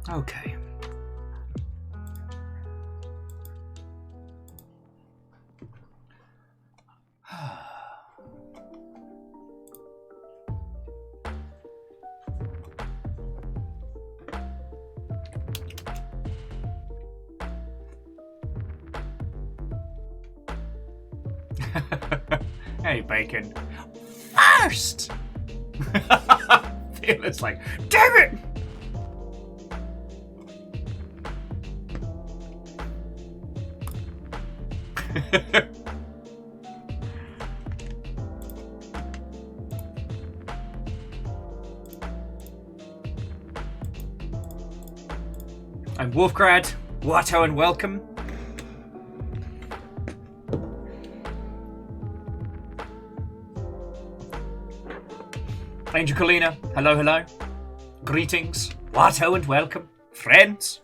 Okay. Hey, Bacon. First! It's like, damn it! I'm Wolfgrad. Watto and welcome. Angel Colina, hello, hello. Greetings, Watto and welcome, friends.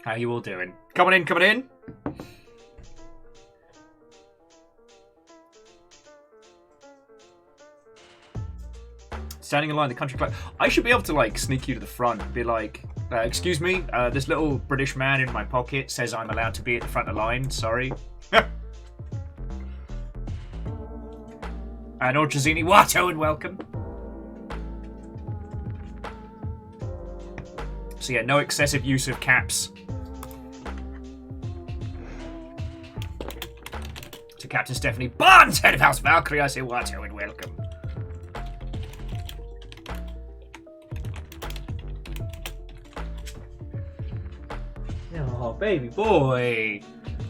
How you all doing? Coming in, coming in. Standing in line, the country club. I should be able to like sneak you to the front and be like, excuse me, this little British man in my pocket says I'm allowed to be at the front of the line, sorry. And Orchazini, Watto and welcome. So yeah, no excessive use of caps. To Captain Stephanie Barnes, head of House Valkyrie, I say Watto and welcome. Oh, baby boy.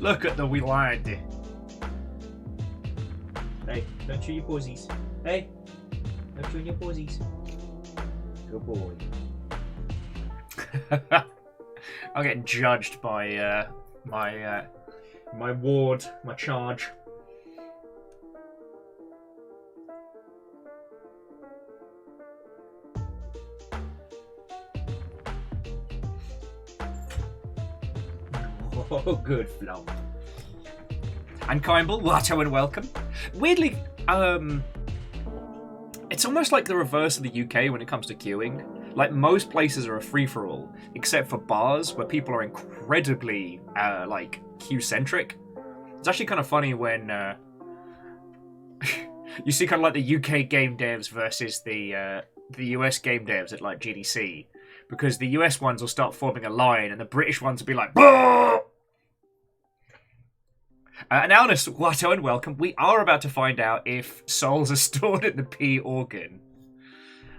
Look at the wee lad. Hey, don't chew your posies. Hey, don't chew your posies. Good boy. I'm getting judged by my ward, my charge. Oh, good flop. And Kimball, Watto and welcome. Weirdly, it's almost like the reverse of the UK when it comes to queuing. Like, most places are a free-for-all, except for bars, where people are incredibly, like, queue-centric. It's actually kind of funny when, you see kind of like the UK game devs versus the US game devs at, like, GDC. Because the US ones will start forming a line, and the British ones will be like, BOOH! And Alnus, Watto and welcome. We are about to find out if souls are stored in the P organ.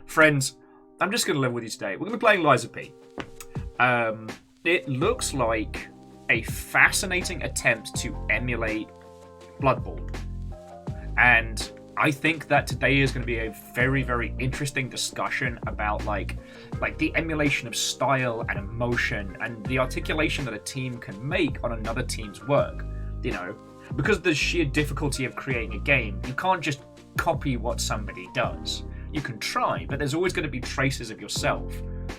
Friends, I'm just going to live with you today. We're going to be playing Lies of P. It looks like a fascinating attempt to emulate Blood Bowl. And I think that today is going to be a very, very interesting discussion about like the emulation of style and emotion and the articulation that a team can make on another team's work. You know, because of the sheer difficulty of creating a game, you can't just copy what somebody does. You can try, but there's always going to be traces of yourself.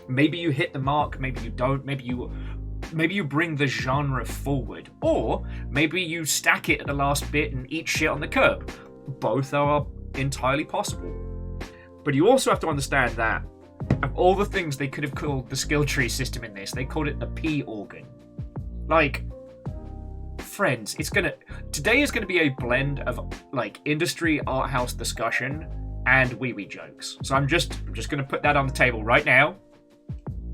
Maybe you hit the mark, maybe you don't, maybe you bring the genre forward, or maybe you stack it at the last bit and eat shit on the curb. Both are entirely possible. But you also have to understand that of all the things they could have called the skill tree system in this, they called it the P organ. Like, friends, today is gonna be a blend of like industry art house discussion and wee jokes. So I'm just gonna put that on the table right now.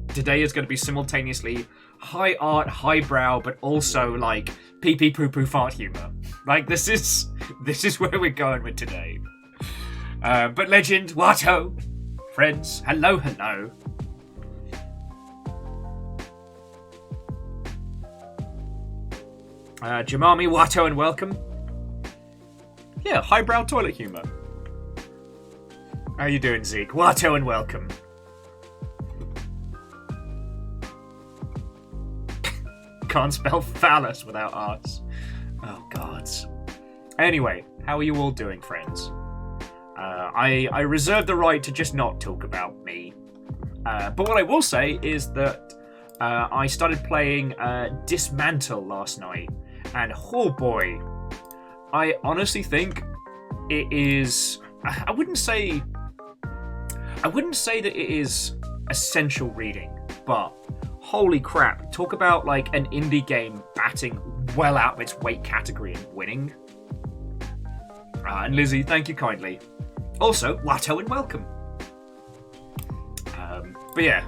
Today is gonna be simultaneously high art, highbrow, but also like pee pee poo poo fart humor. Like this is where we're going with today. But legend, Watto, friends, hello. Jamami, Watto, and welcome. Yeah, highbrow toilet humor. How you doing, Zeke? Watto, and welcome. Can't spell phallus without arts. Oh, gods. Anyway, how are you all doing, friends? I reserve the right to just not talk about me. But what I will say is that I started playing Dismantle last night. And oh boy, I honestly think it is. I wouldn't say that it is essential reading, but holy crap, talk about like an indie game batting well out of its weight category and winning. And Lizzie, thank you kindly. Also, Watto and welcome. But yeah.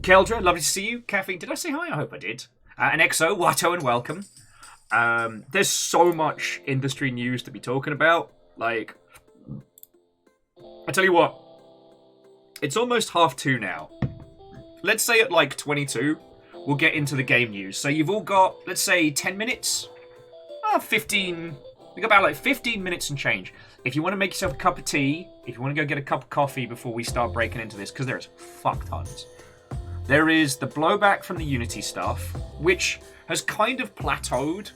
Keldra, lovely to see you. Caffeine, did I say hi? I hope I did. And Exo, Watto and welcome. There's so much industry news to be talking about. Like, I tell you what, it's almost 2:30 now. Let's say at like 22, we'll get into the game news. So you've all got, let's say, 10 minutes? 15. We got about like 15 minutes and change. If you want to make yourself a cup of tea, if you want to go get a cup of coffee before we start breaking into this, because there's fuck tons. There is the blowback from the Unity stuff, which has kind of plateaued.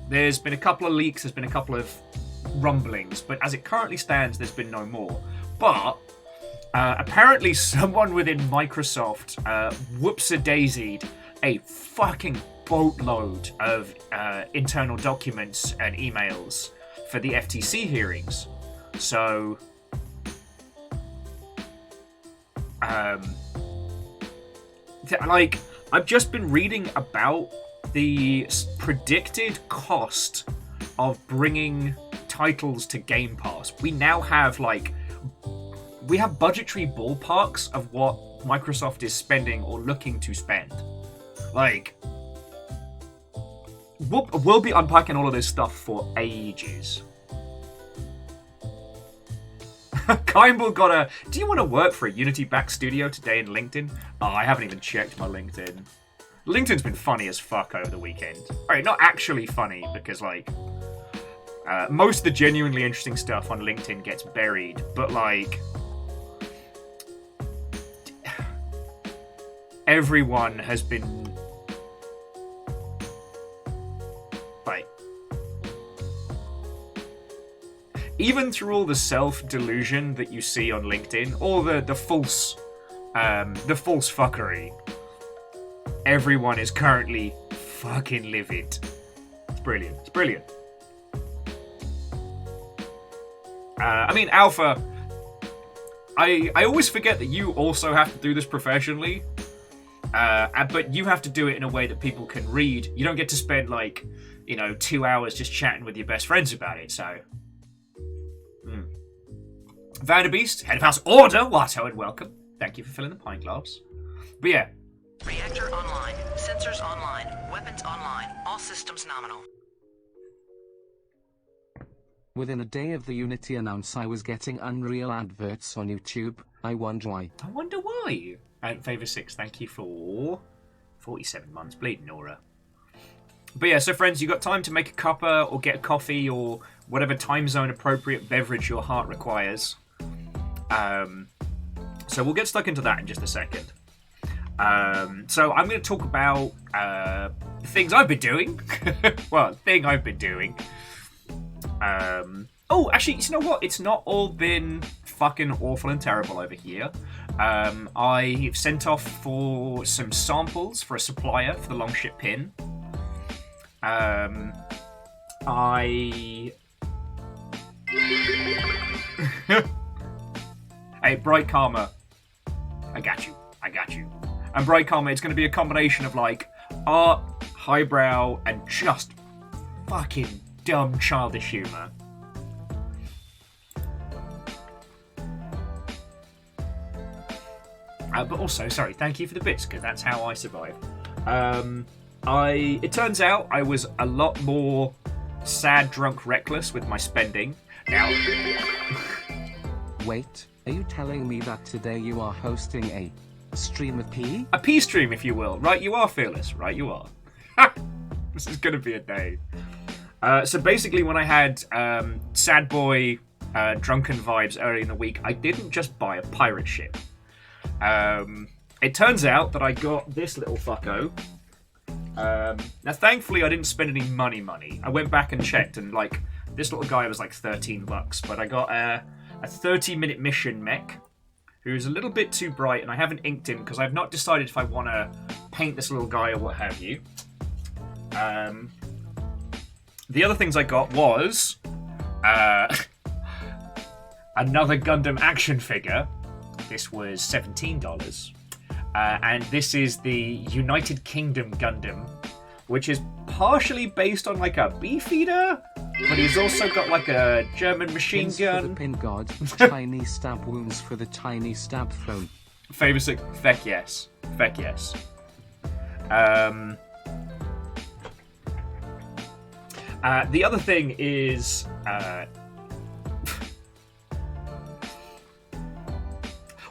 There's been a couple of leaks, there's been a couple of rumblings, but as it currently stands, there's been no more. But apparently someone within Microsoft whoops-a-daisied a fucking boatload of internal documents and emails for the FTC hearings. So, like, I've just been reading about the predicted cost of bringing titles to Game Pass. We now have, like, we have budgetary ballparks of what Microsoft is spending or looking to spend. Like, we'll be unpacking all of this stuff for ages. Kimball got a, do you want to work for a Unity-backed studio today in LinkedIn? Oh, I haven't even checked my LinkedIn. LinkedIn's been funny as fuck over the weekend. Alright, not actually funny, because, like, most of the genuinely interesting stuff on LinkedIn gets buried, but, like, everyone has been, like, even through all the self-delusion that you see on LinkedIn, all the false fuckery, everyone is currently fucking livid. It's brilliant. It's brilliant. I mean, Alpha, I always forget that you also have to do this professionally, but you have to do it in a way that people can read. You don't get to spend, like, 2 hours just chatting with your best friends about it, so. Vanderbeast, head of house order, Watto, and welcome. Thank you for filling the pint glass. But yeah. Reactor online, sensors online, weapons online, all systems nominal. Within a day of the Unity announce, I was getting Unreal adverts on YouTube. I wonder why. I wonder why. Favor 6, thank you for 47 months. Bleeding Nora. But yeah, so friends, you got time to make a cuppa or get a coffee or whatever time zone appropriate beverage your heart requires. So we'll get stuck into that in just a second. So I'm going to talk about things I've been doing. Well, thing I've been doing. Oh, actually, you know what? It's not all been fucking awful and terrible over here. I've sent off for some samples for a supplier for the Longship pin. Hey, Bright Karma. I got you. And Bright Karma, it's going to be a combination of, like, art, highbrow, and just fucking dumb childish humour. But also, sorry, thank you for the bits, because that's how I survive. It turns out I was a lot more sad, drunk, reckless with my spending. Now... Wait, are you telling me that today you are hosting a stream of pee? A pee stream, if you will. Right, you are, Fearless. Right, you are. This is going to be a day. So basically, when I had sad boy, drunken vibes early in the week, I didn't just buy a pirate ship. It turns out that I got this little fucko. Now, thankfully, I didn't spend any money. I went back and checked, and, like, this little guy was like $13, but I got a 30-minute mission mech who's a little bit too bright, and I haven't inked him because I've not decided if I want to paint this little guy or what have you. The other things I got was another Gundam action figure. This was $17. And this is the United Kingdom Gundam, which is partially based on like a beefeater, but he's also got like a German machine Pins gun. for the pin god, tiny stab wounds for the tiny stab throne. Famous, feck yes. Feck yes. The other thing is...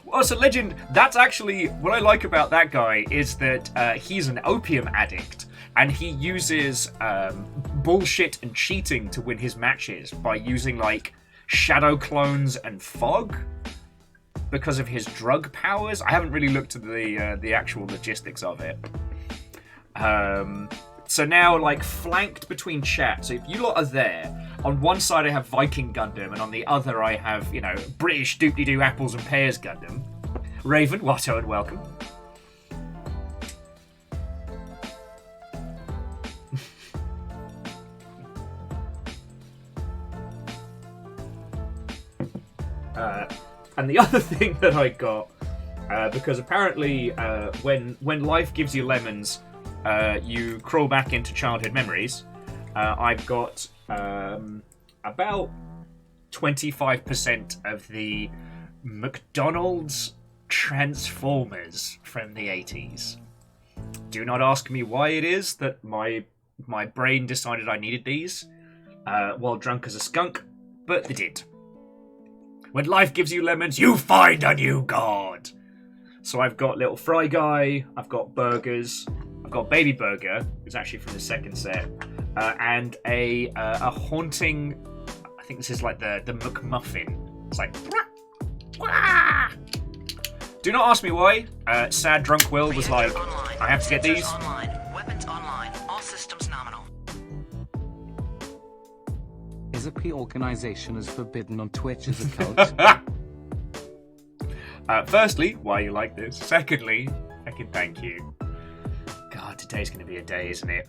Oh, so Legend, that's actually... What I like about that guy is that he's an opium addict, and he uses bullshit and cheating to win his matches by using, like, shadow clones and fog because of his drug powers. I haven't really looked at the actual logistics of it. So now, like, flanked between chat. So if you lot are there, on one side I have Viking Gundam, and on the other I have, you know, British doop-de-doo apples and pears Gundam. Raven, Watto, and welcome. And the other thing that I got, because apparently when life gives you lemons, you crawl back into childhood memories. I've got about 25% of the McDonald's Transformers from the 80s. Do not ask me why it is that my brain decided I needed these while drunk as a skunk, but they did. When life gives you lemons, you find a new god. So I've got little Fry Guy, I've got burgers, I've got Baby Burger, who's actually from the second set, and a haunting, I think this is like the McMuffin. It's like, wah! Do not ask me why. Sad Drunk Will was like, Online. I have to get Sensors these. Online. Weapons online. All systems nominal. Is a P organization as forbidden on Twitch as a cult? Firstly, why you like this. Secondly, fucking thank you. God, today's going to be a day, isn't it?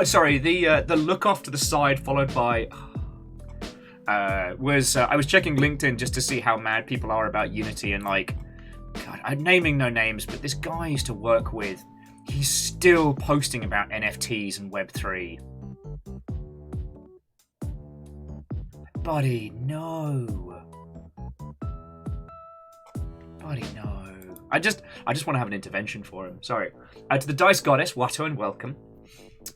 Sorry. The look off to the side followed by I was checking LinkedIn just to see how mad people are about Unity, and like, God, I'm naming no names, but this guy I used to work with, he's still posting about NFTs and Web3. Buddy, no. Buddy, no. I just want to have an intervention for him. Sorry. To the Dice Goddess, Watto, and welcome.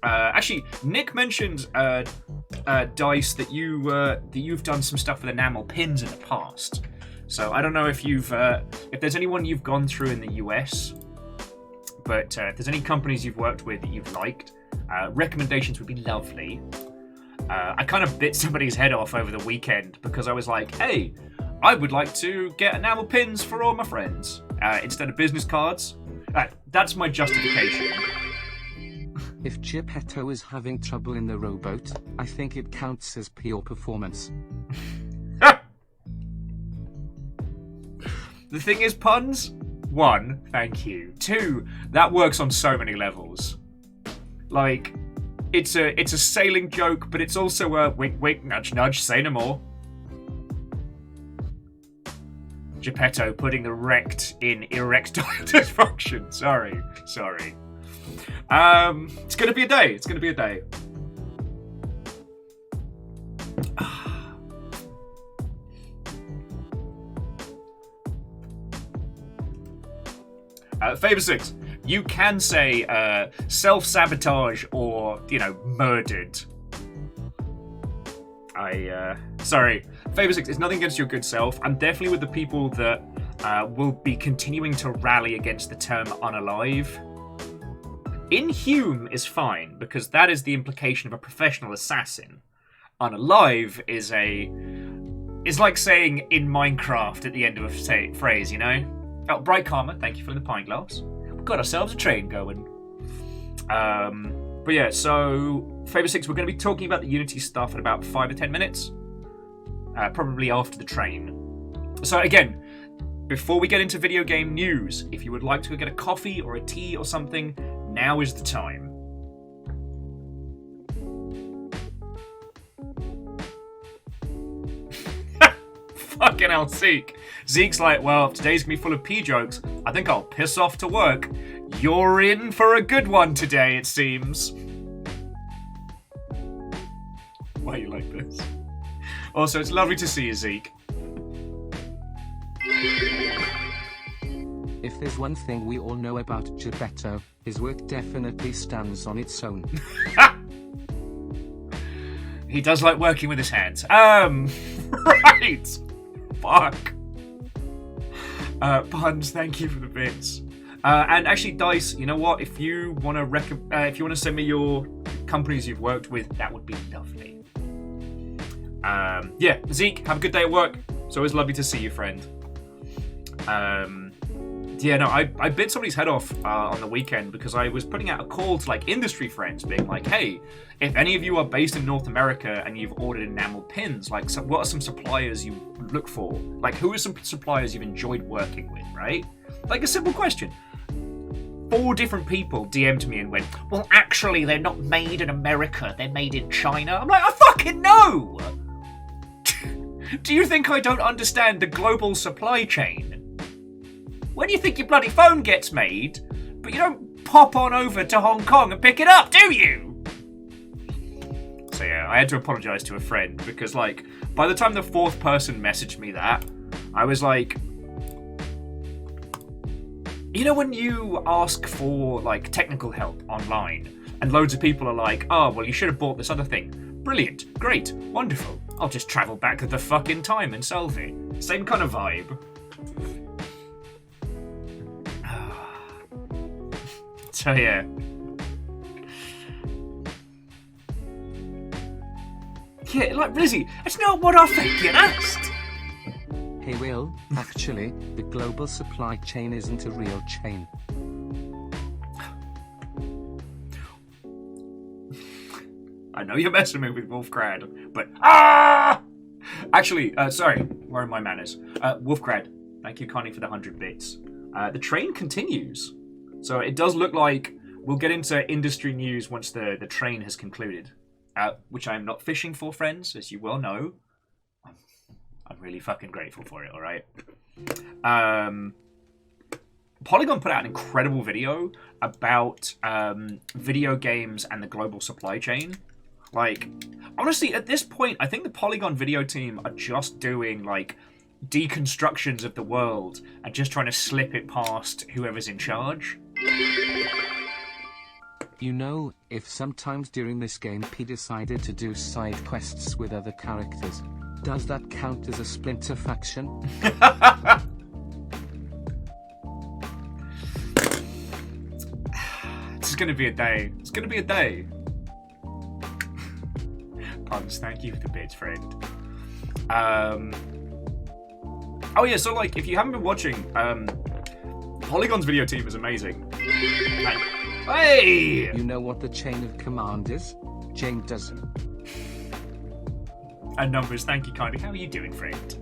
Actually, Nick mentioned Dice that you've done some stuff with enamel pins in the past. So I don't know if if there's anyone you've gone through in the US, but if there's any companies you've worked with that you've liked, recommendations would be lovely. I kind of bit somebody's head off over the weekend because I was like, hey, I would like to get enamel pins for all my friends instead of business cards. That's my justification. If Geppetto is having trouble in the rowboat, I think it counts as pure performance. The thing is, puns. 1, thank you. 2, that works on so many levels. Like, it's a sailing joke, but it's also a wink wink, nudge nudge, say no more. Geppetto putting the rect in erectile dysfunction. Sorry. It's gonna be a day. It's gonna be a day. Favor 6. You can say self-sabotage or, murdered. Sorry. Favor 6, it's nothing against your good self. I'm definitely with the people that will be continuing to rally against the term unalive. Inhume is fine, because that is the implication of a professional assassin. Unalive is like saying in Minecraft at the end of a phrase, you know? Oh, Bright Karma, thank you for the pint glass. We've got ourselves a train going. But yeah, so Fable 6, we're going to be talking about the Unity stuff in about 5 or 10 minutes. Probably after the train. So again, before we get into video game news, if you would like to go get a coffee or a tea or something, now is the time. Fucking hell, Zeke. Zeke's like, well, if today's gonna be full of pee jokes, I think I'll piss off to work. You're in for a good one today, it seems. Why are you like this? Also, it's lovely to see you, Zeke. If there's one thing we all know about Geppetto, his work definitely stands on its own. He does like working with his hands. Right. Fuck. Puns, thank you for the bits. And actually, Dice, you know what? If you want to send me your companies you've worked with, that would be lovely. Yeah, Zeke, have a good day at work. It's always lovely to see you, friend. Yeah, no, I bit somebody's head off on the weekend because I was putting out a call to like industry friends, being like, hey, if any of you are based in North America and you've ordered enamel pins, like, what are some suppliers you look for? Like, who are some suppliers you've enjoyed working with, right? Like a simple question. 4 different people DM'd me and went, well, actually, they're not made in America, they're made in China. I'm like, I fucking know! Do you think I don't understand the global supply chain? When do you think your bloody phone gets made, but you don't pop on over to Hong Kong and pick it up, do you? So yeah, I had to apologise to a friend because, like, by the time the 4th person messaged me that, I was like, you know when you ask for, like, technical help online, and loads of people are like, oh, well, you should have bought this other thing. Brilliant, great, wonderful. I'll just travel back at the fucking time and solve it. Same kind of vibe. So yeah. Yeah, like, Lizzie, that's not what I think you asked. Hey Will, actually, the global supply chain isn't a real chain. I know you're messing me with Wolfcrad, but actually, sorry, where are my manners? Wolfcrad, thank you kindly for the 100 bits. The train continues. So it does look like we'll get into industry news once the train has concluded, which I'm not fishing for, friends, as you well know. I'm really fucking grateful for it, all right? Polygon put out an incredible video about video games and the global supply chain. Like, honestly, at this point, I think the Polygon video team are just doing, like, deconstructions of the world and just trying to slip it past whoever's in charge. You know, if sometimes during this game P decided to do side quests with other characters, does that count as a splinter faction? It's gonna be a day. It's gonna be a day. Puns, thank you for the bits, friend. Oh yeah, so like, if you haven't been watching, Polygon's video team is amazing. And, hey! You know what the chain of command is? Jane doesn't. And Numbers, thank you kindly. How are you doing, friend?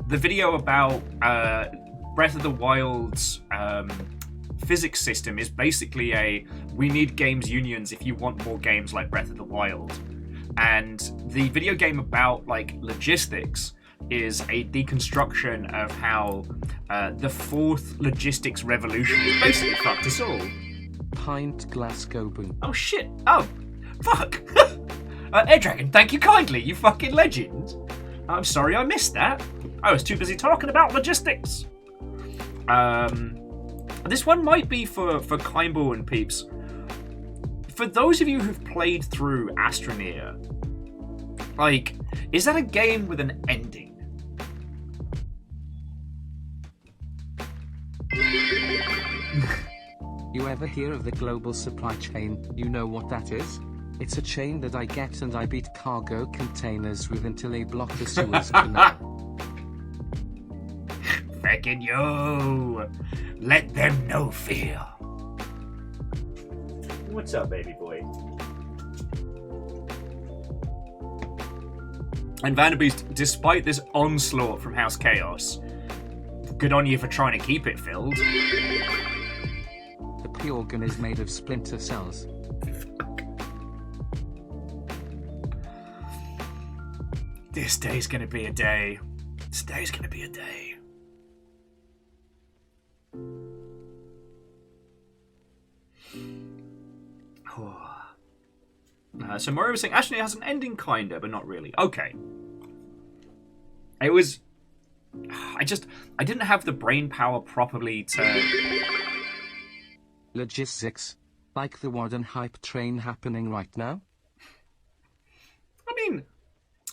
The video about Breath of the Wild's physics system is basically we need games unions if you want more games like Breath of the Wild. And the video game about, like, logistics is a deconstruction of how the 4th logistics revolution has basically fucked us all. Pint Glasgow boom. Oh shit! Oh, fuck! Air Dragon, thank you kindly, you fucking legend. I'm sorry I missed that. I was too busy talking about logistics. This one might be for Kaimbo and peeps. For those of you who've played through Astroneer, like, is that a game with an ending? You ever hear of the global supply chain? You know what that is? It's a chain that I get and I beat cargo containers with until they block the Suez Canal. Feckin' yo! Let them know fear. What's up, baby boy? And Vanderbeest, despite this onslaught from House Chaos, good on you for trying to keep it filled. The P organ is made of splinter cells. This day's gonna be a day. This day's gonna be a day. So Mario was saying, actually, it has an ending, kinda, but not really. Okay. It was... I didn't have the brain power properly to... Logistics. Like the Warden hype train happening right now? I mean,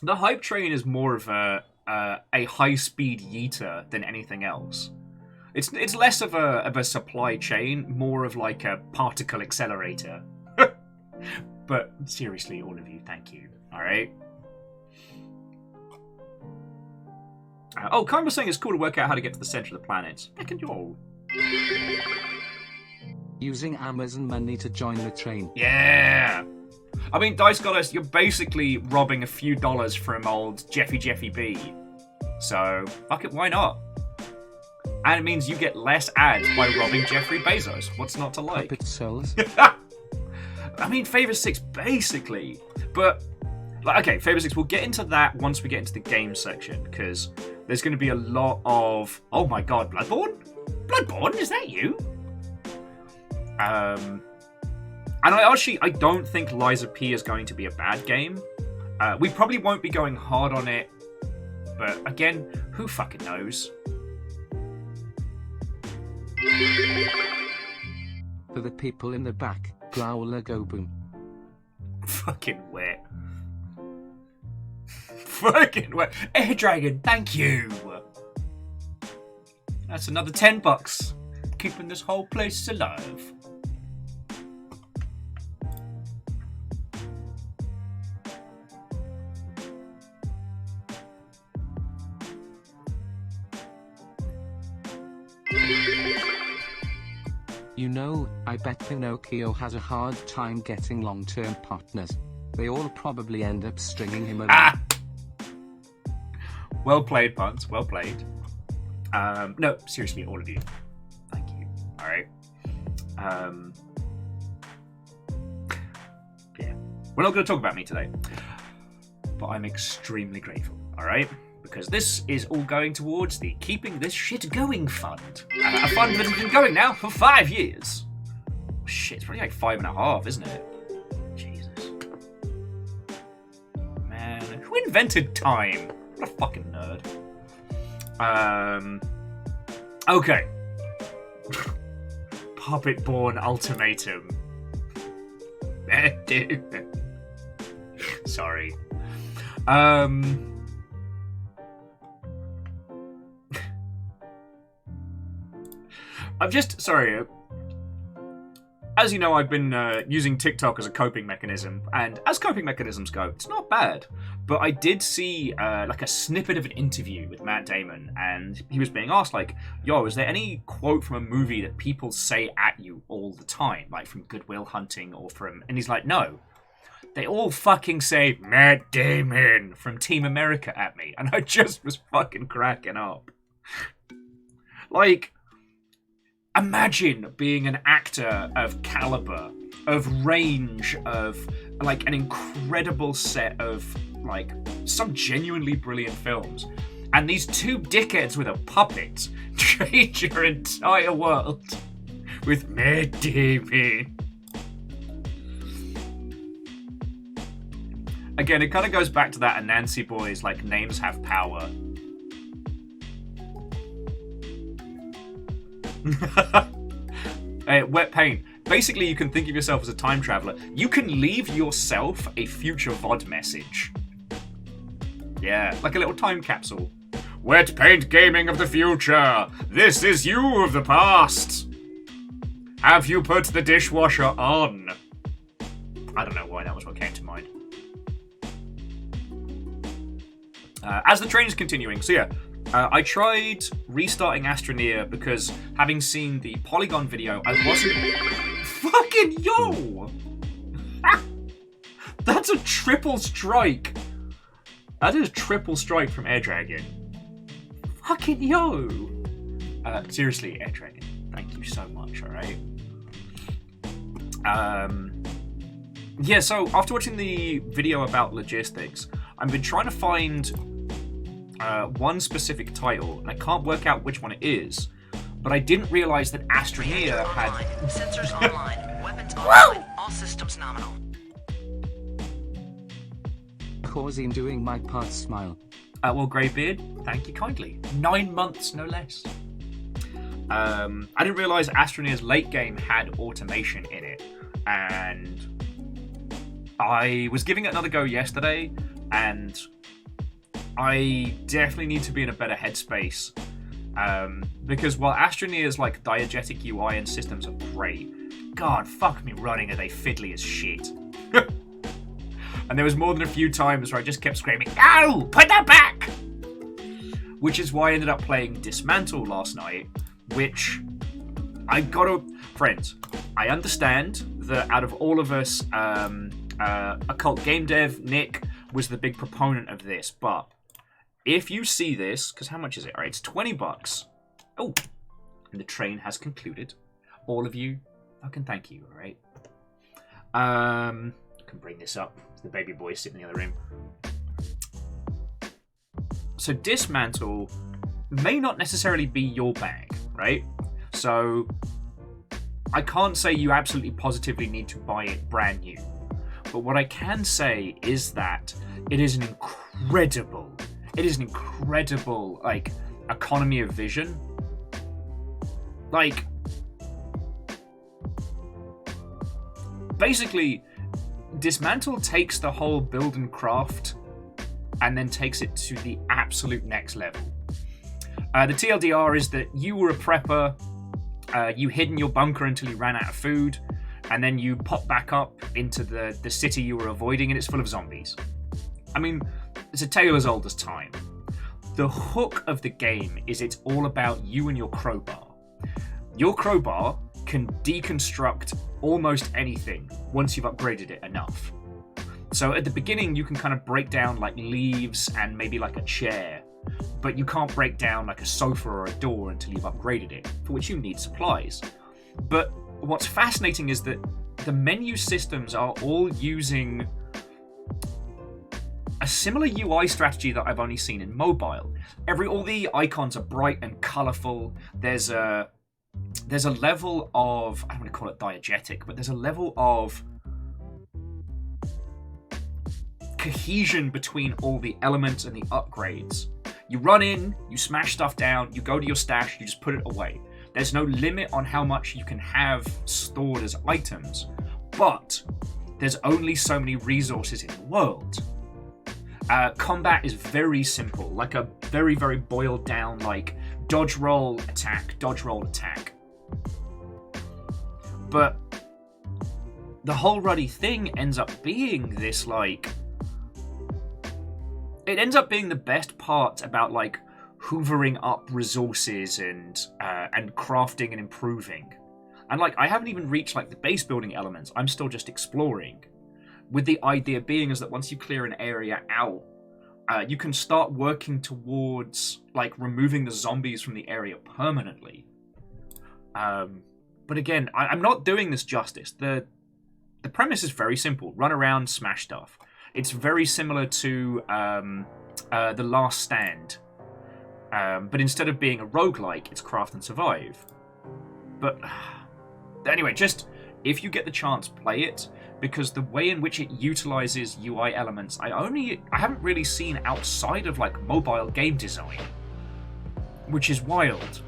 the hype train is more of a high-speed yeeter than anything else. It's less of a supply chain, more of like a particle accelerator. But seriously, all of you, thank you. All right. Kyle was saying it's cool to work out how to get to the center of the planet. Heck and y'all. Using Amazon money to join the train. Yeah. I mean, Dice Goddess, you're basically robbing a few dollars from old Jeffy B. So, fuck it, why not? And it means you get less ads by robbing Jeffrey Bezos. What's not to like? Puppet souls. I mean, Favor 6, basically. But, okay, Favor 6, we'll get into that once we get into the game section, because there's going to be a lot of... Oh my god, Bloodborne? Bloodborne? Is that you? And I don't think Liza P is going to be a bad game. We probably won't be going hard on it, but again, who fucking knows? For the people in the back, growler go boom. Fucking wet. Fucking wet. Air Dragon, thank you. That's another $10. Keeping this whole place alive. You know, I bet Pinocchio has a hard time getting long-term partners. They all probably end up stringing him along. Ah! Well played, Puns. Well played. No, seriously, all of you. Thank you. Alright. Yeah. We're not going to talk about me today. But I'm extremely grateful. Alright? Because this is all going towards the Keeping This Shit Going fund. A fund that has been going now for 5 years. Shit, it's probably like 5.5, isn't it? Jesus. Man, who invented time? What a fucking nerd. Okay. Puppet-born ultimatum. Sorry. I'm just sorry. As you know, I've been using TikTok as a coping mechanism, and as coping mechanisms go, it's not bad. But I did see like a snippet of an interview with Matt Damon, and he was being asked, like, "Yo, is there any quote from a movie that people say at you all the time, like from Good Will Hunting or from?" And he's like, "No, they all fucking say Matt Damon from Team America at me," and I just was fucking cracking up. Like, imagine being an actor of caliber, of range, of like an incredible set of like some genuinely brilliant films, and these two dickheads with a puppet change your entire world with Matt Damon. Again, it kind of goes back to that Anansi Boys, like, names have power. Wet paint. Basically, you can think of yourself as a time traveler. You can leave yourself a future VOD message. Yeah, like a little time capsule. Wet paint gaming of the future. This is you of the past. Have you put the dishwasher on? I don't know why, that was what came to mind. As the train is continuing, so yeah, I tried restarting Astroneer because having seen the Polygon video, I wasn't... Fucking yo! That's a triple strike. That is a triple strike from Air Dragon. Fucking yo! Seriously, Air Dragon, thank you so much, alright? Yeah, so after watching the video about logistics, I've been trying to find one specific title, and I can't work out which one it is, but I didn't realize that Astroneer had... Sensors online. Weapons online. All systems nominal. Causing doing my part smile. Well, Greybeard, thank you kindly. 9 months, no less. I didn't realize Astroneer's late game had automation in it, and I was giving it another go yesterday, and I definitely need to be in a better headspace, because while Astroneer's like diegetic UI and systems are great, God, fuck me running are they fiddly as shit. And there was more than a few times where I just kept screaming, "No! Put that back!" Which is why I ended up playing Dismantle last night, which I gotta... Friends, I understand that out of all of us, Occult Game Dev, Nick, was the big proponent of this, but if you see this, because how much is it? Alright, it's $20. Oh, and the train has concluded. All of you, fucking thank you, alright? I can bring this up. The baby boy sitting in the other room. So Dismantle may not necessarily be your bag, right? So I can't say you absolutely positively need to buy it brand new. But what I can say is that it is an incredible, like, economy of vision. Like, basically, Dismantle takes the whole build and craft and then takes it to the absolute next level. The TLDR is that you were a prepper, you hid in your bunker until you ran out of food, and then you pop back up into the city you were avoiding, and it's full of zombies. I mean, it's a tale as old as time. The hook of the game is it's all about you and your crowbar. Your crowbar can deconstruct almost anything once you've upgraded it enough. So at the beginning, you can kind of break down like leaves and maybe like a chair, but you can't break down like a sofa or a door until you've upgraded it, for which you need supplies. But what's fascinating is that the menu systems are all using a similar UI strategy that I've only seen in mobile. All the icons are bright and colourful. There's a level of, I don't want to call it diegetic, but there's a level of cohesion between all the elements and the upgrades. You run in, you smash stuff down, you go to your stash, you just put it away. There's no limit on how much you can have stored as items, but there's only so many resources in the world. Combat is very simple, like a very, very boiled down, like dodge roll, attack, dodge roll, attack. But the whole ruddy thing ends up being this, like, it ends up being the best part about, like, hoovering up resources and crafting and improving. And, like, I haven't even reached, like, the base building elements. I'm still just exploring. With the idea being is that once you clear an area out, you can start working towards, like, removing the zombies from the area permanently. But again, I'm not doing this justice. The premise is very simple. Run around, smash stuff. It's very similar to The Last Stand. But instead of being a roguelike, it's craft and survive. But anyway, just if you get the chance, play it, because the way in which it utilizes UI elements, I haven't really seen outside of like mobile game design, which is wild.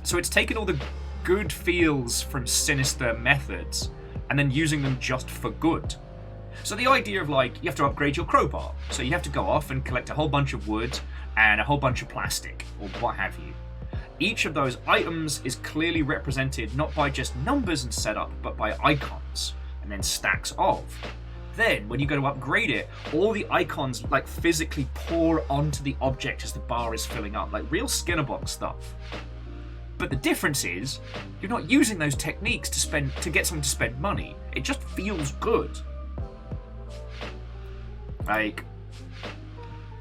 So it's taken all the good feels from sinister methods and then using them just for good. So the idea of like, you have to upgrade your crowbar. So you have to go off and collect a whole bunch of wood and a whole bunch of plastic, or what have you. Each of those items is clearly represented not by just numbers and setup, but by icons, and then stacks of. Then, when you go to upgrade it, all the icons like physically pour onto the object as the bar is filling up, like real Skinnerbox stuff. But the difference is, you're not using those techniques to get someone to spend money. It just feels good. Like,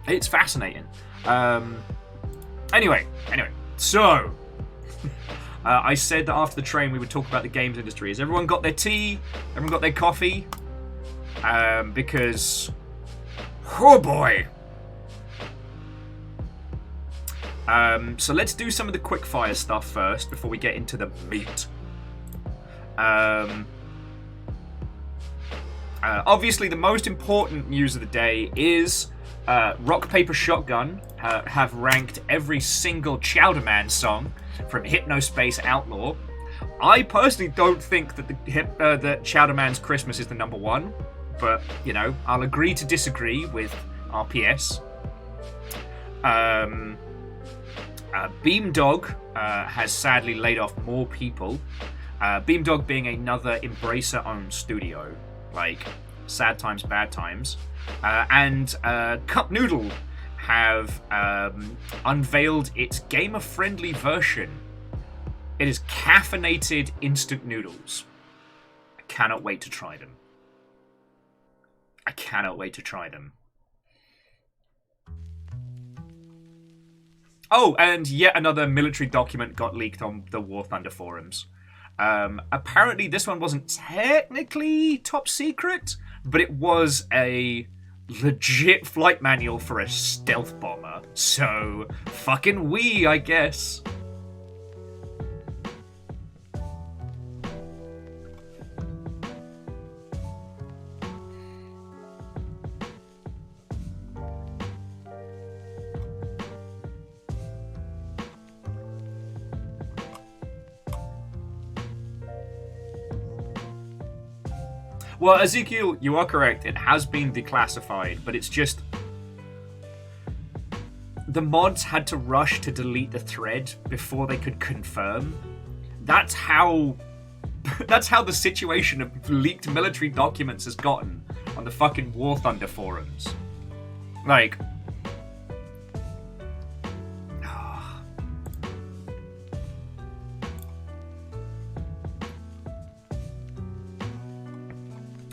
it's fascinating. Anyway, so I said that after the train we would talk about the games industry. Has everyone got their tea? Everyone got their coffee? Because, oh boy. So let's do some of the quickfire stuff first before we get into the meat. Obviously, the most important news of the day is Rock Paper Shotgun have ranked every single Chowderman song from Hypnospace Outlaw. I personally don't think that that Chowderman's Christmas is the number one, but you know, I'll agree to disagree with RPS. Beamdog has sadly laid off more people. Beamdog being another Embracer-owned studio. Like, sad times, bad times. And Cup Noodle have unveiled its gamer-friendly version. It is caffeinated instant noodles. I cannot wait to try them. Oh, and yet another military document got leaked on the War Thunder forums. Apparently this one wasn't technically top secret, but it was a legit flight manual for a stealth bomber. So, fucking we, I guess. Well, Ezekiel, you are correct. It has been declassified, but it's just... the mods had to rush to delete the thread before they could confirm. That's how the situation of leaked military documents has gotten on the fucking War Thunder forums. Like...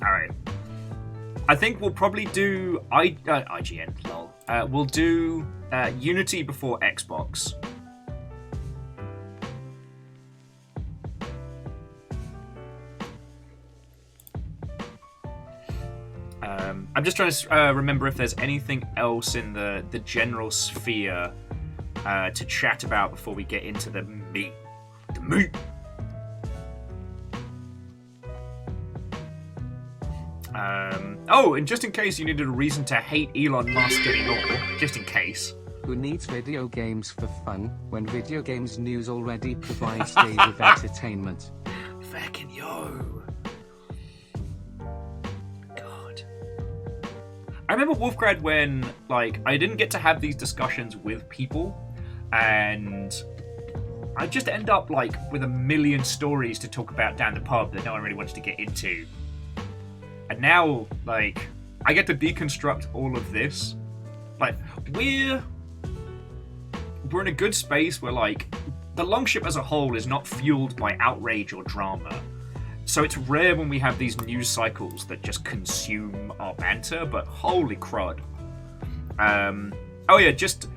Alright. I think we'll probably do IGN, lol. We'll do Unity before Xbox. I'm just trying to remember if there's anything else in the general sphere to chat about before we get into the meat. The meat! Oh, and just in case you needed a reason to hate Elon Musk anymore, just in case. Who needs video games for fun when video games news already provides days of entertainment? Fucking yo. God. I remember Wolfgrad when, like, I didn't get to have these discussions with people, and I just end up, like, with a million stories to talk about down the pub that no one really wants to get into. And now, like, I get to deconstruct all of this. Like, we're in a good space where, like, the Longship as a whole is not fueled by outrage or drama. So it's rare when we have these news cycles that just consume our banter, but holy crud. Oh yeah, just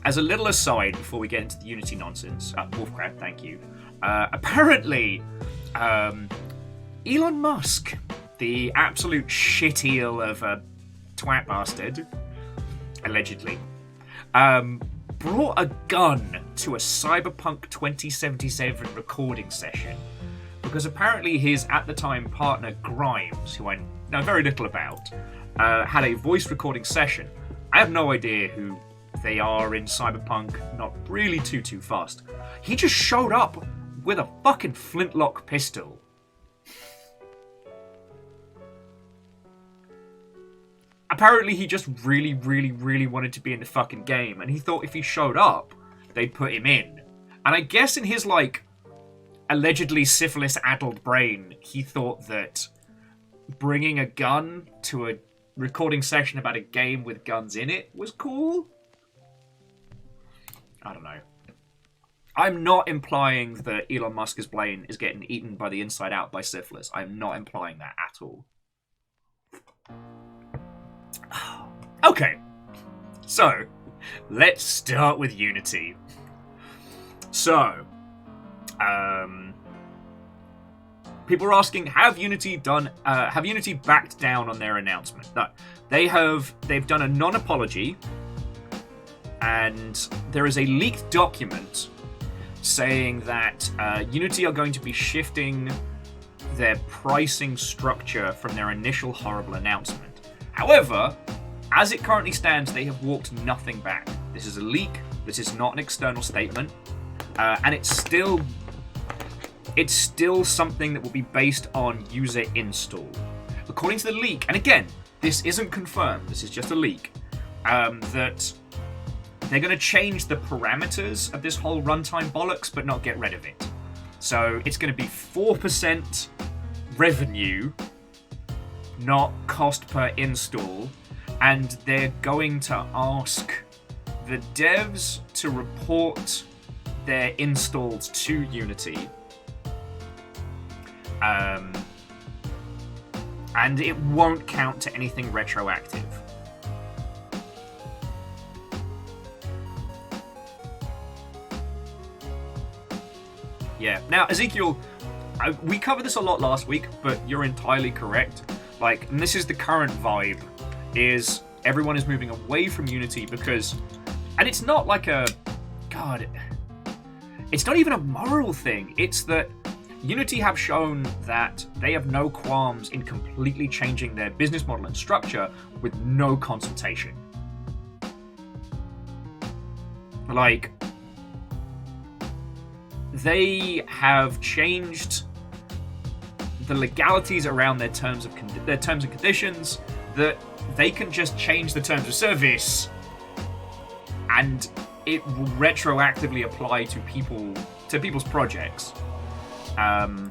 as a little aside before we get into the Unity nonsense, Wolfcrad, thank you. Apparently, Elon Musk, the absolute shit-eel of a twat bastard, allegedly, brought a gun to a Cyberpunk 2077 recording session because apparently his, at the time, partner Grimes, who I know very little about, had a voice recording session. I have no idea who they are in Cyberpunk, not really too fast. He just showed up with a fucking flintlock pistol. Apparently he just really wanted to be in the fucking game, and he thought if he showed up, they'd put him in. And I guess in his, like, allegedly syphilis-addled brain, he thought that bringing a gun to a recording session about a game with guns in it was cool? I don't know. I'm not implying that Elon Musk's brain is getting eaten by the inside out by syphilis. I'm not implying that at all. Okay, so let's start with Unity. So, people are asking, have Unity backed down on their announcement? No, they've done a non-apology, and there is a leaked document saying that Unity are going to be shifting their pricing structure from their initial horrible announcement. However, as it currently stands, they have walked nothing back. This is a leak. This is not an external statement, and it's still something that will be based on user install. According to the leak, and again, this isn't confirmed. This is just a leak. That they're going to change the parameters of this whole runtime bollocks, but not get rid of it. So it's going to be 4% revenue, not cost per install, and they're going to ask the devs to report their installs to Unity. And it won't count to anything retroactive. Yeah. Now, Ezekiel, we covered this a lot last week, but you're entirely correct. Like, and this is the current vibe, is everyone is moving away from Unity because, and it's not like it's not even a moral thing. It's that Unity have shown that they have no qualms in completely changing their business model and structure with no consultation. Like, they have changed the legalities around their terms and conditions, that they can just change the terms of service and it will retroactively apply to people's projects. And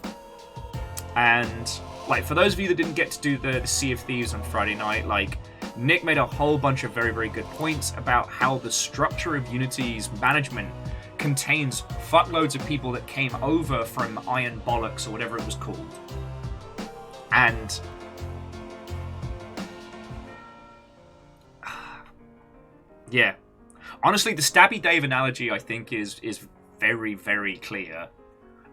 like, for those of you that didn't get to do the Sea of Thieves on Friday night, like, Nick made a whole bunch of very, very good points about how the structure of Unity's management contains fuckloads of people that came over from Iron Bollocks or whatever it was called. And yeah, honestly, the Stabby Dave analogy, I think, is very, very clear.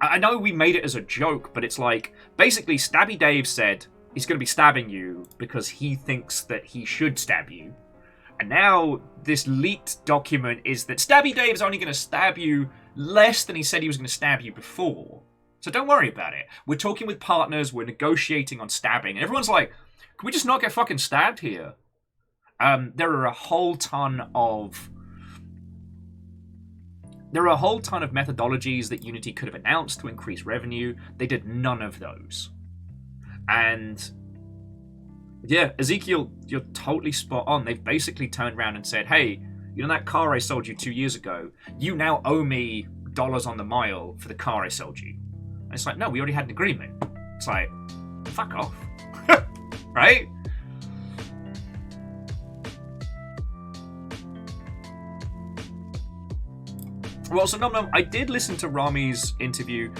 I know we made it as a joke, but it's like, basically, Stabby Dave said he's going to be stabbing you because he thinks that he should stab you. And now this leaked document is that Stabby Dave's only going to stab you less than he said he was going to stab you before. So don't worry about it. We're talking with partners, we're negotiating on stabbing, and everyone's like, can we just not get fucking stabbed here? There are a whole ton of methodologies that Unity could have announced to increase revenue. They did none of those. And yeah, Ezekiel, you're totally spot on. They've basically turned around and said, hey, you know that car I sold you 2 years ago? You now owe me dollars on the mile for the car I sold you. And it's like, no, we already had an agreement. It's like, fuck off. Right? Well, so no, I did listen to Rami's interview.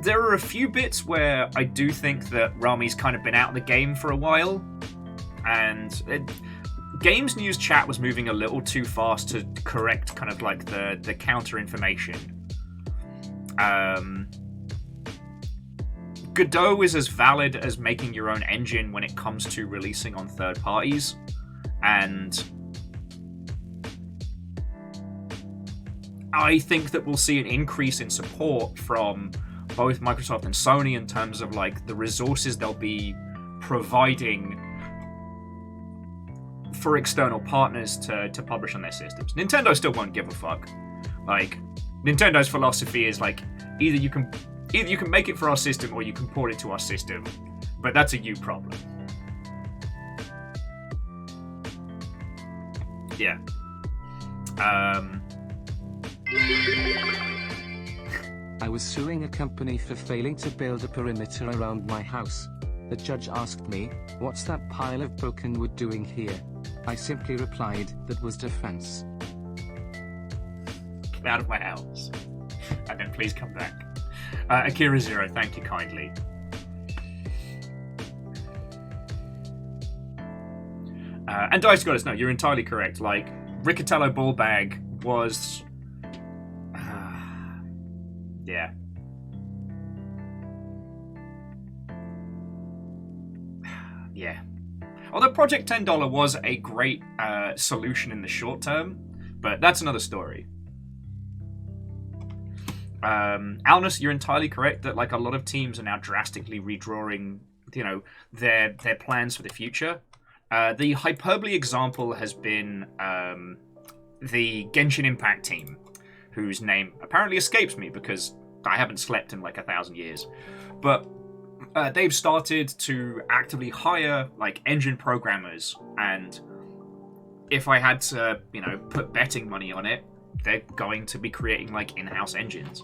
There are a few bits where I do think that Rami's kind of been out of the game for a while, and Games News chat was moving a little too fast to correct kind of like the counter information. Godot is as valid as making your own engine when it comes to releasing on third parties, and I think that we'll see an increase in support from both Microsoft and Sony in terms of like the resources they'll be providing for external partners to publish on their systems. Nintendo still won't give a fuck. Like, Nintendo's philosophy is like, either you can make it for our system or you can port it to our system, but that's a you problem. Yeah. I was suing a company for failing to build a perimeter around my house. The judge asked me, "What's that pile of broken wood doing here?" I simply replied, "That was defense." out of my house. And then please come back. Akira Zero, thank you kindly. And Dice Goddess, no, you're entirely correct. Like, Riccatello Ball Bag was... yeah. Yeah. Although Project $10 was a great solution in the short term, but that's another story. Alnus, you're entirely correct that like a lot of teams are now drastically redrawing, their plans for the future. The hyperbole example has been the Genshin Impact team, whose name apparently escapes me because I haven't slept in like 1,000 years. But they've started to actively hire like engine programmers, and if I had to, put betting money on it, they're going to be creating like in-house engines.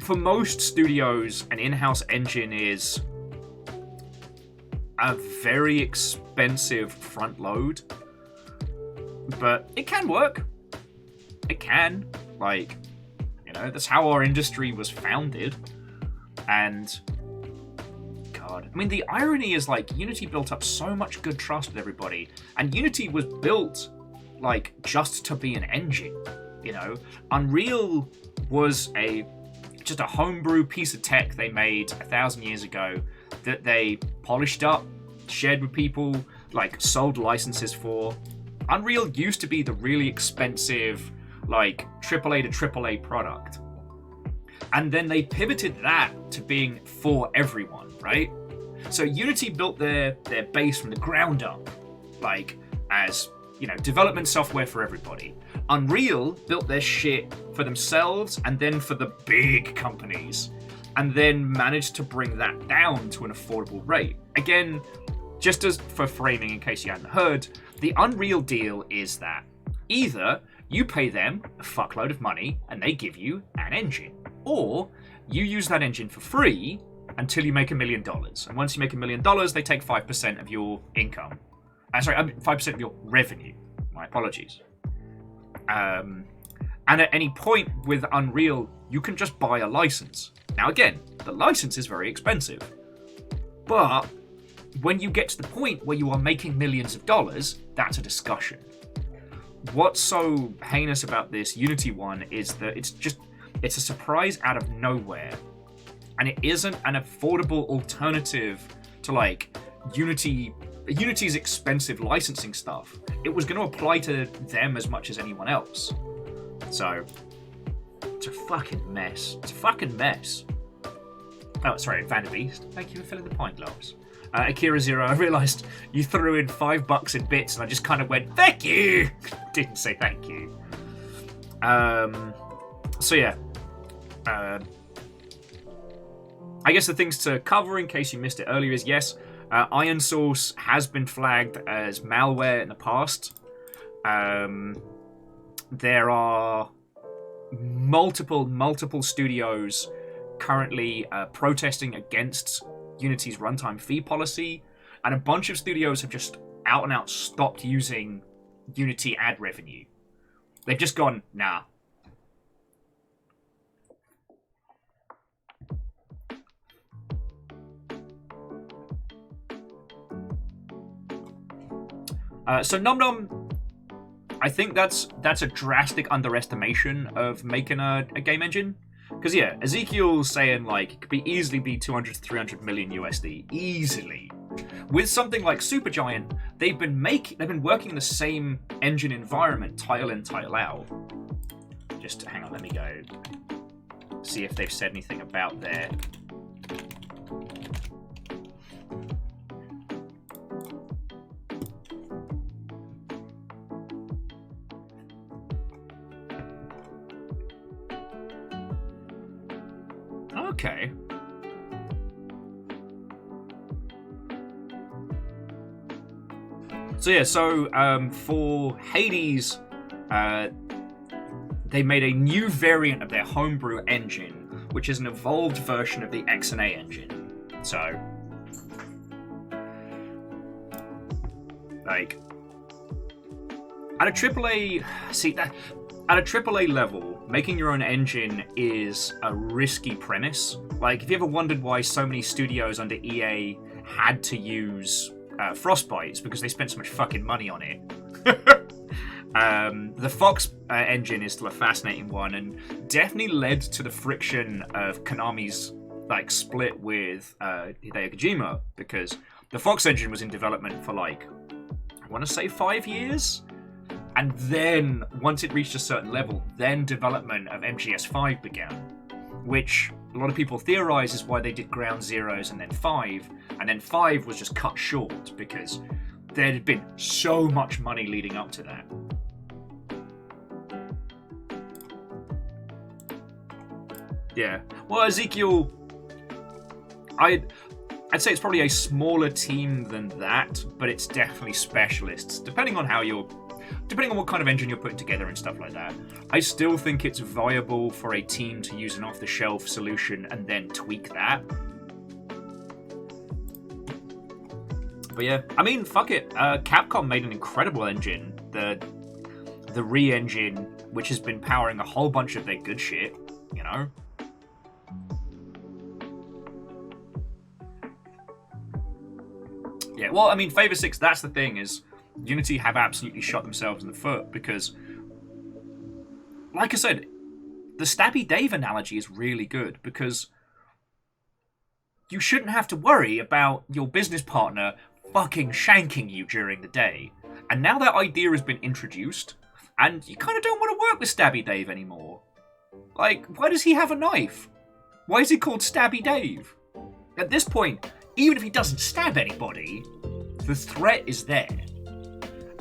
For most studios, an in-house engine is a very expensive front load, but it can work. It can. Like, that's how our industry was founded. And God, I mean, the irony is like Unity built up so much good trust with everybody, and Unity was built like just to be an engine. Unreal was just a homebrew piece of tech they made 1,000 years ago that they polished up, shared with people, like sold licenses for. Unreal used to be the really expensive, like AAA to AAA product. And then they pivoted that to being for everyone, right? So Unity built their base from the ground up, like as, development software for everybody. Unreal built their shit for themselves and then for the big companies, and then managed to bring that down to an affordable rate. Again, just as for framing, in case you hadn't heard, the Unreal deal is that either you pay them a fuckload of money and they give you an engine, or you use that engine for free until you make $1 million. And once you make $1 million, they take 5% of your income. 5% of your revenue. My apologies. And at any point with Unreal, you can just buy a license. Now again, the license is very expensive. But when you get to the point where you are making millions of dollars, that's a discussion. What's so heinous about this Unity one is that it's a surprise out of nowhere. And it isn't an affordable alternative to like Unity's expensive licensing stuff. It was going to apply to them as much as anyone else. So, it's a fucking mess. It's a fucking mess. Oh, sorry, Van Beast. Thank you for filling the pint glass. Akira Zero, I realised you threw in $5 in bits and I just kind of went, thank you! Didn't say thank you. So yeah. I guess the things to cover in case you missed it earlier is yes, Iron Source has been flagged as malware in the past. There are multiple studios currently protesting against Unity's runtime fee policy, and a bunch of studios have just out and out stopped using Unity ad revenue. They've just gone, nah. So Nom Nom, I think that's a drastic underestimation of making a game engine. Because yeah, Ezekiel's saying like it could easily be 200 to 300 million USD, easily. With something like Supergiant, they've been working in the same engine environment, tile in, tile out. Just hang on, let me go see if they've said anything about their. Okay. So yeah, for Hades, they made a new variant of their homebrew engine, which is an evolved version of the XNA engine. So, like, at a AAA, see that at a AAA level, making your own engine is a risky premise. Like, if you ever wondered why so many studios under EA had to use Frostbite, it's because they spent so much fucking money on it. The Fox engine is still a fascinating one, and definitely led to the friction of Konami's like split with Hideo Kojima, because the Fox engine was in development for like, I want to say 5 years, and then once it reached a certain level, then development of MGS5 began, which a lot of people theorize is why they did Ground Zeroes and then 5, and then 5 was just cut short because there had been so much money leading up to that. Yeah. Well, Ezekiel, I'd say it's probably a smaller team than that, but it's definitely specialists, depending on what kind of engine you're putting together and stuff like that. I still think it's viable for a team to use an off-the-shelf solution and then tweak that. But yeah, I mean, fuck it. Capcom made an incredible engine, the Re-engine, which has been powering a whole bunch of their good shit, you know? Yeah, well, I mean, Favor 6, that's the thing, is Unity have absolutely shot themselves in the foot, because, like I said, the Stabby Dave analogy is really good, because you shouldn't have to worry about your business partner fucking shanking you during the day. And now that idea has been introduced, and you kind of don't want to work with Stabby Dave anymore. Like, why does he have a knife? Why is he called Stabby Dave? At this point, even if he doesn't stab anybody, the threat is there.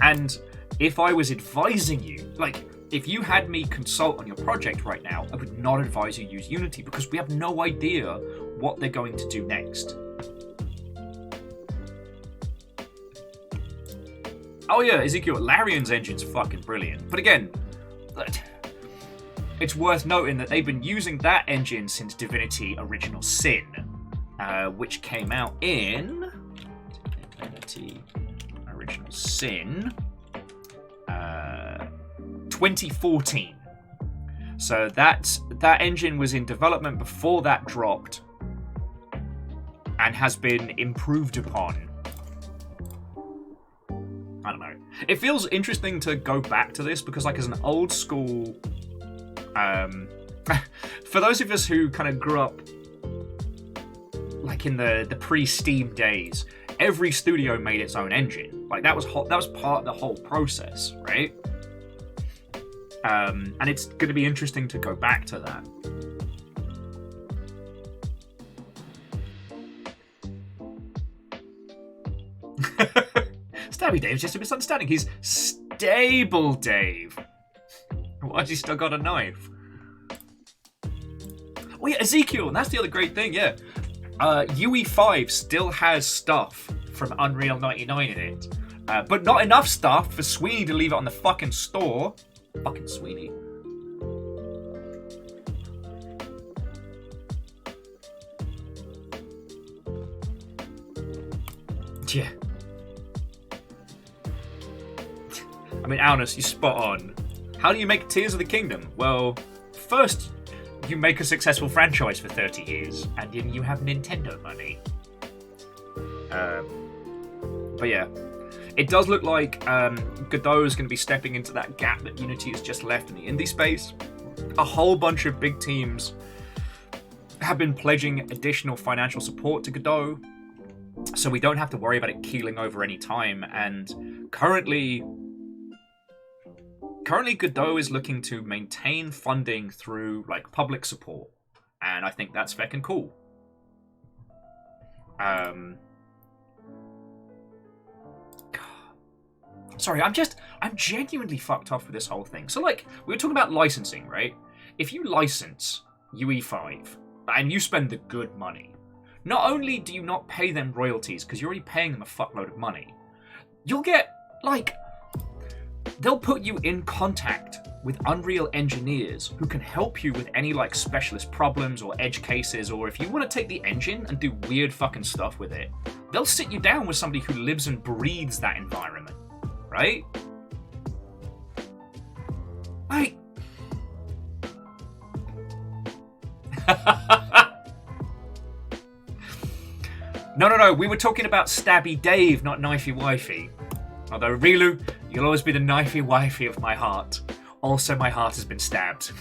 And if I was advising you, like, if you had me consult on your project right now, I would not advise you use Unity, because we have no idea what they're going to do next. Oh yeah, Ezekiel, Larion's engine's fucking brilliant. But again, it's worth noting that they've been using that engine since Divinity Original Sin, which came out in Divinity Original Sin 2014. So that engine was in development before that dropped and has been improved upon. I don't know. It feels interesting to go back to this because, like, as an old school, for those of us who kind of grew up like in the pre-Steam days, every studio made its own engine. Like that was part of the whole process, right? And it's going to be interesting to go back to that. Stabby Dave's just a misunderstanding. He's Stable Dave. Why's he still got a knife? Oh yeah, Ezekiel, and that's the other great thing, yeah. UE5 still has stuff from Unreal 99 in it. But not enough stuff for Sweeney to leave it on the fucking store. Fucking Sweeney. Yeah. I mean, Alnus, you're spot on. How do you make Tears of the Kingdom? Well, first, you make a successful franchise for 30 years, and then you have Nintendo money. But yeah, it does look like Godot is going to be stepping into that gap that Unity has just left in the indie space. A whole bunch of big teams have been pledging additional financial support to Godot, so we don't have to worry about it keeling over any time. And currently Godot is looking to maintain funding through like public support, and I think that's feckin' cool. Sorry, I'm genuinely fucked off with this whole thing. So like, we were talking about licensing, right? If you license UE5 and you spend the good money, not only do you not pay them royalties because you're already paying them a fuckload of money, you'll get like, they'll put you in contact with Unreal engineers who can help you with any like specialist problems or edge cases, or if you want to take the engine and do weird fucking stuff with it, they'll sit you down with somebody who lives and breathes that environment, right? Like, No. We were talking about Stabby Dave, not Knifey Wifey. Although, Rilu, you'll always be the Knifey Wifey of my heart. Also, my heart has been stabbed.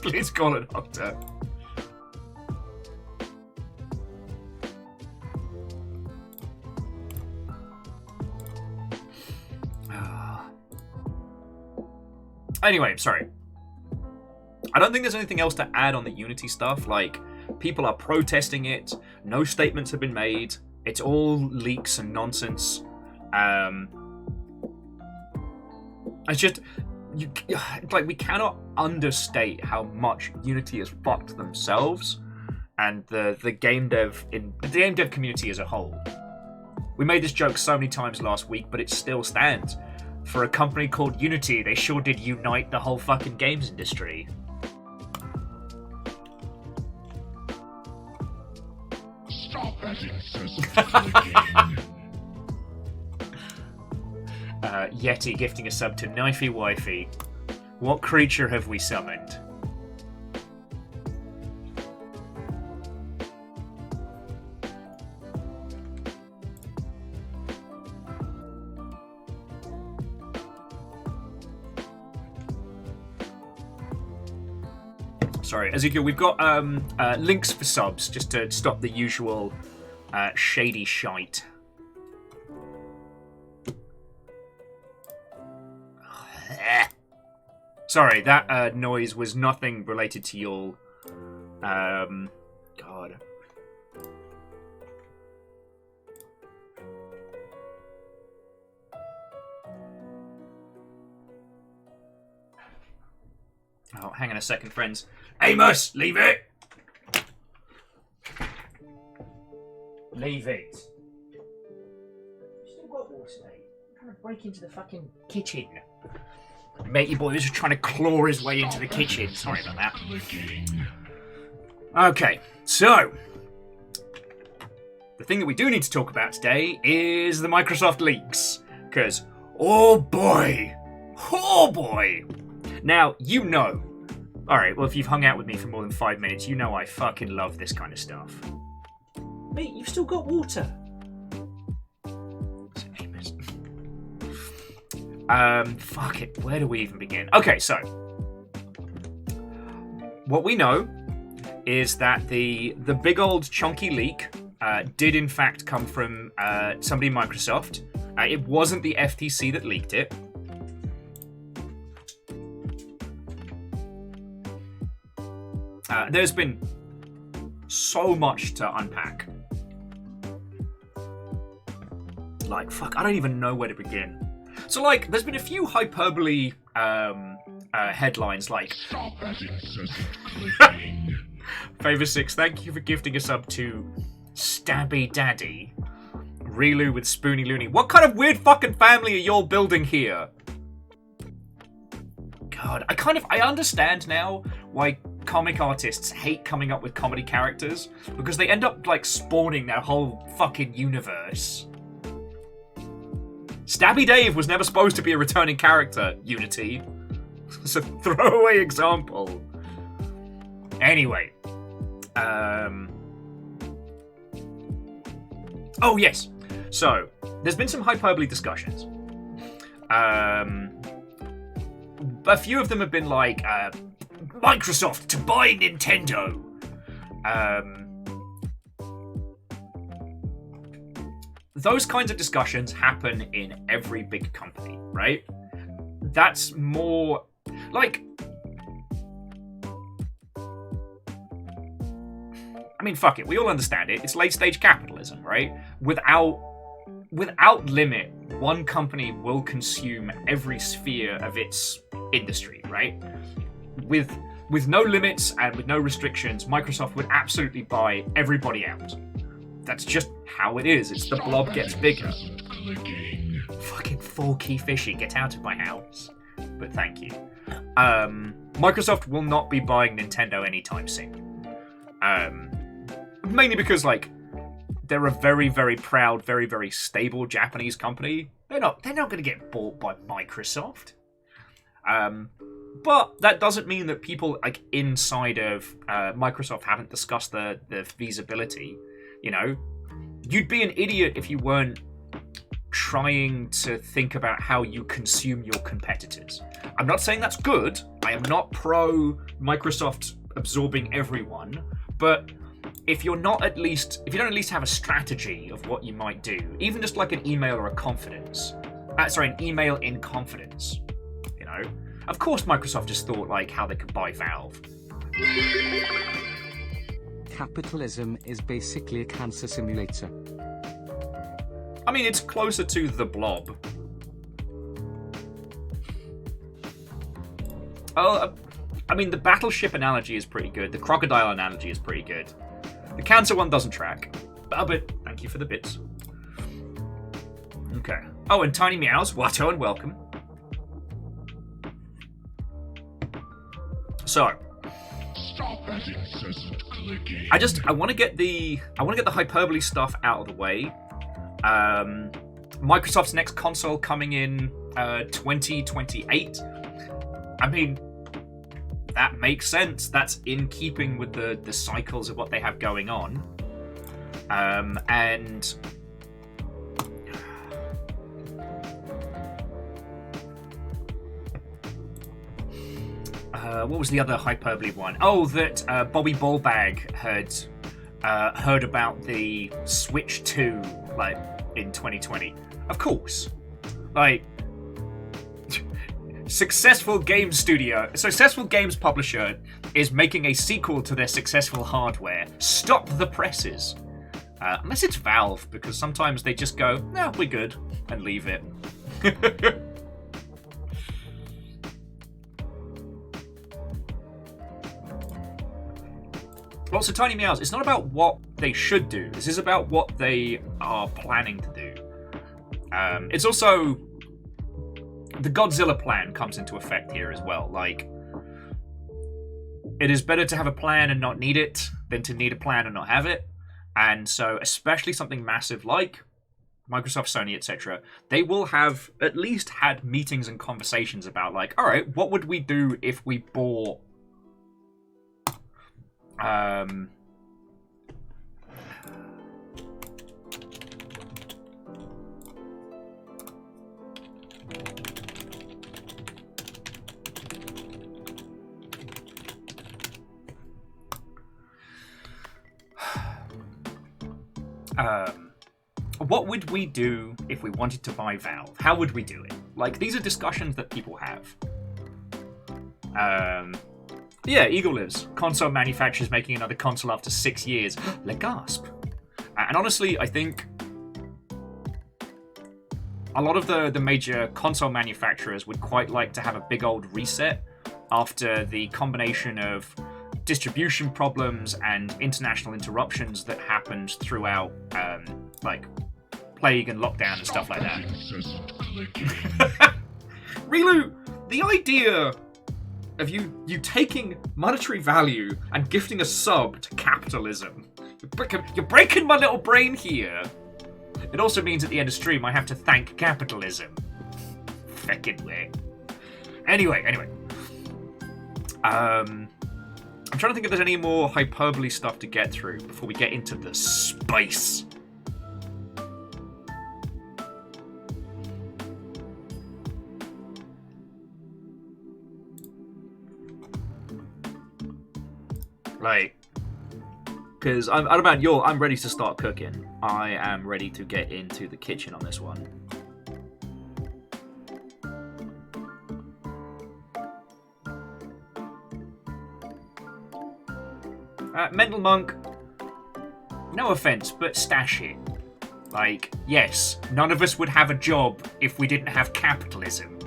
Please call a doctor. Anyway, sorry. I don't think there's anything else to add on the Unity stuff. Like, people are protesting it. No statements have been made. It's all leaks and nonsense. It's just, we cannot understate how much Unity has fucked themselves and the game dev community as a whole. We made this joke so many times last week, but it still stands. For a company called Unity, they sure did unite the whole fucking games industry. Stop that incessant clicking. Yeti gifting a sub to Knifey Wifey. What creature have we summoned? Sorry, Ezekiel, we've got links for subs, just to stop the usual shady shite. Sorry, that noise was nothing related to your... God. Oh, hang on a second, friends. Amos, leave it! Leave it. You still got water, mate. I'm trying to break into the fucking kitchen. Matey boy was just trying to claw his way into the kitchen. Sorry about that. Okay, so... the thing that we do need to talk about today is the Microsoft leaks. Because, oh boy! Oh boy! Now, you know... Alright, well, if you've hung out with me for more than 5 minutes, you know I fucking love this kind of stuff. Mate, you've still got water. Fuck it. Where do we even begin? Okay, so... what we know is that the big old chunky leak did in fact come from somebody in Microsoft. It wasn't the FTC that leaked it. There's been so much to unpack. Like, fuck, I don't even know where to begin. So, like, there's been a few hyperbole headlines, like... Stop that incessant clicking. Favor 6, thank you for gifting a sub to Stabby Daddy. Rilu with Spoony Looney. What kind of weird fucking family are y'all building here? God, I understand now why comic artists hate coming up with comedy characters, because they end up, like, spawning their whole fucking universe. Stabby Dave was never supposed to be a returning character, Unity. It's a throwaway example. Anyway. Oh, yes. So, there's been some hyperbole discussions. A few of them have been like, Microsoft to buy Nintendo. Those kinds of discussions happen in every big company, right? That's more like... I mean, fuck it. We all understand it. It's late-stage capitalism, right? Without limit, one company will consume every sphere of its industry, right? With no limits and with no restrictions, Microsoft would absolutely buy everybody out. That's just how it is. It's the blob gets bigger. Fucking 4-key fishy, get out of my house. But thank you. Microsoft will not be buying Nintendo anytime soon. Mainly because, like, they're a very, very proud, very, very stable Japanese company. They're not going to get bought by Microsoft. But that doesn't mean that people like inside of Microsoft haven't discussed the feasibility. You know, you'd be an idiot if you weren't trying to think about how you consume your competitors. I'm not saying that's good. I am not pro Microsoft absorbing everyone, but if you don't at least have a strategy of what you might do, even just like an email or an email in confidence, you know. Of course, Microsoft just thought like how they could buy Valve. Capitalism is basically a cancer simulator. I mean, it's closer to the Blob. Oh, I mean, the battleship analogy is pretty good. The crocodile analogy is pretty good. The cancer one doesn't track. But thank you for the bits. Okay. Oh, and Tiny Meows, Watto, and welcome. So, Stop that incessant clicking. I want to get the hyperbole stuff out of the way. Microsoft's next console coming in 2028. I mean, that makes sense. That's in keeping with the cycles of what they have going on. And what was the other hyperbole one? Oh, that Bobby Ballbag had heard about the Switch 2 like in 2020. Of course, like successful games publisher is making a sequel to their successful hardware. Stop the presses. Unless it's Valve, because sometimes they just go, no, we're good, and leave it. Well, so Tiny Meows, it's not about what they should do. This is about what they are planning to do. It's also... The Godzilla plan comes into effect here as well. Like, it is better to have a plan and not need it than to need a plan and not have it. And so, especially something massive like Microsoft, Sony, etc., they will have at least had meetings and conversations about, like, all right, what would we do if we bought... what would we do if we wanted to buy Valve? How would we do it? Like, these are discussions that people have. Yeah, Eagle lives. Console manufacturers making another console after 6 years. Le gasp. And honestly, I think a lot of the major console manufacturers would quite like to have a big old reset after the combination of distribution problems and international interruptions that happened throughout, like, plague and lockdown and stuff like that. Relu, the idea of you taking monetary value and gifting a sub to capitalism, you're breaking my little brain here. It also means at the end of stream I have to thank capitalism. Feckin' way. Anyway. I'm trying to think if there's any more hyperbole stuff to get through before we get into the spice. Like, because I'm ready to start cooking. I am ready to get into the kitchen on this one. Mental Monk, no offense, but stash it. Like, yes, none of us would have a job if we didn't have capitalism.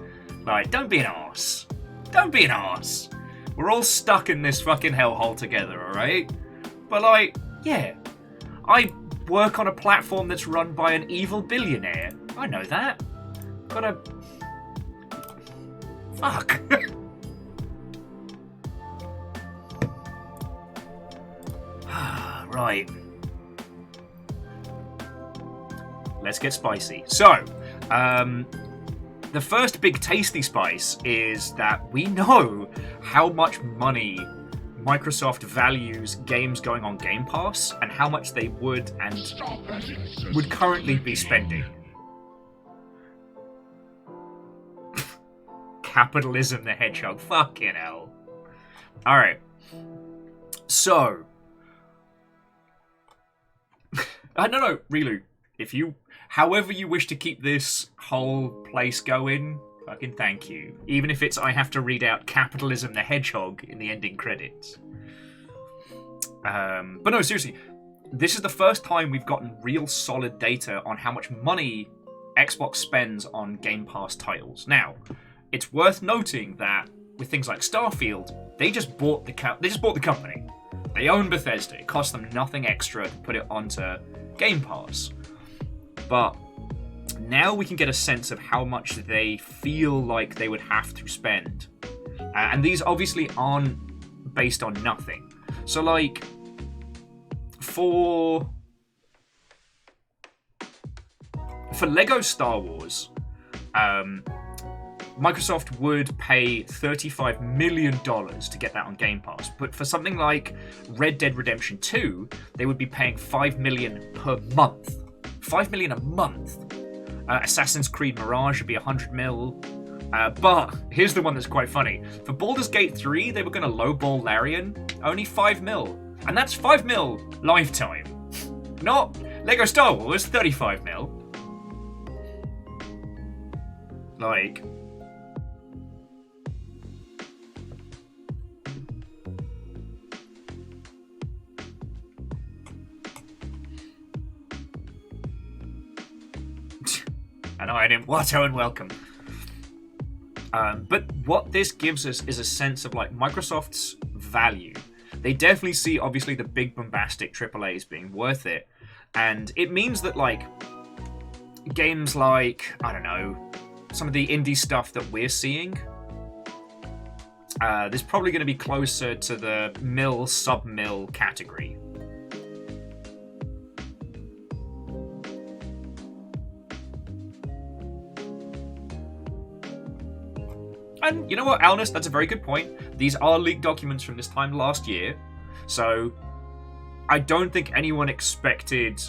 Like, don't be an arse. Don't be an arse. We're all stuck in this fucking hellhole together, alright? But, like, yeah. I work on a platform that's run by an evil billionaire. I know that. Gotta... Fuck. Right. Let's get spicy. So, the first big tasty spice is that we know how much money Microsoft values games going on Game Pass and how much they would currently be spending. Capitalism the Hedgehog. Fucking hell. Alright. So. I don't know, Rilu. However you wish to keep this whole place going, fucking thank you. Even if it's I have to read out Capitalism the Hedgehog in the ending credits. But no, seriously. This is the first time we've gotten real solid data on how much money Xbox spends on Game Pass titles. Now, it's worth noting that with things like Starfield, they just bought the company. They own Bethesda. It cost them nothing extra to put it onto Game Pass. But now we can get a sense of how much they feel like they would have to spend. And these obviously aren't based on nothing. So, like, for Lego Star Wars, Microsoft would pay $35 million to get that on Game Pass. But for something like Red Dead Redemption 2, they would be paying $5 million per month. $5 million a month. Assassin's Creed Mirage would be $100 mil. But here's the one that's quite funny. For Baldur's Gate 3, they were going to lowball Larian. Only $5 mil. And that's $5 mil lifetime. Not Lego Star Wars, $35 mil. Like... And I didn't. Watto and welcome. But what this gives us is a sense of like Microsoft's value. They definitely see obviously the big bombastic AAAs being worth it, and it means that like games like I don't know some of the indie stuff that we're seeing. There's probably going to be closer to the sub-mill category. And you know what, Alnus, that's a very good point. These are leaked documents from this time last year, so I don't think anyone expected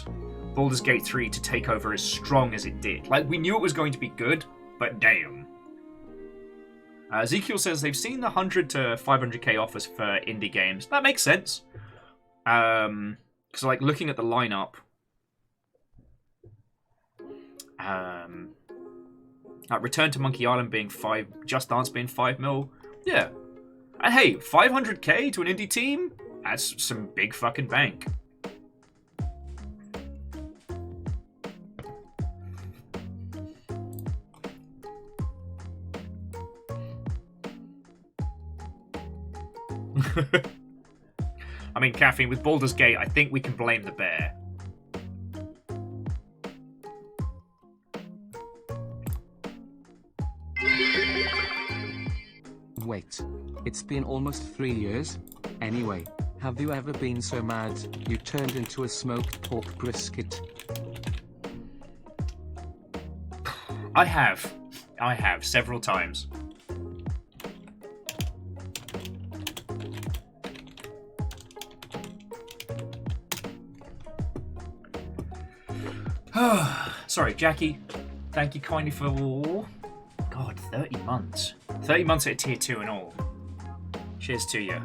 Baldur's Gate 3 to take over as strong as it did. Like, we knew it was going to be good, but damn. Ezekiel says they've seen the 100 to 500k offers for indie games. That makes sense. Because, like, looking at the lineup... Return to Monkey Island being Just Dance being 5 mil. Yeah. And hey, 500k to an indie team? That's some big fucking bank. I mean, Caffeine, with Baldur's Gate, I think we can blame the bear. Wait. It's been almost 3 years? Anyway, have you ever been so mad you turned into a smoked pork brisket? I have. Several times. Sorry, Jackie. Thank you kindly for... God, 30 months. 30 months at tier 2 and all. Cheers to you.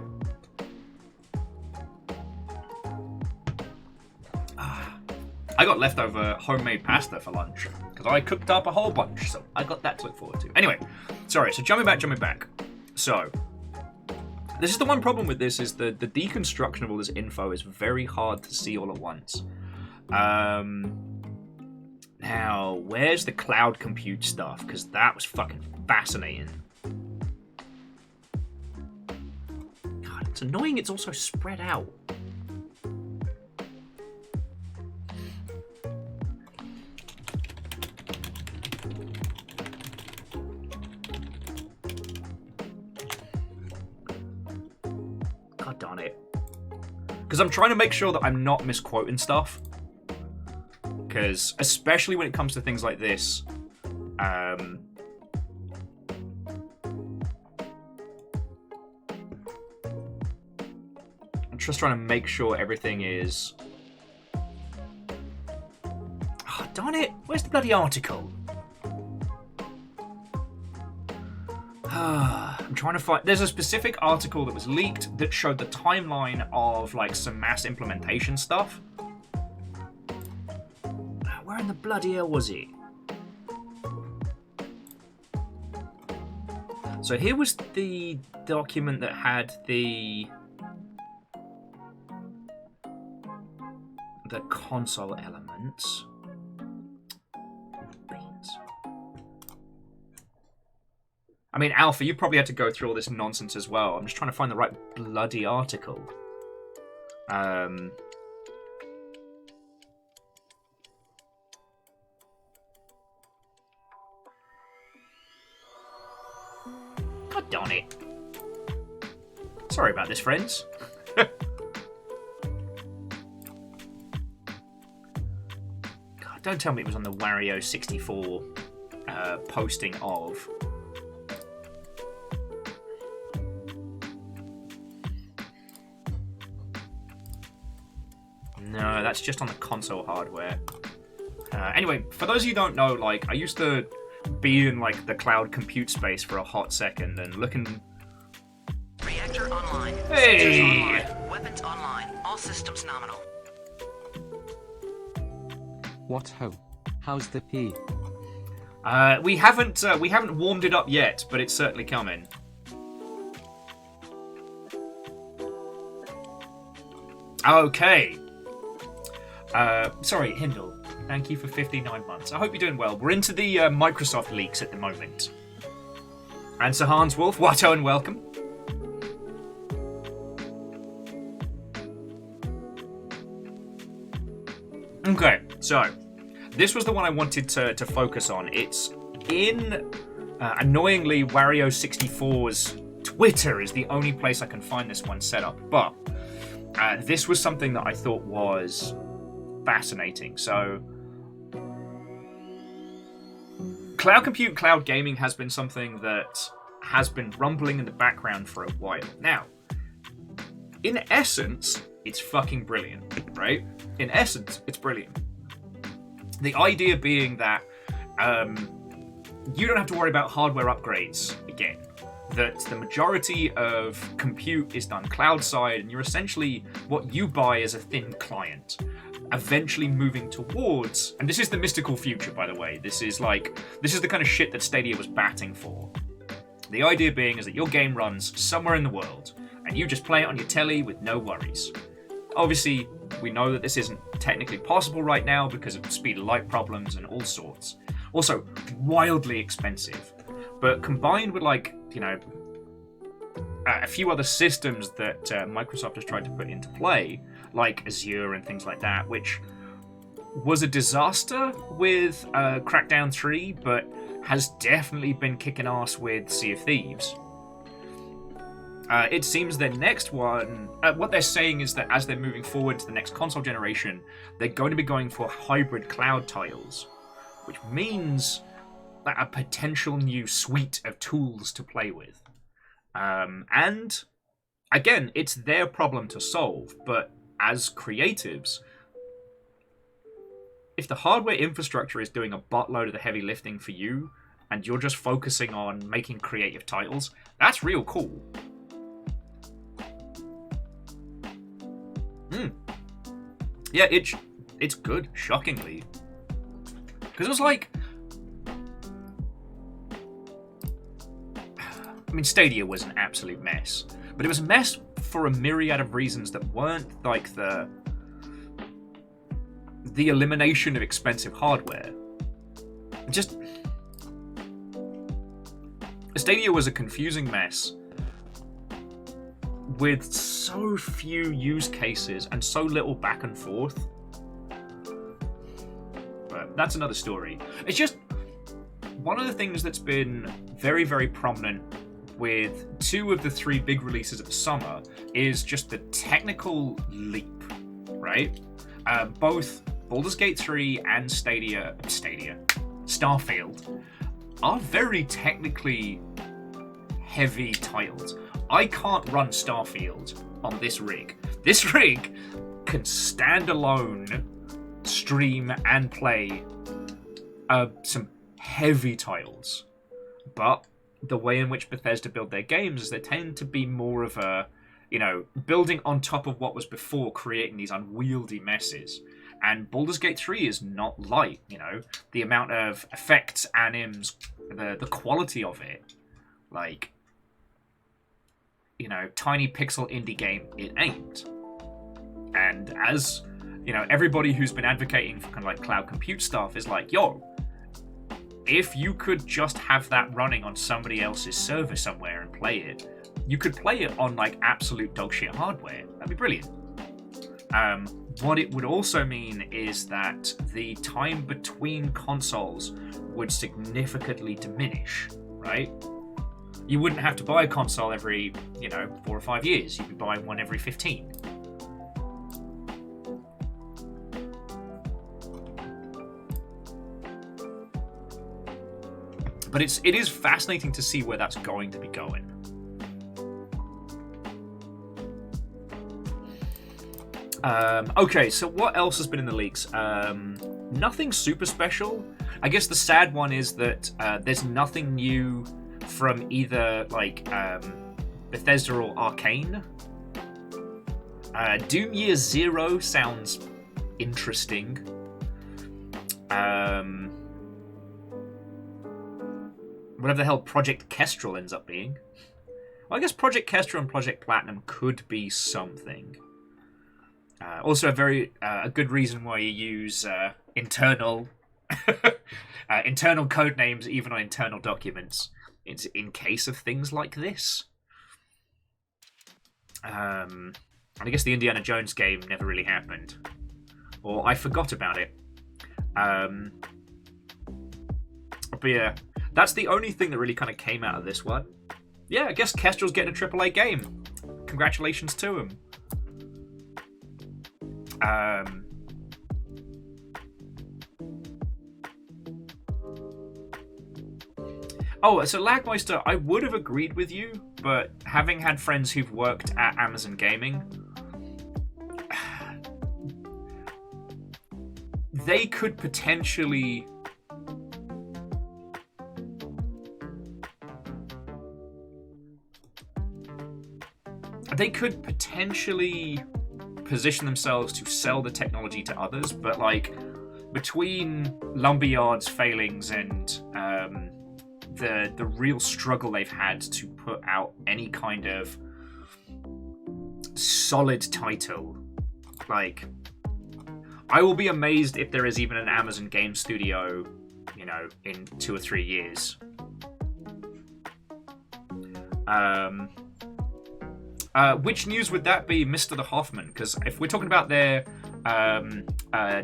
I got leftover homemade pasta for lunch. Because I cooked up a whole bunch, so I got that to look forward to. Anyway, sorry, so jumping back. So, this is the one problem with this, is the deconstruction of all this info is very hard to see all at once. Now, where's the cloud compute stuff? Because that was fucking fascinating. God, it's annoying it's also spread out. God darn it. Because I'm trying to make sure that I'm not misquoting stuff. Because, especially when it comes to things like this, just trying to make sure everything is... Oh, darn it! Where's the bloody article? I'm trying to find... There's a specific article that was leaked that showed the timeline of, like, some mass implementation stuff. Where in the bloody hell was it? So here was the document that had the console elements. Beans. I mean, Alpha, you probably had to go through all this nonsense as well. I'm just trying to find the right bloody article. God darn it. Sorry about this, friends. God, don't tell me it was on the Wario64 posting of... No, that's just on the console hardware. Anyway, for those of you who don't know, like, I used to be in, like, the cloud compute space for a hot second and looking... Reactor online. Hey! Sensors online. Weapons online. All systems nominal. What ho? How's the pee? We haven't warmed it up yet, but it's certainly coming. Okay. Sorry, Hindle. Thank you for 59 months. I hope you're doing well. We're into the Microsoft leaks at the moment. And Sir Hans Wolf, Watto and welcome. Okay, so this was the one I wanted to focus on. It's in, annoyingly, Wario64's Twitter is the only place I can find this one set up. But this was something that I thought was fascinating. So, cloud compute, cloud gaming has been something that has been rumbling in the background for a while. Now, in essence, it's fucking brilliant, right? In essence, it's brilliant. The idea being that you don't have to worry about hardware upgrades again. That the majority of compute is done cloud side, and you're essentially what you buy as a thin client. Eventually moving towards, and this is the mystical future, by the way. This is the kind of shit that Stadia was batting for. The idea being is that your game runs somewhere in the world, and you just play it on your telly with no worries. Obviously, we know that this isn't technically possible right now because of speed of light problems and all sorts. Also, wildly expensive. But combined with, like, you know, a few other systems that Microsoft has tried to put into play, like Azure and things like that, which was a disaster with Crackdown 3, but has definitely been kicking ass with Sea of Thieves. It seems their next one, what they're saying is that as they're moving forward to the next console generation, they're going to be going for hybrid cloud titles, which means that a potential new suite of tools to play with. And again, it's their problem to solve, but as creatives, if the hardware infrastructure is doing a buttload of the heavy lifting for you, and you're just focusing on making creative titles, that's real cool. Yeah, it's good, shockingly. Because it was like... I mean, Stadia was an absolute mess. But it was a mess for a myriad of reasons that weren't like the elimination of expensive hardware. Just... Stadia was a confusing mess with so few use cases and so little back and forth. But that's another story. It's just one of the things that's been very, very prominent with two of the three big releases of the summer is just the technical leap, right? Both Baldur's Gate 3 and Starfield are very technically heavy titles. I can't run Starfield on this rig. This rig can stand alone, stream and play some heavy titles. But the way in which Bethesda build their games is they tend to be more of a, building on top of what was before, creating these unwieldy messes. And Baldur's Gate 3 is not light, the amount of effects, anims, the quality of it. Like, tiny pixel indie game, it ain't. And as, everybody who's been advocating for kind of like cloud compute stuff is like, yo, if you could just have that running on somebody else's server somewhere and play it, you could play it on like absolute dogshit hardware. That'd be brilliant. What it would also mean is that the time between consoles would significantly diminish, right? You wouldn't have to buy a console every, 4 or 5 years. You'd be buying one every 15. But it is fascinating to see where that's going to be going. Okay, so what else has been in the leaks? Nothing super special. I guess the sad one is that there's nothing new from either Bethesda or Arcane. Doom Year Zero sounds interesting. Whatever the hell Project Kestrel ends up being. Well, I guess Project Kestrel and Project Platinum could be something. Also, a good reason why you use internal code names even on internal documents. It's in case of things like this. And I guess the Indiana Jones game never really happened, or I forgot about it. But yeah, that's the only thing that really kind of came out of this one. Yeah, I guess Kestrel's getting a AAA game. Congratulations to him. Oh, so Lagmeister, I would have agreed with you, but having had friends who've worked at Amazon Gaming, they could potentially position themselves to sell the technology to others, but like between Lumberyard's failings and the real struggle they've had to put out any kind of solid title, like I will be amazed if there is even an Amazon game studio, in 2 or 3 years. Which news would that be, Mr. the Hoffman? Because if we're talking about their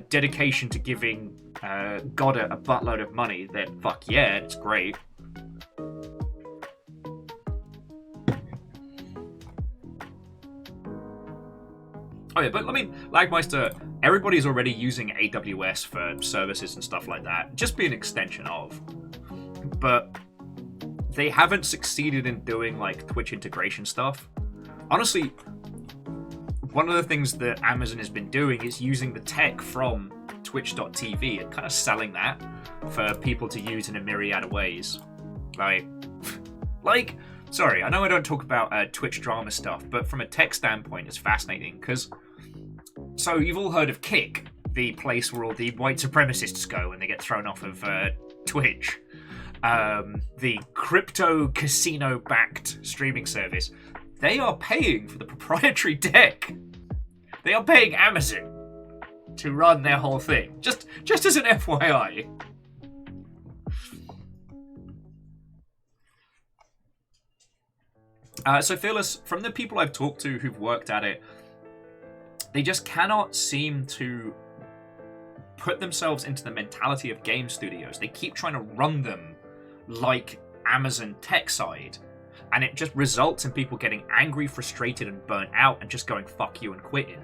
dedication to giving Goddard a buttload of money, then fuck yeah, it's great. Oh yeah, but I mean, Lagmeister, everybody's already using AWS for services and stuff like that. Just be an extension of. But they haven't succeeded in doing like Twitch integration stuff. Honestly, one of the things that Amazon has been doing is using the tech from Twitch.tv and kind of selling that for people to use in a myriad of ways. Sorry, I know I don't talk about Twitch drama stuff, but from a tech standpoint, it's fascinating because. So you've all heard of Kick, the place where all the white supremacists go when they get thrown off of Twitch. The crypto casino-backed streaming service. They are paying for the proprietary tech. They are paying Amazon to run their whole thing. Just as an FYI. So Fearless, from the people I've talked to who've worked at it, they just cannot seem to put themselves into the mentality of game studios. They keep trying to run them like Amazon tech side. And it just results in people getting angry, frustrated, and burnt out and just going, fuck you, and quitting.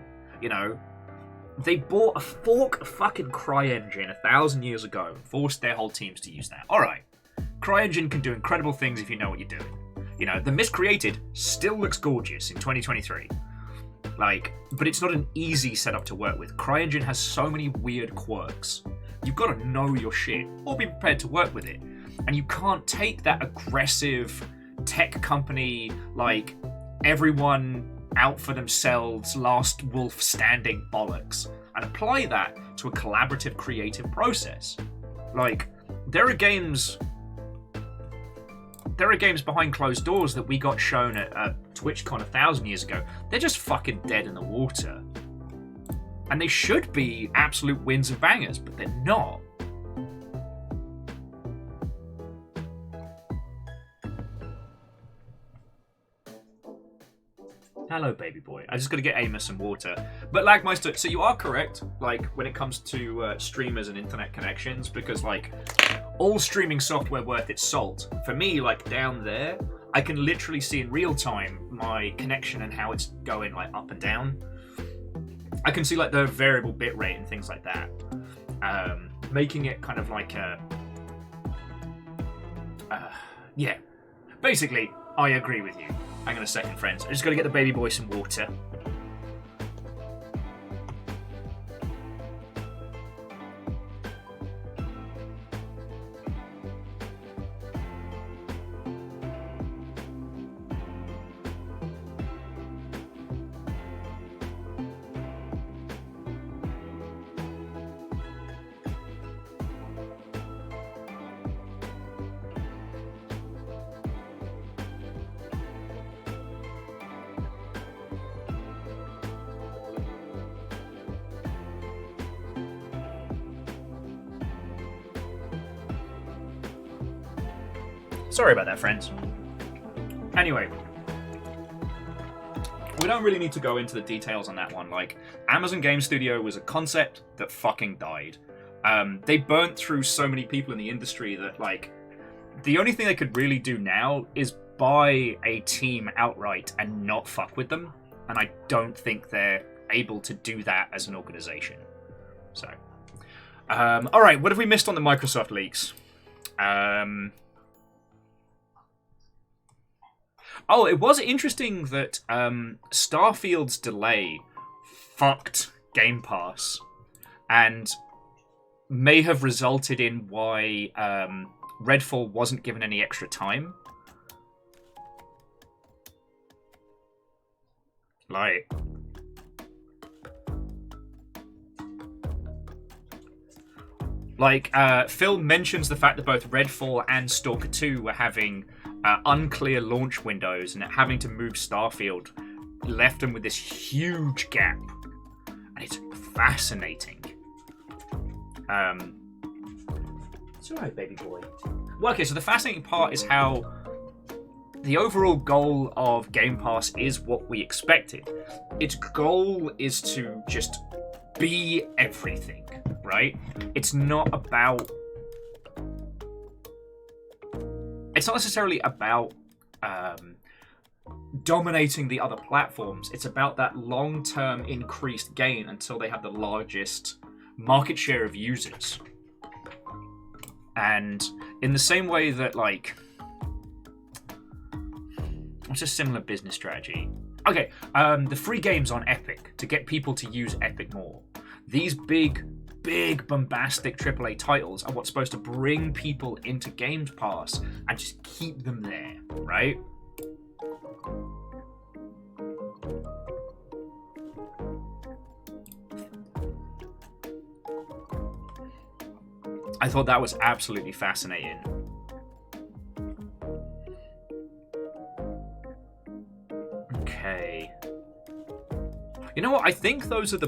They bought a fork fucking CryEngine 1,000 years ago and forced their whole teams to use that. Alright, CryEngine can do incredible things if you know what you're doing. The Miscreated still looks gorgeous in 2023. Like, but it's not an easy setup to work with. CryEngine has so many weird quirks. You've got to know your shit or be prepared to work with it. And you can't take that aggressive tech company, like everyone out for themselves, last wolf standing bollocks, and apply that to a collaborative creative process. Like, there are games behind closed doors that we got shown at TwitchCon 1,000 years ago. They're just fucking dead in the water. And they should be absolute wins and bangers, but they're not. Hello, baby boy. I just got to get Amos some water. But Lagmeister, so you are correct, like, when it comes to streamers and internet connections, because, like, all streaming software worth its salt. For me, like, down there, I can literally see in real time my connection and how it's going, like, up and down. I can see, like, the variable bitrate and things like that. Making it kind of like a... yeah. Basically, I agree with you. Hang on a second, friends. I just got to get the baby boy some water. Sorry about that, friends. Anyway, we don't really need to go into the details on that one. Like, Amazon Game Studio was a concept that fucking died. They burnt through so many people in the industry that, like, the only thing they could really do now is buy a team outright and not fuck with them. And I don't think they're able to do that as an organization. So, all right, what have we missed on the Microsoft leaks? Oh, it was interesting that Starfield's delay fucked Game Pass and may have resulted in why Redfall wasn't given any extra time. Phil mentions the fact that both Redfall and Stalker 2 were having unclear launch windows, and having to move Starfield left them with this huge gap. And it's fascinating. It's alright, baby boy. Well, okay, so the fascinating part is how the overall goal of Game Pass is what we expected. Its goal is to just be everything, right? It's not necessarily about dominating the other platforms. It's about that long-term increased gain until they have the largest market share of users. And in the same way that, like, what's a similar business strategy? Okay, the free games on Epic to get people to use Epic more. These big bombastic AAA titles are what's supposed to bring people into Game Pass and just keep them there, right? I thought that was absolutely fascinating. Okay. You know what? I think those are the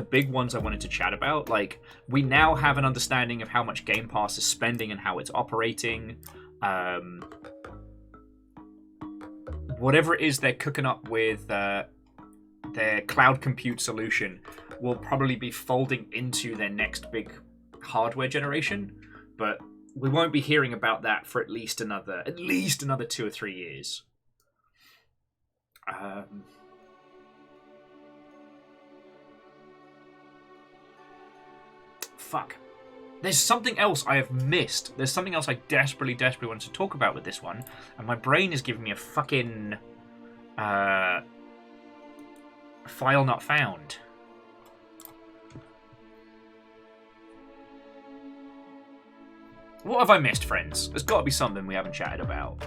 big ones I wanted to chat about. Like, we now have an understanding of how much Game Pass is spending and how it's operating. Whatever it is they're cooking up with their cloud compute solution will probably be folding into their next big hardware generation, but we won't be hearing about that for at least another 2 or 3 years. Fuck. There's something else I have missed. There's something else I desperately wanted to talk about with this one, and my brain is giving me a fucking File not found. What have I missed, friends? There's got to be something we haven't chatted about.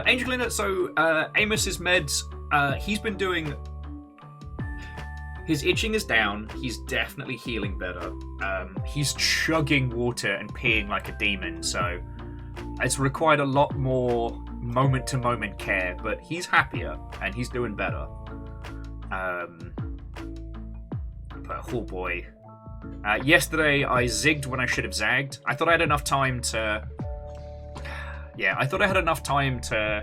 Angelina, so Amos's meds, he's been doing... His itching is down. He's definitely healing better. He's chugging water and peeing like a demon, so it's required a lot more moment-to-moment care, but he's happier, and he's doing better. But, oh boy. Yesterday, I zigged when I should have zagged. I thought I had enough time to... Yeah, I thought I had enough time to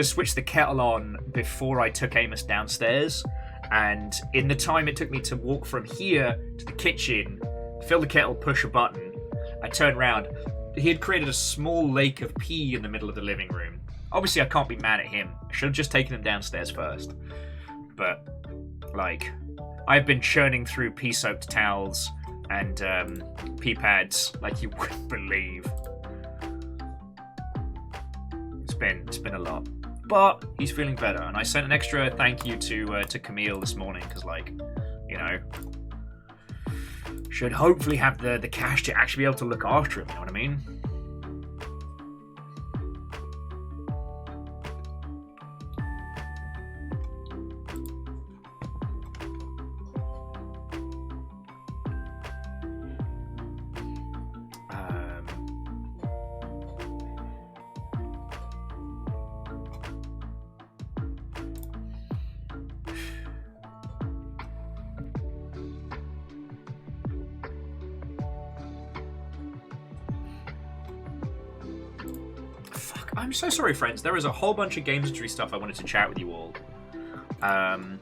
switch the kettle on before I took Amos downstairs. And in the time it took me to walk from here to the kitchen, fill the kettle, push a button, I turned around. He had created a small lake of pee in the middle of the living room. Obviously, I can't be mad at him. I should have just taken him downstairs first. But, like, I've been churning through pea-soaked towels and pee pads like you wouldn't believe. It's been a lot. But he's feeling better, and I sent an extra thank you to Camille this morning because, like, you know, should hopefully have the cash to actually be able to look after him. You know what I mean? I'm so sorry, friends. There is a whole bunch of games industry stuff I wanted to chat with you all. Oh,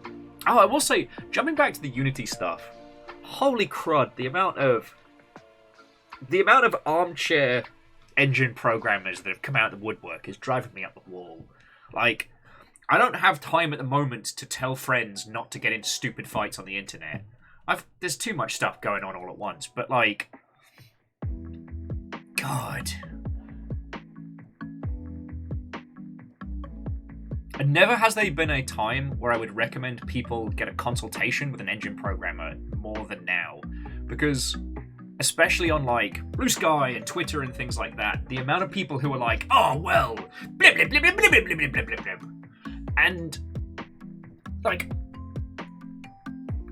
I will say, jumping back to the Unity stuff, holy crud, the amount of armchair engine programmers that have come out of the woodwork is driving me up the wall. Like, I don't have time at the moment to tell friends not to get into stupid fights on the internet. There's too much stuff going on all at once, but like, God. And never has there been a time where I would recommend people get a consultation with an engine programmer more than now. Because, especially on like Blue Sky and Twitter and things like that, the amount of people who are like, oh, well, blah, blah, blah, blah, blah, blah, blah, blah, blah, blah. And, like,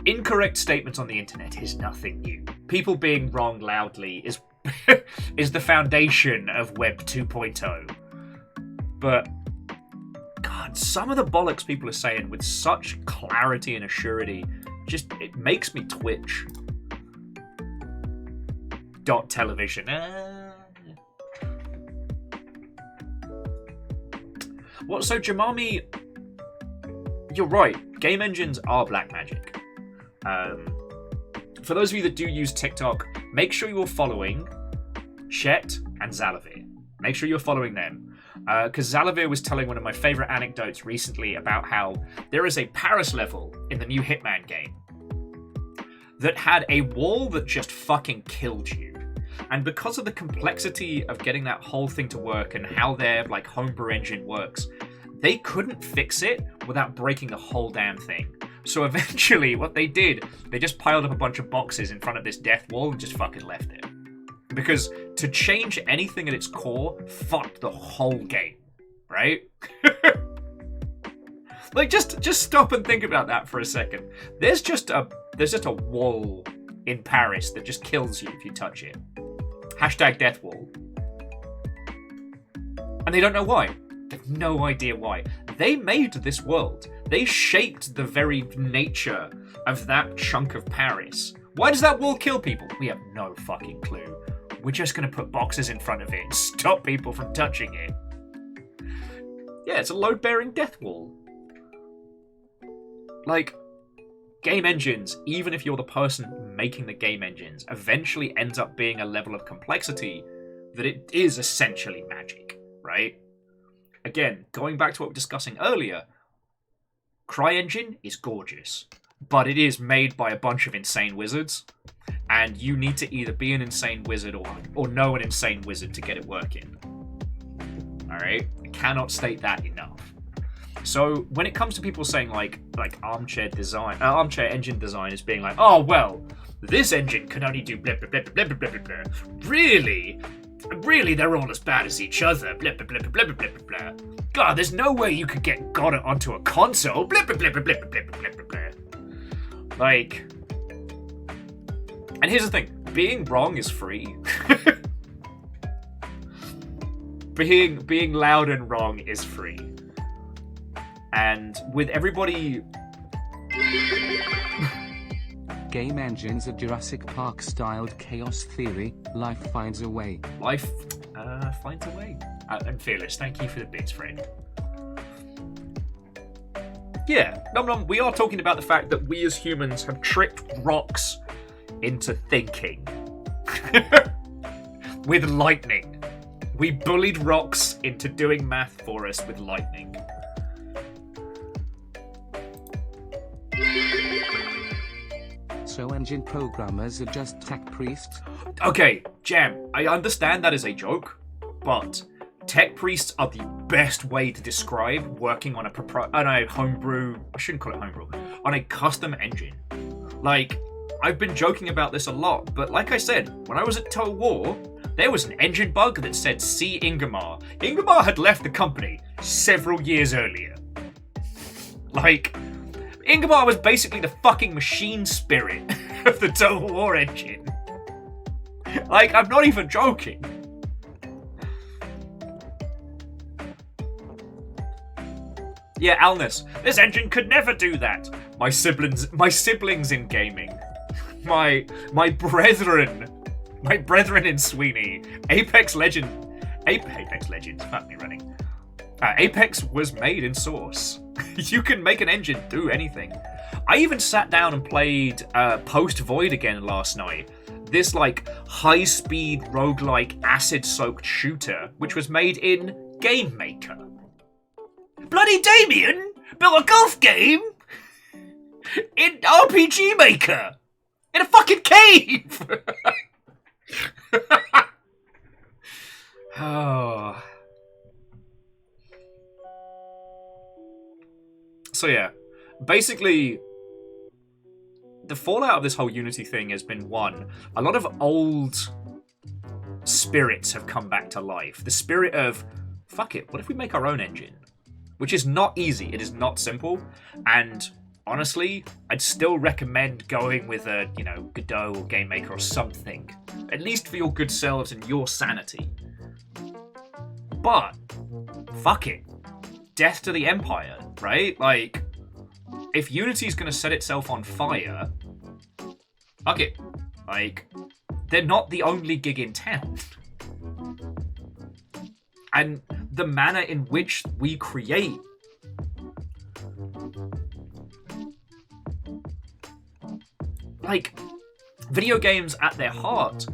incorrect statements on the internet is nothing new. People being wrong loudly is is the foundation of Web 2.0. But God, some of the bollocks people are saying with such clarity and assurity, just, it makes me twitch. Television. What? So Jamami, you're right. Game engines are black magic. For those of you that do use TikTok, make sure you're following Chet and Zalavir. Make sure you're following them. Because Zalavir was telling one of my favorite anecdotes recently about how there is a Paris level in the new Hitman game that had a wall that just fucking killed you. And because of the complexity of getting that whole thing to work and how their like homebrew engine works, they couldn't fix it without breaking the whole damn thing. So eventually what they did, they just piled up a bunch of boxes in front of this death wall and just fucking left it. Because to change anything at its core fucked the whole game, right? Like, just stop and think about that for a second. There's just a wall in Paris that just kills you if you touch it. Hashtag death wall. And they don't know why. They have no idea why. They made this world. They shaped the very nature of that chunk of Paris. Why does that wall kill people? We have no fucking clue. We're just going to put boxes in front of it and stop people from touching it. Yeah, it's a load-bearing death wall. Like, game engines, even if you're the person making the game engines, eventually ends up being a level of complexity that it is essentially magic, right? Again, going back to what we were discussing earlier, CryEngine is gorgeous, but it is made by a bunch of insane wizards, and you need to either be an insane wizard or know an insane wizard to get it working. Alright? I cannot state that enough. So when it comes to people saying like armchair engine design is being like, oh well, this engine can only do blah blah blah blah blah blah blah blah. Really, they're all as bad as each other. Blah blah blah blah blah blah blah blah. God, there's no way you could get God onto a console. Blah blah blah blah blah blah blah blah blah. Like, and here's the thing: being wrong is free. being loud and wrong is free. And with everybody... Game engines a Jurassic Park-styled chaos theory. Life finds a way. Life finds a way. And Fearless, thank you for the bits, friend. Yeah, we are talking about the fact that we as humans have tricked rocks into thinking. With lightning. We bullied rocks into doing math for us with lightning. So engine programmers are just tech priests? Okay, Jam, I understand that is a joke, but tech priests are the best way to describe working on a homebrew... I shouldn't call it homebrew. On a custom engine. Like, I've been joking about this a lot, but like I said, when I was at Total War, there was an engine bug that said "See Ingmar." Ingmar had left the company several years earlier. Like... Ingmar was basically the fucking machine spirit of the Total War engine. Like, I'm not even joking. Yeah, Alnus, this engine could never do that. My siblings in gaming. My brethren in Sweeney. Apex Legends, fuck me running. Apex was made in Source. You can make an engine do anything. I even sat down and played Post Void again last night. This like high-speed roguelike acid-soaked shooter, which was made in Game Maker. Bloody Damien built a golf game in RPG Maker in a fucking cave. Oh. So yeah, basically, the fallout of this whole Unity thing has been one. A lot of old spirits have come back to life. The spirit of, fuck it, what if we make our own engine? Which is not easy, it is not simple, and honestly, I'd still recommend going with a, Godot or Game Maker or something. At least for your good selves and your sanity. But, fuck it. Death to the Empire, right? Like, if Unity's gonna set itself on fire, fuck it. Like, they're not the only gig in town. And the manner in which we create like, video games at their heart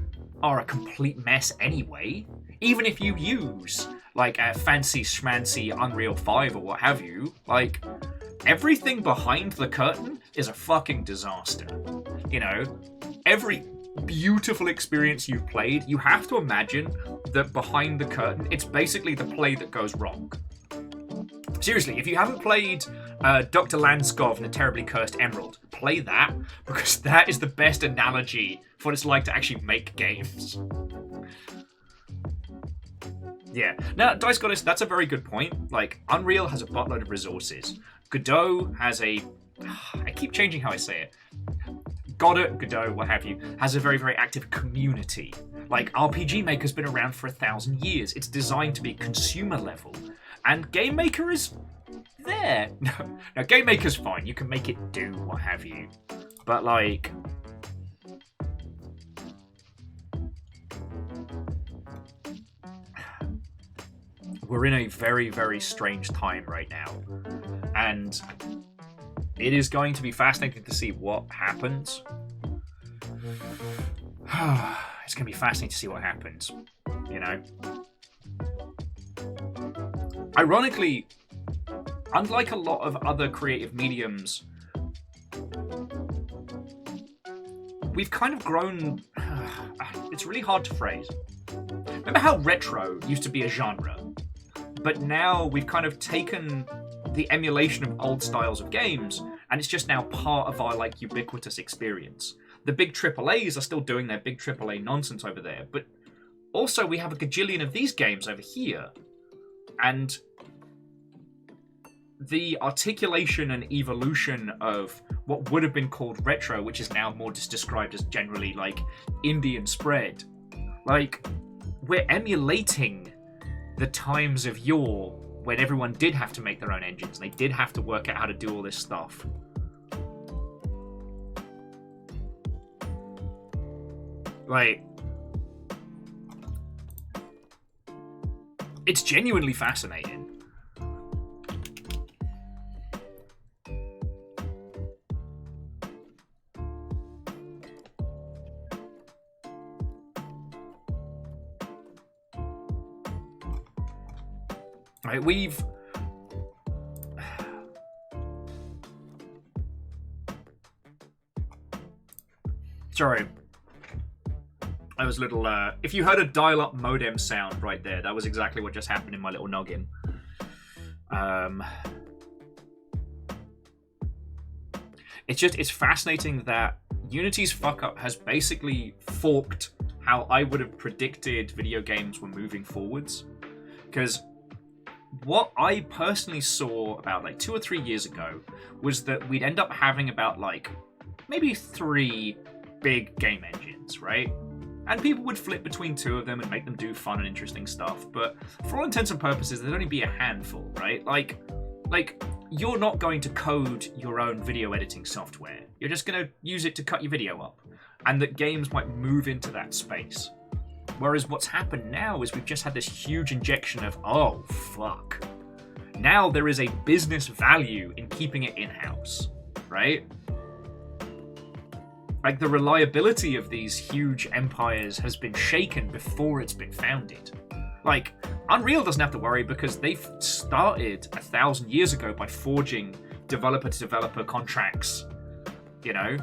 are a complete mess anyway. Even if you use like a fancy schmancy Unreal 5 or what have you, like, everything behind the curtain is a fucking disaster. Every beautiful experience you've played, you have to imagine that behind the curtain, it's basically the play that goes wrong. Seriously, if you haven't played Dr. Landskov and the Terribly Cursed Emerald, play that, because that is the best analogy for what it's like to actually make games. Yeah. Now, Dice Goddess, that's a very good point. Like, Unreal has a buttload of resources. Godot has a... I keep changing how I say it. Godot, what have you, has a very, very active community. Like, RPG Maker's been around for 1,000 years. It's designed to be consumer level. And Game Maker is there. No, Game Maker's fine. You can make it do what have you. But, like... we're in a very, very strange time right now. And it is going to be fascinating to see what happens. It's going to be fascinating to see what happens. You know? Ironically, unlike a lot of other creative mediums, we've kind of grown... It's really hard to phrase. Remember how retro used to be a genre? But now we've kind of taken the emulation of old styles of games, and it's just now part of our, like, ubiquitous experience. The big AAAs are still doing their big AAA nonsense over there, but also we have a gajillion of these games over here. And the articulation and evolution of what would have been called retro, which is now more just described as generally, like, Indian spread. Like, we're emulating the times of yore when everyone did have to make their own engines. They did have to work out how to do all this stuff. Like, it's genuinely fascinating. Right, we've... Sorry. I was a little... If you heard a dial-up modem sound right there, that was exactly what just happened in my little noggin. It's fascinating that Unity's fuck-up has basically forked how I would have predicted video games were moving forwards. Because what I personally saw about like 2 or 3 years ago was that we'd end up having about like maybe 3 big game engines, right? And people would flip between 2 of them and make them do fun and interesting stuff. But for all intents and purposes, there'd only be a handful, right? Like you're not going to code your own video editing software. You're just going to use it to cut your video up. And that games might move into that space. Whereas what's happened now is we've just had this huge injection of, oh, fuck. Now there is a business value in keeping it in-house, right? Like, the reliability of these huge empires has been shaken before it's been founded. Like, Unreal doesn't have to worry because they've started 1,000 years ago by forging developer-to-developer contracts, you know?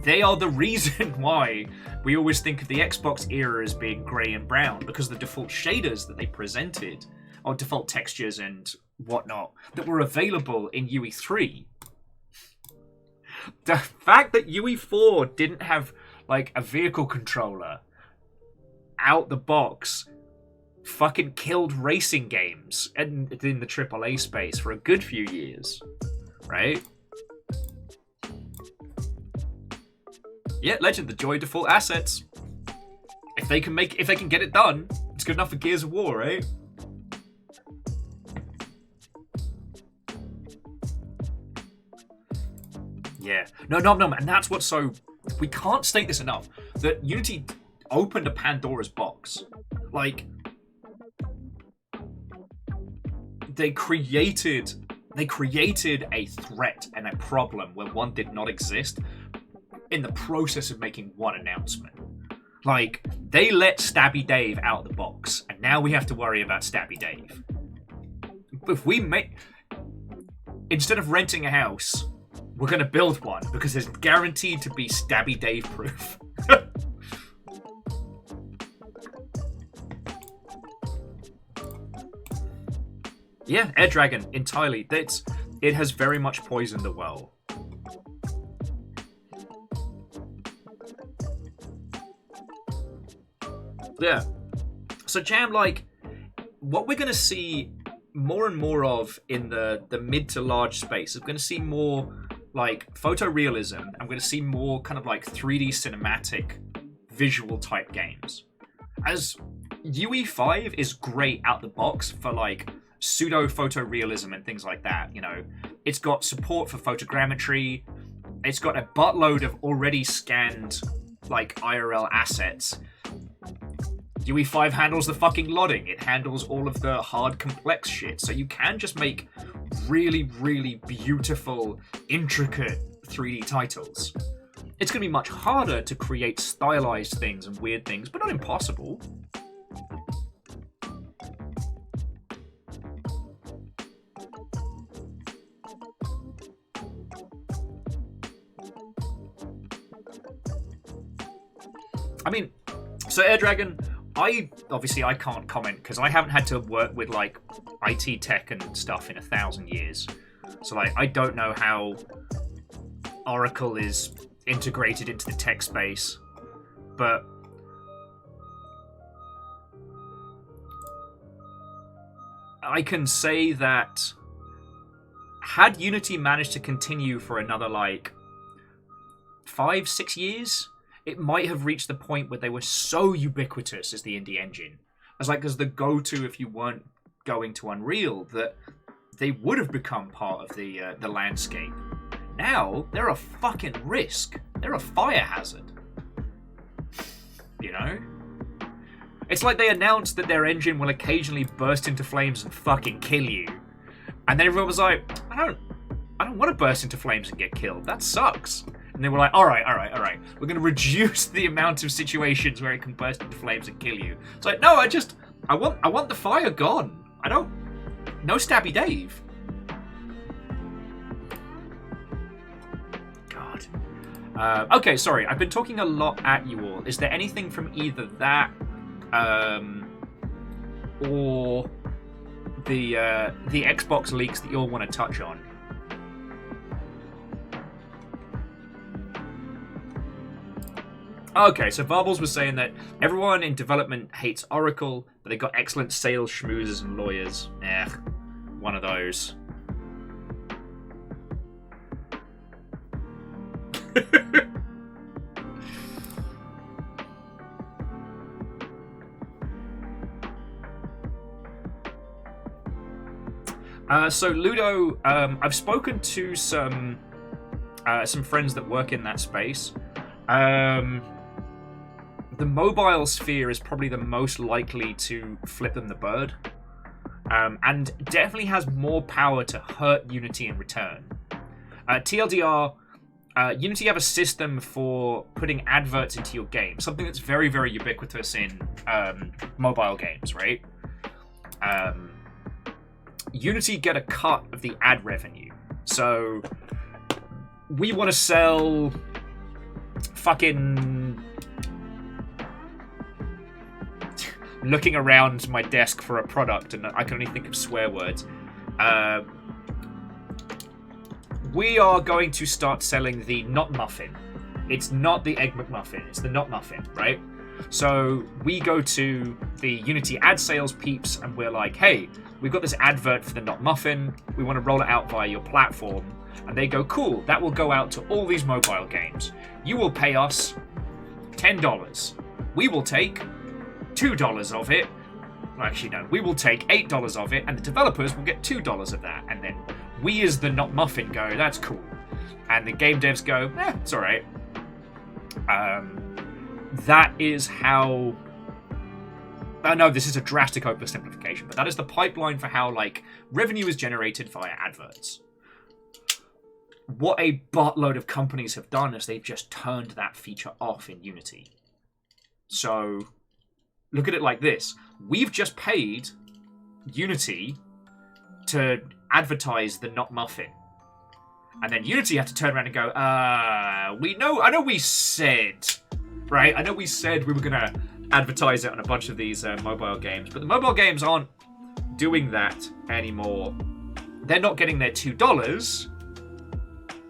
They are the reason why we always think of the Xbox era as being grey and brown, because the default shaders that they presented, or default textures and whatnot, that were available in UE3. The fact that UE4 didn't have, like, a vehicle controller out the box fucking killed racing games in the AAA space for a good few years, right? Yeah, Legend, the Joy default assets. If they can get it done, it's good enough for Gears of War, right? Yeah. No, and that's what's so... We can't state this enough. That Unity opened a Pandora's box. Like, they created a threat and a problem where one did not exist in the process of making one announcement. Like, they let Stabby Dave out of the box, and now we have to worry about Stabby Dave. If we make... Instead of renting a house, we're going to build one, because it's guaranteed to be Stabby Dave proof. Yeah, Air Dragon, entirely. It has very much poisoned the well. Yeah. So, Jam, like, what we're going to see more and more of in the mid to large space, we're going to see more, like, photorealism. I'm going to see more kind of, like, 3D cinematic visual type games. As UE5 is great out the box for, like, pseudo photorealism and things like that, you know. It's got support for photogrammetry. It's got a buttload of already scanned, like, IRL assets. UE5 handles the fucking lodding. It handles all of the hard, complex shit. So you can just make really, really beautiful, intricate 3D titles. It's going to be much harder to create stylized things and weird things, but not impossible. I mean, so Air Dragon, I can't comment because I haven't had to work with like IT tech and stuff in 1,000 years. So like I don't know how Oracle is integrated into the tech space, but I can say that had Unity managed to continue for another like 5-6 years, it might have reached the point where they were so ubiquitous as the indie engine, as the go-to if you weren't going to Unreal, that they would have become part of the landscape. Now they're a fucking risk. They're a fire hazard. You know? It's like they announced that their engine will occasionally burst into flames and fucking kill you. And then everyone was like, I don't want to burst into flames and get killed. That sucks. And they were like, all right. We're going to reduce the amount of situations where it can burst into flames and kill you. It's like, no, I want the fire gone. No Stabby Dave. God. Okay, sorry. I've been talking a lot at you all. Is there anything from either that or the Xbox leaks that you all want to touch on? Okay, so Varbles was saying that everyone in development hates Oracle, but they got excellent sales schmoozers and lawyers. One of those. So Ludo, I've spoken to some friends that work in that space. The mobile sphere is probably the most likely to flip them the bird, and definitely has more power to hurt Unity in return. TLDR, Unity have a system for putting adverts into your game, something that's very, very ubiquitous in mobile games, right? Unity get a cut of the ad revenue. So we want to sell fucking... Looking around my desk for a product, and I can only think of swear words. We are going to start selling the Not Muffin. It's not the Egg McMuffin, it's the Not Muffin, right? So we go to the Unity ad sales peeps and we're like, hey, we've got this advert for the Not Muffin, we want to roll it out via your platform. And they go, cool, that will go out to all these mobile games. You will pay us $10. We will take $2 of it. Well, actually, no. We will take $8 of it, and the developers will get $2 of that. And then we, as the Not Muffin, go, that's cool. And the game devs go, it's all right. That is how... I know this is a drastic oversimplification, but that is the pipeline for how, revenue is generated via adverts. What a buttload of companies have done is they've just turned that feature off in Unity. So... look at it like this. We've just paid Unity to advertise the Not Muffin. And then Unity had to turn around and go, I know we said, right? I know we said we were going to advertise it on a bunch of these mobile games, but the mobile games aren't doing that anymore. They're not getting their $2,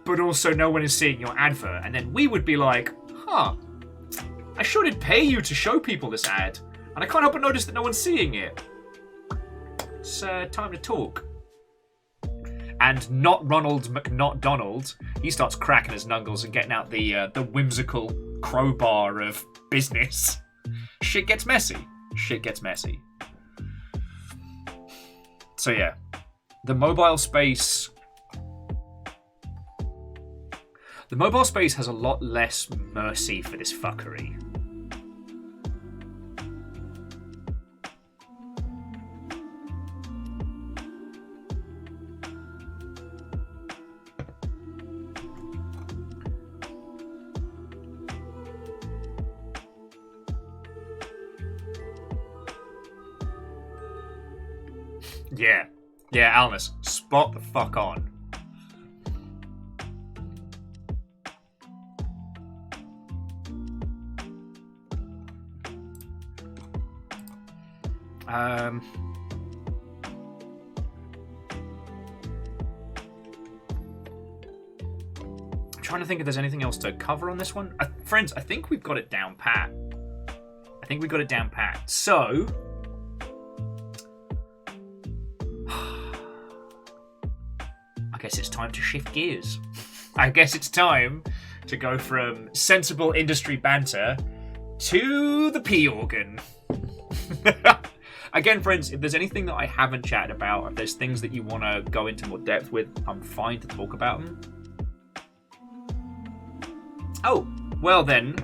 but also no one is seeing your advert. And then we would be like, I sure did pay you to show people this ad, and I can't help but notice that no one's seeing it. It's time to talk. And not Ronald McNot-Donald, he starts cracking his knuckles and getting out the whimsical crowbar of business. Shit gets messy. So yeah, the mobile space has a lot less mercy for this fuckery. Yeah, Alnus, spot the fuck on. I'm trying to think if there's anything else to cover on this one. Friends, I think we've got it down pat. So, I guess it's time to shift gears. I guess it's time to go from sensible industry banter to the P organ. Again, friends, if there's anything that I haven't chatted about, if there's things that you want to go into more depth with, I'm fine to talk about them. Oh, well then,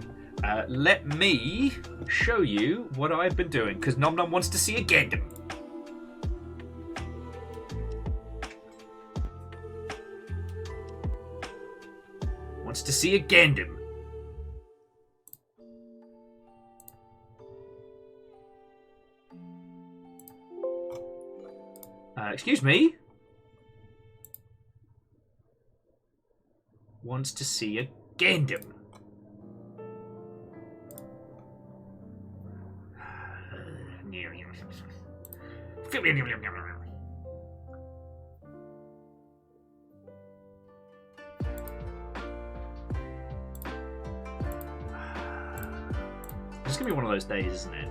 let me show you what I've been doing, because Nom Nom wants to see a Gundam. Wants to see a Gundam. Excuse me? Wants to see a Gundam. This is going to be one of those days, isn't it?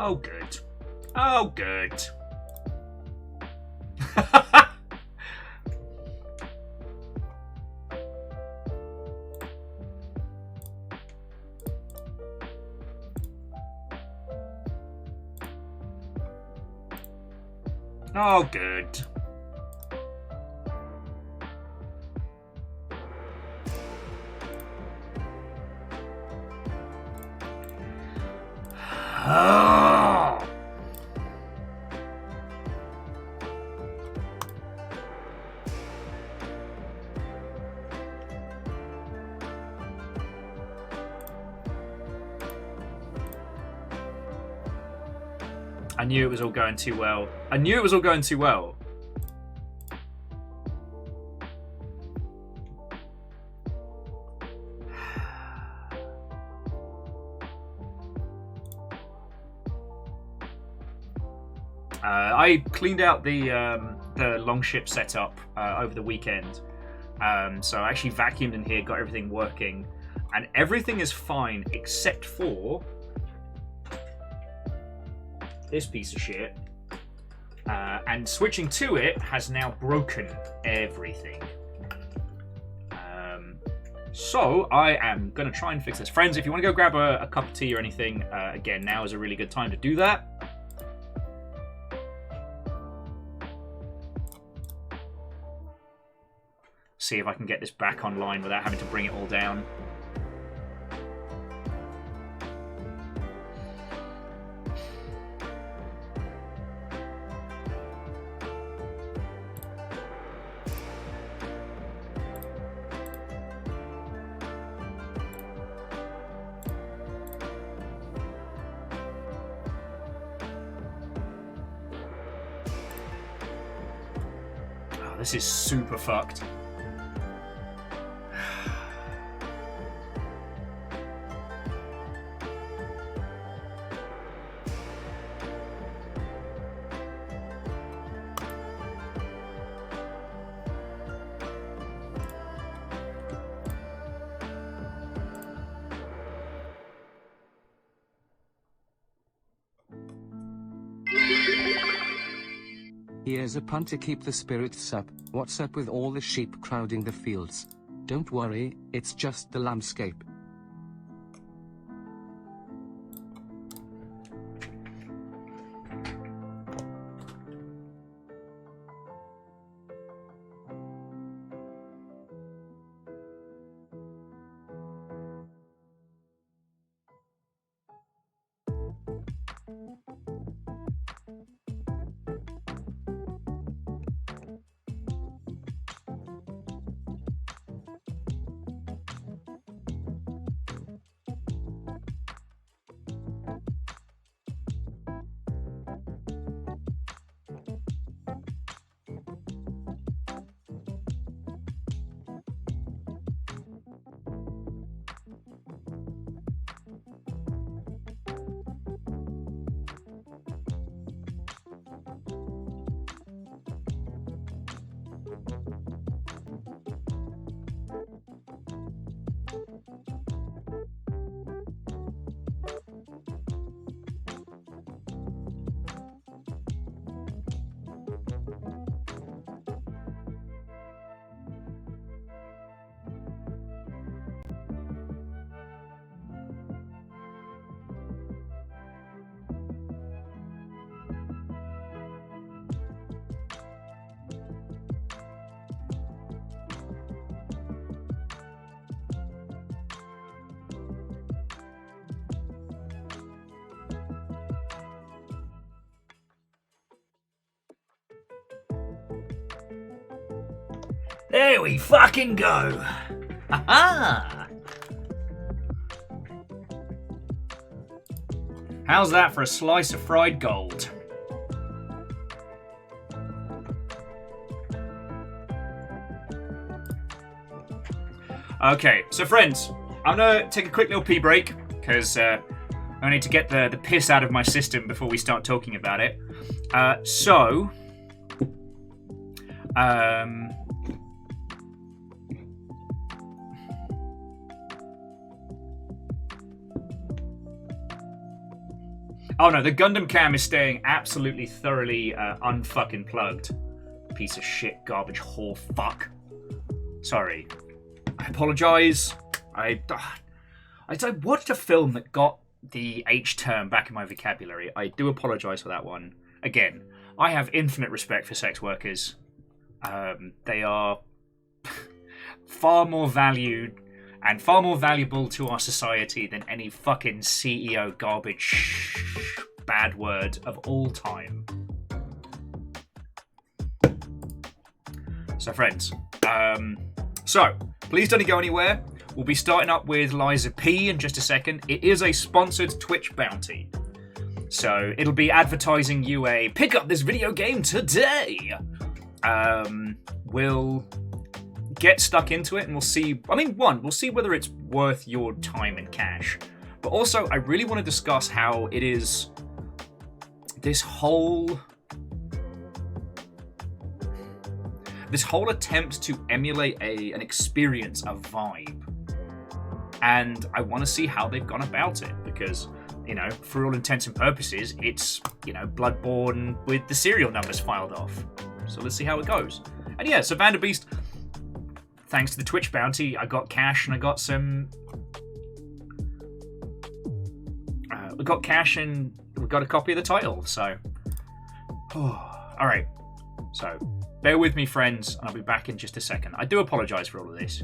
Oh, good. Oh, good. Oh, good. I knew it was all going too well. I knew it was all going too well. I cleaned out the longship setup over the weekend. So I actually vacuumed in here, got everything working, and everything is fine except for this piece of shit. And switching to it has now broken everything. So I am going to try and fix this. Friends, if you want to go grab a cup of tea or anything, again, now is a really good time to do that. See if I can get this back online without having to bring it all down. Oh, this is super fucked. Here's a pun to keep the spirits up. What's up with all the sheep crowding the fields? Don't worry, it's just the landscape. There we fucking go. Ha-ha! How's that for a slice of fried gold? Okay, so friends, I'm gonna take a quick little pee break because I need to get the piss out of my system before we start talking about it. Oh no, the Gundam cam is staying absolutely thoroughly unfucking plugged. Piece of shit, garbage, whore, fuck. Sorry. I apologise. I watched a film that got the H term back in my vocabulary. I do apologise for that one. Again, I have infinite respect for sex workers. They are far more valued and far more valuable to our society than any fucking CEO garbage bad word of all time. So friends, please don't go anywhere. We'll be starting up with Liza P in just a second. It is a sponsored Twitch bounty. So it'll be advertising you a pick up this video game today. We'll get stuck into it and we'll see. We'll see whether it's worth your time and cash. But also, I really want to discuss how it is this whole attempt to emulate an experience, a vibe. And I want to see how they've gone about it because, for all intents and purposes, it's, Bloodborne with the serial numbers filed off. So let's see how it goes. And yeah, so Vanderbeast, thanks to the Twitch bounty, I got cash and I got some... we got cash and we got a copy of the title, so... Alright, so bear with me, friends, and I'll be back in just a second. I do apologise for all of this.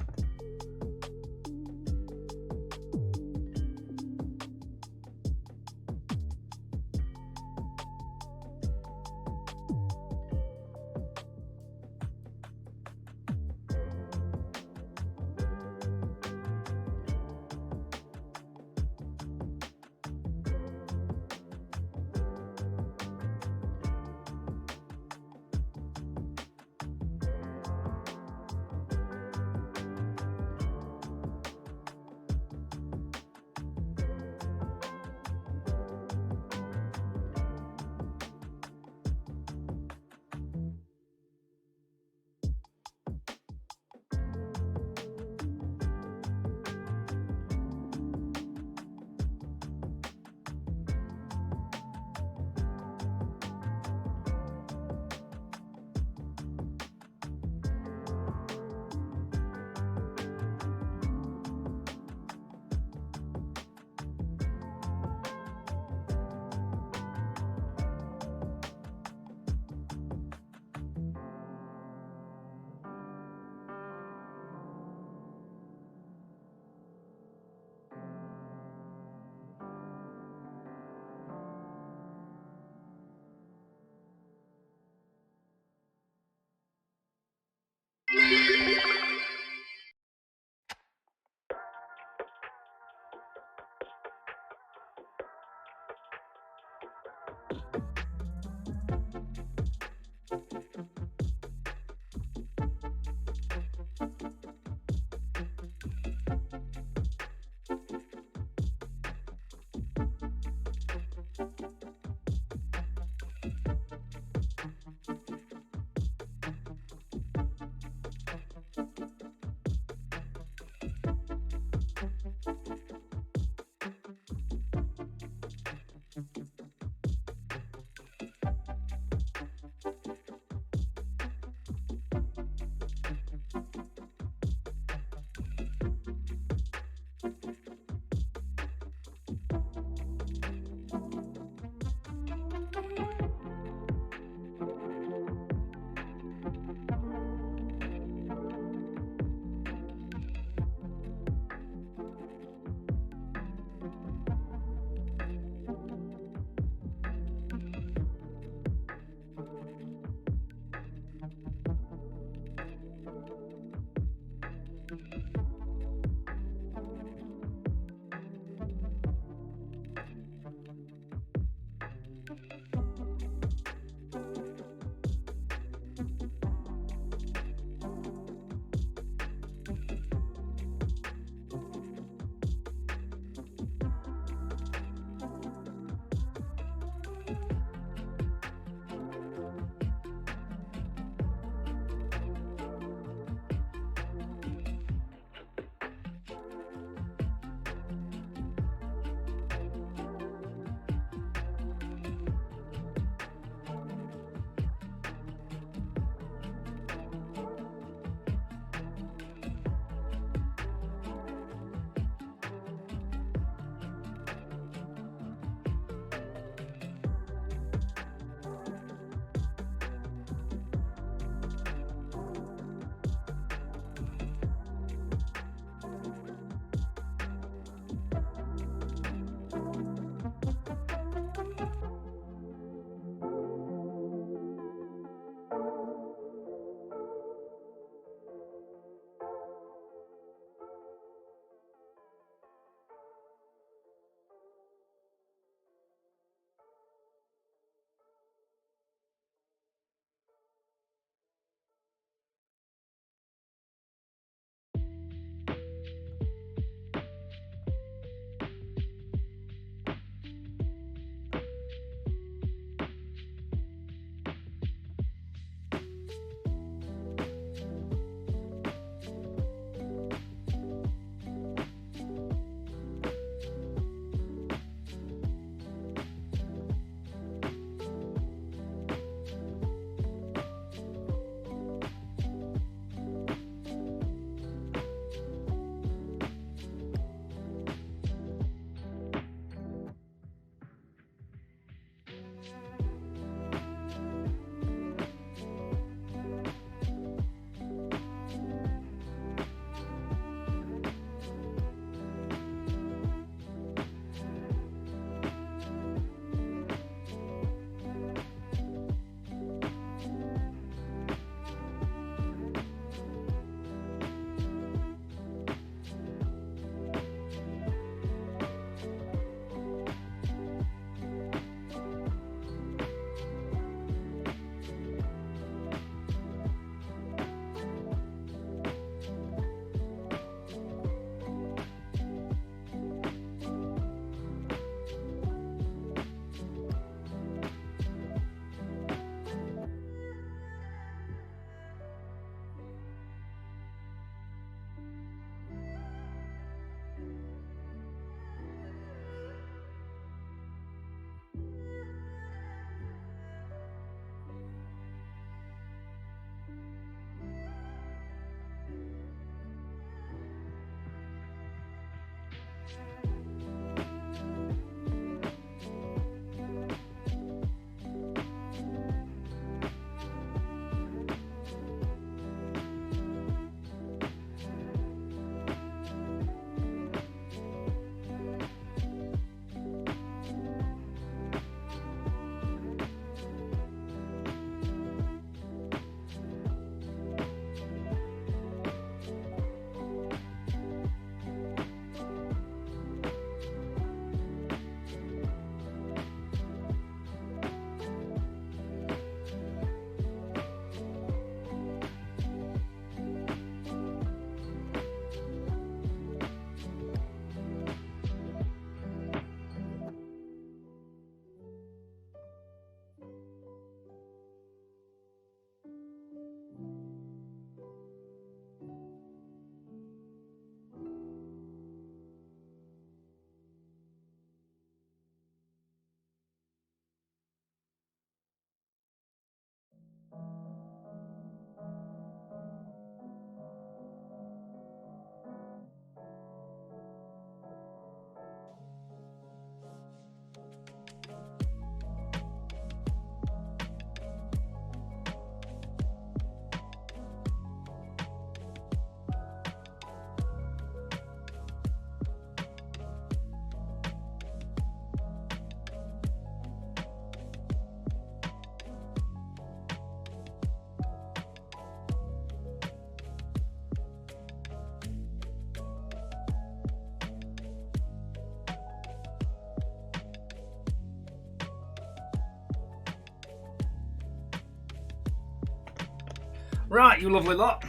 Right, you lovely lot.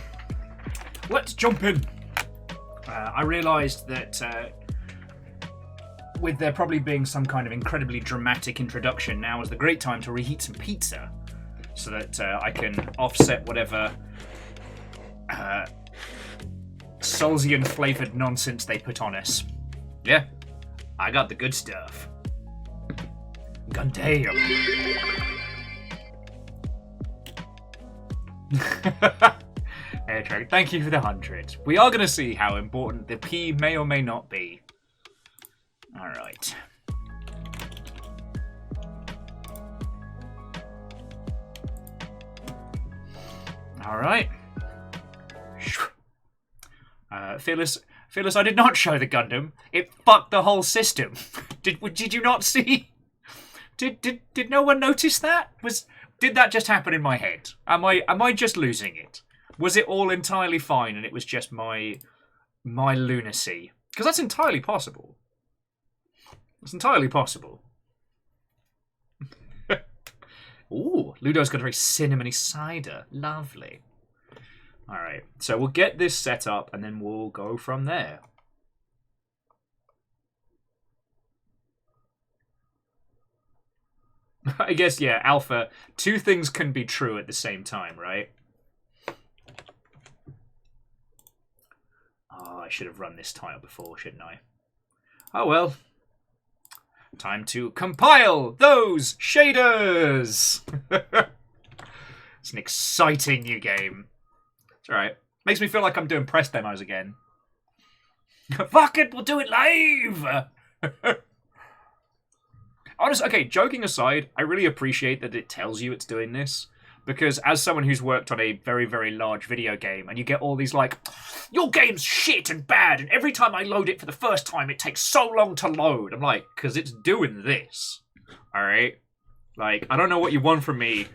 Let's jump in. I realised that with there probably being some kind of incredibly dramatic introduction, now is the great time to reheat some pizza so that I can offset whatever Solzian flavoured nonsense they put on us. Yeah, I got the good stuff. Gundam. Airtrack, thank you for the 100. We are going to see how important the P may or may not be. Alright. Alright. Fearless, I did not show the Gundam. It fucked the whole system. Did you not see? Did no one notice that? Did that just happen in my head? Am I just losing it? Was it all entirely fine and it was just my lunacy? Because that's entirely possible. It's entirely possible. Ooh, Ludo's got a very cinnamony cider. Lovely. Alright, so we'll get this set up and then we'll go from there. I guess, yeah, Alpha, two things can be true at the same time, right? Oh, I should have run this tile before, shouldn't I? Oh well. Time to compile those shaders! It's an exciting new game. It's alright. Makes me feel like I'm doing press demos again. Fuck it, we'll do it live! Honestly, okay, joking aside, I really appreciate that it tells you it's doing this. Because as someone who's worked on a very, very large video game, and you get all these like, your game's shit and bad, and every time I load it for the first time, it takes so long to load. I'm like, because it's doing this. Alright? Like, I don't know what you want from me,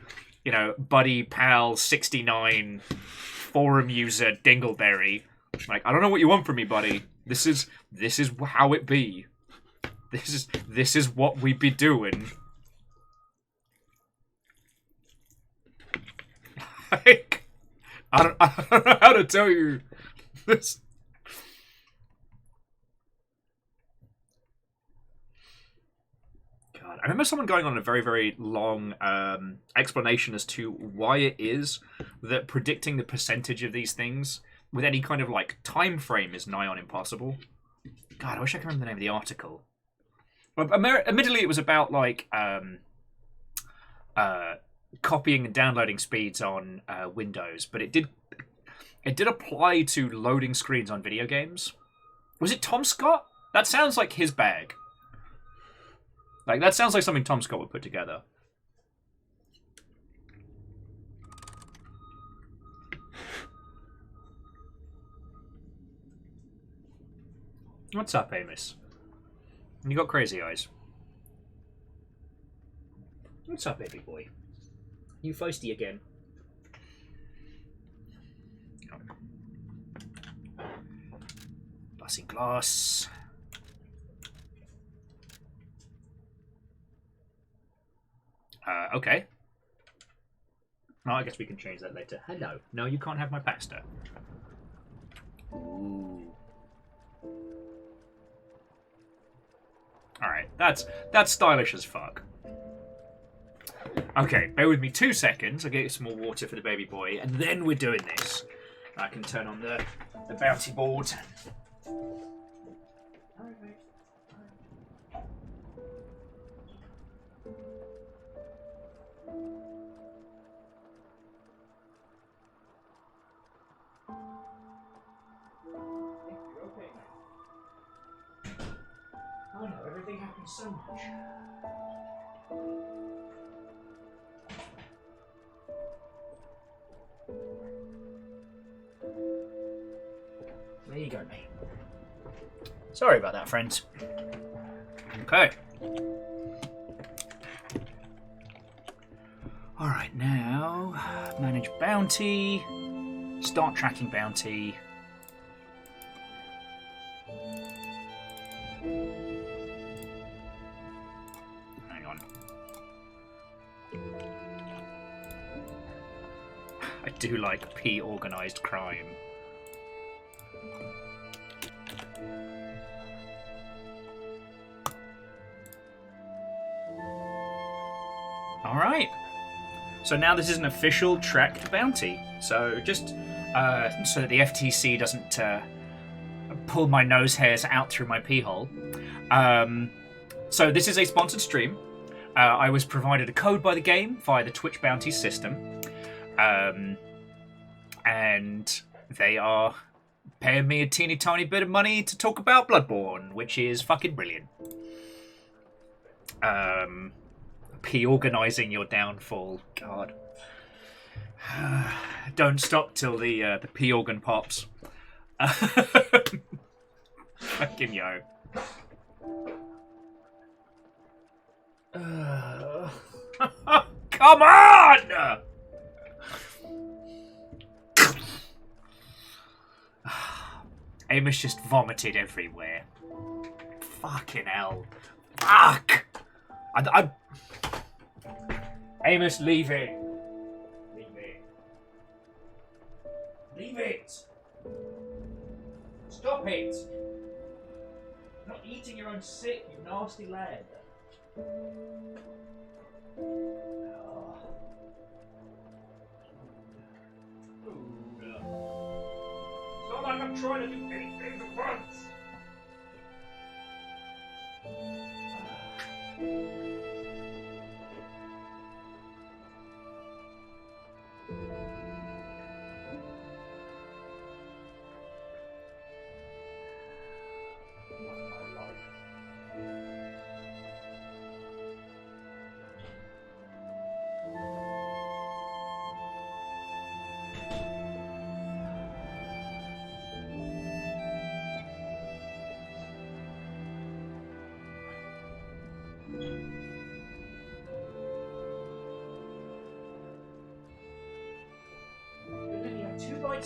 you know, buddy, pal, 69, forum user, Dingleberry. Like, I don't know what you want from me, buddy. This is how it be. This is what we be doing. Like, I don't know how to tell you this. God, I remember someone going on a very, very long explanation as to why it is that predicting the percentage of these things with any kind of like time frame is nigh on impossible. God, I wish I could remember the name of the article. Admittedly, it was about like copying and downloading speeds on Windows, but it did apply to loading screens on video games. Was it Tom Scott? That sounds like his bag. Like, that sounds like something Tom Scott would put together. What's up, Amos? You got crazy eyes. What's up, baby boy? You feisty again? Glassy glass. Okay. Oh, I guess we can change that later. Hello. No, you can't have my pasta. Ooh. Alright, that's stylish as fuck. Okay, bear with me 2 seconds. I'll get some more water for the baby boy, and then we're doing this. I can turn on the bounty board. Oh no, everything happens so much. There you go, mate. Sorry about that, friends. Okay. Alright, now manage bounty. Start tracking bounty. do like P organized crime. All right. So now this is an official tracked bounty. So just so that the FTC doesn't pull my nose hairs out through my pee hole. So this is a sponsored stream. I was provided a code by the game via the Twitch bounty system. And they are paying me a teeny tiny bit of money to talk about Bloodborne, which is fucking brilliant. P organising your downfall. God. Don't stop till the P organ pops. Fucking yo. Come on! Amos just vomited everywhere. Fucking hell. Fuck! Amos, leave it. Leave it. Leave it. Stop it. You're not eating your own sick, you nasty lad. Oh. It's not like I'm trying to do anything at once.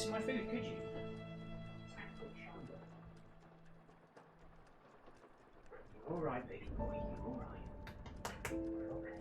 In my food, could you? You're alright, baby boy, you're alright. Okay.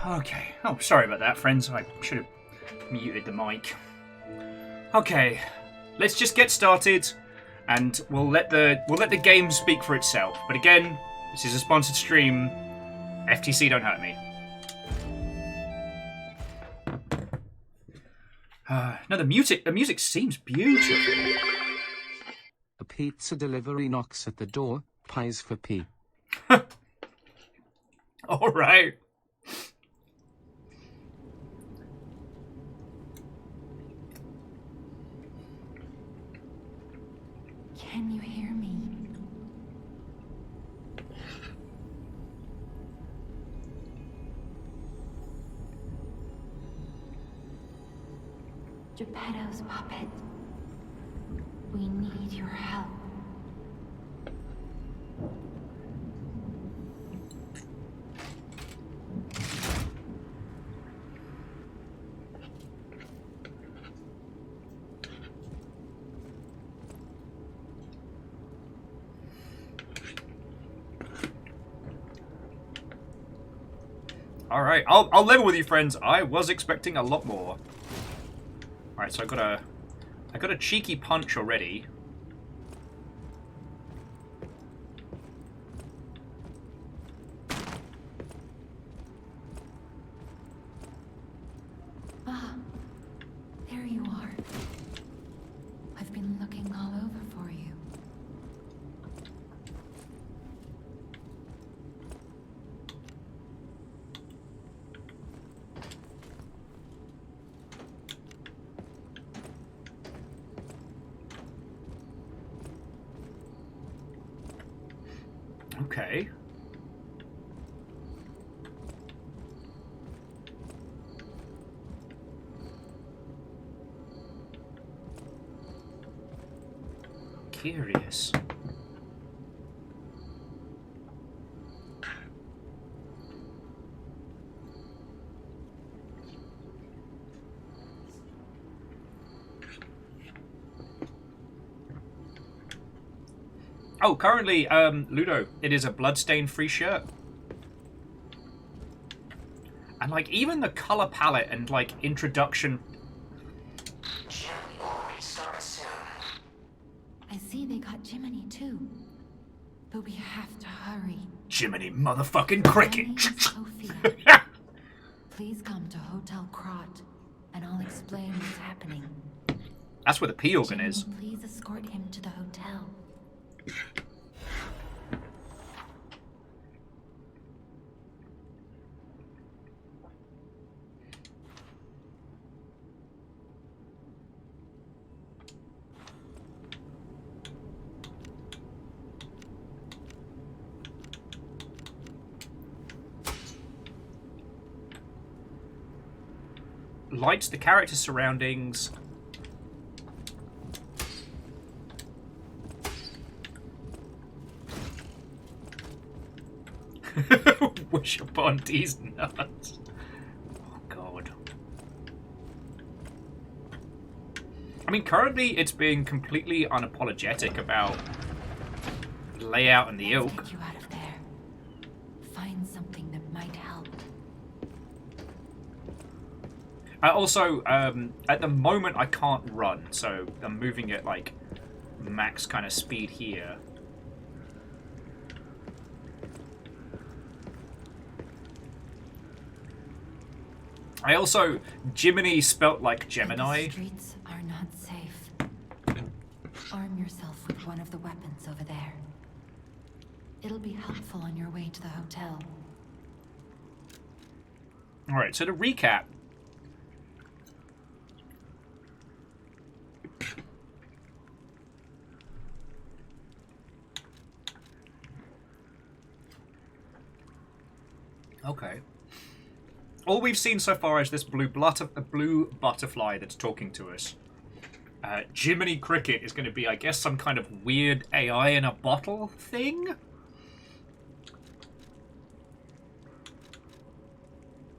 Okay. Oh, sorry about that, friends. I should have muted the mic. Okay, let's just get started, and we'll let the game speak for itself. But again, this is a sponsored stream. FTC, don't hurt me. No, the music seems beautiful. A pizza delivery knocks at the door. Pies for P. All right. Can you hear me? Geppetto's puppet. We need your help. All right, I'll level with you, friends. I was expecting a lot more. All right, so I got a cheeky punch already. Ah, there you are. I've been looking all over for you. Okay. Curious. Oh, currently, Ludo, it is a bloodstain-free shirt. And, like, even the color palette and, like, introduction... I see they got Jiminy too. But we have to hurry. Jiminy motherfucking cricket! My name is Sophia. Please come to Hotel Krot, and I'll explain what's happening. That's where the P organ is. Jiminy, please escort him to the hotel. Lights the character's surroundings. Wish upon these nuts. Oh god. I mean, currently it's being completely unapologetic about layout and the Let's ilk. get you out of there. Find something that might help. Also, at the moment I can't run, so I'm moving at like max kind of speed here. I also, Jiminy spelt like Gemini. The streets are not safe. Arm yourself with one of the weapons over there. It'll be helpful on your way to the hotel. Alright, so to recap. Okay. All we've seen so far is this blue butterfly that's talking to us. Jiminy Cricket is going to be, I guess, some kind of weird AI in a bottle thing?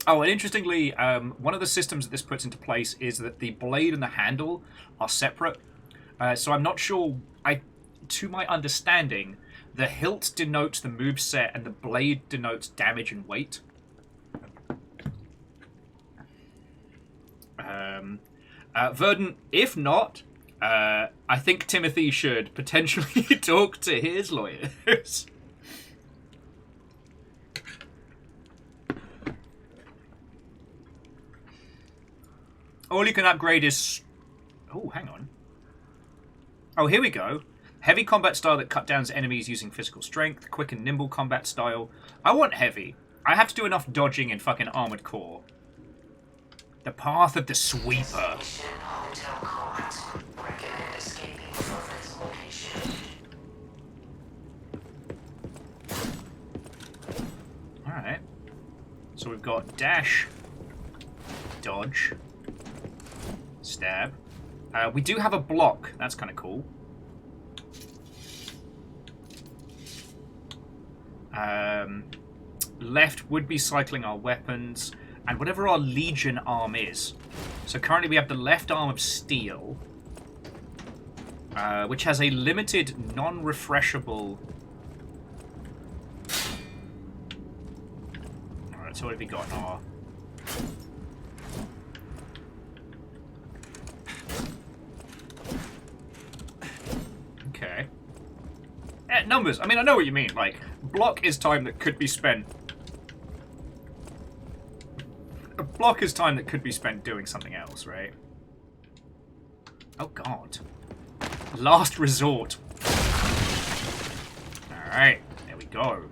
Oh, and interestingly, one of the systems that this puts into place is that the blade and the handle are separate. So I'm not sure... To my understanding, the hilt denotes the moveset and the blade denotes damage and weight. Verdant, if not, I think Timothy should potentially talk to his lawyers. All you can upgrade is... Oh, hang on. Oh, here we go. Heavy combat style that cut down enemies using physical strength. Quick and nimble combat style. I want heavy. I have to do enough dodging in fucking Armored Core. The Path of the Sweeper. Alright. So we've got dash, dodge, stab. We do have a block. That's kind of cool. Left would be cycling our weapons. And whatever our Legion arm is. So currently we have the left arm of steel, which has a limited, non-refreshable... Alright, so what have we got? Oh. Okay. Numbers. I mean, I know what you mean. Like, block is time that could be spent block is time that could be spent doing something else, right? Oh god. Last resort. Alright, there we go.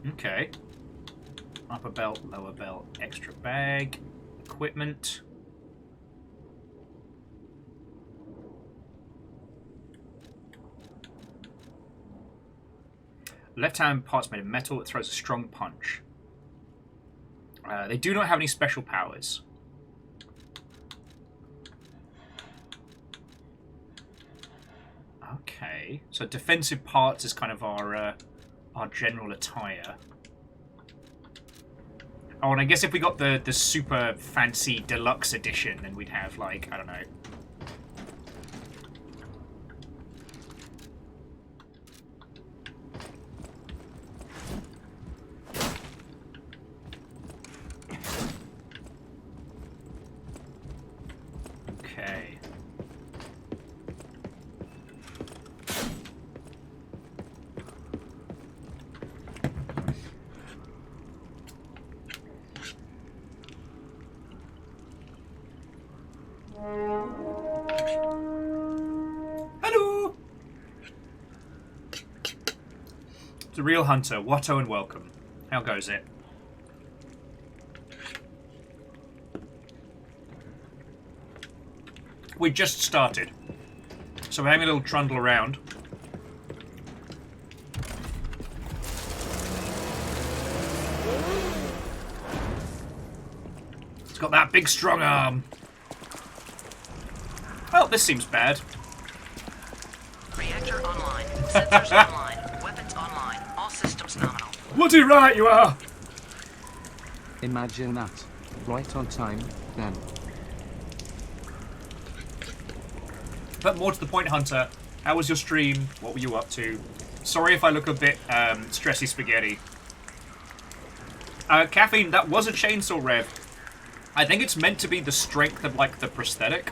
Okay. Upper belt, lower belt, extra bag, equipment. Left hand part's made of metal. It throws a strong punch. They do not have any special powers. Okay, so defensive parts is kind of our general attire. Oh, and I guess if we got the super fancy deluxe edition, then we'd have, like, I don't know. Okay. Hello! The real hunter, Watto and welcome. How goes it? We just started. So we're having a little trundle around. It's got that big strong arm. Well, this seems bad. Reactor online. Sensors online. Weapons online. All systems nominal. Bloody right you are! Imagine that. Right on time, then. But more to the point, Hunter, how was your stream? What were you up to? Sorry if I look a bit stressy spaghetti. Caffeine, that was a chainsaw rev. I think it's meant to be the strength of, like, the prosthetic.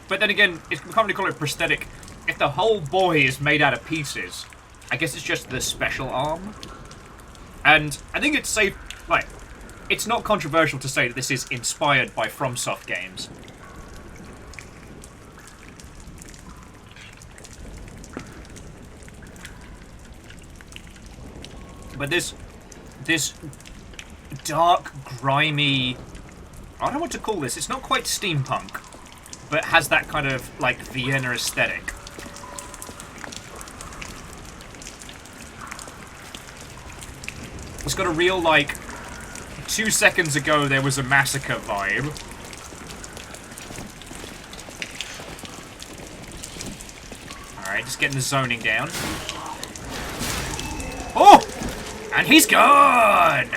But then again, we can't really call it prosthetic. If the whole boy is made out of pieces, I guess it's just the special arm. And I think it's safe, like, it's not controversial to say that this is inspired by FromSoft games. But this dark, grimy, I don't know what to call this. It's not quite steampunk, but has that kind of, like, Vienna aesthetic. It's got a real, like, 2 seconds ago there was a massacre vibe. Alright, just getting the zoning down. Oh! And he's gone!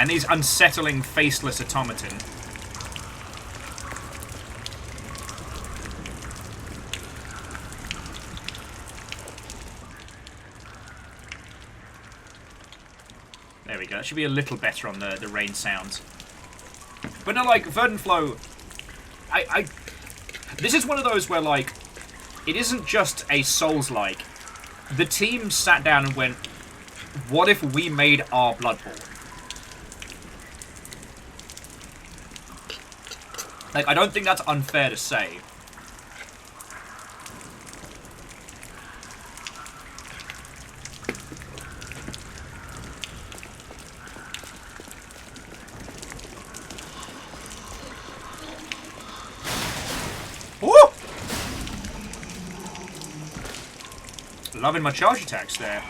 And these unsettling, faceless automaton. There we go. That should be a little better on the rain sounds. But no, like, Verdenflow... This is one of those where, like, it isn't just a Souls-like. The team sat down and went, what if we made our Blood Bowl? Like, I don't think that's unfair to say. Woo! Loving my charge attacks there.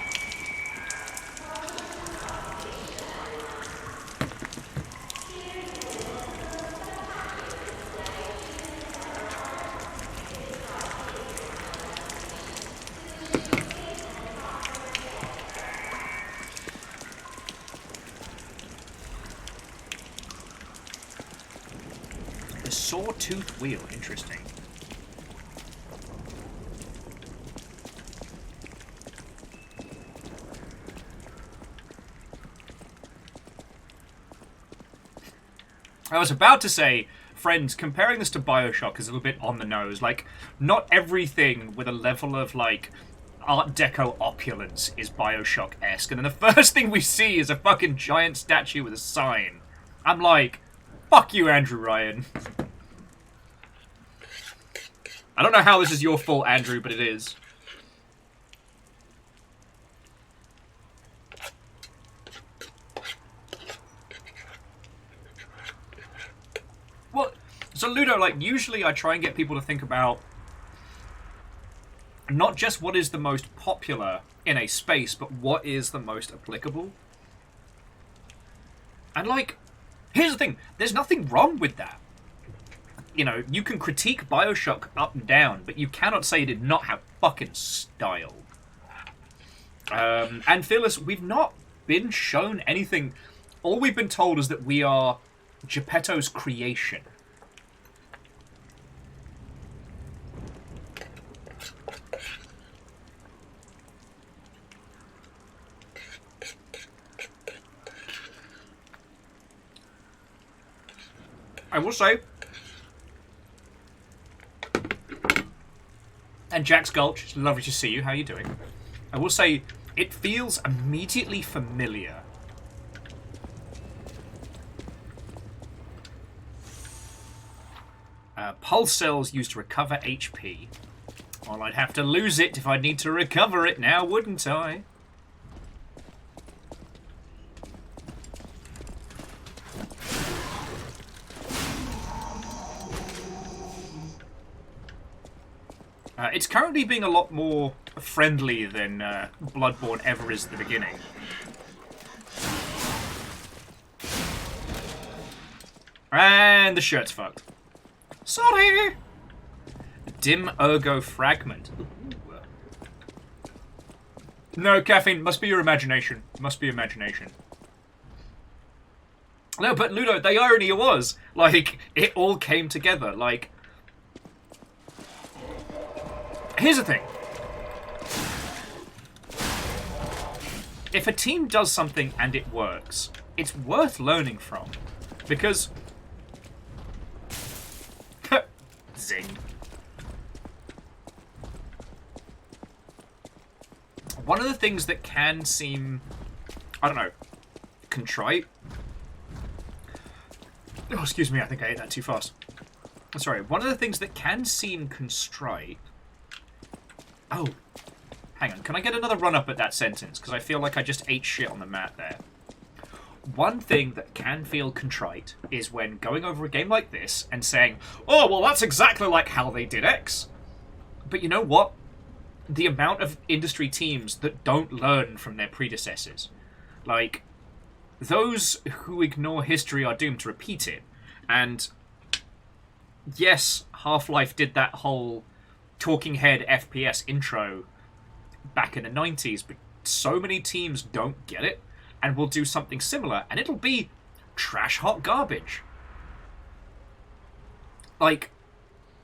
The sawtooth wheel, interesting. I was about to say, friends, comparing this to Bioshock is a little bit on the nose. Like, not everything with a level of, like, Art Deco opulence is Bioshock-esque. And then the first thing we see is a fucking giant statue with a sign. I'm like, fuck you, Andrew Ryan. I don't know how this is your fault, Andrew, but it is. Well, so Ludo, like, usually I try and get people to think about not just what is the most popular in a space, but what is the most applicable. And, like, here's the thing. There's nothing wrong with that. You know, you can critique Bioshock up and down, but you cannot say it did not have fucking style. And Fearless, we've not been shown anything. All we've been told is that we are Geppetto's creation. I will say, and Jack's Gulch, it's lovely to see you. How are you doing? I will say, it feels immediately familiar. Pulse cells used to recover HP. Well, I'd have to lose it if I'd need to recover it now, wouldn't I? It's currently being a lot more friendly than Bloodborne ever is at the beginning. And the shirt's fucked. Sorry! Dim Ergo Fragment. Ooh. No, Caffeine, must be your imagination. Must be imagination. No, but Ludo, the irony was, like, it all came together. Like, here's the thing. If a team does something and it works, it's worth learning from. Because... Zing. One of the things that can seem, I don't know, contrite. Oh, excuse me, I think I ate that too fast. Sorry, one of the things that can seem contrite. Oh, hang on, can I get another run-up at that sentence? Because I feel like I just ate shit on the mat there. One thing that can feel contrite is when going over a game like this and saying, oh, well, that's exactly like how they did X. But you know what? The amount of industry teams that don't learn from their predecessors. Like, those who ignore history are doomed to repeat it. And yes, Half-Life did that whole talking head FPS intro back in the 90s, but so many teams don't get it and will do something similar, and it'll be trash hot garbage. Like,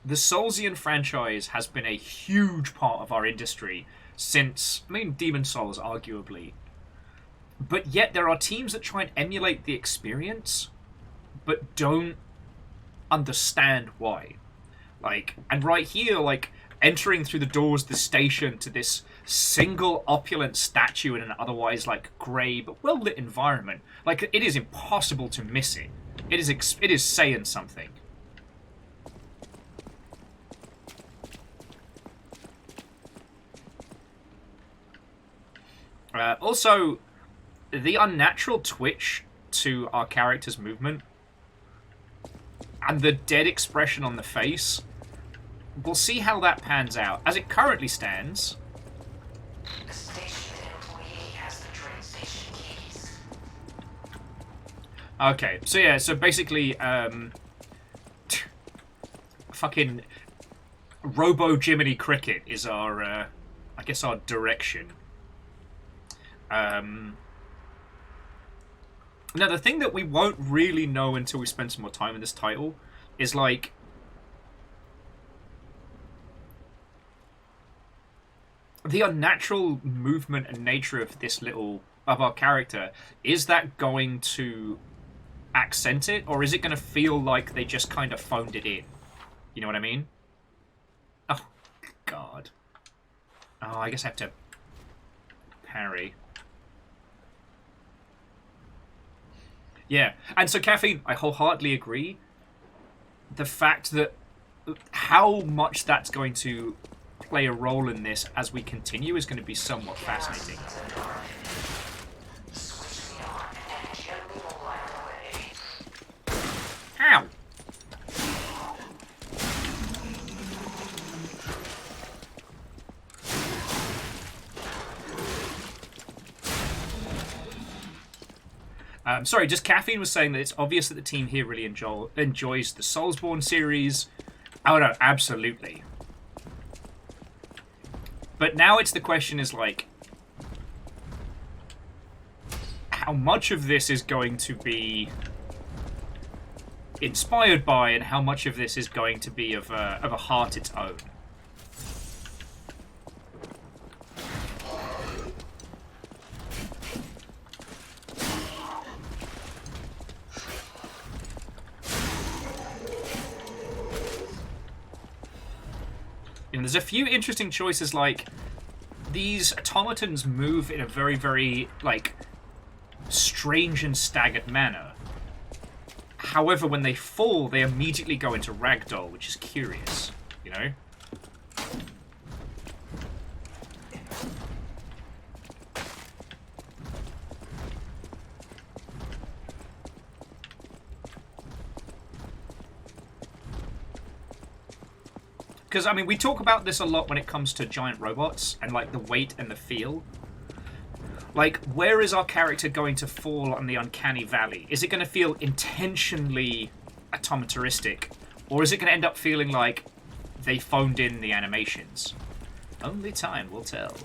the Soulsian franchise has been a huge part of our industry since, I mean, Demon's Souls, arguably. But yet there are teams that try and emulate the experience, but don't understand why. Like, and right here, like, entering through the doors of the station to this single opulent statue in an otherwise, like, grey but well-lit environment. Like, it is impossible to miss it. It is saying something. Also, the unnatural twitch to our character's movement and the dead expression on the face, we'll see how that pans out. As it currently stands... The station employee has the train station keys. Okay, so yeah, so basically, fucking Robo Jiminy Cricket is our, I guess our direction. Now, the thing that we won't really know until we spend some more time in this title is, like, the unnatural movement and nature of this of our character. Is that going to accent it, or is it going to feel like they just kind of phoned it in? You know what I mean? Oh, God. Oh, I guess I have to parry. Yeah, and so Caffeine, I wholeheartedly agree. The fact that how much that's going to play a role in this as we continue is going to be somewhat fascinating. Ow! Sorry, just Caffeine was saying that it's obvious that the team here really enjoys the Soulsborne series. Oh no, absolutely. But now it's the question is like, how much of this is going to be inspired by, and how much of this is going to be of a heart its own? And there's a few interesting choices, like these automatons move in a very, very, like, strange and staggered manner. However, when they fall, they immediately go into ragdoll, which is curious, you know? Because, I mean, we talk about this a lot when it comes to giant robots and, like, the weight and the feel. Like, where is our character going to fall on the uncanny valley? Is it going to feel intentionally automataristic? Or is it going to end up feeling like they phoned in the animations? Only time will tell.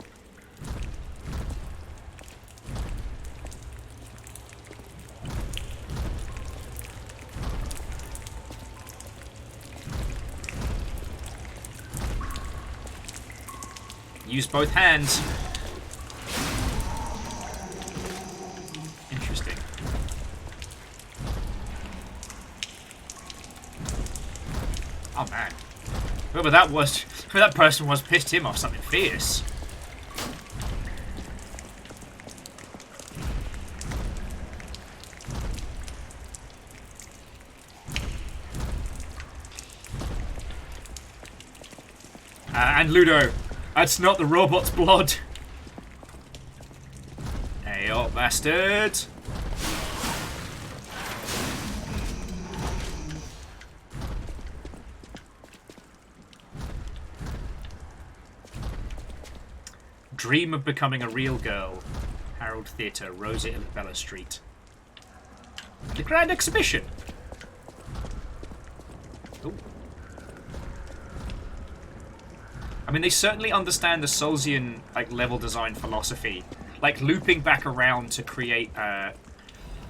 Use both hands. Interesting. Oh man. Whoever that person was pissed him off something fierce. And Ludo. That's not the robot's blood. Hey, old bastard. Dream of becoming a real girl. Harold Theatre, Rosa Isabella Street. The Grand Exhibition. Ooh. I mean, they certainly understand the Soulsian, like, level design philosophy. Like, looping back around to create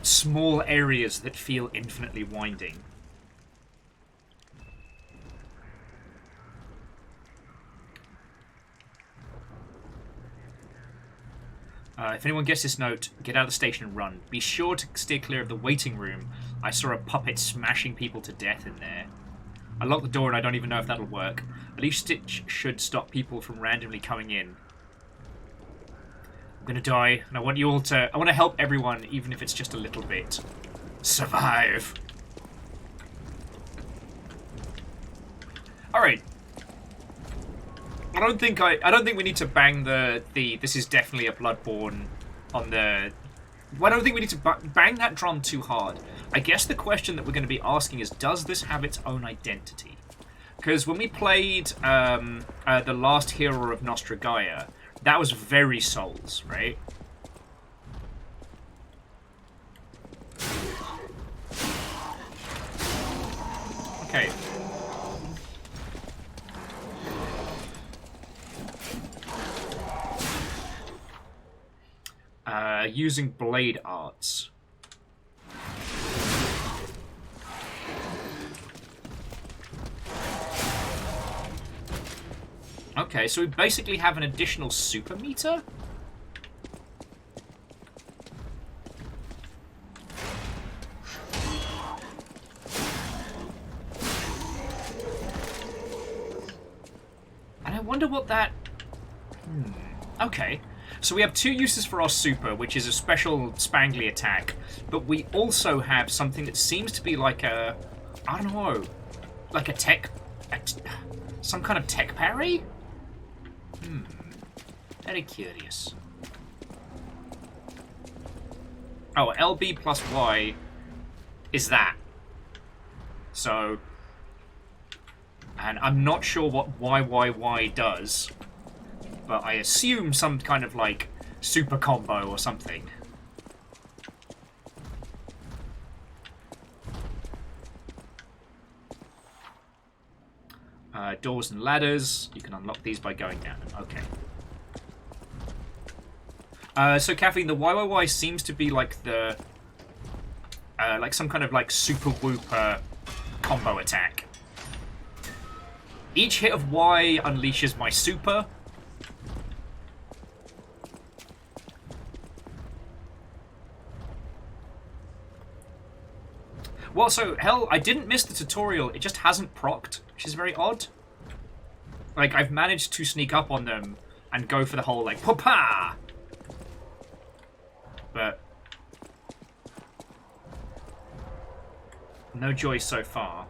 small areas that feel infinitely winding. If anyone gets this note, get out of the station and run. Be sure to steer clear of the waiting room. I saw a puppet smashing people to death in there. I locked the door and I don't even know if that'll work. At least Stitch should stop people from randomly coming in. I'm gonna die, and I want you all to... I want to help everyone, even if it's just a little bit. Survive! Alright. I don't think we need to bang the this is definitely a Bloodborne on the... Well, I don't think we need to bang that drum too hard. I guess the question that we're going to be asking is, does this have its own identity? Because when we played The Last Hero of Nostra Gaia, that was very Souls, right? Okay. Using blade arts. Okay, so we basically have an additional super meter? that... Okay. So we have 2 uses for our super, which is a special spangly attack, but we also have something that seems to be like a... I don't know. Like a tech... some kind of tech parry? Very curious. Oh, LB plus Y is that. So... And I'm not sure what YYY does, but I assume some kind of, like, super combo or something. Doors and ladders. You can unlock these by going down them. Okay. So, Kathleen, the YYY seems to be like the... like some kind of, like, super whooper combo attack. Each hit of Y unleashes my super. Well, so, hell, I didn't miss the tutorial. It just hasn't procced, which is very odd. Like, I've managed to sneak up on them and go for the whole, like, papa! But... no joy so far.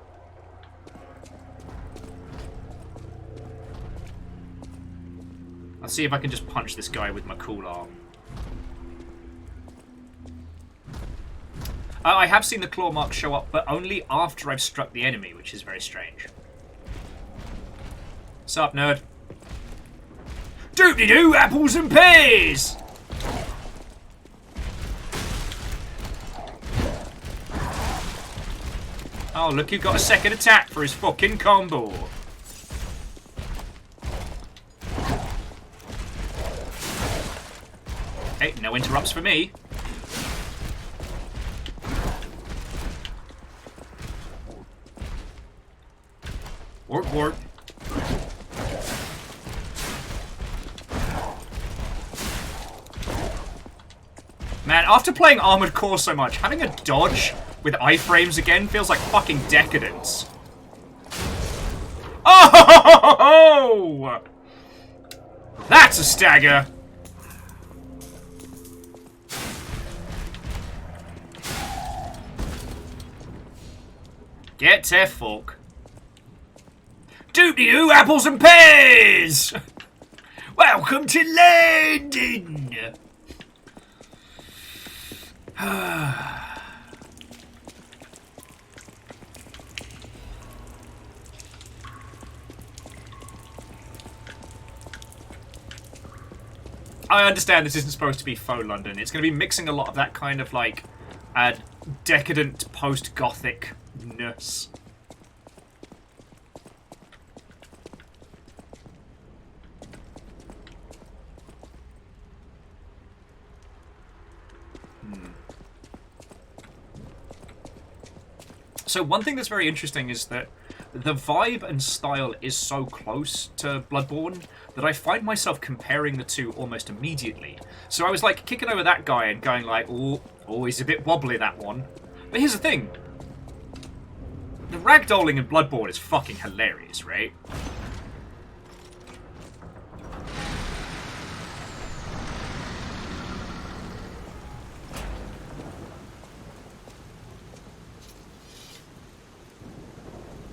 I'll see if I can just punch this guy with my cool arm. I have seen the claw marks show up, but only after I've struck the enemy, which is very strange. Sup, nerd? Doop-de-doo, apples and pears! Oh, look, you've got a second attack for his fucking combo. Hey, no interrupts for me. Warp, warp. Man, after playing Armored Core so much, having a dodge with iframes again feels like fucking decadence. Oh! That's a stagger! Get to fuck. Doop-de-doo, apples and pears! Welcome to London! I understand this isn't supposed to be faux London. It's going to be mixing a lot of that kind of, like, decadent post-Gothic-ness. So one thing that's very interesting is that the vibe and style is so close to Bloodborne that I find myself comparing the two almost immediately. So I was like kicking over that guy and going like, oh, he's a bit wobbly, that one. But here's the thing. The ragdolling in Bloodborne is fucking hilarious, right?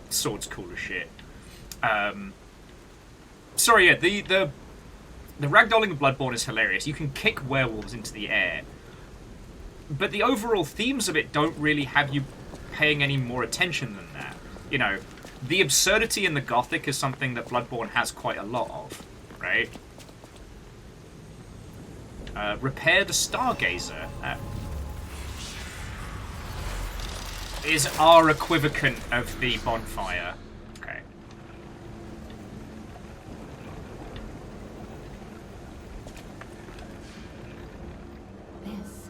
Sword's cool as shit. Sorry, yeah, the ragdolling of Bloodborne is hilarious. You can kick werewolves into the air. But the overall themes of it don't really have you paying any more attention than that. You know, the absurdity in the Gothic is something that Bloodborne has quite a lot of, right? Repair the Stargazer. Is our equivocant of the bonfire. Okay. This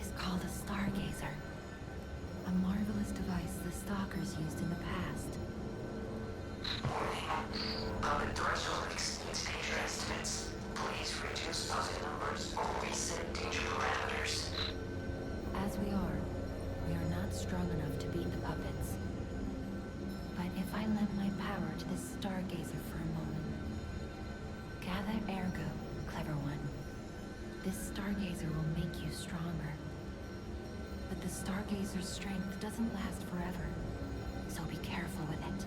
is called a Stargazer. A marvelous device the Stalkers used in the past. Public threshold exceeds danger estimates. Please reduce positive numbers or reset danger parameters. As we are not strong enough to beat the puppets. But if I lend my power to this Stargazer for a moment, clever one. This stargazer will make you stronger. But the stargazer's strength doesn't last forever, so be careful with it.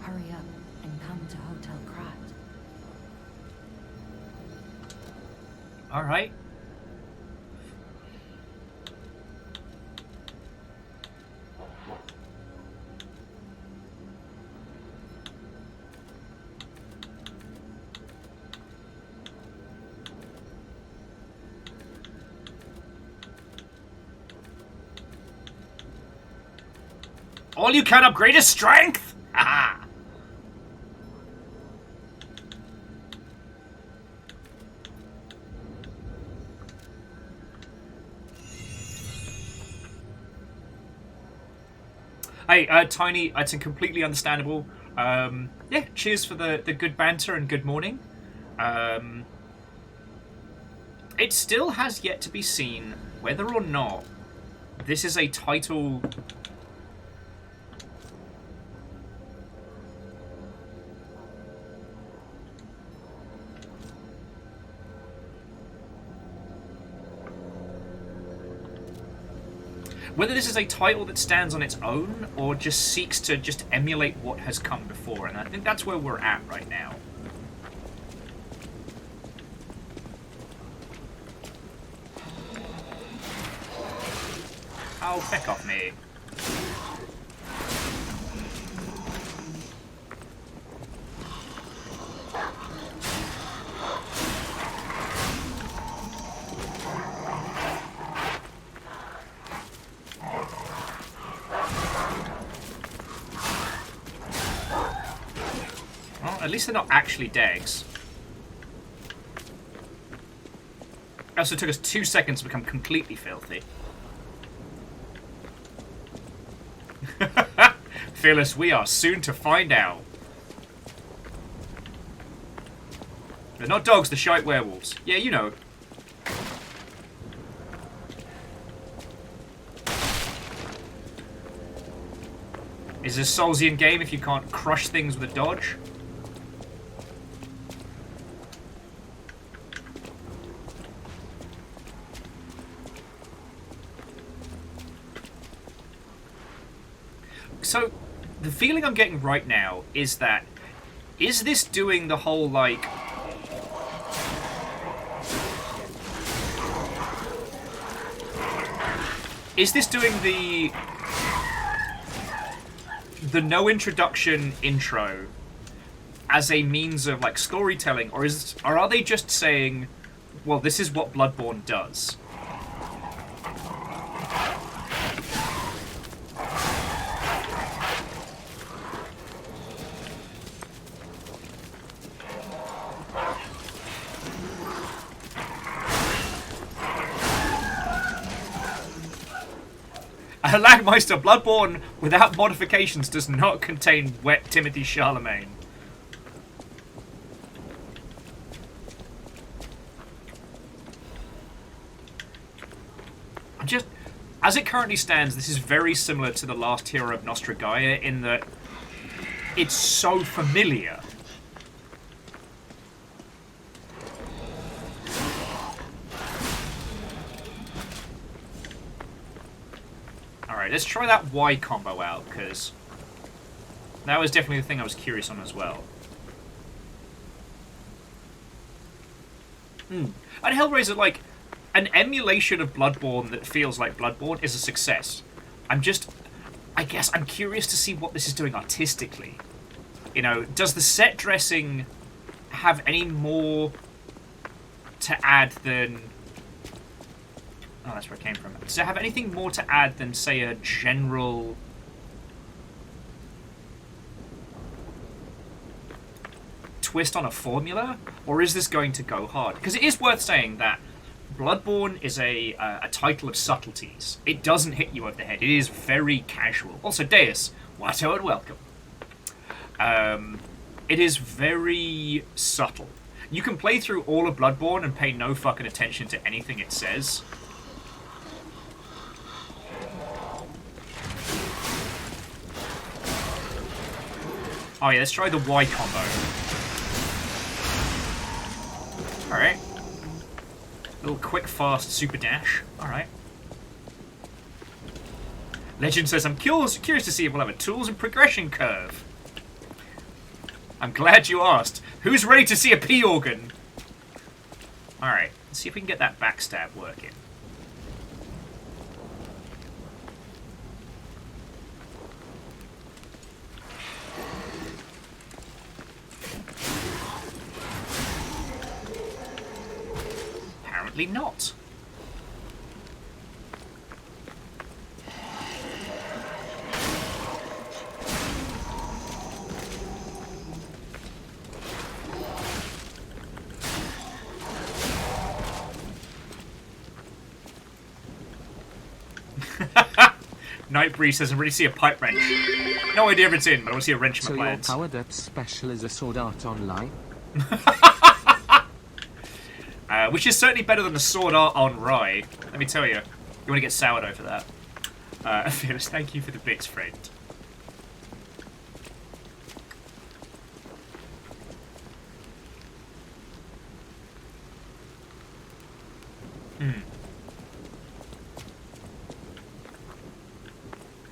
Hurry up and come to Hotel Krat. All right. All you can upgrade is strength! Haha! Hey, Tiny, it's completely understandable. Yeah, cheers for the good banter and good morning. It still has yet to be seen whether or not this is a title... Whether this is a title that stands on its own, or just seeks to just emulate what has come before, and I think that's where we're at right now. Oh, feck off me. At least they're not actually Degs. It also took us 2 seconds to become completely filthy. Fearless, we are soon to find out. They're not dogs, they're shite werewolves. Yeah, you know. Is this a Soulsian game if you can't crush things with a dodge? So, the feeling I'm getting right now is that... Is this doing the whole, like... Is this doing the no introduction intro as a means of, like, storytelling? Or are they just saying, well, this is what Bloodborne does? Lagmeister, Bloodborne without modifications does not contain wet Timothy Charlemagne. Just, as it currently stands, this is very similar to the last hero of Nostra Gaia in that it's so familiar. Alright, let's try that Y combo out, because that was definitely the thing I was curious on as well. And Hellraiser, like, an emulation of Bloodborne that feels like Bloodborne is a success. I guess I'm curious to see what this is doing artistically. You know, does the set dressing have any more to add than... Oh, that's where it came from. Does it have anything more to add than, say, a general... twist on a formula? Or is this going to go hard? Because it is worth saying that Bloodborne is a title of subtleties. It doesn't hit you over the head. It is very casual. Also, Deus, Watto and welcome. It is very subtle. You can play through all of Bloodborne and pay no fucking attention to anything it says. Oh yeah, let's try the Y combo. Alright. Little quick, fast super dash. Alright. Legend says, I'm curious to see if we'll have a tools and progression curve. I'm glad you asked. Who's ready to see a P organ? Alright, let's see if we can get that backstab working. Apparently not. Nightbreeze says, I really see a pipe wrench. No idea if it's in, but I want to see a wrench in So my your plans. powered up special is a sword art online? Which is certainly better than the sword art on Rye. Let me tell you. You want to get sourdough for that. Fearless, thank you for the bits, friend.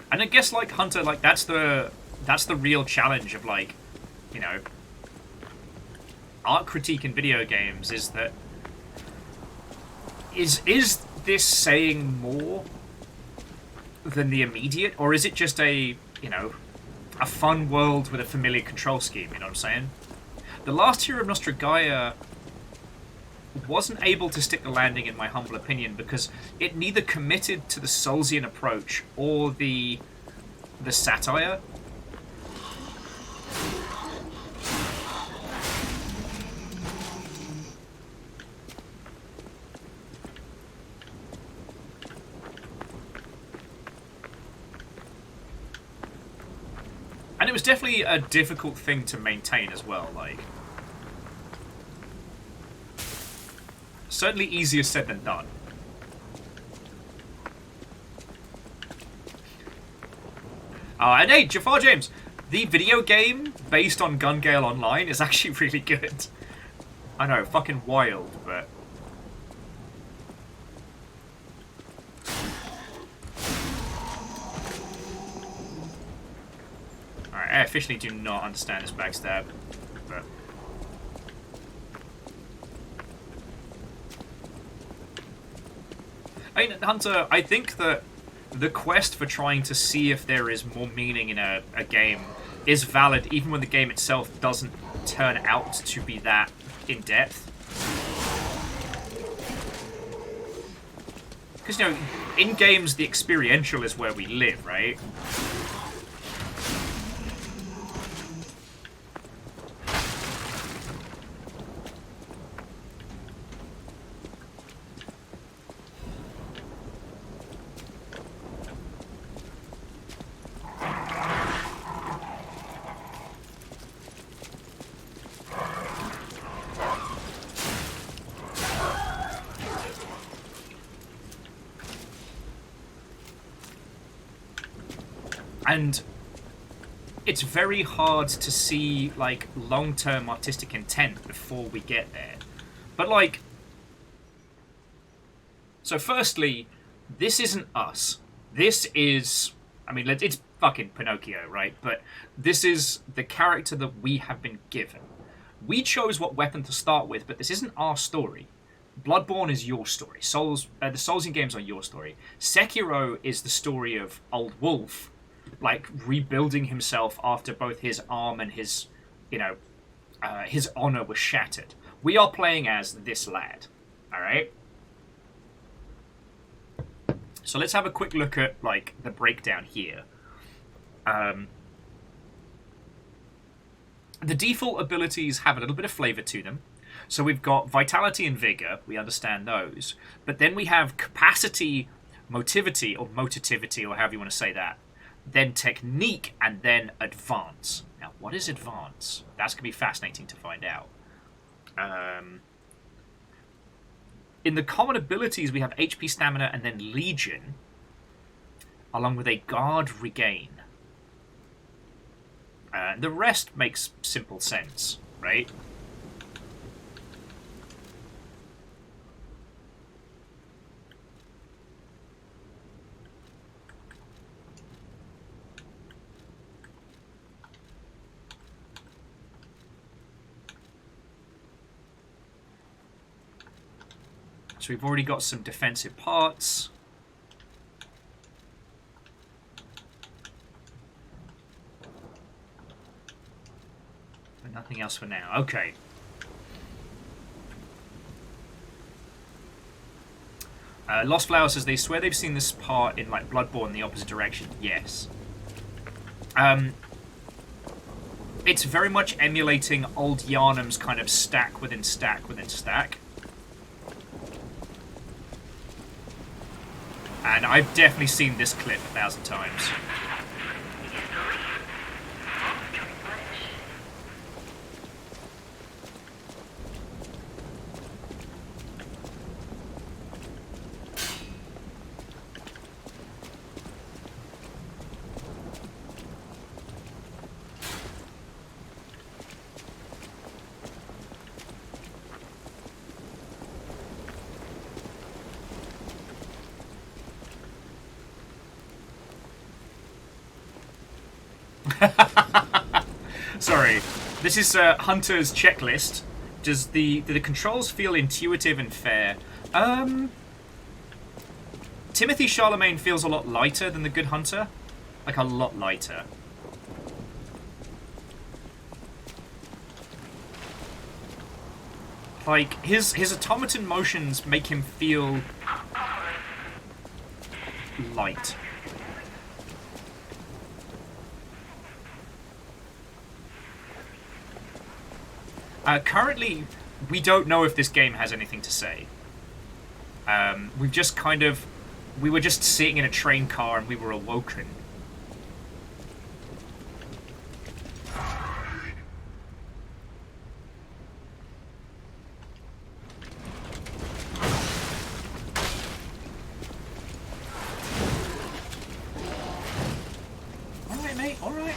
And I guess, like, Hunter, like, that's the real challenge of, like, you know, art critique in video games is that is this saying more than the immediate, or is it just a, you know, a fun world with a familiar control scheme, you know what I'm saying? The last Hero of Nostra Gaia wasn't able to stick the landing, in my humble opinion, because it neither committed to the Soulsian approach or the satire. And it was definitely a difficult thing to maintain as well, like. Certainly easier said than done. And hey, Jafar James, the video game based on Gun Gale Online is actually really good. I know, fucking wild, but... Alright, I officially do not understand this backstab, but... I mean, Hunter, I think that the quest for trying to see if there is more meaning in a game is valid even when the game itself doesn't turn out to be that in-depth. Because, you know, in games, the experiential is where we live, right? And it's very hard to see, like, long-term artistic intent before we get there. But, like... So, firstly, this isn't us. This is... I mean, it's fucking Pinocchio, right? But this is the character that we have been given. We chose what weapon to start with, but this isn't our story. Bloodborne is your story. The Soulsian games are your story. Sekiro is the story of Old Wolf, like, rebuilding himself after both his arm and his, you know, his honor was shattered. We are playing as this lad, alright? So let's have a quick look at, like, the breakdown here. The default abilities have a little bit of flavor to them. So we've got Vitality and Vigor, we understand those. But then we have Capacity, Motivity, or Motitivity, or however you want to say that. Then Technique, and then Advance. Now, what is Advance? That's going to be fascinating to find out. In the common abilities, we have HP, Stamina, and then Legion, along with a Guard Regain. The rest makes simple sense, right? So we've already got some defensive parts. But nothing else for now. Okay. Lost Flower says they swear they've seen this part in like Bloodborne in the opposite direction. Yes. It's very much emulating old Yharnam's kind of stack within stack within stack. And I've definitely seen this clip 1,000 times. Sorry, this is Hunter's checklist. Do the controls feel intuitive and fair? Timothy Charlemagne feels a lot lighter than the Good Hunter, like a lot lighter. Like his automaton motions make him feel light. Currently, we don't know if this game has anything to say. We've just kind of... We were just sitting in a train car and we were awoken. Alright, mate, alright.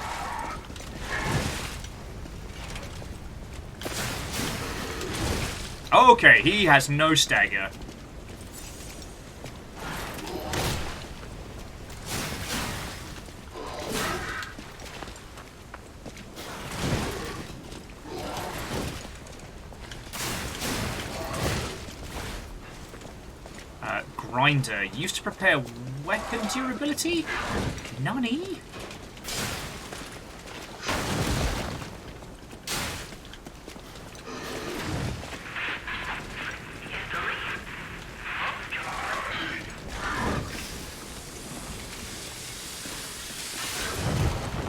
Okay, he has no stagger. Grinder, used to prepare weapon durability? Nani?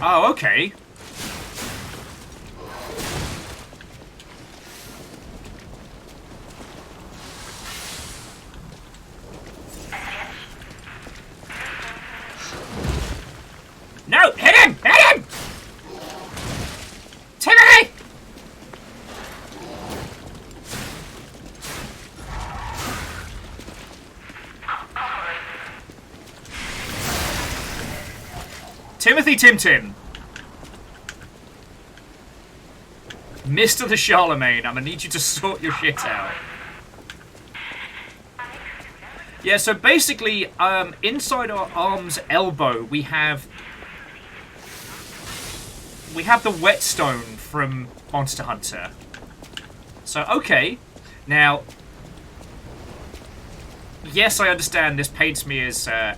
Oh, okay. No! Hit him! Hit him! Timothy! Timothy Tim Tim. Mr. the Charlemagne, I'm gonna need you to sort your shit out. Yeah, so basically, inside our arm's elbow, we have the whetstone from Monster Hunter. So, okay. Now, yes, I understand this paints me as a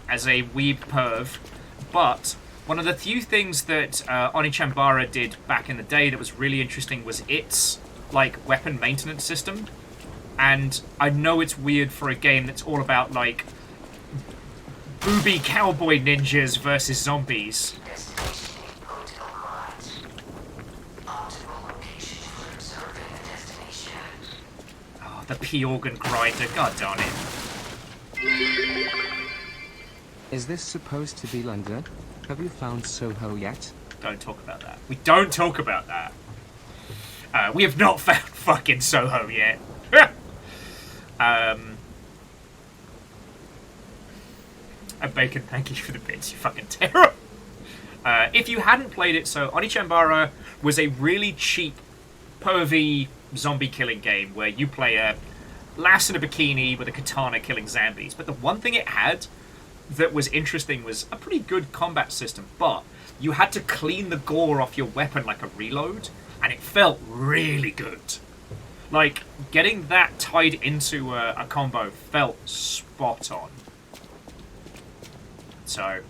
weeb perv, but one of the few things that Onichambara did back in the day that was really interesting was its, like, weapon maintenance system. And I know it's weird for a game that's all about, like, booby cowboy ninjas versus zombies. Destination hotel lines. Optimal location for observing the destination. Oh, the P-Organ grinder, god darn it. Is this supposed to be London? Have you found Soho yet? Don't talk about that. We don't talk about that. We have not found fucking Soho yet. And Bacon, thank you for the bits, you fucking terror. If you hadn't played it, so Onichambara was a really cheap, pervy zombie killing game where you play a lass in a bikini with a katana killing zombies. But the one thing it had that was interesting was a pretty good combat system, but you had to clean the gore off your weapon like a reload, and it felt really good. Like, getting that tied into a combo felt spot on. So...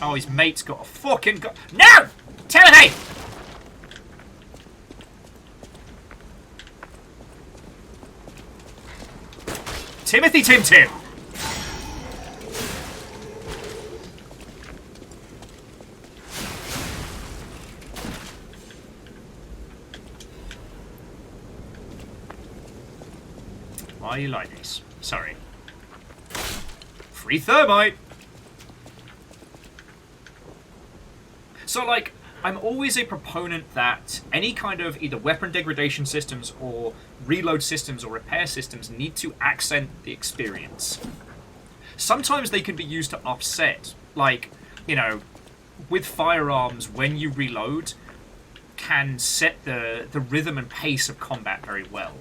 Oh, his mate's got a fucking... No! Timothy! Timothy Tim Tim! Why are you like this? Sorry. Free thermite! So, like, I'm always a proponent that any kind of either weapon degradation systems or reload systems or repair systems need to accent the experience. Sometimes they can be used to offset. Like, you know, with firearms, when you reload, can set the rhythm and pace of combat very well.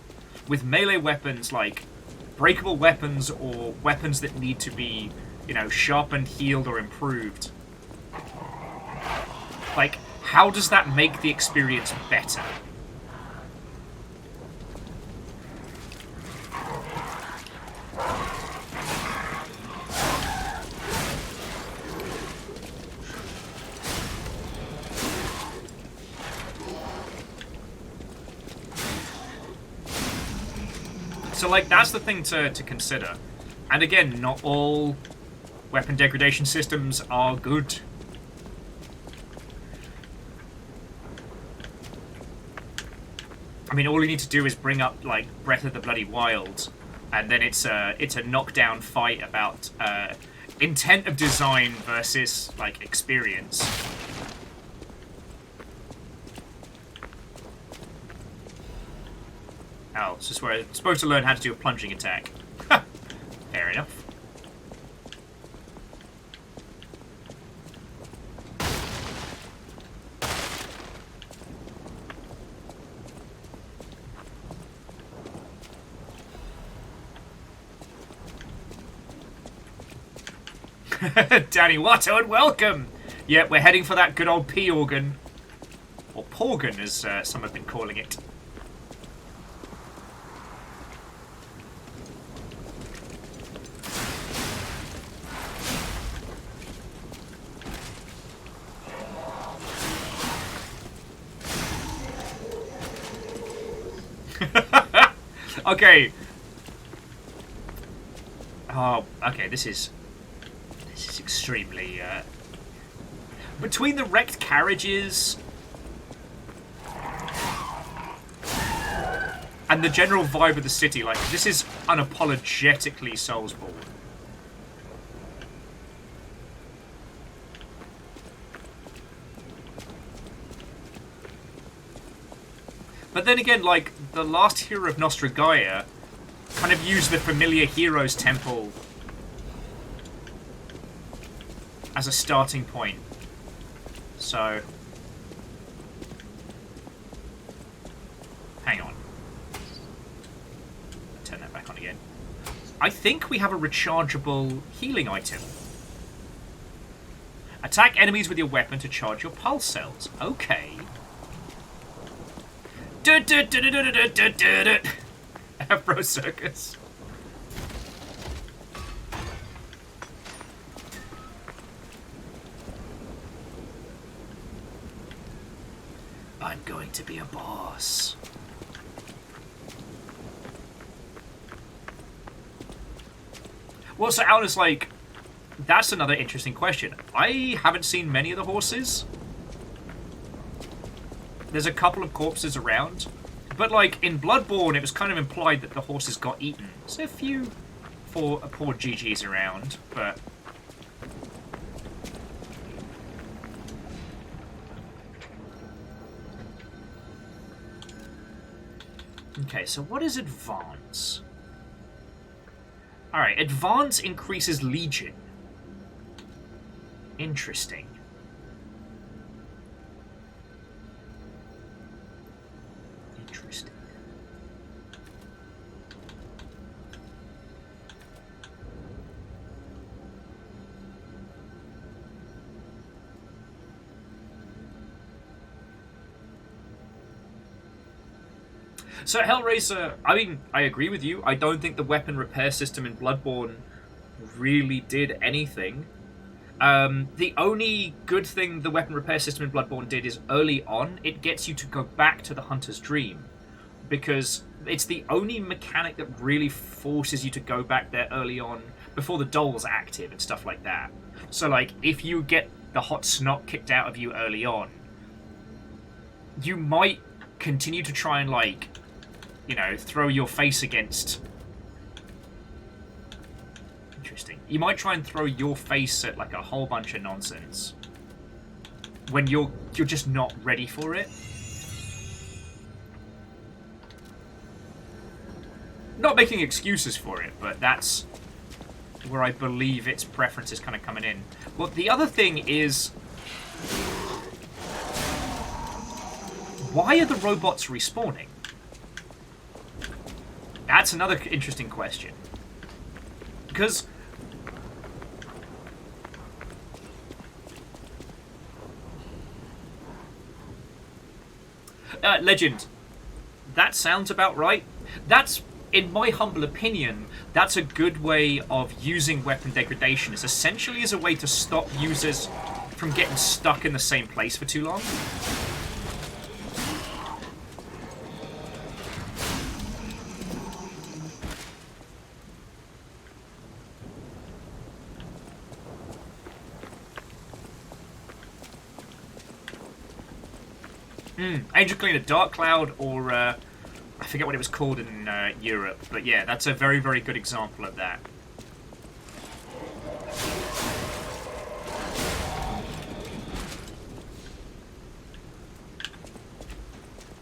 With melee weapons, like breakable weapons or weapons that need to be, you know, sharpened, healed, or improved, like, how does that make the experience better? So, like, that's the thing to consider. And again, not all weapon degradation systems are good. I mean, all you need to do is bring up, like, Breath of the Bloody Wild, and then it's a knockdown fight about intent of design versus, like, experience. Oh, it's just where I'm supposed to learn how to do a plunging attack. Fair enough. Danny Watto, and welcome! Yeah, we're heading for that good old P organ. Or Porgan, as some have been calling it. Okay. Oh, okay, this is extremely, between the wrecked carriages and the general vibe of the city, like, this is unapologetically Soulsborne. But then again, like, the last hero of Nostra Gaia kind of used the familiar heroes temple as a starting point. So, hang on. Turn that back on again. I think we have a rechargeable healing item. Attack enemies with your weapon to charge your pulse cells. Okay. Afro Circus. I'm going to be a boss. Well, so Alice, like, that's another interesting question. I haven't seen many of the horses. There's a couple of corpses around. But, like, in Bloodborne, it was kind of implied that the horses got eaten. So a few poor GGs around, but... Okay, so what is Advance? Alright, Advance increases Legion. Interesting. Interesting. So Hellraiser, I mean, I agree with you. I don't think the weapon repair system in Bloodborne really did anything. The only good thing the weapon repair system in Bloodborne did is early on, it gets you to go back to the Hunter's Dream. Because it's the only mechanic that really forces you to go back there early on before the doll's active and stuff like that. So, like, if you get the hot snot kicked out of you early on, you might continue to try and, like, you know, throw your face against... Interesting. You might try and throw your face at, like, a whole bunch of nonsense when you're just not ready for it. Not making excuses for it, but that's where I believe its preference is kind of coming in. Well, the other thing is... why are the robots respawning? That's another interesting question. Because... Legend. That sounds about right. That's... in my humble opinion, that's a good way of using weapon degradation. It's essentially as a way to stop users from getting stuck in the same place for too long. Angel Cleaner, Dark Cloud, or... I forget what it was called in Europe, but yeah, that's a very, very good example of that.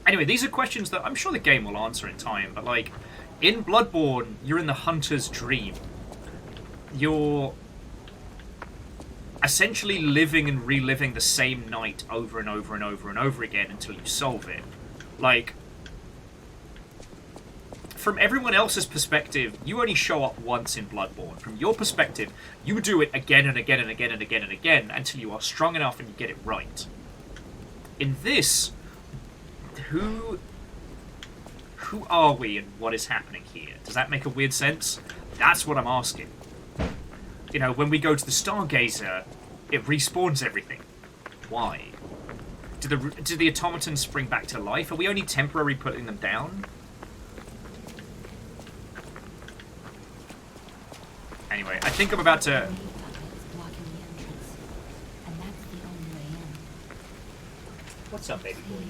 Anyway, these are questions that I'm sure the game will answer in time, but like, in Bloodborne, you're in the Hunter's Dream. You're essentially living and reliving the same night over and over and over and over again until you solve it. Like... from everyone else's perspective, you only show up once in Bloodborne. From your perspective, you do it again and again and again and again and again until you are strong enough and you get it right. In this, who are we and what is happening here? Does that make a weird sense? That's what I'm asking. You know, when we go to the Stargazer, it respawns everything. Why? Do the automatons spring back to life? Are we only temporarily putting them down? Anyway, I think I'm about to... What's up, baby boy?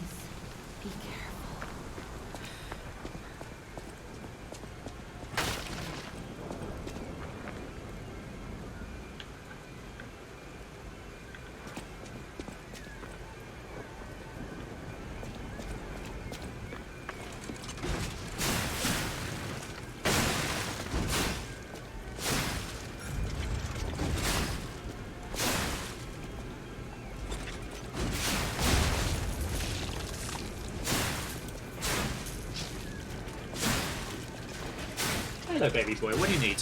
Be careful. Hello, baby boy. What do you need?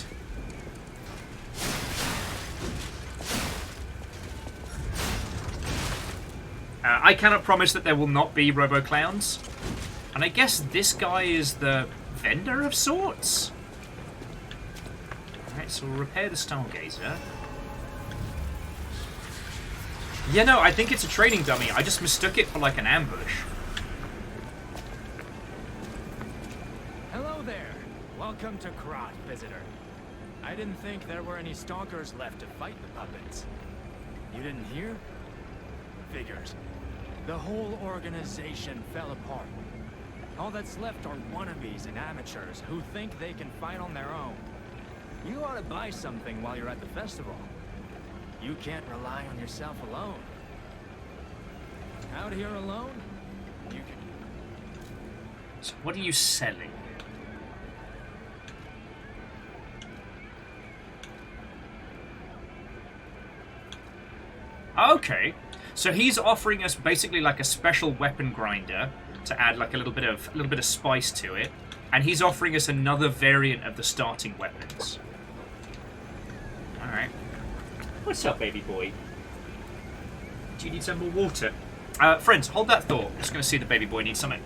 I cannot promise that there will not be robo-clowns. And I guess this guy is the vendor of sorts? Alright, so we'll repair the Stargazer. Yeah, no, I think it's a training dummy. I just mistook it for like an ambush. Hello there. Welcome to Krot, visitor. I didn't think there were any stalkers left to fight the puppets. You didn't hear? Figures. The whole organization fell apart. All that's left are wannabes and amateurs who think they can fight on their own. You ought to buy something while you're at the festival. You can't rely on yourself alone. Out here alone, you can... So what are you selling? Okay, so he's offering us basically like a special weapon grinder to add like a little bit of spice to it, and he's offering us another variant of the starting weapons. All right. What's up, baby boy? Do you need some more water? Friends, hold that thought. I'm just going to see the baby boy needs something.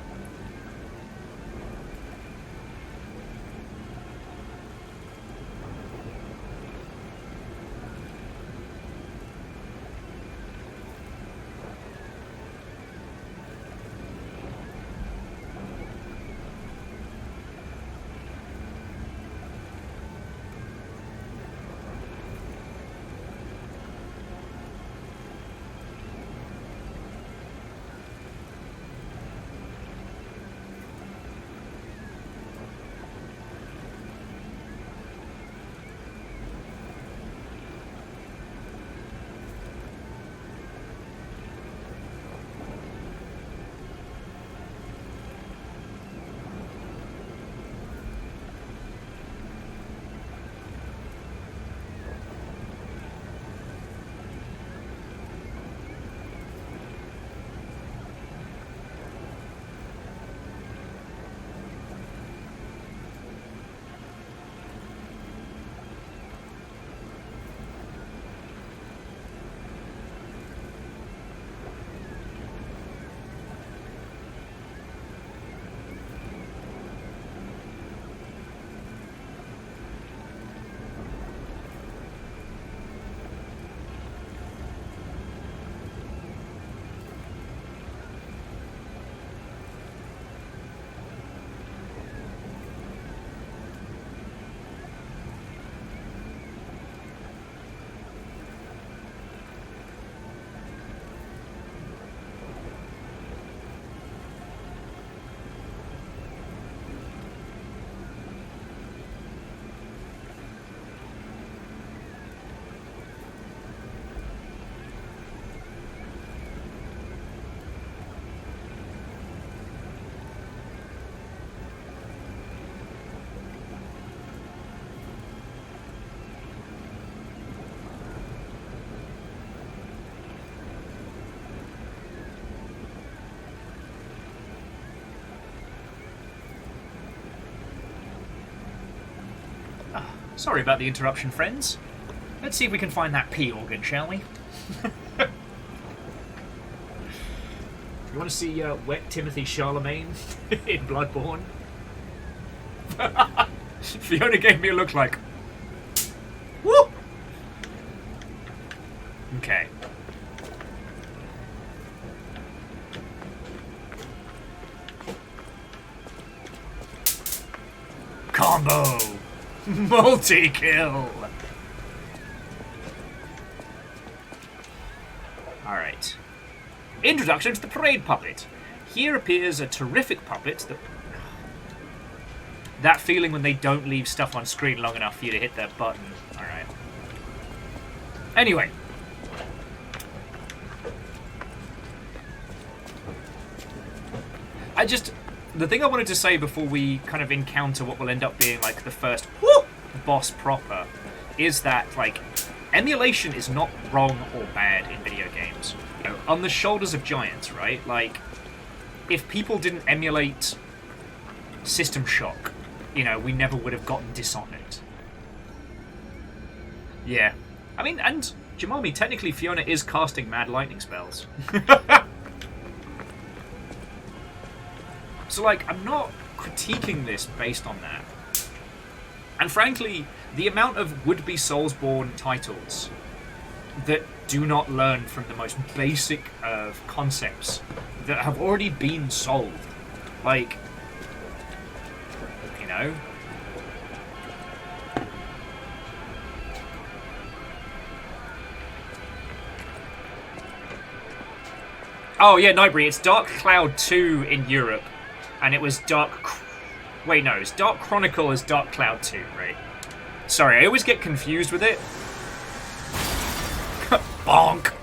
Sorry about the interruption, friends. Let's see if we can find that P organ, shall we? You want to see wet Timothy Charlemagne in Bloodborne? Fiona gave me a look like, woo! Okay. Combo! Multi-kill! Alright. Introduction to the parade puppet. Here appears a terrific puppet that feeling when they don't leave stuff on screen long enough for you to hit that button. Alright. Anyway. The thing I wanted to say before we kind of encounter what will end up being like the first boss proper is that, like, emulation is not wrong or bad in video games. You know, on the shoulders of giants, right? Like, if people didn't emulate System Shock, you know, we never would have gotten Dishonored. Yeah. I mean, and Jamami, technically Fiona is casting mad lightning spells. So, like, I'm not critiquing this based on that. And frankly, the amount of would-be Soulsborne titles that do not learn from the most basic of concepts that have already been solved. Like, you know? Oh yeah, Nightbreed, it's Dark Cloud 2 in Europe, and it was Wait, no, it's Dark Chronicle as Dark Cloud 2, right? Sorry, I always get confused with it. Bonk!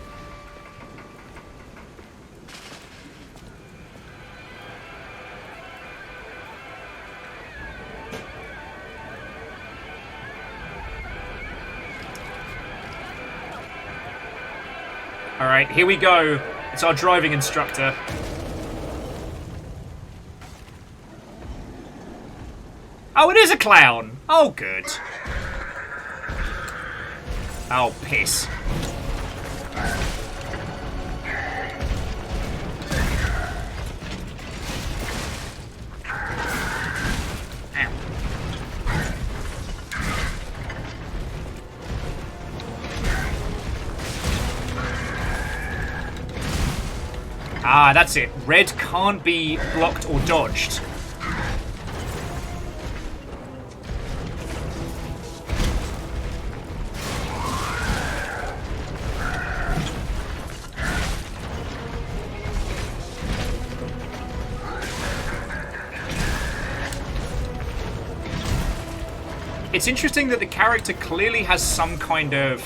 Alright, here we go. It's our driving instructor. Oh, it is a clown! Oh, good. Oh, piss. Ah, that's it. Red can't be blocked or dodged. It's interesting that the character clearly has some kind of...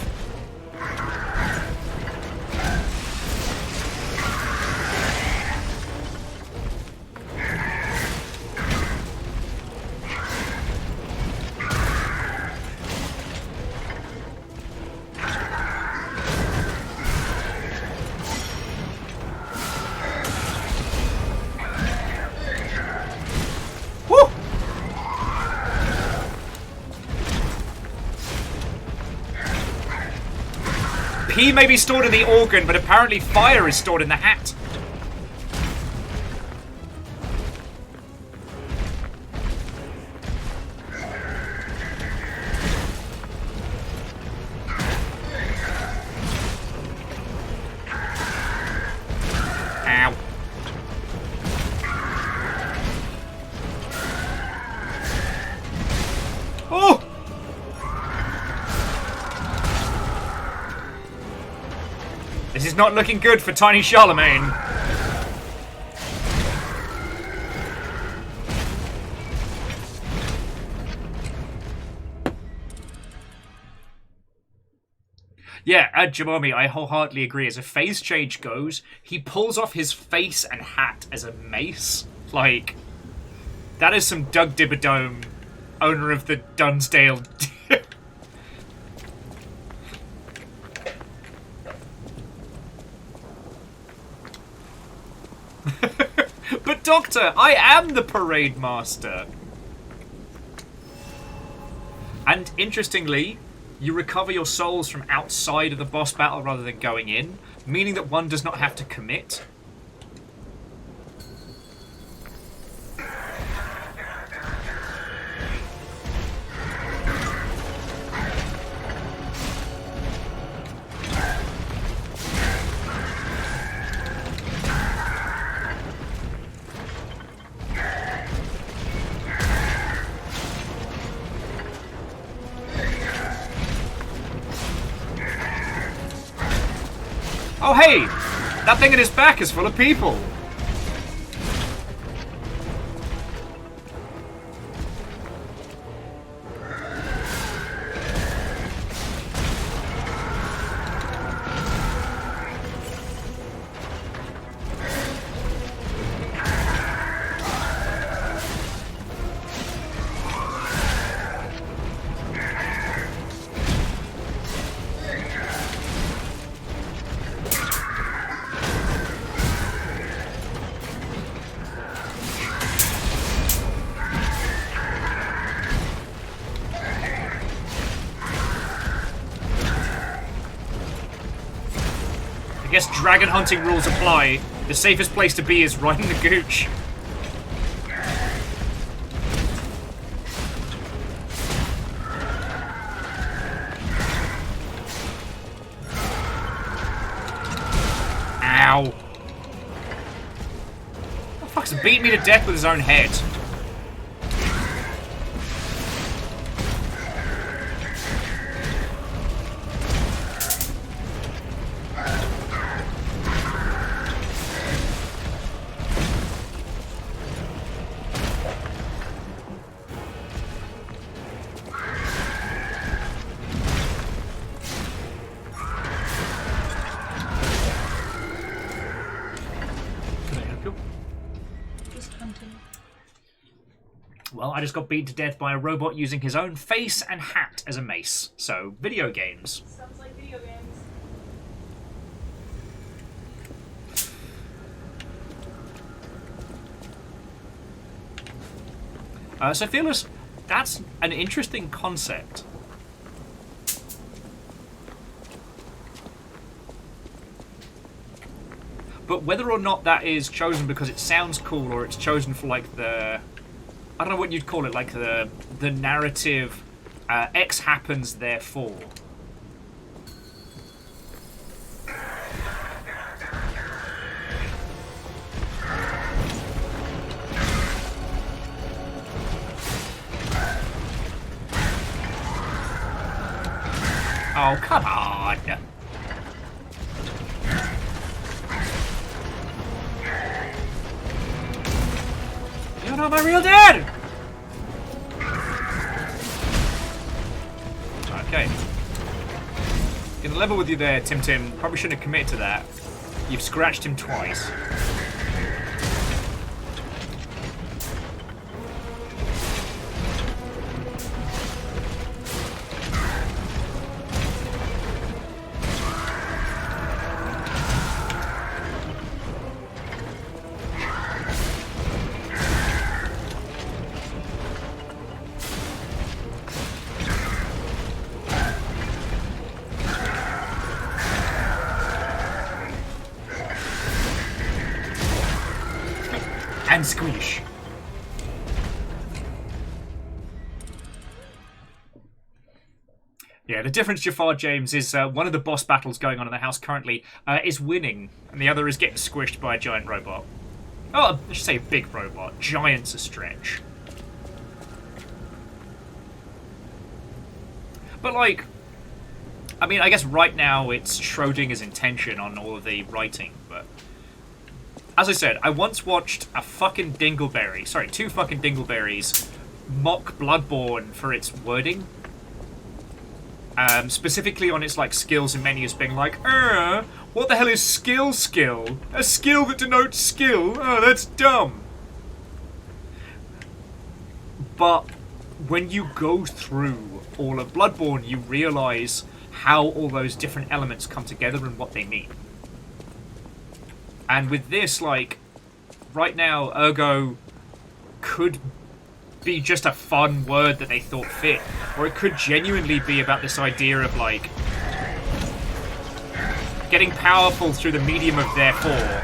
P may be stored in the organ, but apparently fire is stored in the hat. Ow. Oh! This is not looking good for Tiny Charlemagne. Yeah, Jamomi, I wholeheartedly agree. As a phase change goes, he pulls off his face and hat as a mace. Like, that is some Doug Dibadome, owner of the Dunsdale... But Doctor, I am the parade master. And And interestingly, you recover your souls from outside of the boss battle rather than going in, meaning that one does not have to commit. Oh hey! That thing at his back is full of people! I guess dragon hunting rules apply. The safest place to be is right in the gooch. Ow. The fuck's beat me to death with his own head? Well, I just got beaten to death by a robot using his own face and hat as a mace. So, video games. Sounds like video games. So, Fearless, that's an interesting concept. But whether or not that is chosen because it sounds cool or it's chosen for, like, the... I don't know what you'd call it, like the narrative, X happens, therefore. Oh, come on! You're not my real dad! Okay. Gonna level with you there, Tim Tim. Probably shouldn't have committed to that. You've scratched him twice. And squish. Yeah, the difference, Jafar James, is one of the boss battles going on in the house currently is winning, and the other is getting squished by a giant robot. Oh, I should say a big robot. Giant's a stretch. But, like, I mean, I guess right now it's Schrodinger's intention on all of the writing, but... As I said, I once watched a fucking dingleberry, sorry, two fucking dingleberries mock Bloodborne for its wording. Specifically on its, like, skills and menus being like, what the hell is skill? A skill that denotes skill? Oh, that's dumb. But when you go through all of Bloodborne, you realise how all those different elements come together and what they mean. And with this, like, right now, Ergo could be just a fun word that they thought fit, or it could genuinely be about this idea of like getting powerful through the medium of therefore.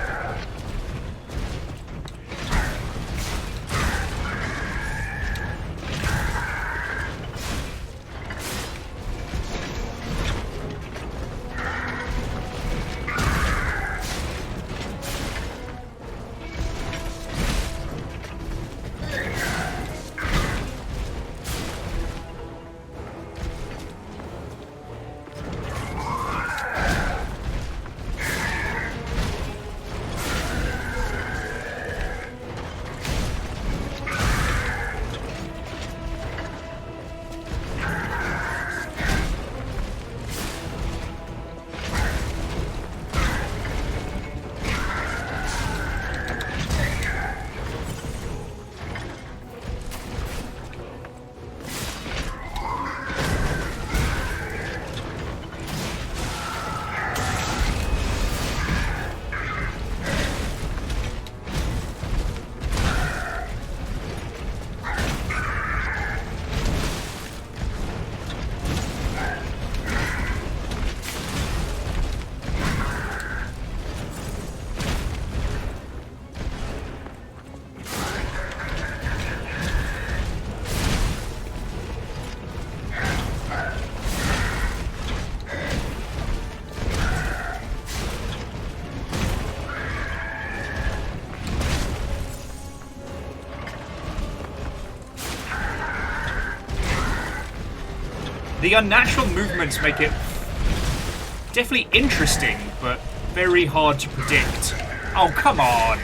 The unnatural movements make it definitely interesting, but very hard to predict. Oh, come on!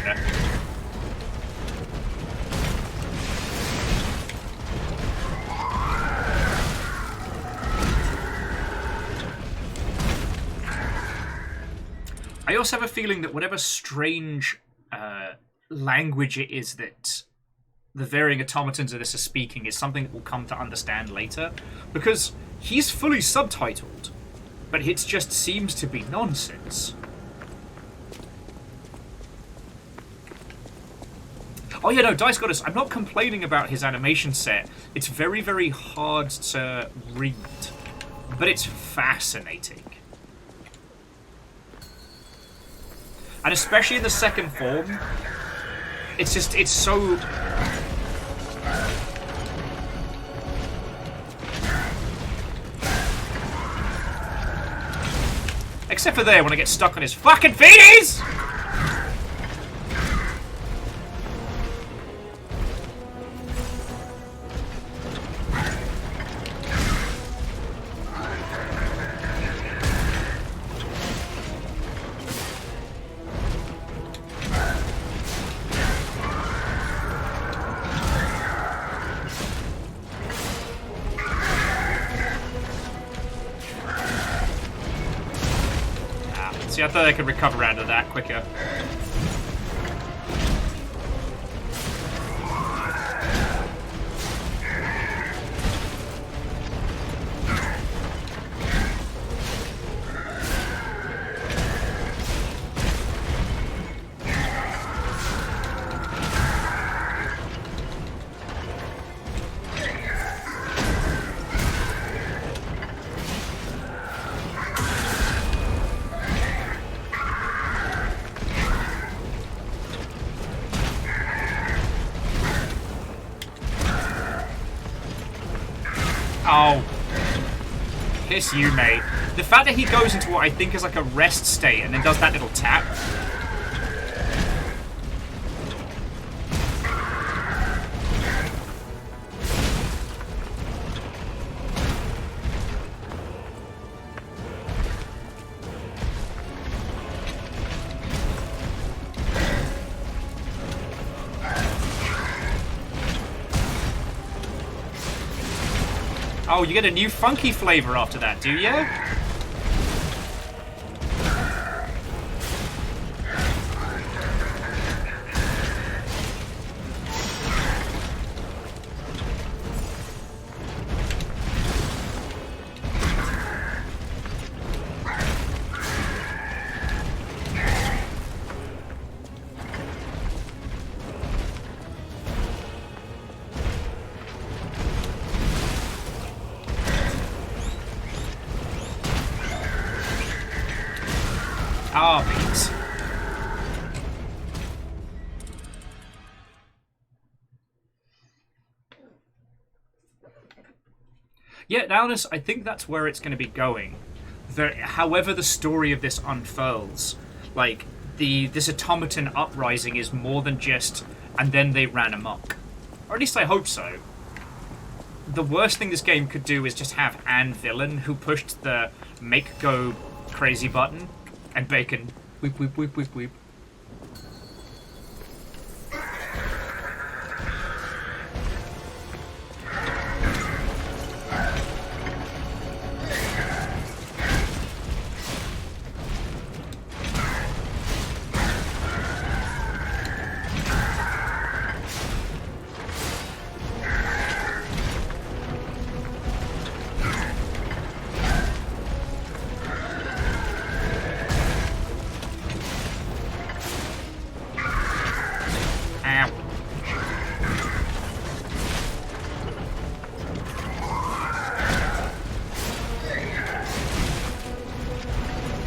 I also have a feeling that whatever strange language it is that the varying automatons of this are speaking is something that we'll come to understand later, because he's fully subtitled, but it just seems to be nonsense. Oh yeah, no, Dice Goddess, I'm not complaining about his animation set. It's very, very hard to read, but it's fascinating. And especially in the second form, it's just, it's so... Except for there, when I get stuck on his fucking feeties! See, I thought I could recover out of that quicker. Oh. Piss you, mate. The fact that he goes into what I think is like a rest state and then does that little tap. Oh, you get a new funky flavor after that, do you? Armies. Yeah, Alice, I think that's where it's going to be going. However the story of this unfurls, like, this automaton uprising is more than just, and then they ran amok. Or at least I hope so. The worst thing this game could do is just have an villain who pushed the make go crazy button, and Bacon, weep, weep, weep, weep, weep.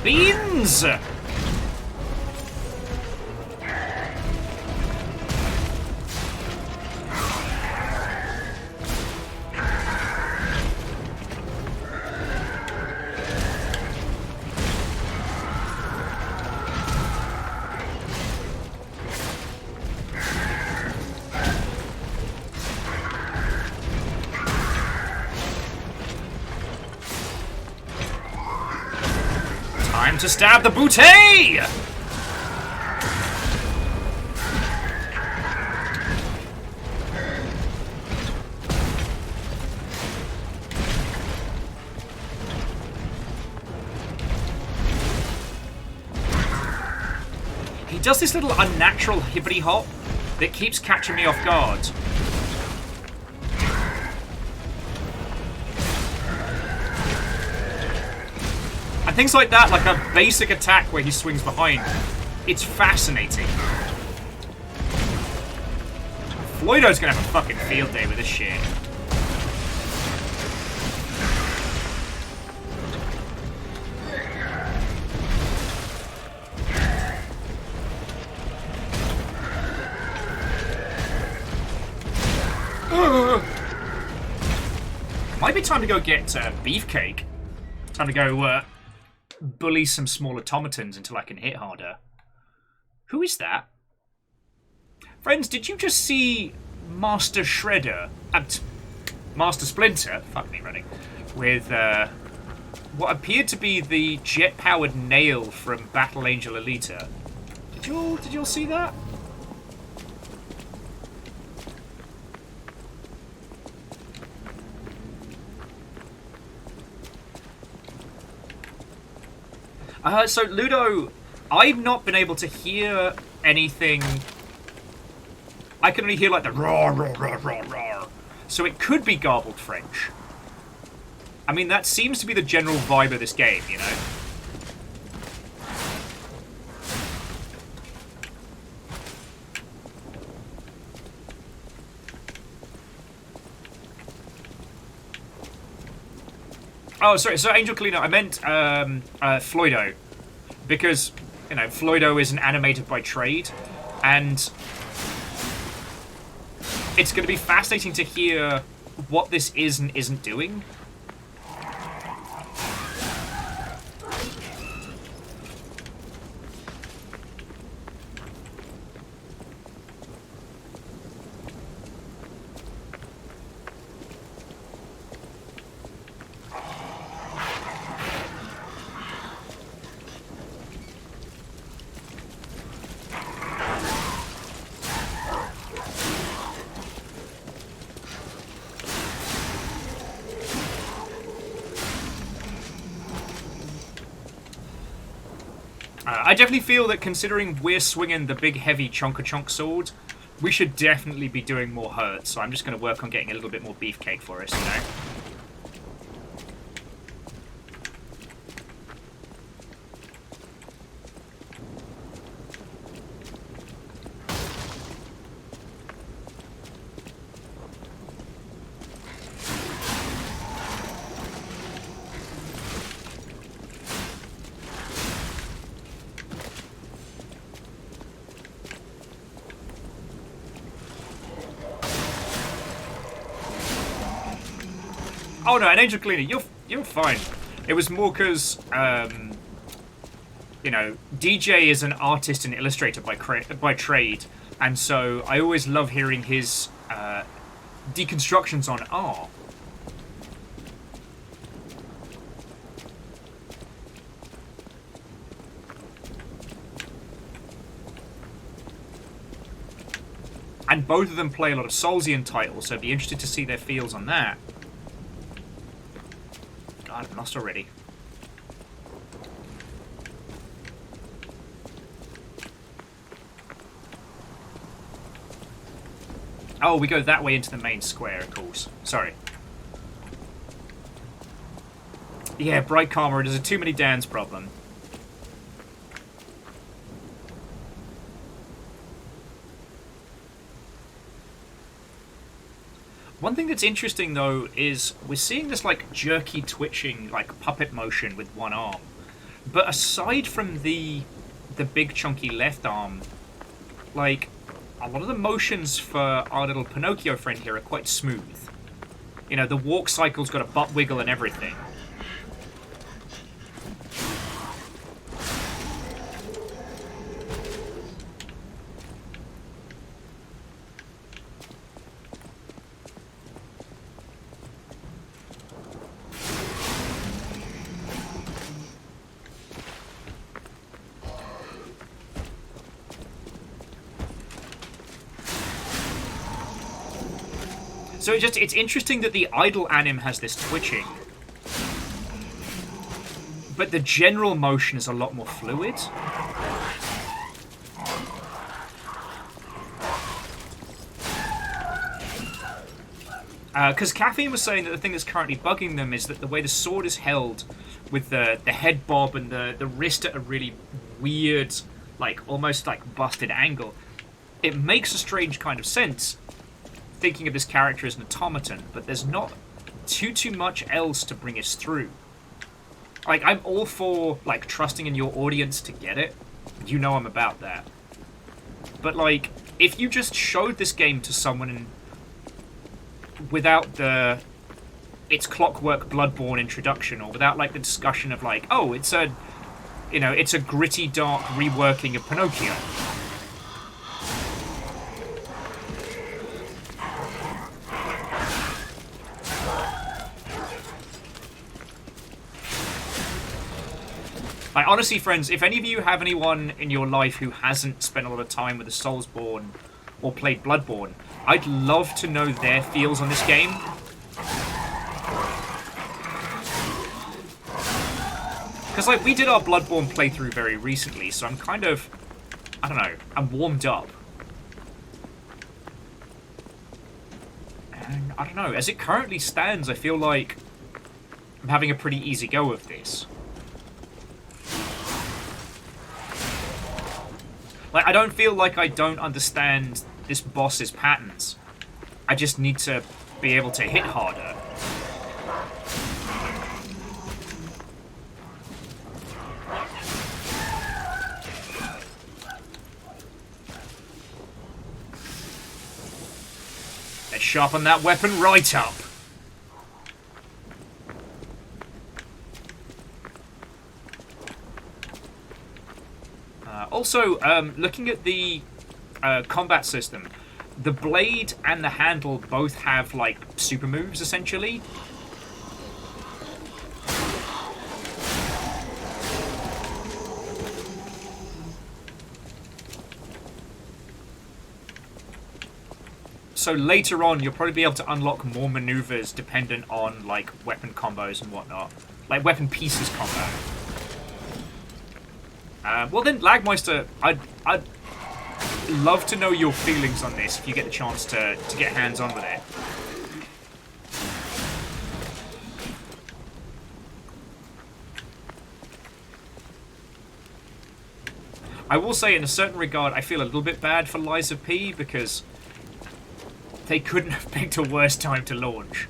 Beans! Time to stab the bootay! He does this little unnatural hippity hop that keeps catching me off guard. And things like that, like a basic attack where he swings behind. It's fascinating. Floydo's gonna have a fucking field day with this shit. Might be time to go get Beefcake. Time to go bully some small automatons until I can hit harder. Who is that? Friends, did you just see Master Shredder? Master Splinter? Fuck me running. With what appeared to be the jet-powered nail from Battle Angel Alita. Did you all see that? So, Ludo, I've not been able to hear anything. I can only hear, like, the roar, roar, roar, roar, roar. So it could be garbled French. I mean, that seems to be the general vibe of this game, you know? Oh, sorry. So Angel Kalina, I meant Floydo, because you know Floydo is an animator by trade, and it's going to be fascinating to hear what this is and isn't doing. I definitely feel that considering we're swinging the big heavy chonka-chonk sword, we should definitely be doing more hurt, so I'm just going to work on getting a little bit more beefcake for us, you know? Oh no, an angel cleaner. You're fine. It was more because you know, DJ is an artist and illustrator by trade, and so I always love hearing his deconstructions on art. And both of them play a lot of Soulsian titles, so I'd be interested to see their feels on that. God, I'm lost already. Oh, we go that way into the main square, of course. Sorry. Yeah, bright karma. It is a too many Dans problem. One thing that's interesting, though, is we're seeing this, like, jerky twitching, like, puppet motion with one arm. But aside from the big chunky left arm, like, a lot of the motions for our little Pinocchio friend here are quite smooth. You know, the walk cycle's got a butt wiggle and everything. So it's interesting that the idle anim has this twitching, but the general motion is a lot more fluid. Because Caffeine was saying that the thing that's currently bugging them is that the way the sword is held with the head bob and the wrist at a really weird, like, almost like busted angle, it makes a strange kind of sense thinking of this character as an automaton, but there's not too much else to bring us through. Like, I'm all for, like, trusting in your audience to get it. You know I'm about that. But, like, if you just showed this game to someone without the It's Clockwork Bloodborne introduction, or without, like, the discussion of, like, oh, it's a, you know, it's a gritty, dark reworking of Pinocchio. Like, honestly, friends, if any of you have anyone in your life who hasn't spent a lot of time with the Soulsborne or played Bloodborne, I'd love to know their feels on this game. Because, like, we did our Bloodborne playthrough very recently, so I'm kind of, I don't know, I'm warmed up. And, I don't know, as it currently stands, I feel like I'm having a pretty easy go of this. Like, I don't feel like I don't understand this boss's patterns. I just need to be able to hit harder. Let's sharpen that weapon right up. Also, looking at the combat system, the blade and the handle both have, like, super moves, essentially. So later on, you'll probably be able to unlock more maneuvers dependent on, like, weapon combos and whatnot. Like, weapon pieces combo. Well then, Lagmeister, I'd love to know your feelings on this if you get the chance to get hands-on with it. I will say, in a certain regard, I feel a little bit bad for Lies of P, because they couldn't have picked a worse time to launch.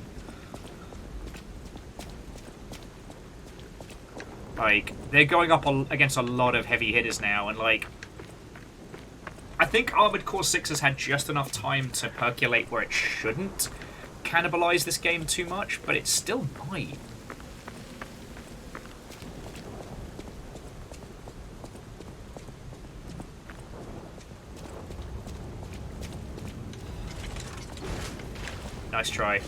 Like, they're going up against a lot of heavy hitters now, and, like, I think Armored Core 6 has had just enough time to percolate where it shouldn't. cannibalize this game too much, but it still might. Nice try.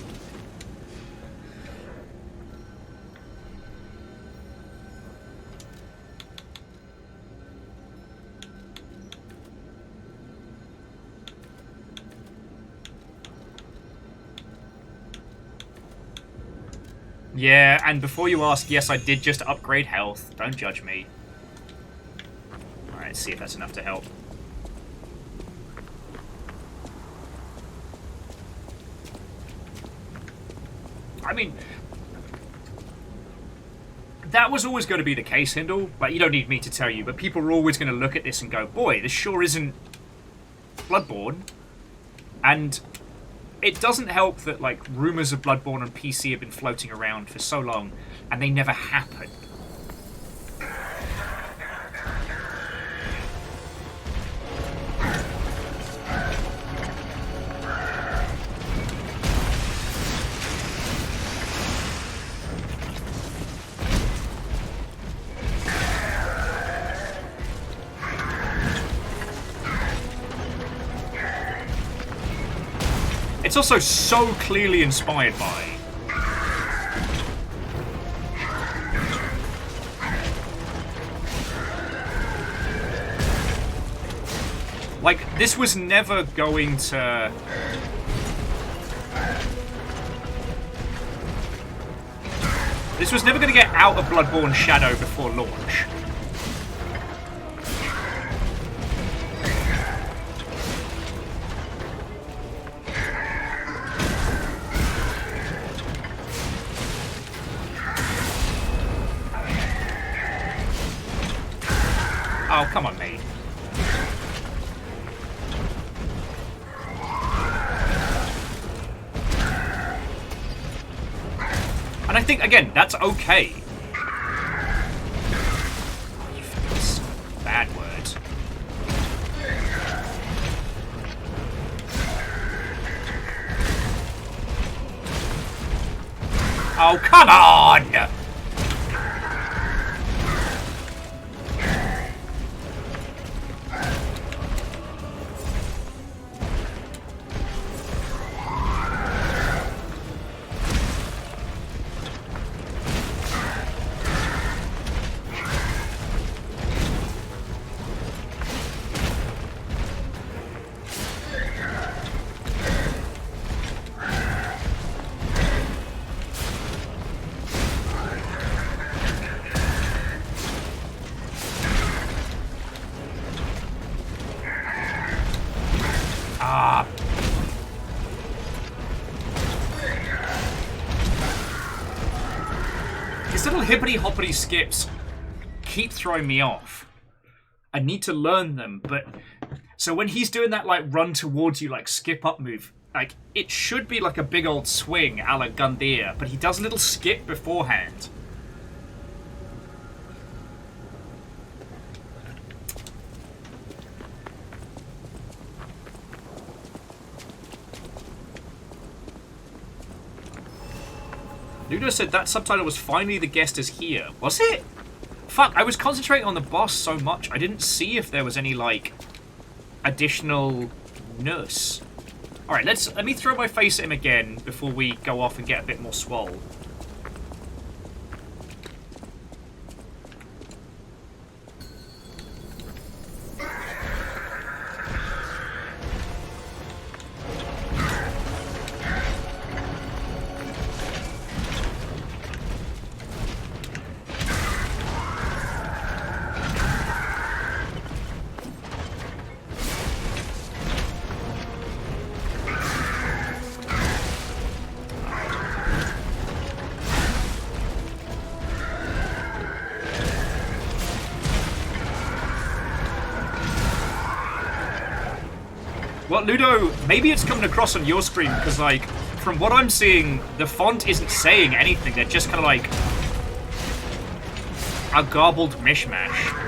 Yeah, and before you ask, yes, I did just upgrade health. Don't judge me. Alright, let's see if that's enough to help. I mean, that was always going to be the case, Hindle. Like, you don't need me to tell you, but people are always going to look at this and go, boy, this sure isn't Bloodborne. And it doesn't help that, like, rumours of Bloodborne on PC have been floating around for so long, and they never happen. It's also so clearly inspired by. Like, this was never going to... This was never going to get out of Bloodborne Shadow before launch. Oh, come on, mate. And I think, again, that's okay. You fucking bad words. Oh, come on! These little hippity-hoppity skips keep throwing me off. I need to learn them, but... So when he's doing that, like, run towards you, like, skip-up move, like, it should be like a big old swing a la Gundyr, but he does a little skip beforehand. Ludo said that subtitle was finally the guest is here. Was it? Fuck, I was concentrating on the boss so much, I didn't see if there was any, like, additional nurse. Alright, let me throw my face at him again before we go off and get a bit more swole. Well, Ludo, maybe it's coming across on your screen because, like, from what I'm seeing, the font isn't saying anything. They're just kind of like a garbled mishmash.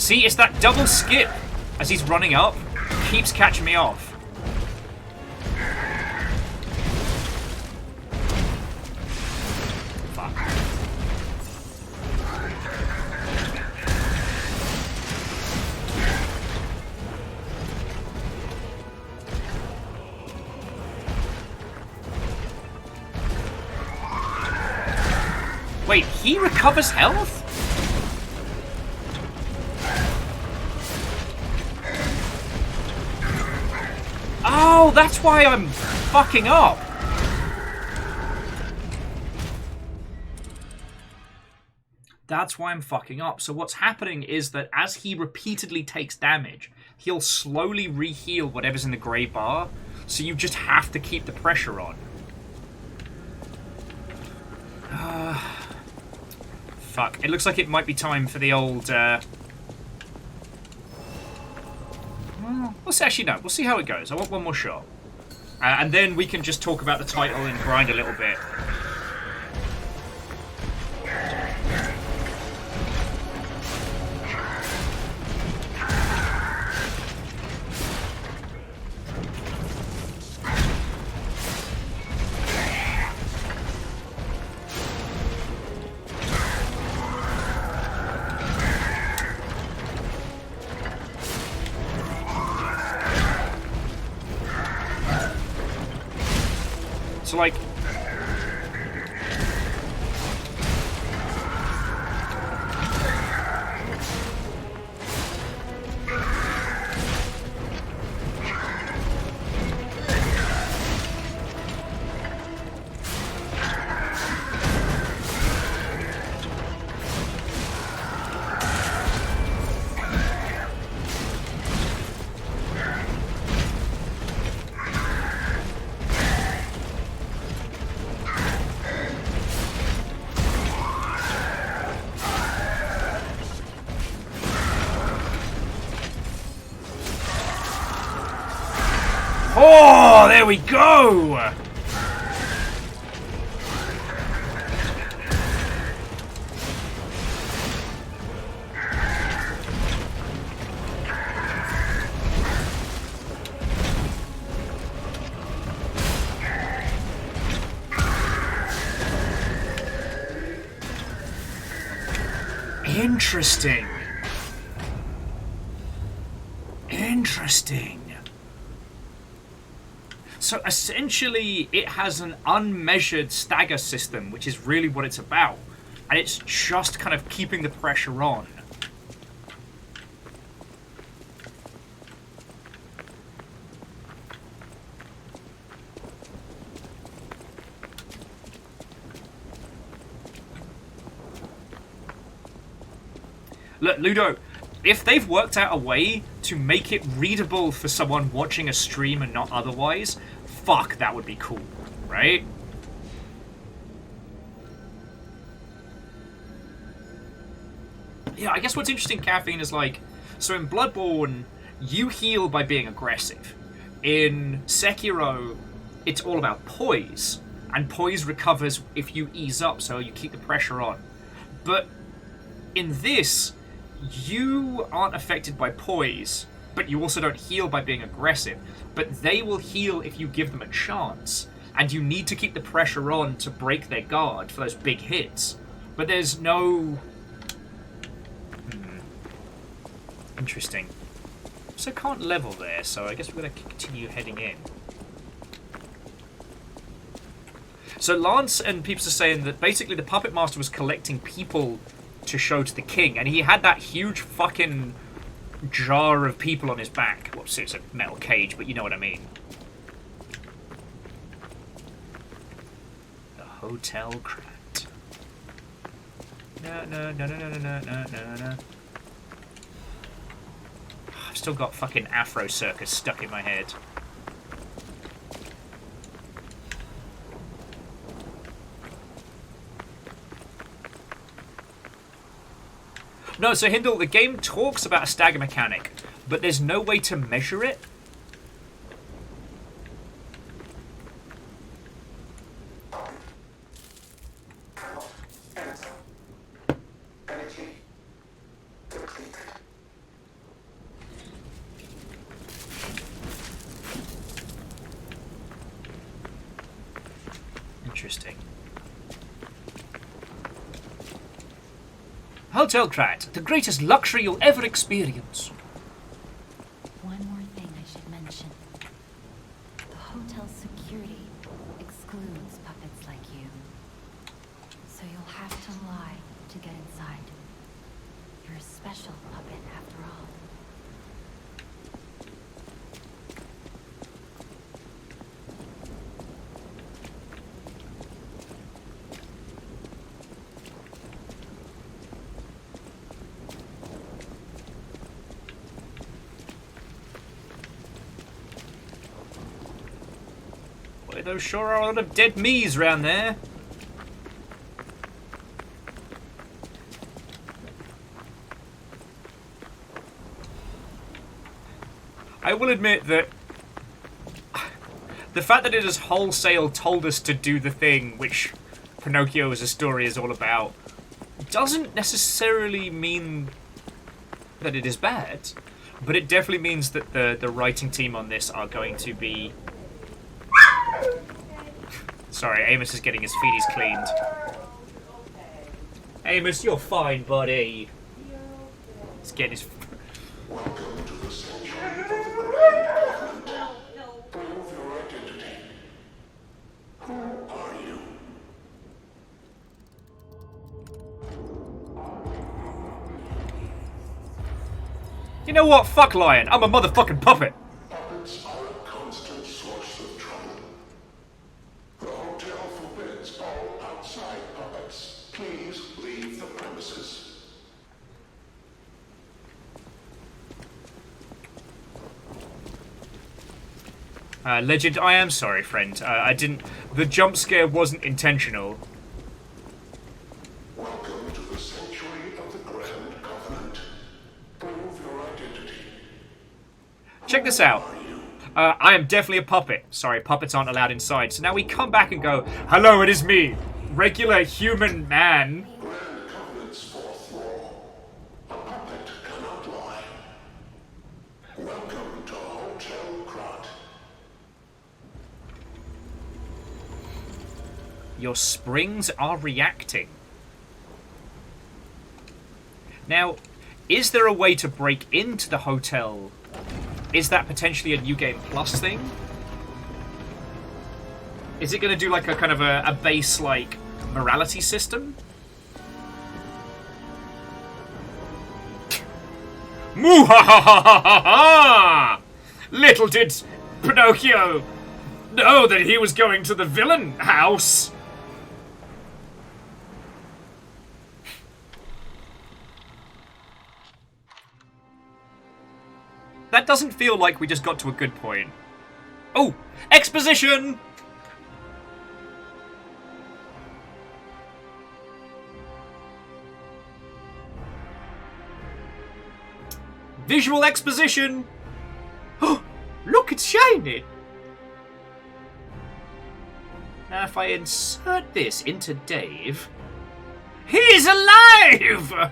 See, it's that double skip as he's running up. Keeps catching me off. Fuck. Wait, he recovers health? Oh, that's why I'm fucking up. That's why I'm fucking up. So what's happening is that as he repeatedly takes damage, he'll slowly re-heal whatever's in the grey bar. So you just have to keep the pressure on. Fuck. It looks like it might be time for the old... Let's actually, no. We'll see how it goes. I want one more shot. And then we can just talk about the title and grind a little bit. So, like... Oh, there we go! Interesting. Interesting. So essentially, it has an unmeasured stagger system, which is really what it's about. And it's just kind of keeping the pressure on. Look, Ludo, if they've worked out a way to make it readable for someone watching a stream and not otherwise, fuck, that would be cool, right? Yeah, I guess what's interesting, Caffeine, is like, so in Bloodborne, you heal by being aggressive. In Sekiro, it's all about poise, and poise recovers if you ease up, so you keep the pressure on. But in this, you aren't affected by poise, but you also don't heal by being aggressive. But they will heal if you give them a chance, and you need to keep the pressure on to break their guard for those big hits. But there's no... Interesting. So I can't level there, so I guess we're going to continue heading in. So Lance and peeps are saying that basically the Puppet Master was collecting people to show to the king, and he had that huge fucking jar of people on his back. Well, it's a metal cage, but you know what I mean. The Hotel Krat. No. I've still got fucking Afro Circus stuck in my head. No, so Hindle, the game talks about a stagger mechanic, but there's no way to measure it. Energy depleted. Interesting. Hotel Krat, the greatest luxury you'll ever experience. One more thing I should mention. The hotel's security excludes puppets like you. So you'll have to lie to get inside. You're a special puppet after all. Boy, those sure are a lot of dead me's around there. I will admit that the fact that it has wholesale told us to do the thing which Pinocchio as a story is all about doesn't necessarily mean that it is bad, but it definitely means that the writing team on this are going to be... Sorry, Amos is getting his feeties cleaned. Amos, you're fine, buddy. He's getting his... Welcome to the sanctuary of the Grand Covenant. Prove your identity. Who are you? You know what? Fuck Lion. I'm a motherfucking puppet. Puppets are a constant source of trouble. The hotel forbids all outside puppets. Please leave the premises. Legend, I am sorry, friend. I didn't... The jump scare wasn't intentional. Welcome to the sanctuary of the Grand Covenant. Prove your identity. Check this out. I am definitely a puppet. Sorry, puppets aren't allowed inside. So now we come back and go, hello, it is me. Regular human man. Grand Covenant's fourth law. A puppet cannot lie. Welcome to Hotel Krat. Your springs are reacting. Now, is there a way to break into the hotel? Is that potentially a New Game Plus thing? Is it going to do like a kind of a base like morality system? Moo-ha-ha-ha-ha-ha! Little did Pinocchio know that he was going to the villain house. That doesn't feel like we just got to a good point. Oh! Exposition! Visual exposition! Oh! Look, it's shiny! Now if I insert this into Dave... He's alive!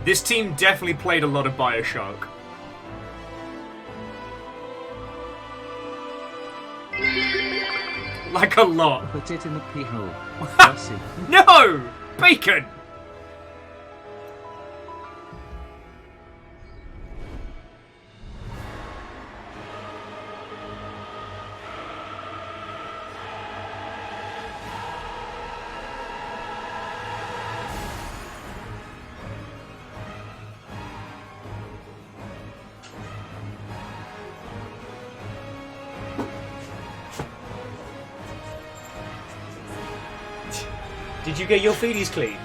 This team definitely played a lot of BioShock. Like a lot. Put it in the pee hole. Fussy. No! Bacon! Did you get your feeties cleaned?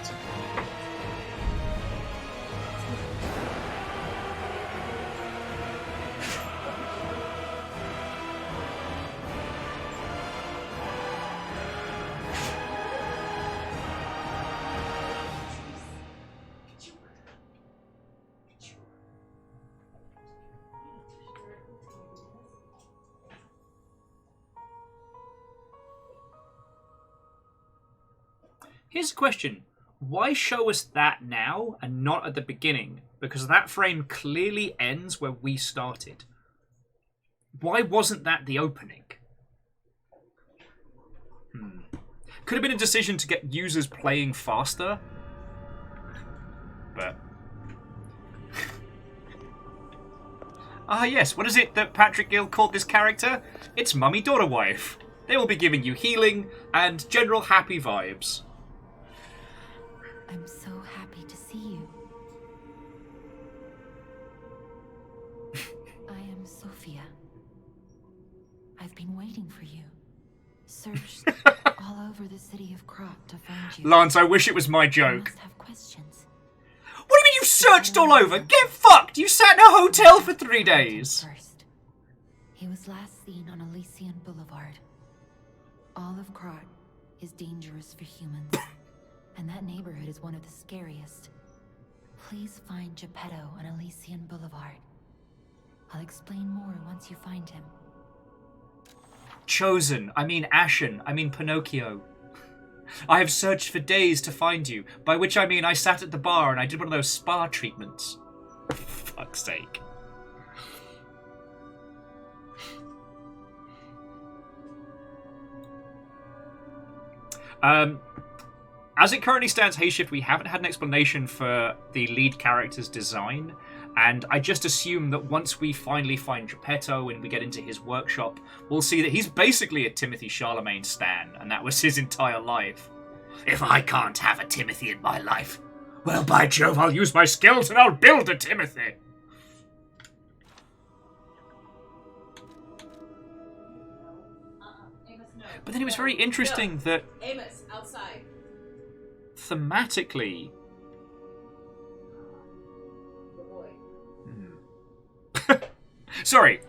Here's a question. Why show us that now and not at the beginning? Because that frame clearly ends where we started. Why wasn't that the opening? Could have been a decision to get users playing faster. But... ah yes, what is it that Patrick Gill called this character? It's mummy-daughter wife. They will be giving you healing and general happy vibes. I'm so happy to see you. I am Sophia. I've been waiting for you. Searched all over the city of Krat to find you. Lance, I wish it was my You joke. must have questions. What do you mean you searched all over? Get fucked! You sat in a hotel for 3 days. First, he was last seen on Elysian Boulevard. All of Krat is dangerous for humans, and that neighborhood is one of the scariest. Please find Geppetto on Elysian Boulevard. I'll explain more once you find him. Chosen. I mean Ashen. I mean Pinocchio. I have searched for days to find you, by which I mean I sat at the bar and I did one of those spa treatments. For fuck's sake. As it currently stands, Hey Shift, we haven't had an explanation for the lead character's design, and I just assume that once we finally find Geppetto and we get into his workshop, we'll see that he's basically a Timothy Chalamet stan, and that was his entire life. If I can't have a Timothy in my life, well, by Jove, I'll use my skills and I'll build a Timothy. But then it was very interesting that Amos, outside. thematically... The boy. Sorry.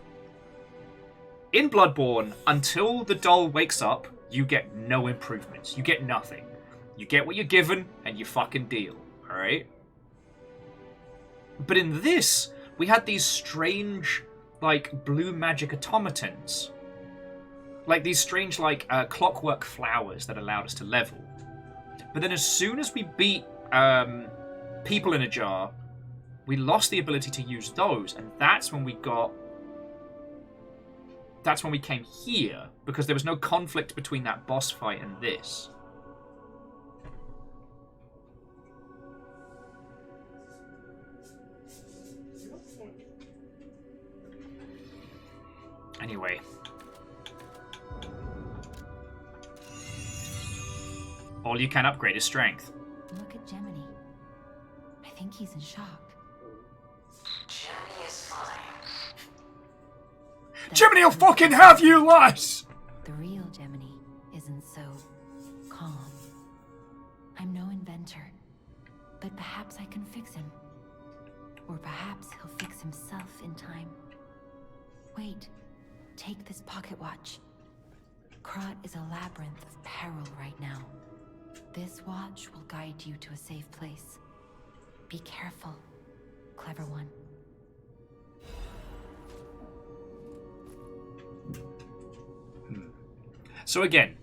In Bloodborne, until the doll wakes up, you get no improvements. You get nothing. You get what you're given, and you fucking deal. Alright? But in this, we had these strange, like, blue magic automatons. Like these strange, like, clockwork flowers that allowed us to level. But then as soon as we beat People in a Jar, we lost the ability to use those, and that's when we got... That's when we came here, because there was no conflict between that boss fight and this. Anyway. All you can upgrade is strength. Look at Gemini. I think he's in shock. Jenny is fine. Gemini will fucking have you, lass! The real Gemini isn't so calm. I'm no inventor, but perhaps I can fix him. Or perhaps he'll fix himself in time. Wait, take this pocket watch. Krat is a labyrinth of peril right now. This watch will guide you to a safe place. Be careful, clever one. So again,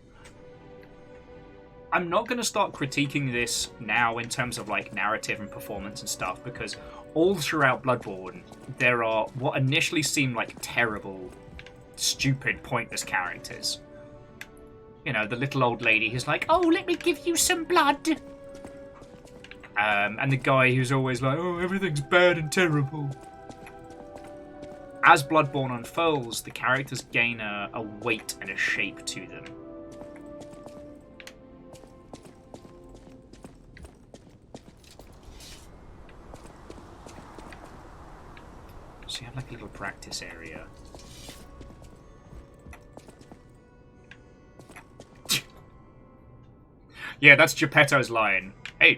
I'm not going to start critiquing this now in terms of like narrative and performance and stuff, because all throughout Bloodborne there are what initially seem like terrible, stupid, pointless characters. You know, the little old lady who's like, oh, let me give you some blood. And the guy who's always like, oh, everything's bad and terrible. As Bloodborne unfolds, the characters gain a weight and a shape to them. So you have like a little practice area. Yeah, that's Geppetto's line. Hey.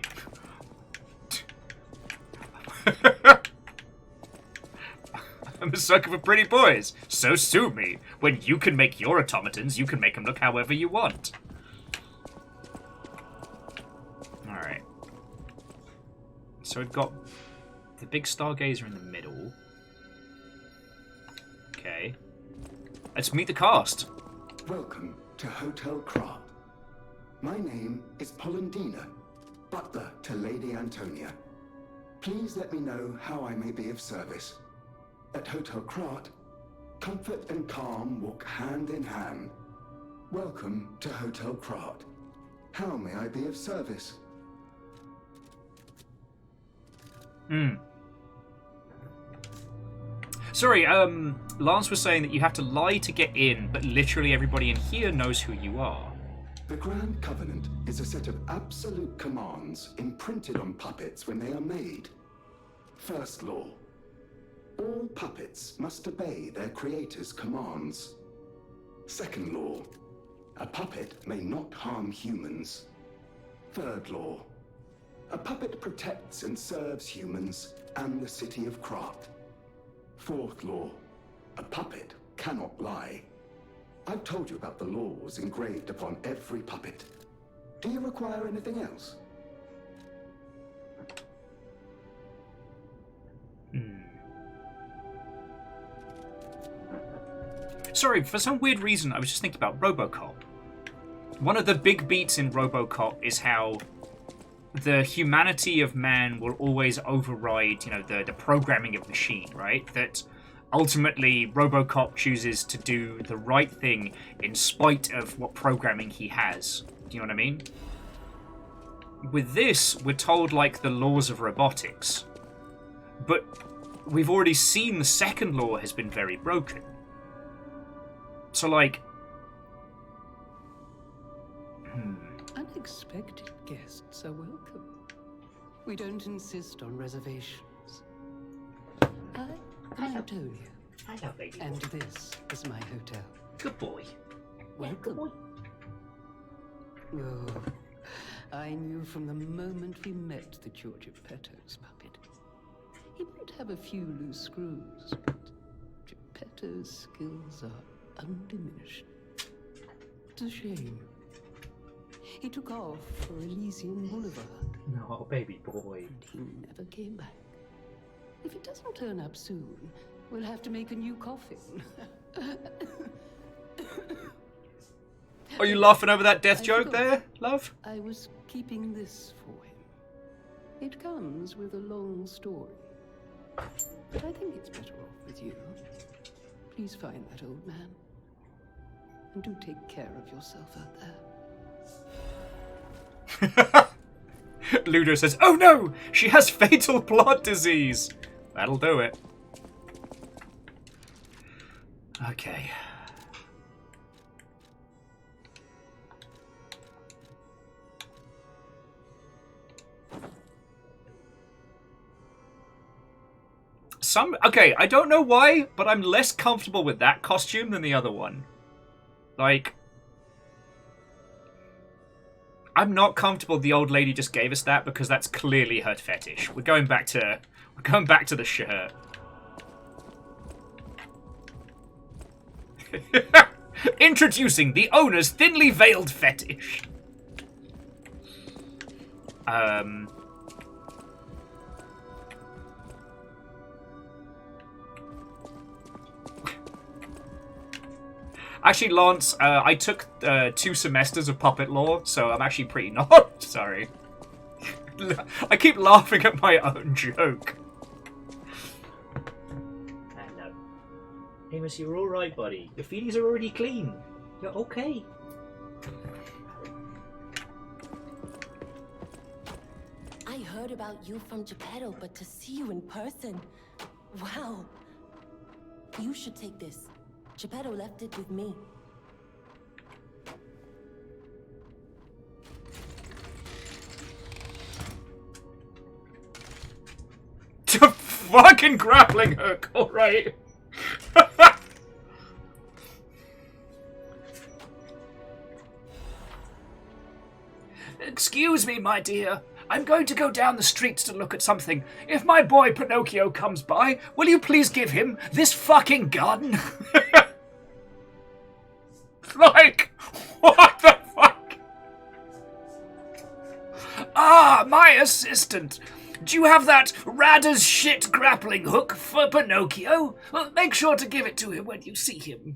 I'm a sucker for pretty boys. So sue me. When you can make your automatons, you can make them look however you want. Alright. So we've got the big stargazer in the middle. Okay. Let's meet the cast. Welcome to Hotel Krat. My name is Polendina, butler to Lady Antonia. Please let me know how I may be of service. At Hotel Krat, comfort and calm walk hand in hand. Welcome to Hotel Krat. How may I be of service? Sorry, Lance was saying that you have to lie to get in, but literally everybody in here knows who you are. The Grand Covenant is a set of absolute commands imprinted on puppets when they are made. First law. All puppets must obey their creator's commands. Second law. A puppet may not harm humans. Third law. A puppet protects and serves humans and the city of Krat. Fourth law. A puppet cannot lie. I've told you about the laws engraved upon every puppet. Do you require anything else? Sorry, for some weird reason, I was just thinking about RoboCop. One of the big beats in RoboCop is how the humanity of man will always override, the programming of machine, right? That ultimately RoboCop chooses to do the right thing in spite of what programming he has. Do you know what I mean? With this, we're told, the laws of robotics. But we've already seen the second law has been very broken. So, Unexpected guests are welcome. We don't insist on reservations. I'm Antonia. Hello, baby. And this is my hotel. Good boy. Welcome. Oh, I knew from the moment we met that you're Geppetto's puppet. He might have a few loose screws, but Geppetto's skills are undiminished. It's a shame. He took off for Elysian Boulevard. No, baby boy. And he never came back. If it doesn't turn up soon, we'll have to make a new coffin. Are you laughing over that death joke there, love? I was keeping this for him. It comes with a long story. But I think it's better off with you. Please find that old man. And do take care of yourself out there. Ludo says, "Oh no! She has fatal blood disease!" That'll do it. Okay. Okay, I don't know why, but I'm less comfortable with that costume than the other one. I'm not comfortable the old lady just gave us that because that's clearly her fetish. We're going back to the shirt. Introducing the owner's thinly veiled fetish. Actually, Lance, I took 2 semesters of puppet law, so I'm actually pretty not sorry. I keep laughing at my own joke. Hello. Amos, you're alright, buddy. Your feelings are already clean. You're okay. I heard about you from Geppetto, but to see you in person... Wow. You should take this. Geppetto left it with me. Fucking grappling hook, alright. Excuse me, my dear. I'm going to go down the streets to look at something. If my boy Pinocchio comes by, will you please give him this fucking gun? What the fuck? Ah, my assistant. Do you have that rad as shit grappling hook for Pinocchio? Well, make sure to give it to him when you see him.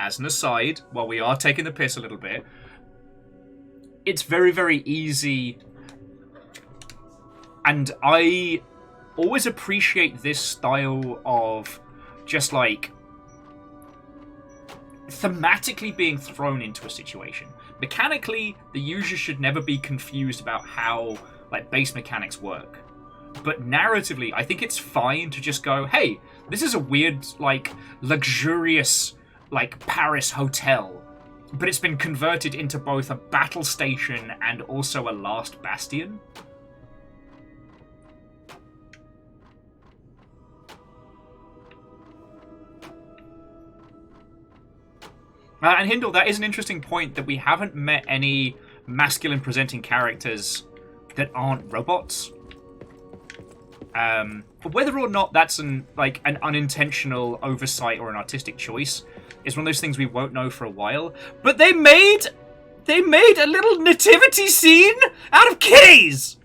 as an aside, while we are taking the piss a little bit, it's very, very easy, and I always appreciate this style of just like thematically being thrown into a situation. Mechanically, the user should never be confused about how like base mechanics work. But narratively, I think it's fine to just go, hey, this is a weird, like, luxurious, like, Paris hotel, but it's been converted into both a battle station and also a last bastion. And Hindle, that is an interesting point that we haven't met any masculine presenting characters that aren't robots. Whether or not that's an unintentional oversight or an artistic choice is one of those things we won't know for a while. But they made a little nativity scene out of kitties.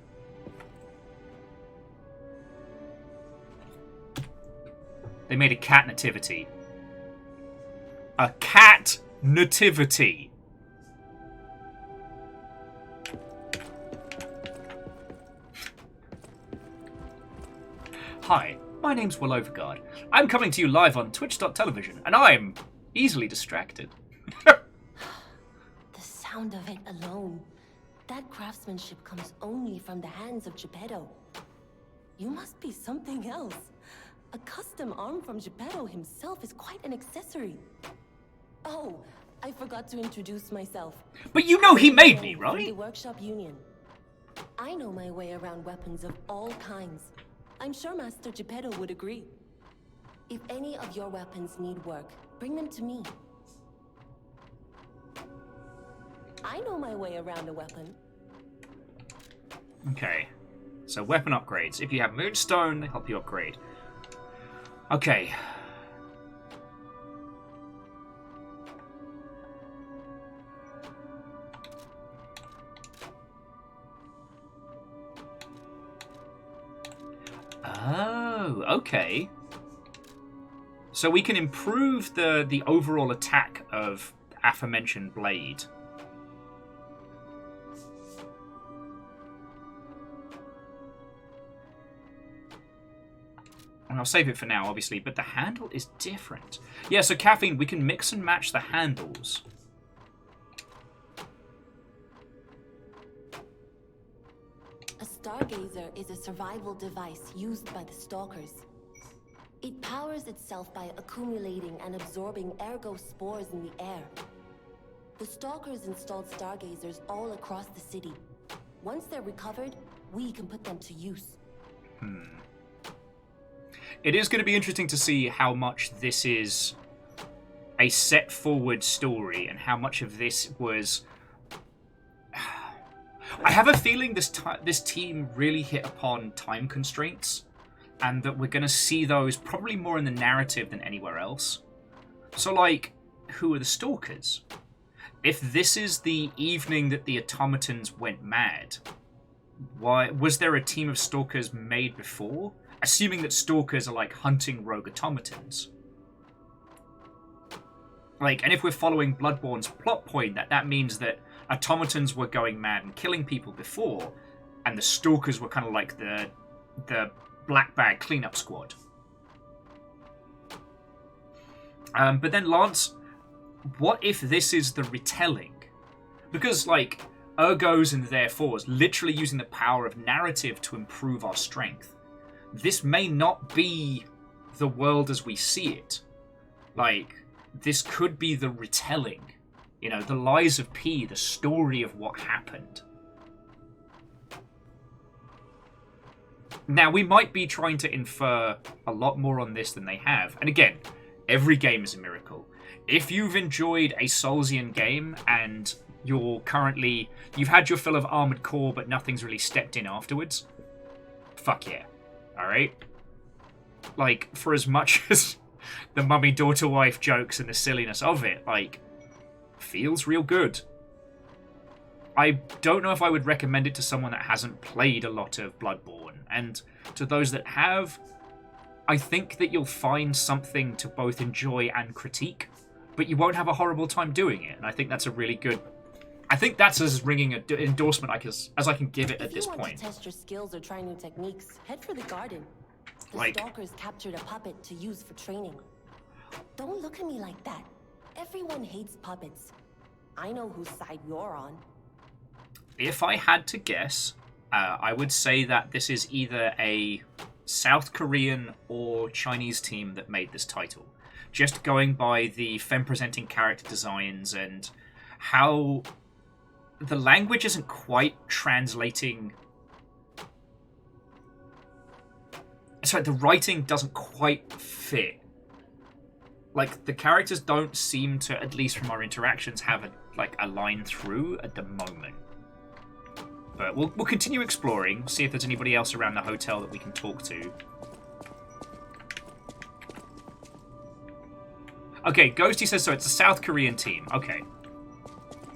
They made a cat nativity. A cat nativity. Hi, my name's Will Overguard. I'm coming to you live on Twitch.television, and I'm easily distracted. The sound of it alone. That craftsmanship comes only from the hands of Geppetto. You must be something else. A custom arm from Geppetto himself is quite an accessory. Oh, I forgot to introduce myself. But you know he made me, From right? the Workshop Union. I know my way around weapons of all kinds. I'm sure Master Geppetto would agree. If any of your weapons need work, bring them to me. I know my way around a weapon. Okay, so weapon upgrades. If you have Moonstone, they help you upgrade. Okay. Oh, okay. So we can improve the overall attack of the aforementioned blade. And I'll save it for now, obviously, but the handle is different. Yeah, so Caffeine, we can mix and match the handles. A stargazer is a survival device used by the stalkers. It powers itself by accumulating and absorbing ergo spores in the air. The stalkers installed stargazers all across the city. Once they're recovered, we can put them to use. It is going to be interesting to see how much this is a set forward story and how much of this was... I have a feeling this team really hit upon time constraints, and that we're going to see those probably more in the narrative than anywhere else. So, like, who are the stalkers? If this is the evening that the automatons went mad, why was there a team of stalkers made before? Assuming that stalkers are like hunting rogue automatons. Like, and if we're following Bloodborne's plot point, that means that automatons were going mad and killing people before, and the stalkers were kind of like the black bag cleanup squad. But then, Lance, what if this is the retelling? Because, like, ergos and therefores, literally using the power of narrative to improve our strength. This may not be the world as we see it. Like, this could be the retelling. You know, the lies of P, the story of what happened. Now, we might be trying to infer a lot more on this than they have. And again, every game is a miracle. If you've enjoyed a Soulsian game and you've had your fill of Armored Core, but nothing's really stepped in afterwards, fuck yeah. Alright? Like, for as much as the mummy daughter wife jokes and the silliness of it, like, feels real good. I don't know if I would recommend it to someone that hasn't played a lot of Bloodborne, and to those that have, I think that you'll find something to both enjoy and critique, but you won't have a horrible time doing it. And I think that's a really good... I think that's as ringing an endorsement as I can give it at this If you want point. to test your skills or try new techniques, head for the garden. The Like- stalkers captured a puppet to use for training. Don't look at me like that. Everyone hates puppets. I know whose side you're on. If I had to guess, I would say that this is either a South Korean or Chinese team that made this title. Just going by the femme-presenting character designs and how the language isn't quite translating... Sorry, the writing doesn't quite fit. Like, the characters don't seem to, at least from our interactions, have a line through at the moment. But we'll continue exploring, see if there's anybody else around the hotel that we can talk to. Okay, Ghosty says so. It's a South Korean team. Okay.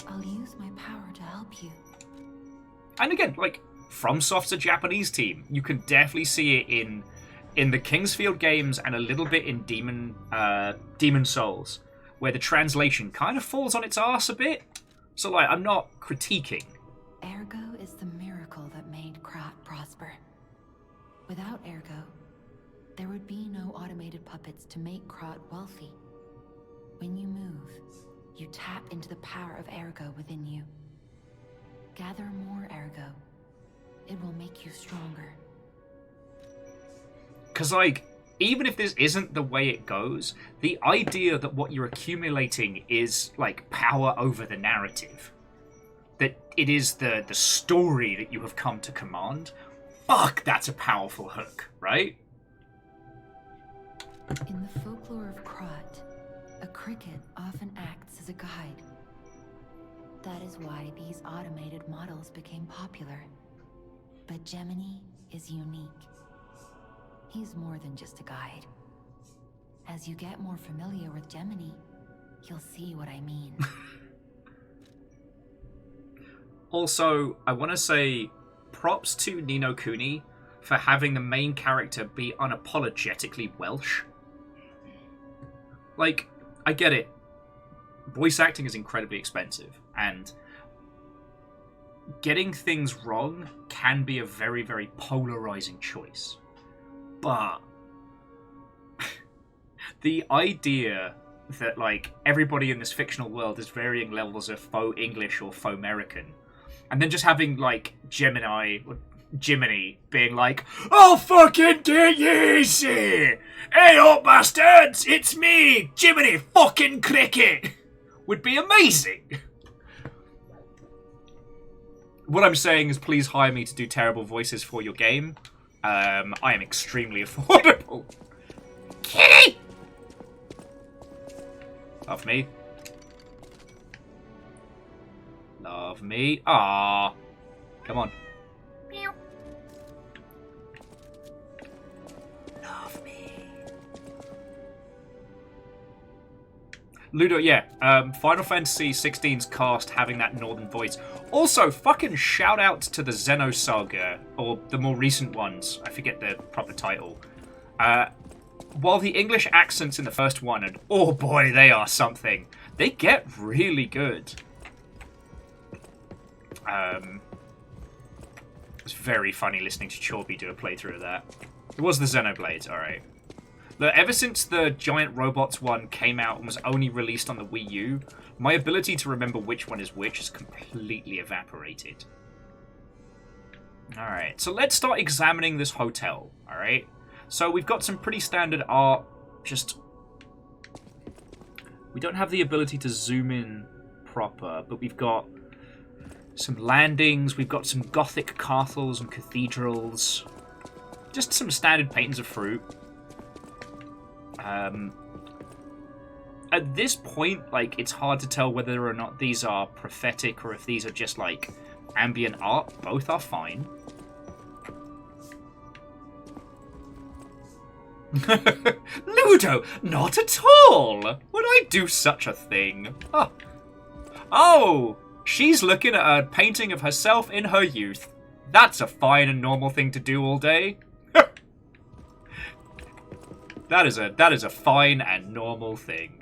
I'll use my power to help you. And again, like, FromSoft's a Japanese team. You can definitely see it in the Kingsfield games and a little bit in Demon Souls, where the translation kind of falls on its arse a bit. So, like, I'm not critiquing. Ergo is the miracle that made Krat prosper. Without Ergo, there would be no automated puppets to make Krat wealthy. When you move, you tap into the power of Ergo within you. Gather more Ergo. It will make you stronger. Because, like, even if this isn't the way it goes, the idea that what you're accumulating is, like, power over the narrative, that it is the story that you have come to command, fuck, that's a powerful hook, right? In the folklore of Krat, a cricket often acts as a guide. That is why these automated models became popular. But Gemini is unique. He's more than just a guide. As you get more familiar with Gemini, you'll see what I mean. Also, I want to say props to Ni no Kuni for having the main character be unapologetically Welsh. Like, I get it. Voice acting is incredibly expensive, and getting things wrong can be a very, very polarizing choice. But the idea that, like, everybody in this fictional world is varying levels of faux English or faux American, and then just having, like, Jiminy being like, "I'll fucking get you easy! Hey up, bastards! It's me, Jiminy fucking Cricket!" would be amazing. What I'm saying is, please hire me to do terrible voices for your game. I am extremely affordable. Kitty! Love me. Love me. Ah, come on. Love me. Ludo, yeah. Final Fantasy 16's cast having that northern voice. Also, fucking shout out to the Xenosaga, or the more recent ones. I forget the proper title. While the English accents in the first one, and oh boy, they are something, they get really good. It's very funny listening to Chorby do a playthrough of that. It was the Xenoblades, alright. Ever since the Giant Robots one came out and was only released on the Wii U, my ability to remember which one is which has completely evaporated. Alright, so let's start examining this hotel, alright? So we've got some pretty standard art, just... We don't have the ability to zoom in proper, but we've got some landings, we've got some Gothic castles and cathedrals, just some standard paintings of fruit. At this point, like, it's hard to tell whether or not these are prophetic or if these are just, like, ambient art. Both are fine. Ludo, not at all! Would I do such a thing? Oh, she's looking at a painting of herself in her youth. That's a fine and normal thing to do all day. That is a fine and normal thing.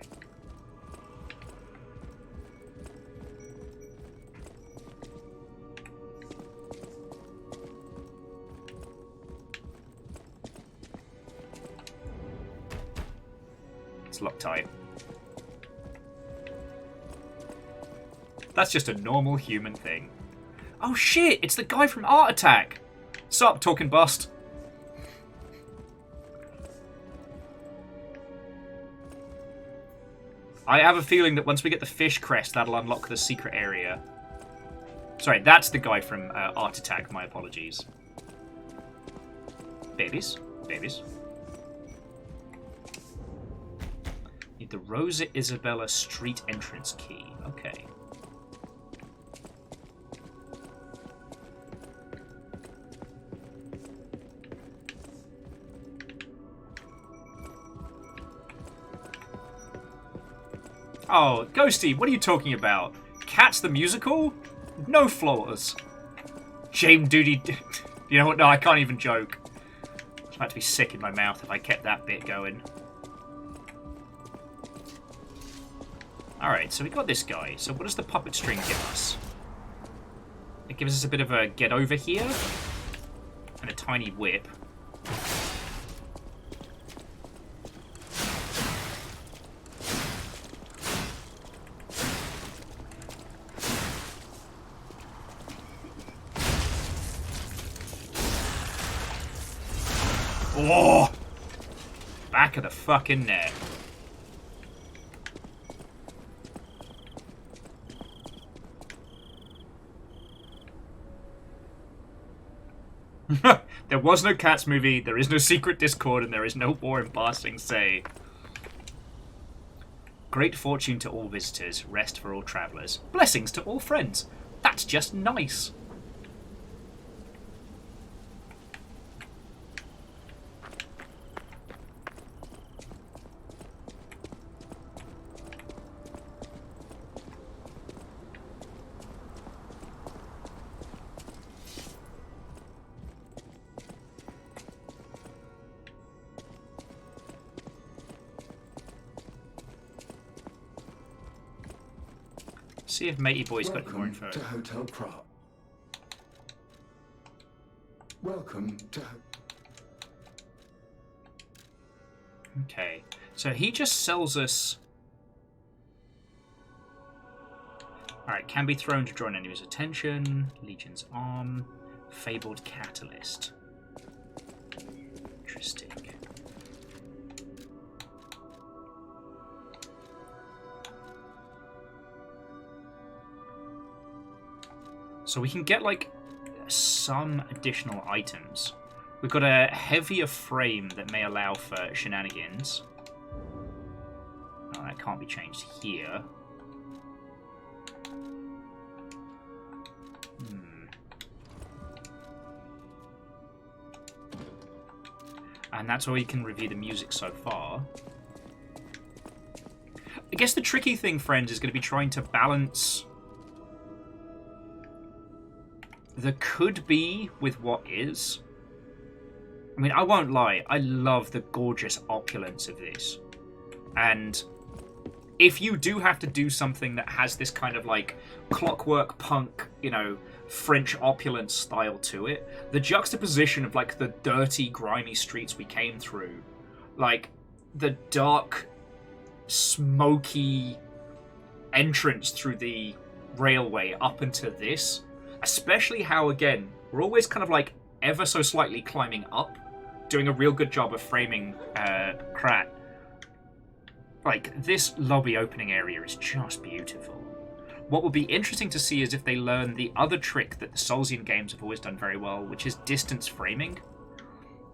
Loctite. That's just a normal human thing. Oh shit, it's the guy from Art Attack! Sup, talking bust? I have a feeling that once we get the fish crest, that'll unlock the secret area. Sorry, that's the guy from Art Attack, my apologies. Babies. Babies. Need the Rosa Isabella street entrance key. Okay. Oh, Ghosty, what are you talking about? Cats the musical? No flaws. Shame duty. You know what? No, I can't even joke. It's about to be sick in my mouth if I kept that bit going. Alright, so we got this guy. So what does the puppet string give us? It gives us a bit of a get over here. And a tiny whip. Oh! Back of the fucking net. There was no Cats movie, there is no secret Discord, and there is no war in Passing Say. Great fortune to all visitors, rest for all travellers. Blessings to all friends. That's just nice. See if Matey Boy's got more info. Welcome to Hotel Prop. Welcome to... Okay, so he just sells us... Alright, can be thrown to draw an enemy's attention. Legion's Arm. Fabled Catalyst. Interesting. So we can get, like, some additional items. We've got a heavier frame that may allow for shenanigans. Oh, that can't be changed here. And that's where we can review the music so far. I guess the tricky thing, friends, is going to be trying to balance the could be with what is. I mean, I won't lie, I love the gorgeous opulence of this. And if you do have to do something that has this kind of like clockwork punk, you know, French opulence style to it, the juxtaposition of like the dirty, grimy streets we came through, like the dark, smoky entrance through the railway up into this, especially how, again, we're always kind of like ever so slightly climbing up, doing a real good job of framing Krat. Like, this lobby opening area is just beautiful. What will be interesting to see is if they learn the other trick that the Soulsian games have always done very well, which is distance framing.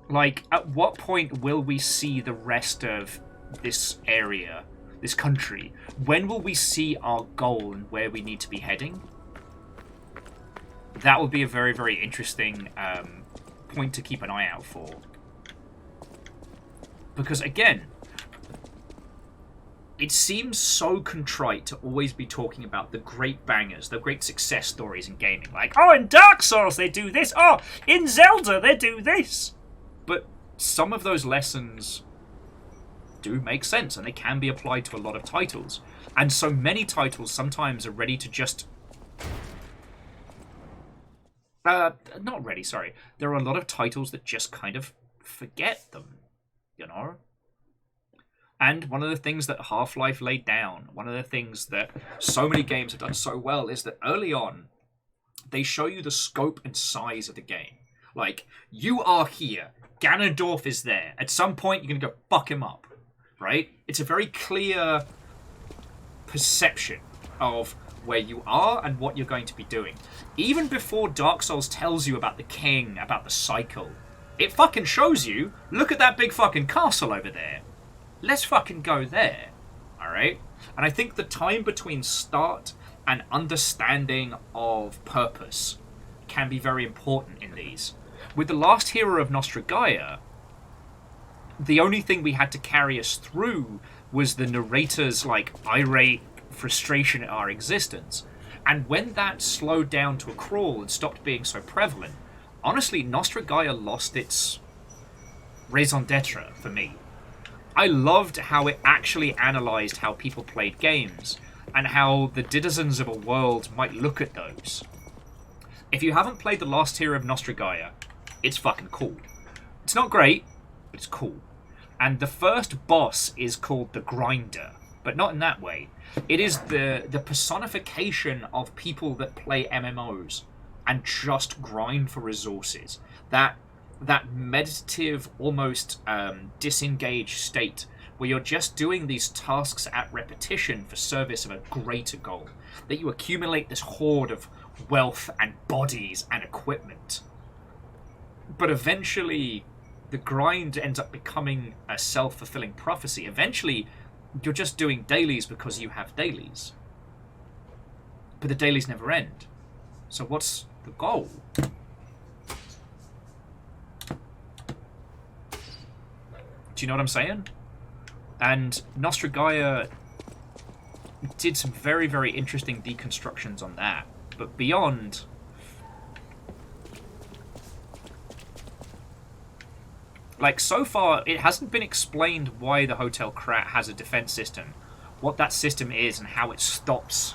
Like, at what point will we see the rest of this area, this country? When will we see our goal and where we need to be heading? That will be a very, very interesting point to keep an eye out for. Because, again, it seems so contrite to always be talking about the great bangers, the great success stories in gaming. Like, oh, in Dark Souls they do this. Oh, in Zelda they do this. But some of those lessons do make sense, and they can be applied to a lot of titles. And so many titles sometimes are ready to just... not ready, sorry. There are a lot of titles that just kind of forget them, you know? And one of the things that Half-Life laid down, one of the things that so many games have done so well, is that early on, they show you the scope and size of the game. Like, you are here. Ganondorf is there. At some point, you're going to go fuck him up. Right? It's a very clear perception of where you are and what you're going to be doing. Even before Dark Souls tells you about the king, about the cycle, it fucking shows you, look at that big fucking castle over there. Let's fucking go there. Alright? And I think the time between start and understanding of purpose can be very important in these. With the last hero of Nostragaia, the only thing we had to carry us through was the narrator's, like, irate frustration at our existence. And when that slowed down to a crawl and stopped being so prevalent, honestly, Nostragaia lost its raison d'etre for me. I loved how it actually analysed how people played games, and how the denizens of a world might look at those. If you haven't played the last hero of Nostragaia, it's fucking cool. It's not great, but it's cool. And the first boss is called the Grinder, but not in that way. It is the personification of people that play MMOs and just grind for resources. That meditative, almost disengaged state where you're just doing these tasks at repetition for service of a greater goal. That you accumulate this hoard of wealth and bodies and equipment. But eventually, the grind ends up becoming a self-fulfilling prophecy. Eventually, you're just doing dailies because you have dailies. But the dailies never end. So what's the goal? Do you know what I'm saying? And Nostragaia did some very, very interesting deconstructions on that. But beyond... like, so far, it hasn't been explained why the Hotel Krat has a defense system, what that system is, and how it stops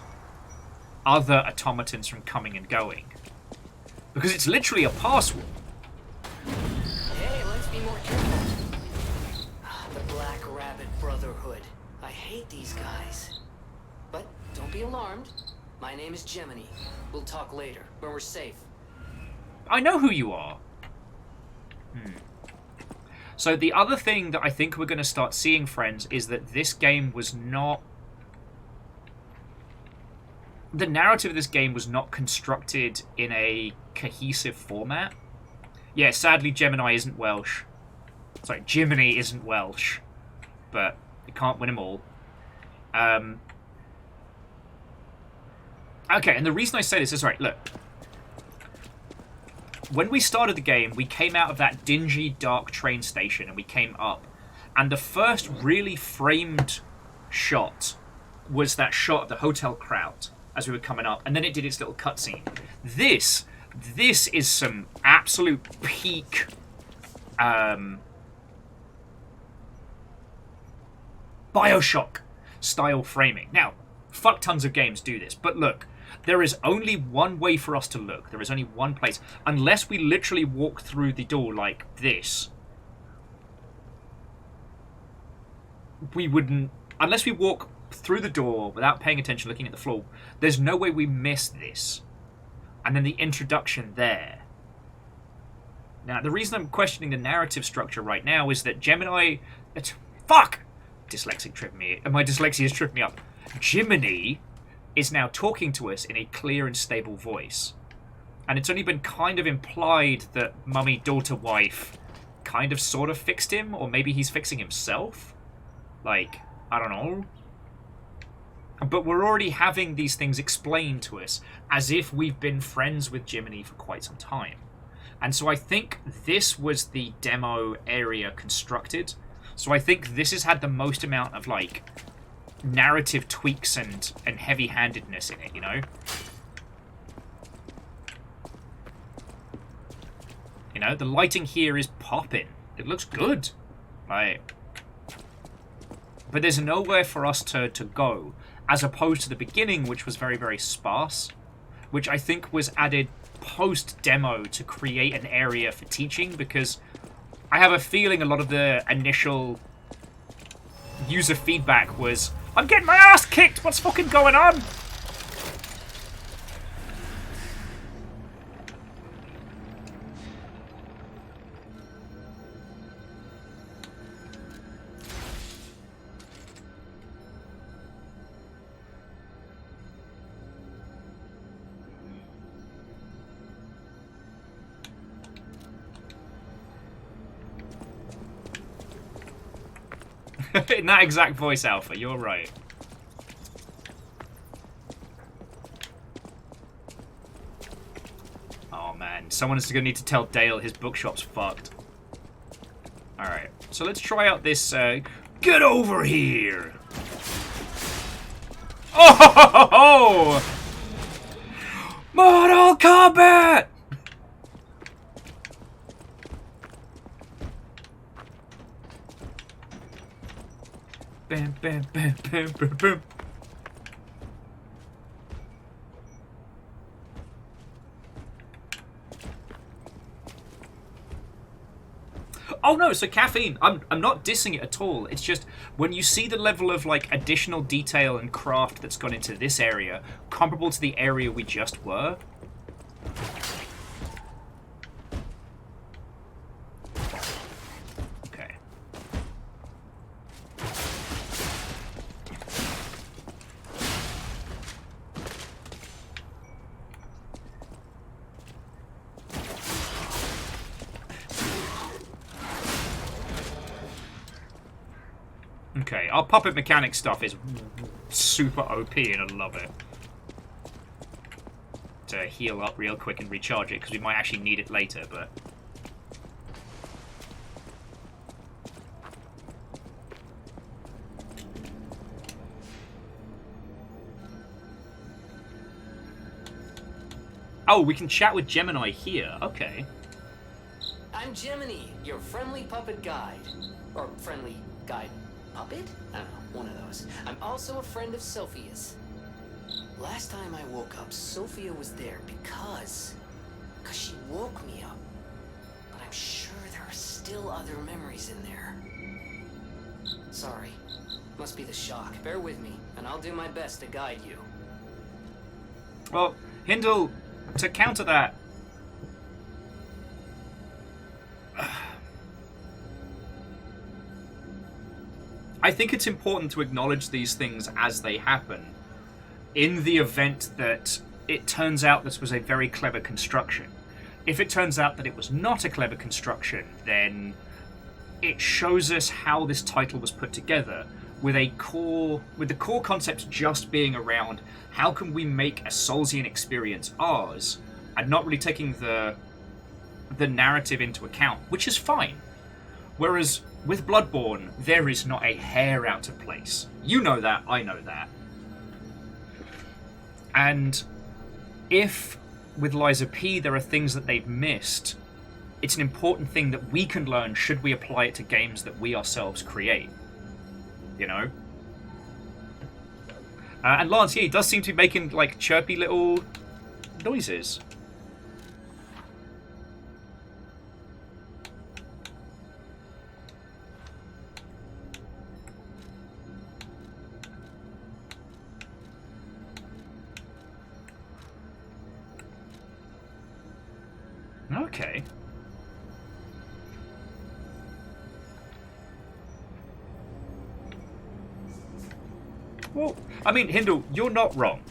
other automatons from coming and going. Because it's literally a password. Hey, let's be more careful. The Black Rabbit Brotherhood. I hate these guys. But don't be alarmed. My name is Gemini. We'll talk later, when we're safe. I know who you are. So the other thing that I think we're going to start seeing, friends, is that this game was not... the narrative of this game was not constructed in a cohesive format. Yeah, sadly, Gemini isn't Welsh. Sorry, Jiminy isn't Welsh. But you can't win them all. Okay, and the reason I say this is, right, look. When we started the game, we came out of that dingy, dark train station and we came up. And the first really framed shot was that shot of the Hotel Krat as we were coming up. And then it did its little cutscene. This is some absolute peak... Bioshock-style framing. Now, fuck tons of games do this, but look... there is only one way for us to look. There is only one place. Unless we literally walk through the door like this. We wouldn't... unless we walk through the door without paying attention, looking at the floor, there's no way we miss this. And then the introduction there. Now, the reason I'm questioning the narrative structure right now is that Gemini... fuck! Dyslexic tripped me. My dyslexia has tripped me up. Jiminy... is now talking to us in a clear and stable voice. And it's only been kind of implied that mummy, daughter, wife kind of sort of fixed him, or maybe he's fixing himself? Like, I don't know. But we're already having these things explained to us as if we've been friends with Jiminy for quite some time. And so I think this was the demo area constructed. So I think this has had the most amount of, like... narrative tweaks and heavy-handedness in it, you know? You know, the lighting here is popping. It looks good. Like, but there's nowhere for us to go, as opposed to the beginning, which was very, very sparse, which I think was added post-demo to create an area for teaching, because I have a feeling a lot of the initial user feedback was, I'm getting my ass kicked, what's fucking going on? In that exact voice, Alpha, you're right. Oh man, someone's gonna need to tell Dale his bookshop's fucked. Alright, so let's try out this, get over here! Oh ho ho ho! Mortal Kombat! Bam, bam, bam, bam, bam, bam. Oh no, so caffeine, I'm not dissing it at all. It's just when you see the level of like additional detail and craft that's gone into this area, comparable to the area we just were. Okay. Okay, our puppet mechanic stuff is super OP and I love it. To heal up real quick and recharge it, because we might actually need it later, but... Oh, we can chat with Gemini here. Okay. I'm Gemini, your friendly puppet guide. Or friendly guide puppet? I don't know, one of those. I'm also a friend of Sophia's. Last time I woke up, Sophia was there because she woke me up. But I'm sure there are still other memories in there. Sorry. Must be the shock. Bear with me, and I'll do my best to guide you. Well, Hindle, to counter that... I think it's important to acknowledge these things as they happen, in the event that it turns out this was a very clever construction. If it turns out that it was not a clever construction, then it shows us how this title was put together, with the core concept just being around how can we make a Soulsian experience ours, and not really taking the narrative into account, which is fine. Whereas with Bloodborne, there is not a hair out of place. You know that, I know that. And if, with Liza P, there are things that they've missed, it's an important thing that we can learn should we apply it to games that we ourselves create. You know? And Lance, yeah, he does seem to be making, like, chirpy little noises. Okay. Well, I mean, Hindle, you're not wrong.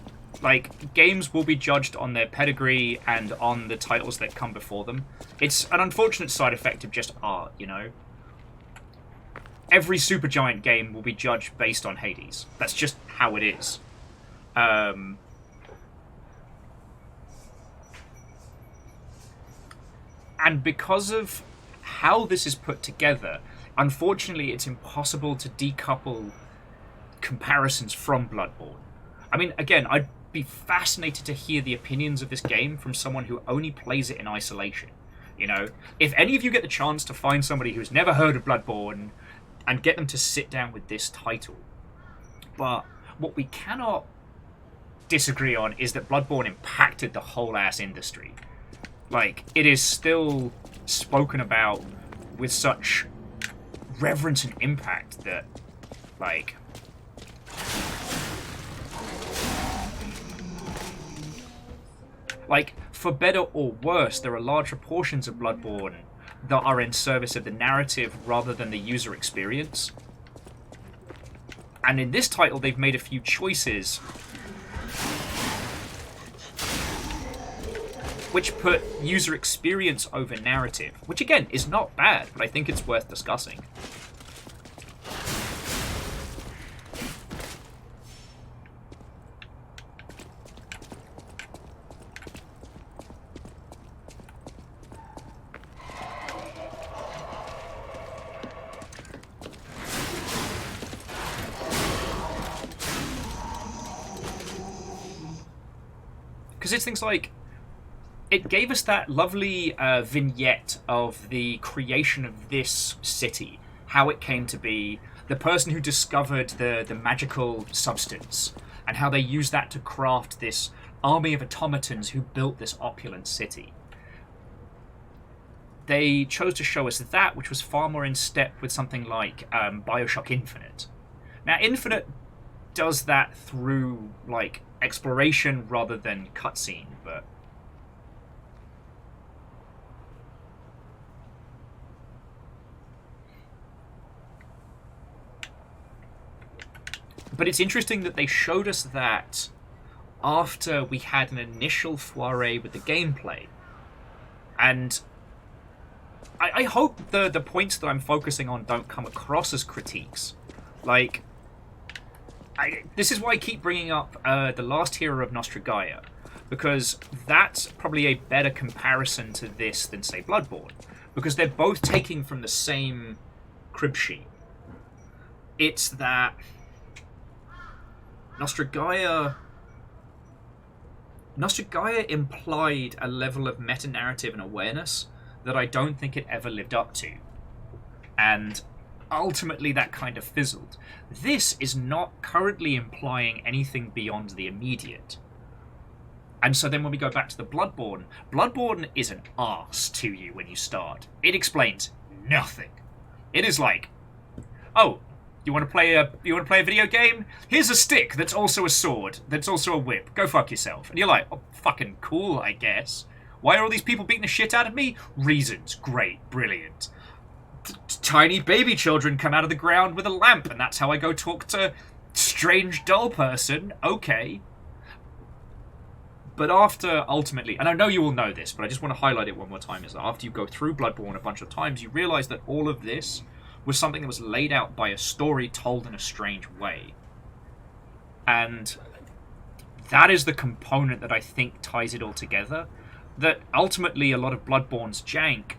Like, games will be judged on their pedigree and on the titles that come before them. It's an unfortunate side effect of just art, you know? Every Supergiant game will be judged based on Hades. That's just how it is. And because of how this is put together, unfortunately it's impossible to decouple comparisons from Bloodborne. I mean, again, I'd be fascinated to hear the opinions of this game from someone who only plays it in isolation. You know, if any of you get the chance to find somebody who's never heard of Bloodborne and get them to sit down with this title. But what we cannot disagree on is that Bloodborne impacted the whole ass industry. Like, it is still spoken about with such reverence and impact that Like, for better or worse, there are large proportions of Bloodborne that are in service of the narrative rather than the user experience. And in this title, they've made a few choices which put user experience over narrative, which again is not bad, but I think it's worth discussing. Because it's things like, it gave us that lovely vignette of the creation of this city, how it came to be, the person who discovered the magical substance, and how they used that to craft this army of automatons who built this opulent city. They chose to show us that, which was far more in step with something like Bioshock Infinite. Now, Infinite does that through, like, exploration rather than cutscene, but it's interesting that they showed us that after we had an initial foray with the gameplay. And I hope the points that I'm focusing on don't come across as critiques. Like, this is why I keep bringing up The Last Hero of Nostragaia, because that's probably a better comparison to this than, say, Bloodborne, because they're both taking from the same crib sheet. It's that Nostragaia implied a level of meta-narrative and awareness that I don't think it ever lived up to. And ultimately that kind of fizzled. This is not currently implying anything beyond the immediate. And so then when we go back to the Bloodborne is an arse to you when you start. It explains nothing. It is like, oh, you want to play a video game? Here's a stick that's also a sword, that's also a whip. Go fuck yourself. And you're like, oh, fucking cool, I guess. Why are all these people beating the shit out of me? Reasons. Great. Brilliant. Tiny baby children come out of the ground with a lamp, and that's how I go talk to strange doll person. Okay. But after, ultimately, and I know you all know this, but I just want to highlight it one more time, is that after you go through Bloodborne a bunch of times, you realise that all of this was something that was laid out by a story told in a strange way. And that is the component that I think ties it all together. That ultimately a lot of Bloodborne's jank,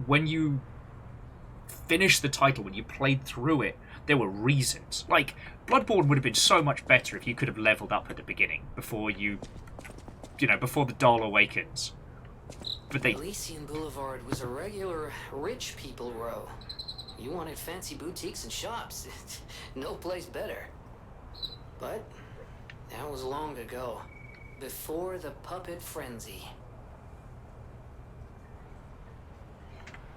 when you finished the title, when you played through it, there were reasons. Like, Bloodborne would have been so much better if you could have leveled up at the beginning, before before the doll awakens. But they... Elysian Boulevard was a regular rich people row. You wanted fancy boutiques and shops. No place better. But that was long ago. Before the puppet frenzy.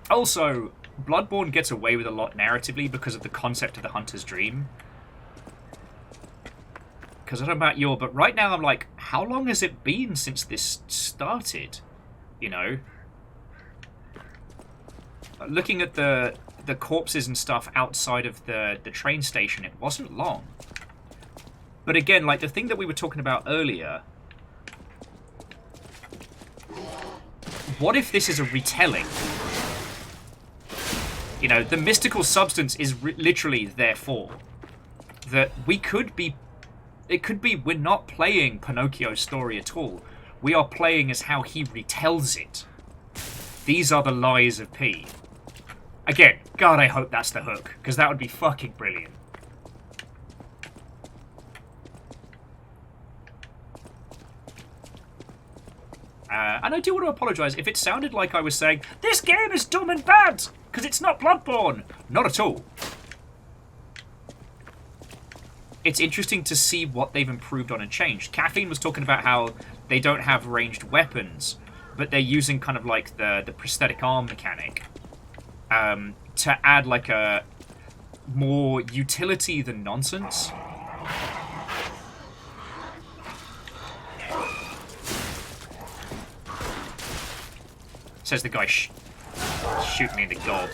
Also, Bloodborne gets away with a lot narratively because of the concept of the hunter's dream. Because I don't know about you, but right now I'm like, how long has it been since this started? You know? Looking at the corpses and stuff outside of the train station, it wasn't long. But again, like the thing that we were talking about earlier, what if this is a retelling? You know, the mystical substance is literally therefore that we could be... It could be we're not playing Pinocchio's story at all. We are playing as how he retells it. These are the lies of P. Again, God, I hope that's the hook, because that would be fucking brilliant. And I do want to apologise if it sounded like I was saying, this game is dumb and bad, because it's not Bloodborne. Not at all. It's interesting to see what they've improved on and changed. Kathleen was talking about how they don't have ranged weapons, but they're using kind of like the prosthetic arm mechanic to add like a more utility than nonsense. Says the guy shooting me in the gob.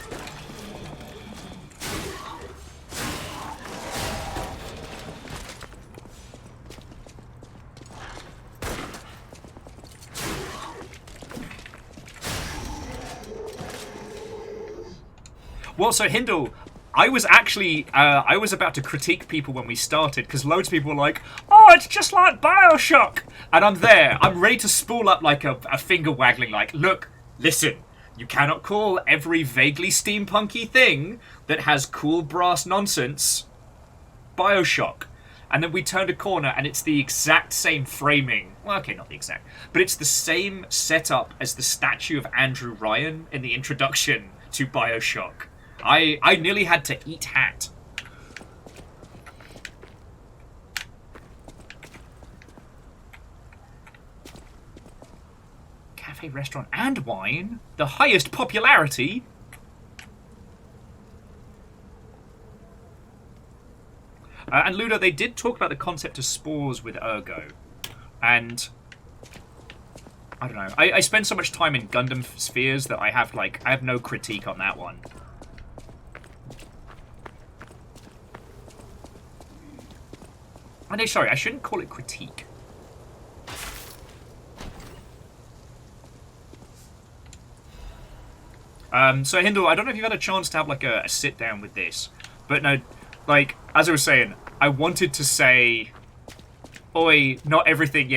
Well, so Hindle, I was actually, I was about to critique people when we started, because loads of people were like, oh, it's just like Bioshock! And I'm there, I'm ready to spool up like a finger waggling, like, look, listen, you cannot call every vaguely steampunky thing that has cool brass nonsense Bioshock. And then we turned a corner and it's the exact same framing. Well, okay, not the exact, but it's the same setup as the statue of Andrew Ryan in the introduction to Bioshock. I nearly had to eat hat. Cafe, restaurant, and wine? The highest popularity? And Ludo, they did talk about the concept of spores with Ergo. And I don't know. I spend so much time in Gundam spheres that I have no critique on that one. Oh, no, sorry, I shouldn't call it critique. So Hindle, I don't know if you've had a chance to have like a sit down with this, but no, like as I was saying, I wanted to say, oi, not everything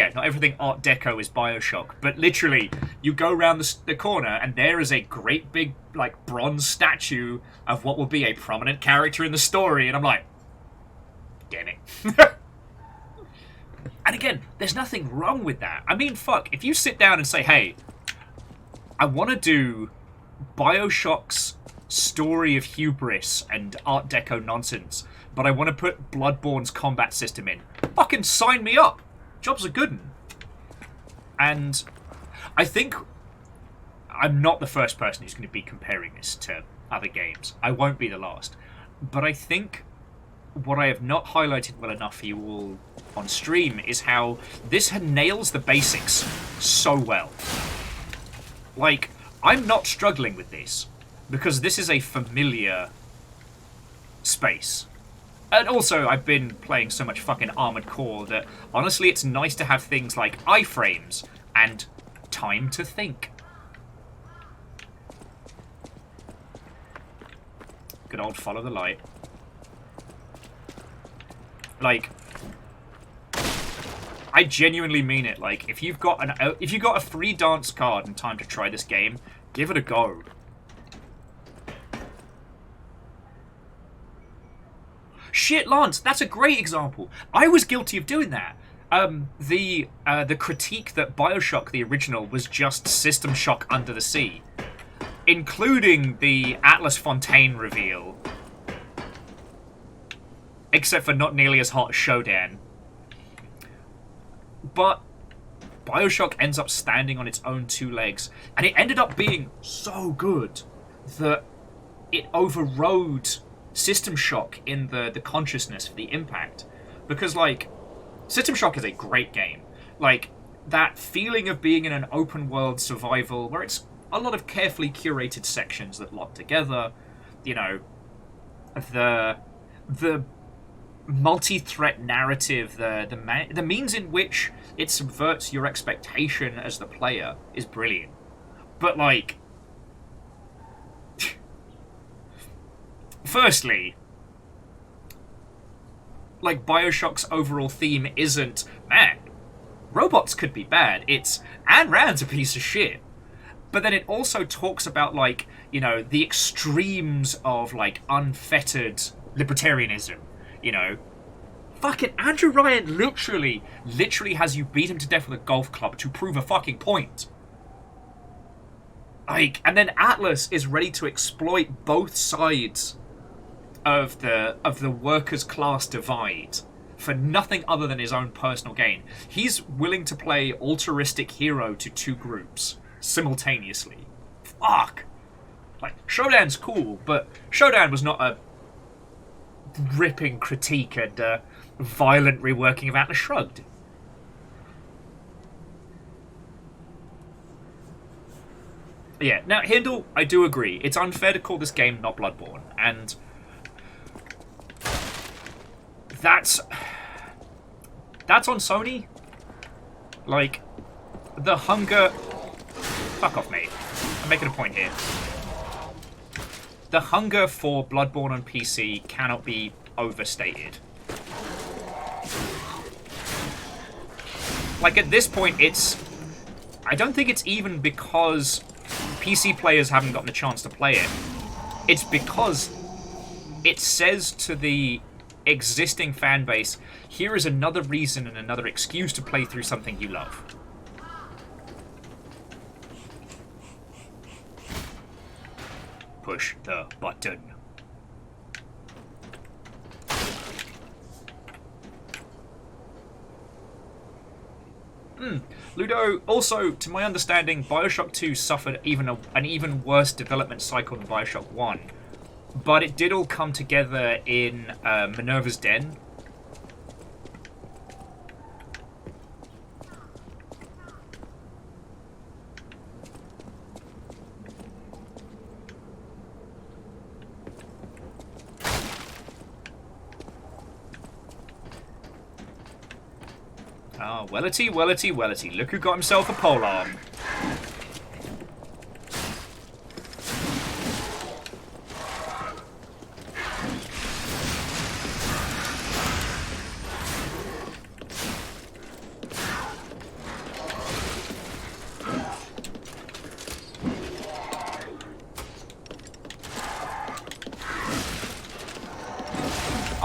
Art Deco is Bioshock, but literally, you go around the corner and there is a great big like bronze statue of what will be a prominent character in the story, and I'm like, damn it. And again, there's nothing wrong with that. I mean, fuck, if you sit down and say, hey, I want to do Bioshock's story of hubris and Art Deco nonsense, but I want to put Bloodborne's combat system in, fucking sign me up. Job's a good one. And I think I'm not the first person who's going to be comparing this to other games. I won't be the last. But I think what I have not highlighted well enough for you all on stream is how this nails the basics so well. Like, I'm not struggling with this because this is a familiar space. And also, I've been playing so much fucking Armored Core that, honestly, it's nice to have things like iframes and time to think. Good old follow the light. Like, I genuinely mean it. Like, if you've got a free dance card and time to try this game, give it a go. Shit, Lance, that's a great example. I was guilty of doing that. The critique that Bioshock, the original, was just System Shock Under the Sea, including the Atlas Fontaine reveal. Except for not nearly as hot as Shodan. But Bioshock ends up standing on its own two legs, and it ended up being so good that it overrode System Shock in the consciousness for the impact. Because, like, System Shock is a great game. Like, that feeling of being in an open world survival where it's a lot of carefully curated sections that lock together, you know, the multi-threat narrative, the means in which it subverts your expectation as the player is brilliant. But, like, firstly, like, Bioshock's overall theme isn't, man, robots could be bad. It's, Ayn Rand's a piece of shit. But then it also talks about, like, you know, the extremes of, like, unfettered libertarianism. You know, fucking Andrew Ryan literally has you beat him to death with a golf club to prove a fucking point. Like, and then Atlas is ready to exploit both sides of the workers' class divide for nothing other than his own personal gain. He's willing to play altruistic hero to two groups simultaneously. Fuck. Like, Shodan's cool, but Shodan was not a ripping critique and violent reworking of Atlas Shrugged. Yeah, now, Hindle, I do agree. It's unfair to call this game not Bloodborne, and that's on Sony. Like, the hunger... Fuck off, mate. I'm making a point here. The hunger for Bloodborne on PC cannot be overstated. Like, at this point, it's... I don't think it's even because PC players haven't gotten a chance to play it. It's because it says to the existing fan base, here is another reason and another excuse to play through something you love. Push the button. Ludo, also, to my understanding, Bioshock 2 suffered an even worse development cycle than Bioshock 1. But it did all come together in Minerva's Den. Ah, wellity, wellity, wellity. Look who got himself a polearm.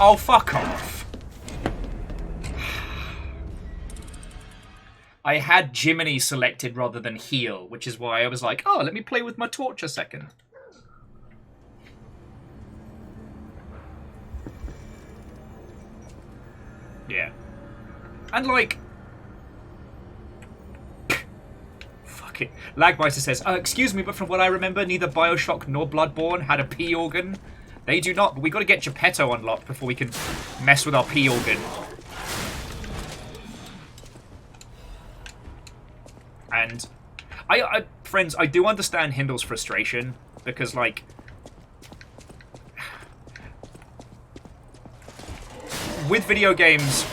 Oh, fuck off. I had Jiminy selected rather than heal, which is why I was like, oh, let me play with my torch a second. Yeah. And like... Fuck it. Lagmeister says, excuse me, but from what I remember, neither Bioshock nor Bloodborne had a P organ. They do not, but we got to get Geppetto unlocked before we can mess with our P organ. And friends, I do understand Hindle's frustration because, like, with video games,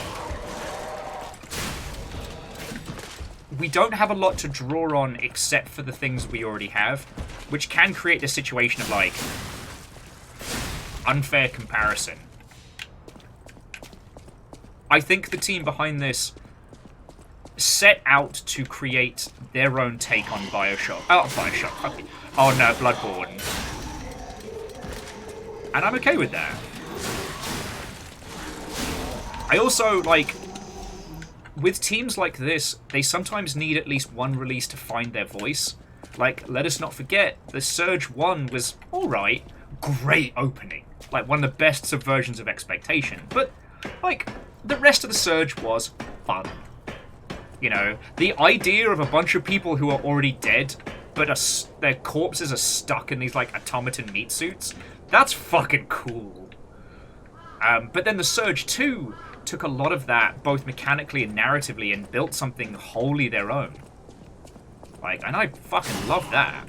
we don't have a lot to draw on except for the things we already have, which can create this situation of, like, unfair comparison. I think the team behind this set out to create their own take on Bioshock. Oh, Bioshock. Fuck me. Oh no, Bloodborne. And I'm okay with that. I also, like, with teams like this, they sometimes need at least one release to find their voice. Like, let us not forget, the Surge 1 was alright. Great opening. Like, one of the best subversions of expectation. But, like, the rest of the Surge was fun. You know, the idea of a bunch of people who are already dead, but their corpses are stuck in these, like, automaton meat suits, that's fucking cool. But then the Surge 2 took a lot of that, both mechanically and narratively, and built something wholly their own. Like, and I fucking love that.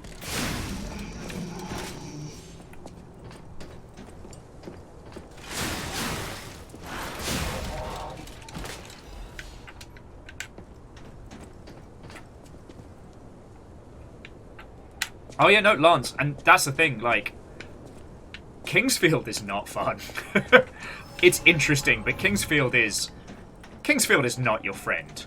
Oh yeah, no, Lance, and that's the thing, like, Kingsfield is not fun. It's interesting, but Kingsfield is not your friend.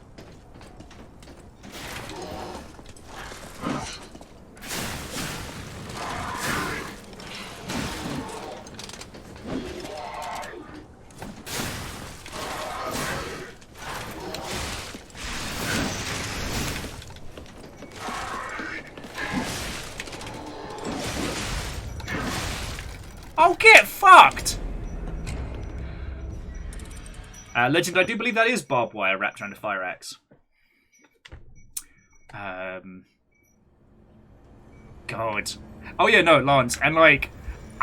Oh, get fucked! Legend, I do believe that is barbed wire wrapped around a fire axe. God. Oh yeah, no, Lance, and like,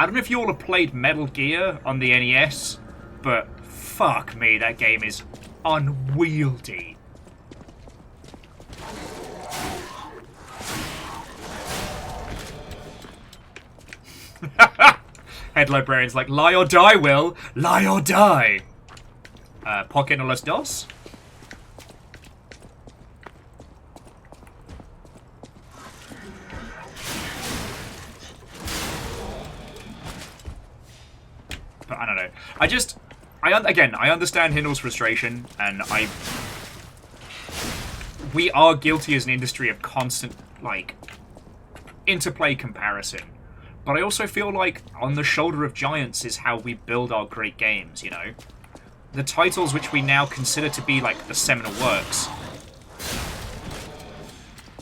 I don't know if you all have played Metal Gear on the NES, but fuck me, that game is unwieldy. Head librarian's like, lie or die, Will. Lie or die. Pocket no los dos? But I don't know. I understand Hindle's frustration, and we are guilty as an industry of constant, like, interplay comparison. But I also feel like on the shoulder of giants is how we build our great games, you know? The titles which we now consider to be, like, the seminal works,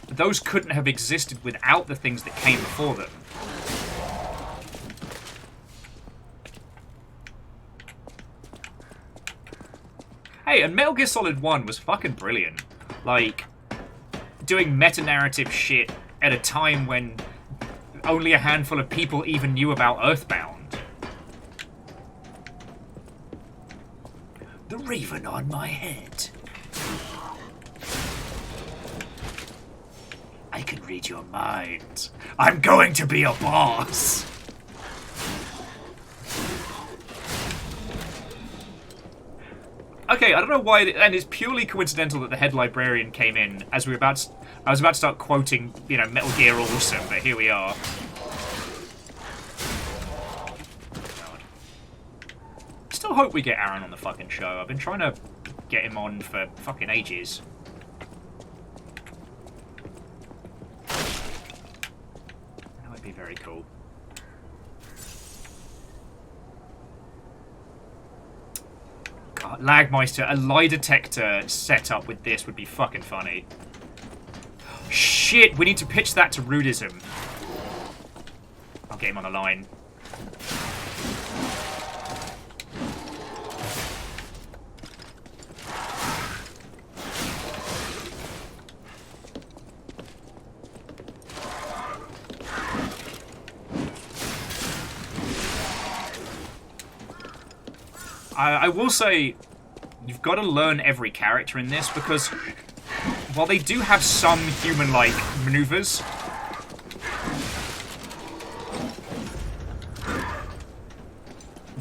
those couldn't have existed without the things that came before them. Hey, and Metal Gear Solid 1 was fucking brilliant. Like, doing meta-narrative shit at a time when only a handful of people even knew about Earthbound. The raven on my head. I can read your mind. I'm going to be a boss. Okay, I don't know why, and it's purely coincidental that the head librarian came in as I was about to start quoting, you know, Metal Gear Awesome, but here we are. God. Still hope we get Aaron on the fucking show. I've been trying to get him on for fucking ages. That would be very cool. God, Lagmeister, a lie detector set up with this would be fucking funny. Shit, we need to pitch that to Rudism. I'll get him on the line. I will say, you've got to learn every character in this, because while they do have some human-like maneuvers,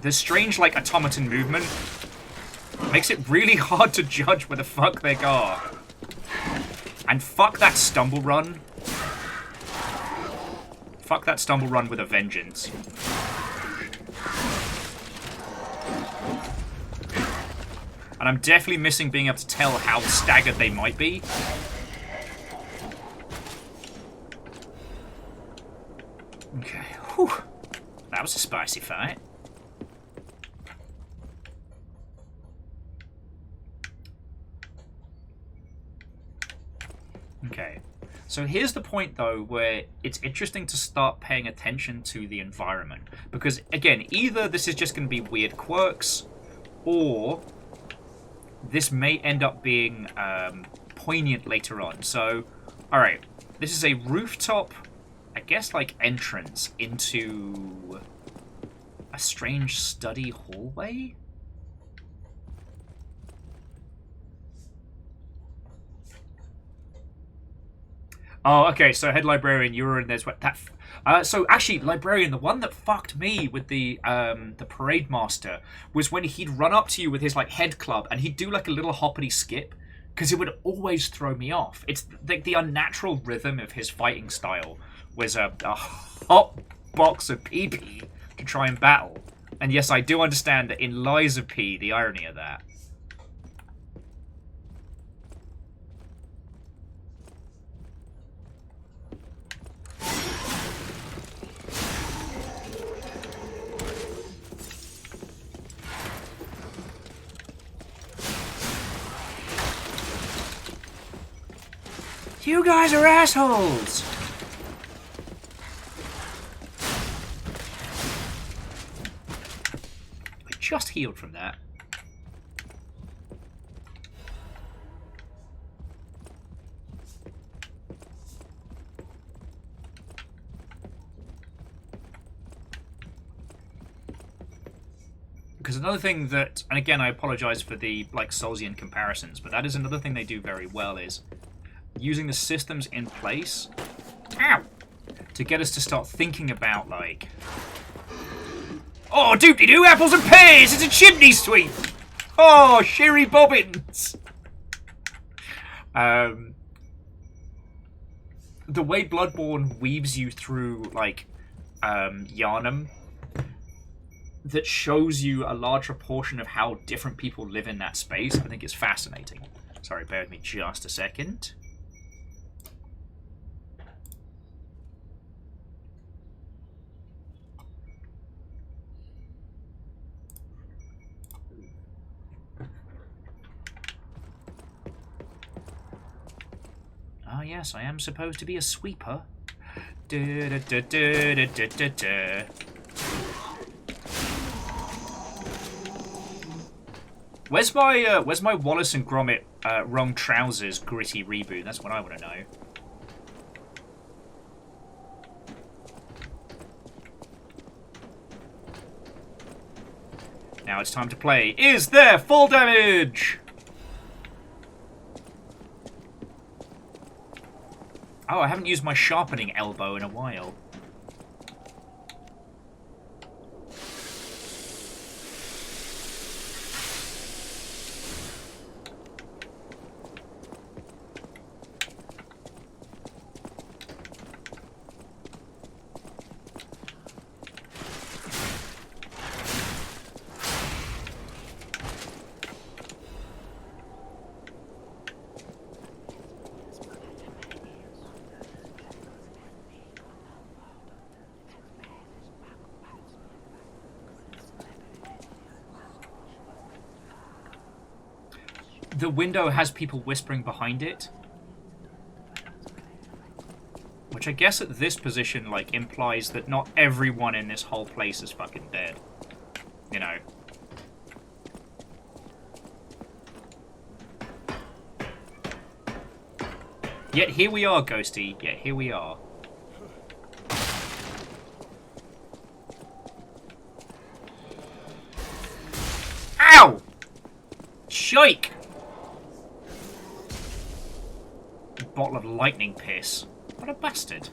the strange, like, automaton movement makes it really hard to judge where the fuck they are. And fuck that stumble run. Fuck that stumble run with a vengeance. And I'm definitely missing being able to tell how staggered they might be. Okay. Whew. That was a spicy fight. Okay. So here's the point, though, where it's interesting to start paying attention to the environment. Because, again, either this is just going to be weird quirks, or this may end up being poignant later on. So, alright. This is a rooftop, I guess, like, entrance into a strange study hallway? Oh, okay, so head librarian, you were in there's what that. So actually, librarian, the one that fucked me with the parade master was when he'd run up to you with his like head club and he'd do like a little hoppity skip, because it would always throw me off. It's the unnatural rhythm of his fighting style was a hot box of pee-pee to try and battle. And yes, I do understand that in Lies of P, the irony of that. You guys are assholes! I just healed from that. Because another thing that, and again, I apologize for the like Soulsian comparisons, but that is another thing they do very well is using the systems in place, ow, to get us to start thinking about like, oh, doop-de-doo, apples and pears, it's a chimney sweep. Oh, Sherry Bobbins. The way Bloodborne weaves you through like Yharnam, that shows you a larger portion of how different people live in that space, I think is fascinating. Sorry, bear with me just a second. Ah, yes, I am supposed to be a sweeper. Da-da-da-da-da-da-da. Where's my Wallace and Gromit wrong trousers gritty reboot? That's what I want to know. Now it's time to play. Is there full damage? Oh, I haven't used my sharpening elbow in a while. The window has people whispering behind it. Which I guess at this position, like, implies that not everyone in this whole place is fucking dead. You know. Yet here we are, Ghosty. Yet here we are. Ow! Shike! Bottle of lightning piss. What a bastard.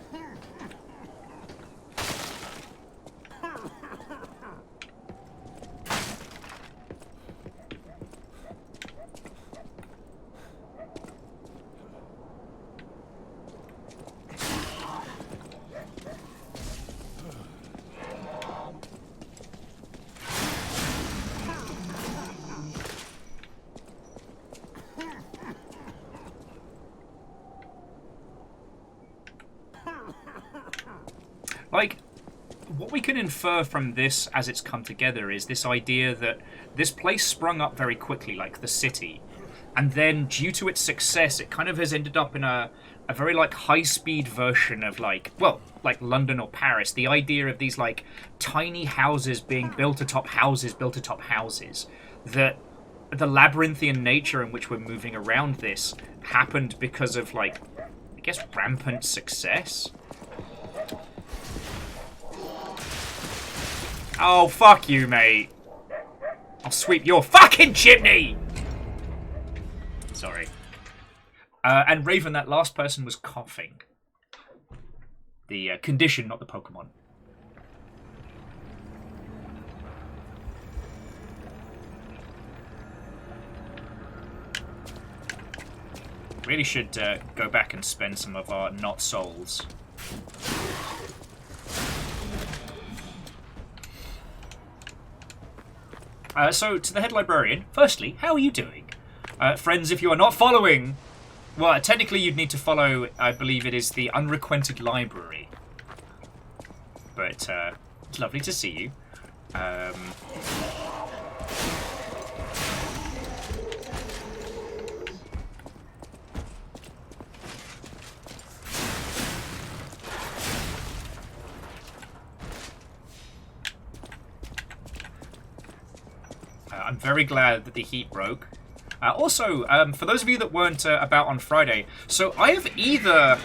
Like, what we can infer from this as it's come together is this idea that this place sprung up very quickly, like the city. And then, due to its success, it kind of has ended up in a very, like, high-speed version of, like, well, like London or Paris. The idea of these, like, tiny houses being built atop houses, built atop houses. That the labyrinthian nature in which we're moving around this happened because of, like, I guess, rampant success? Oh, fuck you, mate. I'll sweep your fucking chimney! Sorry. And Raven, that last person was coughing. The condition, not the Pokemon. Really should go back and spend some of our not souls. So, to the head librarian, firstly, how are you doing? Friends, if you are not following... Well, technically you'd need to follow, I believe it is the Unrequented Library. But, it's lovely to see you. I'm very glad that the heat broke. Also, for those of you that weren't about on Friday, so I have either...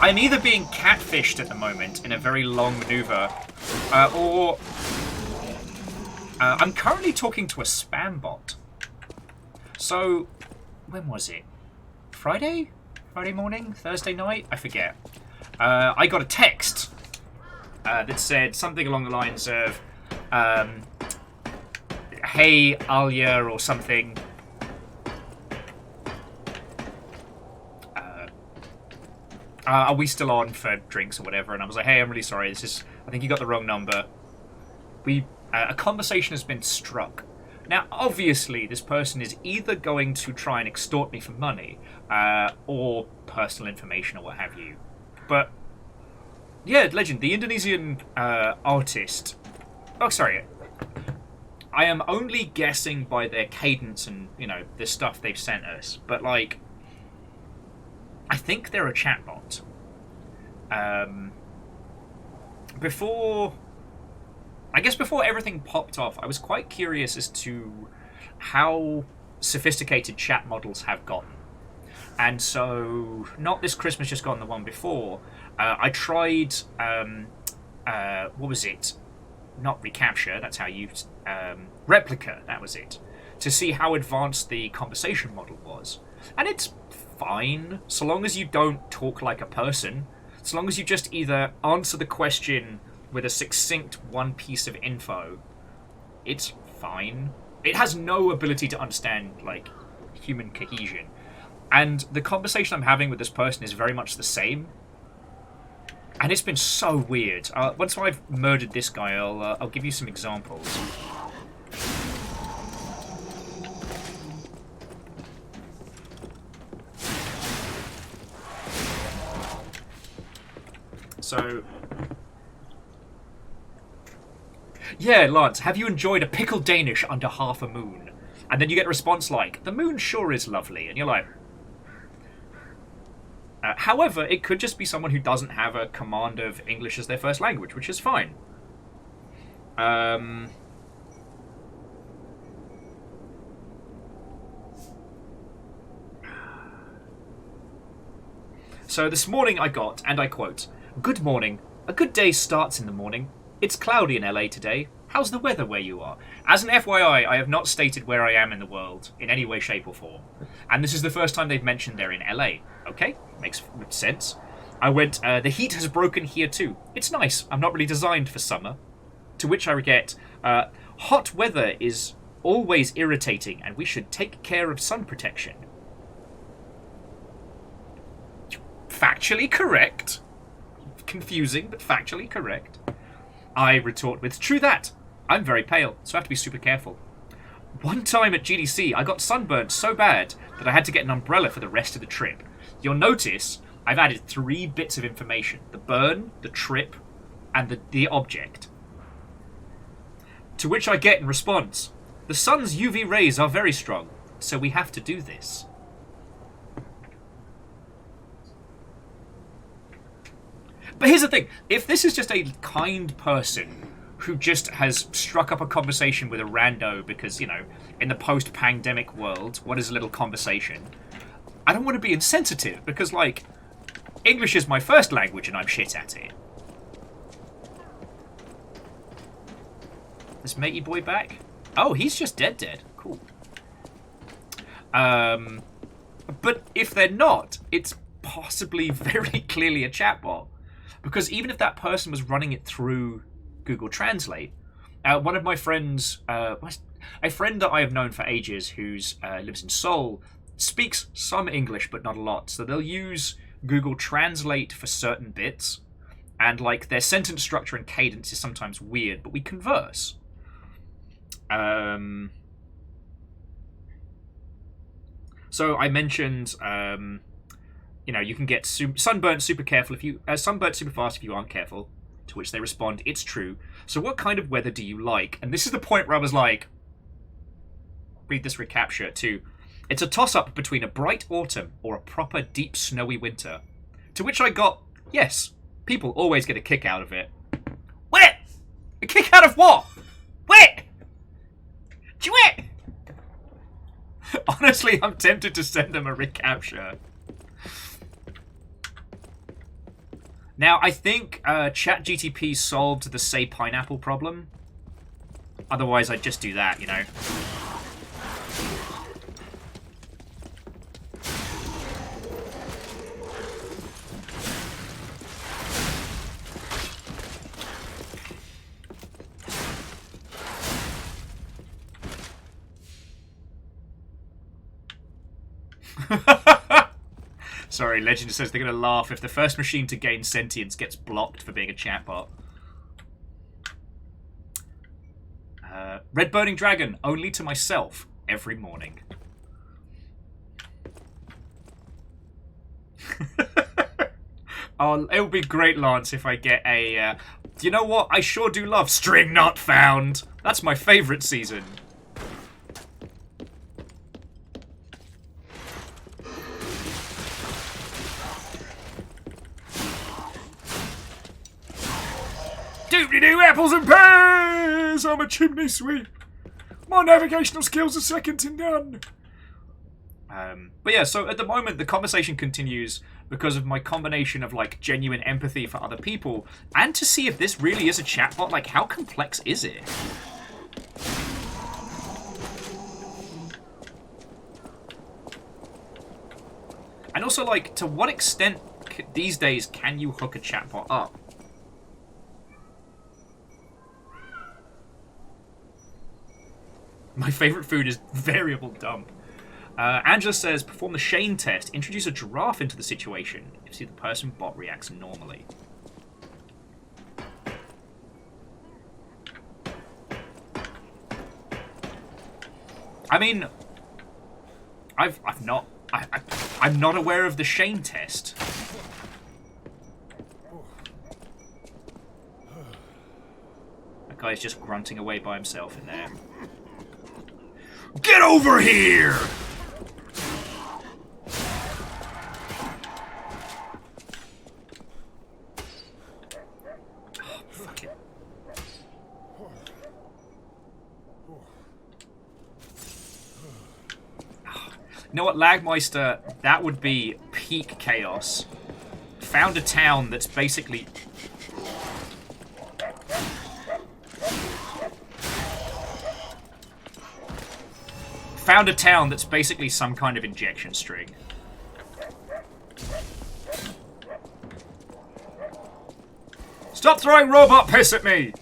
I'm either being catfished at the moment in a very long maneuver, or I'm currently talking to a spam bot. So, when was it? Friday? Friday morning? Thursday night? I forget. I got a text that said something along the lines of, hey, Alia, or something. Are we still on for drinks or whatever? And I was like, hey, I'm really sorry. I think you got the wrong number. A conversation has been struck. Now, obviously, this person is either going to try and extort me for money, or personal information or what have you. But, yeah, legend, the Indonesian artist... Oh, sorry. I am only guessing by their cadence and, the stuff they've sent us. But, like, I think they're a chatbot. Before everything popped off, I was quite curious as to how sophisticated chat models have gotten. And so, not this Christmas just gone, the one before, I tried, what was it? Not reCAPTCHA, that's how you... Replica, that was it. To see how advanced the conversation model was. And it's fine, so long as you don't talk like a person. So long as you just either answer the question with a succinct one piece of info, it's fine. It has no ability to understand, like, human cohesion. And the conversation I'm having with this person is very much the same. And it's been so weird. Once I've murdered this guy, I'll give you some examples. So... Yeah, Lance, have you enjoyed a pickled Danish under half a moon? And then you get a response like, the moon sure is lovely. And you're like... however, it could just be someone who doesn't have a command of English as their first language, which is fine. So this morning I got, and I quote, "Good morning. A good day starts in the morning. It's cloudy in LA today. How's the weather where you are?" As an FYI, I have not stated where I am in the world in any way, shape, or form. And this is the first time they've mentioned they're in LA. Okay, makes sense. I went, the heat has broken here too. It's nice. I'm not really designed for summer. To which I get, hot weather is always irritating and we should take care of sun protection. Factually correct. Confusing, but factually correct. I retort with, true that. I'm very pale, so I have to be super careful. One time at GDC, I got sunburned so bad that I had to get an umbrella for the rest of the trip. You'll notice I've added 3 bits of information. The burn, the trip, and the object. To which I get in response, the sun's UV rays are very strong, so we have to do this. But here's the thing, if this is just a kind person who just has struck up a conversation with a rando because, in the post-pandemic world, what is a little conversation? I don't want to be insensitive because, English is my first language and I'm shit at it. Is matey boy back? Oh, he's just dead. Cool. But if they're not, it's possibly very clearly a chatbot. Because even if that person was running it through Google Translate, one of my friends, a friend that I have known for ages who lives in Seoul, speaks some English but not a lot. So they'll use Google Translate for certain bits, and their sentence structure and cadence is sometimes weird, but we converse. So I mentioned, you can get sunburnt super careful if you sunburnt super fast if you aren't careful. To which they respond, "It's true. So what kind of weather do you like?" And this is the point where I was like, read this reCAPTCHA too. "It's a toss-up between a bright autumn or a proper deep snowy winter." To which I got, yes, people always get a kick out of it. Where? A kick out of what? Where? Where? Honestly, I'm tempted to send them a reCAPTCHA. Now, I think ChatGTP solved the say pineapple problem. Otherwise, I'd just do that, you know. Sorry, Legend says they're going to laugh if the first machine to gain sentience gets blocked for being a chatbot. Red Burning Dragon, only to myself, every morning. Oh, it would be great, Lance, if I get a... you know what? I sure do love String Not Found. That's my favourite season. Doobly-doo, apples and pears! I'm a chimney sweep. My navigational skills are second to none. But yeah, so at the moment the conversation continues because of my combination of like genuine empathy for other people and to see if this really is a chatbot. Like, how complex is it? And also, like, to what extent these days can you hook a chatbot up? My favourite food is variable dump. Angela says, perform the Shane test. Introduce a giraffe into the situation. See the person bot reacts normally. I mean, I'm not aware of the Shane test. That guy's just grunting away by himself in there. Get over here! Oh, fuck it. You know what, Lagmeister? That would be peak chaos. Found a town that's basically... Found a town that's basically some kind of injection string. Stop throwing robot piss at me!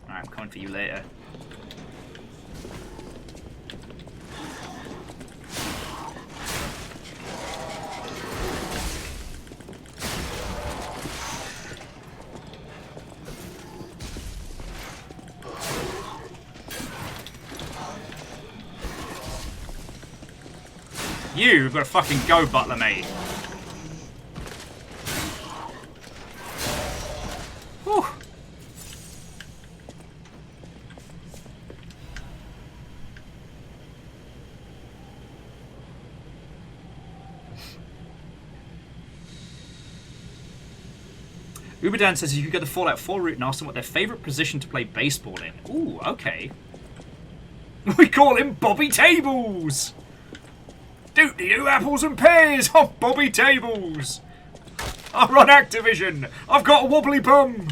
Alright, I'm coming for you later. You've got to fucking go, butler mate. Whew. Uberdan says you could go the Fallout 4 route and ask them what their favourite position to play baseball in. Ooh, okay. We call him Bobby Tables! Doot-dee-doo, apples and pears! Oh, Bobby Tables! I'm on Activision! I've got a wobbly bum!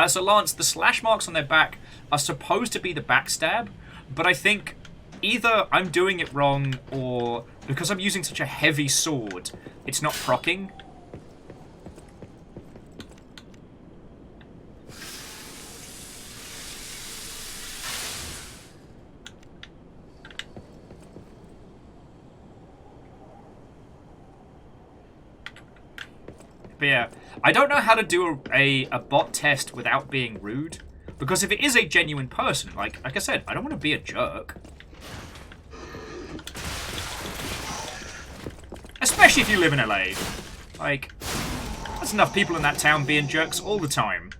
So Lance, the slash marks on their back are supposed to be the backstab, but I think either I'm doing it wrong or because I'm using such a heavy sword, it's not proccing. But yeah, I don't know how to do a bot test without being rude. Because if it is a genuine person, like I said, I don't want to be a jerk. Especially if you live in LA. Like, there's enough people in that town being jerks all the time.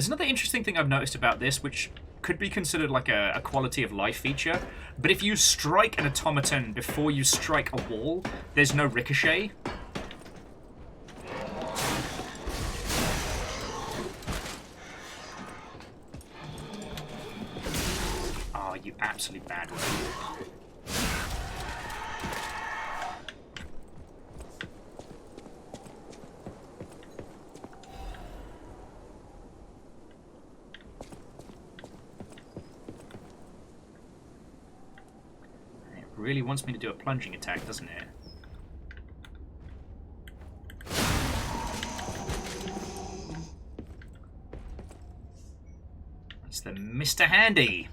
There's another interesting thing I've noticed about this, which could be considered like a quality of life feature. But if you strike an automaton before you strike a wall, there's no ricochet. Oh, you absolute bad one. Really wants me to do a plunging attack, doesn't it? It's the Mr. Handy.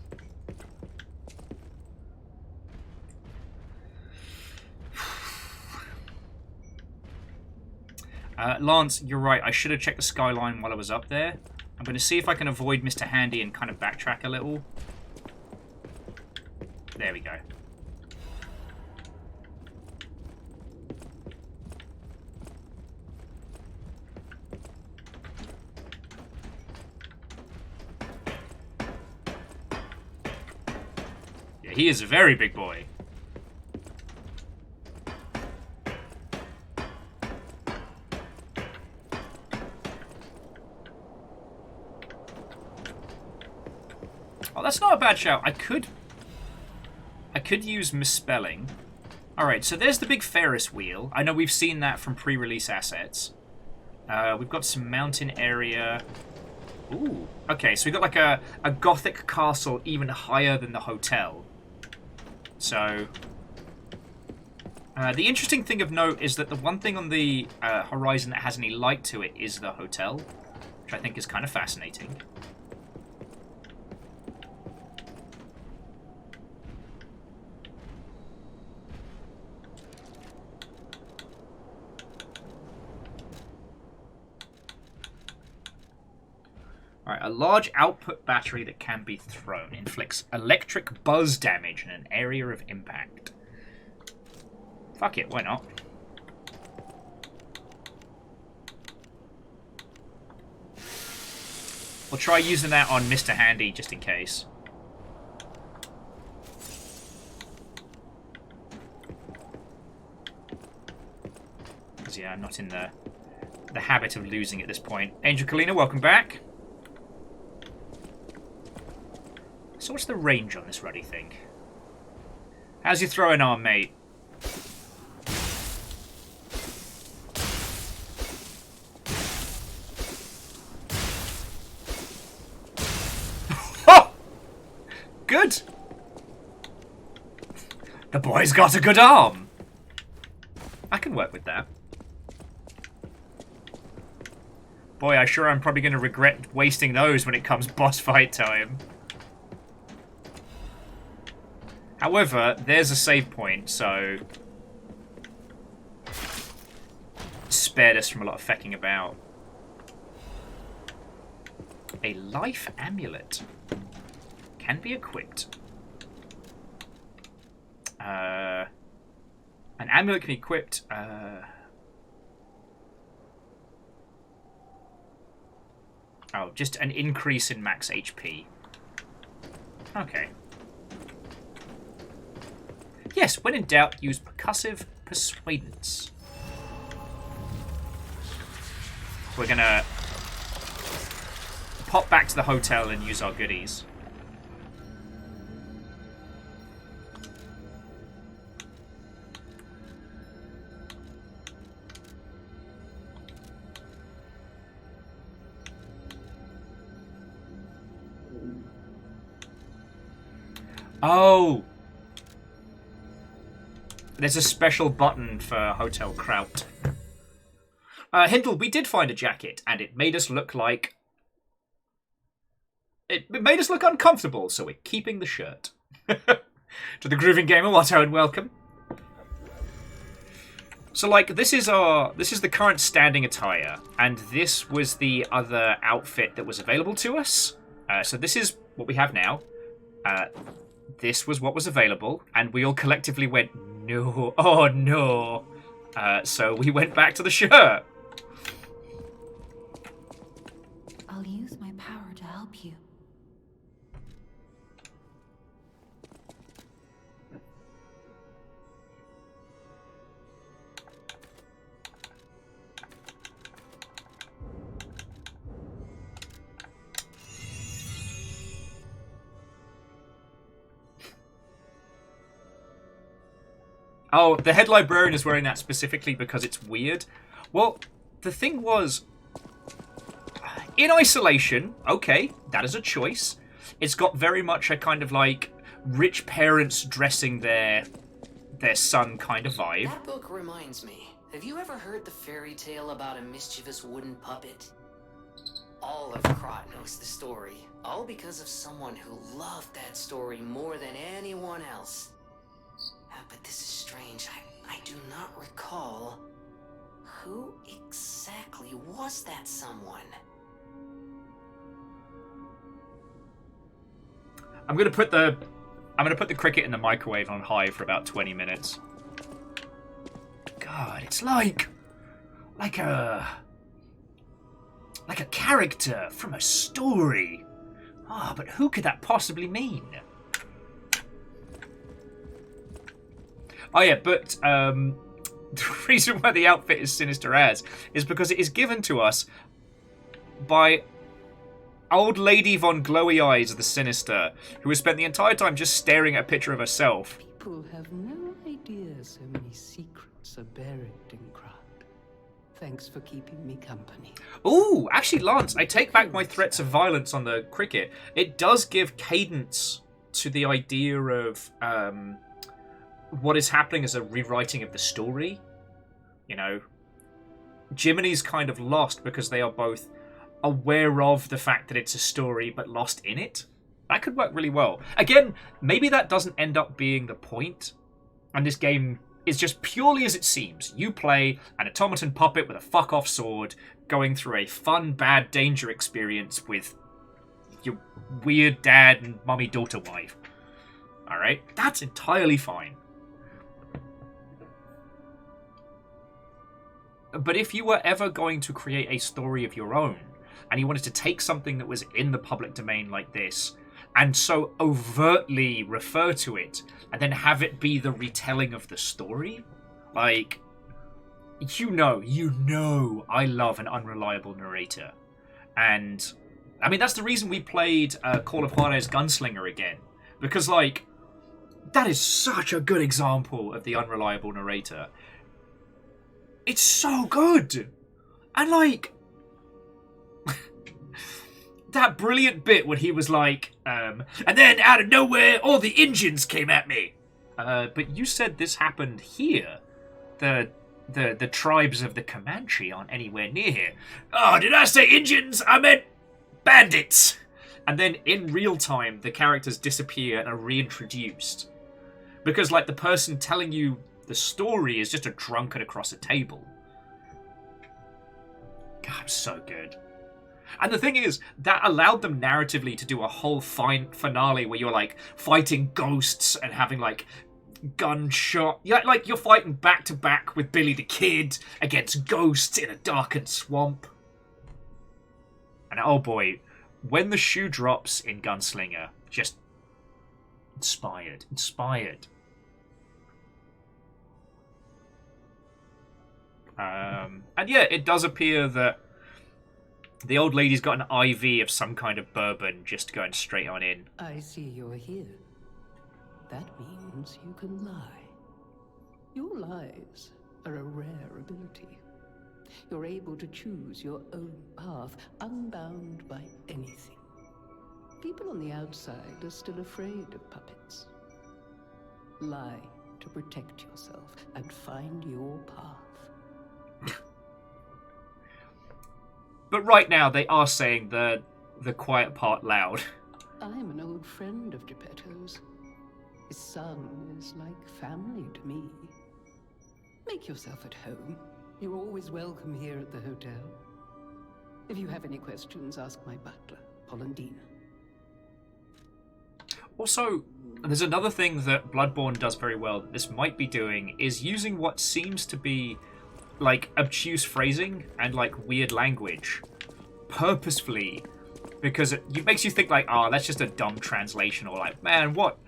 Lance, you're right. I should have checked the skyline while I was up there. I'm going to see if I can avoid Mr. Handy and kind of backtrack a little. There we go. He is a very big boy. Oh, that's not a bad shout. I could use misspelling. Alright, so there's the big Ferris wheel. I know we've seen that from pre-release assets. We've got some mountain area. Ooh. Okay, so we've got like a gothic castle even higher than the hotel. So, the interesting thing of note is that the one thing on the horizon that has any light to it is the hotel, which I think is kind of fascinating. Alright, a large output battery that can be thrown inflicts electric buzz damage in an area of impact. Fuck it, why not? We'll try using that on Mr. Handy just in case. Because yeah, I'm not in the habit of losing at this point. Angel Kalina, welcome back. So what's the range on this ruddy thing? How's your throwing arm, mate? Oh! Good! The boy's got a good arm! I can work with that. Boy, I sure am probably going to regret wasting those when it comes boss fight time. However, there's a save point, so spared us from a lot of fecking about. A life amulet can be equipped. An amulet can be equipped. Oh, just an increase in max HP. Okay. Yes, when in doubt, use percussive persuadance. We're gonna pop back to the hotel and use our goodies. Oh! There's a special button for Hotel Kraut. Hindle, we did find a jacket, and it made us look like... It made us look uncomfortable, so we're keeping the shirt. To the Grooving Gamer, Watto, and welcome. So, like, this is the current standing attire, and this was the other outfit that was available to us. So this is what we have now. This was what was available, and we all collectively went, no, oh no. So we went back to the shirt. I'll use my power Oh, the head librarian is wearing that specifically because it's weird. Well, the thing was, in isolation, okay, that is a choice. It's got very much a kind of like rich parents dressing their son kind of vibe. That book reminds me. Have you ever heard the fairy tale about a mischievous wooden puppet? All of Krot knows the story, all because of someone who loved that story more than anyone else. But this is strange. I do not recall. Who exactly was that someone? I'm gonna put the cricket in the microwave on high for about 20 minutes. God, it's like a character from a story. Ah, but who could that possibly mean? Oh yeah, but the reason why the outfit is sinister as is because it is given to us by old lady von Glowy Eyes the Sinister, who has spent the entire time just staring at a picture of herself. People have no idea so many secrets are buried in Krot. Thanks for keeping me company. Ooh, actually, Lance, I take back my threats of violence on the cricket. It does give cadence to the idea of what is happening as a rewriting of the story. You know, Jiminy's kind of lost because they are both aware of the fact that it's a story but lost in it. That could work really well. Again, maybe that doesn't end up being the point, and this game is just purely as it seems. You play an automaton puppet with a fuck-off sword going through a fun, bad danger experience with your weird dad and mummy-daughter wife. Alright? That's entirely fine. But if you were ever going to create a story of your own, and you wanted to take something that was in the public domain like this, and so overtly refer to it, and then have it be the retelling of the story, like, you know I love an unreliable narrator. And, I mean, that's the reason we played Call of Juarez Gunslinger again. Because, like, that is such a good example of the unreliable narrator. It's so good! And, like, that brilliant bit when he was like, and then out of nowhere, all the Injuns came at me. But you said this happened here. The tribes of the Comanche aren't anywhere near here. Oh, did I say Injuns? I meant bandits. And then in real time, the characters disappear and are reintroduced. Because, like, the person telling you the story is just a drunkard across a table. God, so good. And the thing is, that allowed them narratively to do a whole fine finale where you're, like, fighting ghosts and having, like, gunshot. Yeah, like, you're fighting back-to-back with Billy the Kid against ghosts in a darkened swamp. And, oh boy, when the shoe drops in Gunslinger, just inspired. And yeah, it does appear that the old lady's got an IV of some kind of bourbon just going straight on in. I see you're here. That means you can lie. Your lies are a rare ability. You're able to choose your own path, unbound by anything. People on the outside are still afraid of puppets. Lie to protect yourself and find your path. But right now, they are saying the quiet part loud. I'm an old friend of Geppetto's. His son is like family to me. Make yourself at home. You're always welcome here at the hotel. If you have any questions, ask my butler, Polendina. Also, there's another thing that Bloodborne does very well that this might be doing, is using what seems to be like obtuse phrasing and like weird language purposefully, because it makes you think like, oh, that's just a dumb translation, or like, man, what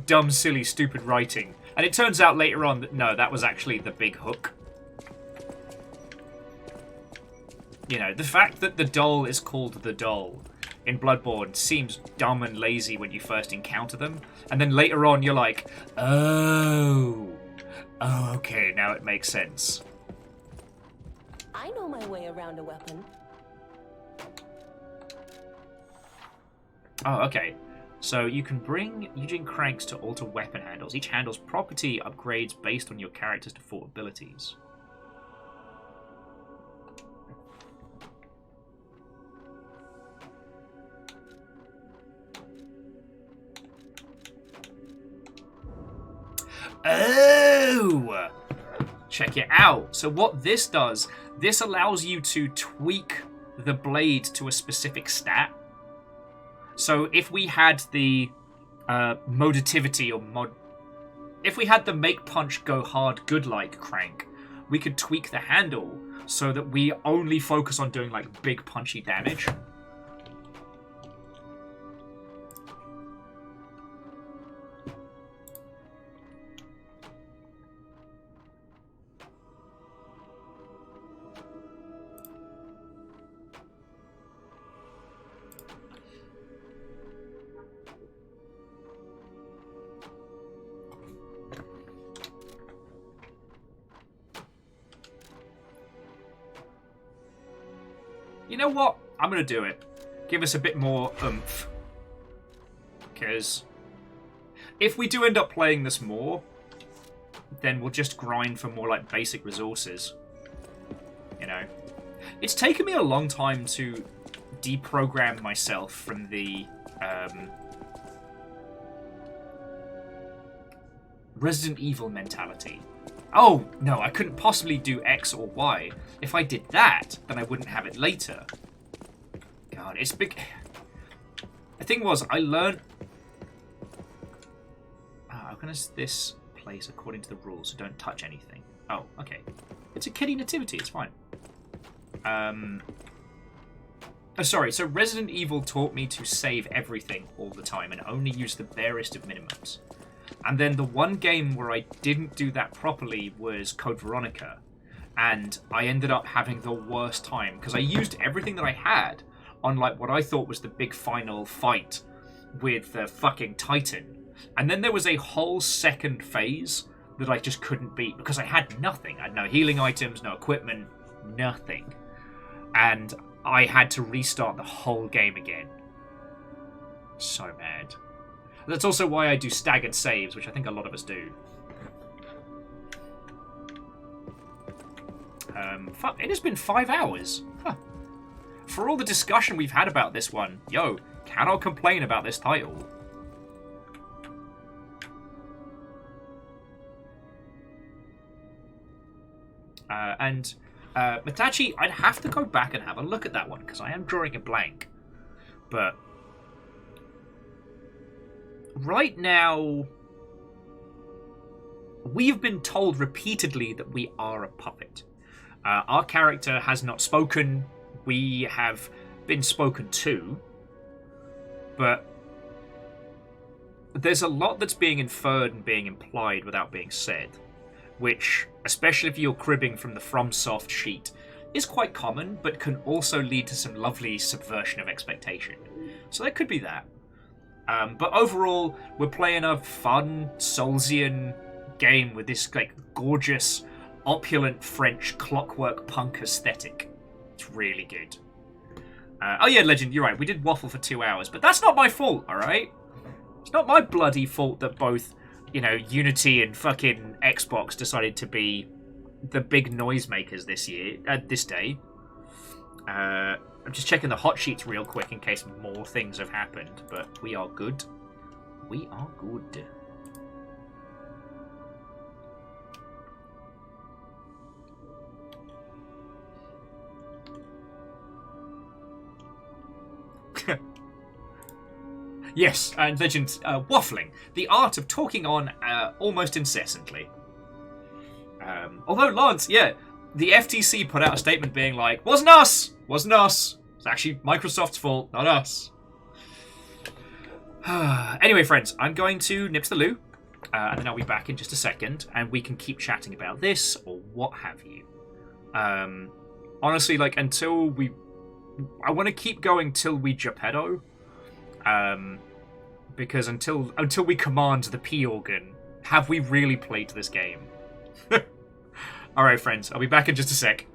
dumb, silly, stupid writing. And it turns out later on that no, that was actually the big hook. You know, the fact that the doll is called the doll in Bloodborne seems dumb and lazy when you first encounter them, and then later on you're like, oh, Oh, okay, now it makes sense. I know my way around a weapon. Oh, okay. So you can bring using cranks to alter weapon handles. Each handle's property upgrades based on your character's default abilities. Oh! Check it out. So what this does, this allows you to tweak the blade to a specific stat. So if we had the modativity or mod... If we had the make punch go hard good like crank, we could tweak the handle so that we only focus on doing like big punchy damage. You know what? I'm going to do it. Give us a bit more oomph. Because if we do end up playing this more, then we'll just grind for more like basic resources. You know? It's taken me a long time to deprogram myself from the Resident Evil mentality. Oh, no, I couldn't possibly do X or Y. If I did that, then I wouldn't have it later. God, it's big. The thing was, I learned... how can this place according to the rules, so don't touch anything? Oh, okay. It's a kiddie nativity, it's fine. Oh, sorry, so Resident Evil taught me to save everything all the time and only use the barest of minimums. And then the one game where I didn't do that properly was Code Veronica. And I ended up having the worst time, because I used everything that I had on like what I thought was the big final fight with the fucking Titan. And then there was a whole second phase that I just couldn't beat, because I had nothing. I had no healing items, no equipment, nothing. And I had to restart the whole game again. So mad. That's also why I do staggered saves, which I think a lot of us do. Fuck, it has been 5 hours. Huh. For all the discussion we've had about this one, yo, cannot complain about this title. Matachi, I'd have to go back and have a look at that one, because I am drawing a blank. But right now, we've been told repeatedly that we are a puppet. Our character has not spoken. We have been spoken to. But there's a lot that's being inferred and being implied without being said, which, especially if you're cribbing from the FromSoft sheet, is quite common, but can also lead to some lovely subversion of expectation. So there could be that. But overall, we're playing a fun, Soulsian game with this like gorgeous, opulent French clockwork punk aesthetic. It's really good. Oh yeah, Legend, you're right. We did waffle for 2 hours, but that's not my fault, all right? It's not my bloody fault that both, you know, Unity and fucking Xbox decided to be the big noisemakers this day. I'm just checking the hot sheets real quick in case more things have happened, but we are good. We are good. Yes, and Legend, waffling. The art of talking on almost incessantly. Although, Lance, yeah, the FTC put out a statement being like, wasn't us! Wasn't us! It's actually Microsoft's fault, not us. Anyway, friends, I'm going to nip to the loo, and then I'll be back in just a second, and we can keep chatting about this, or what have you. Honestly, like, until we... I want to keep going till we Geppetto, because until we command the P organ, have we really played this game? Alright, friends. I'll be back in just a sec.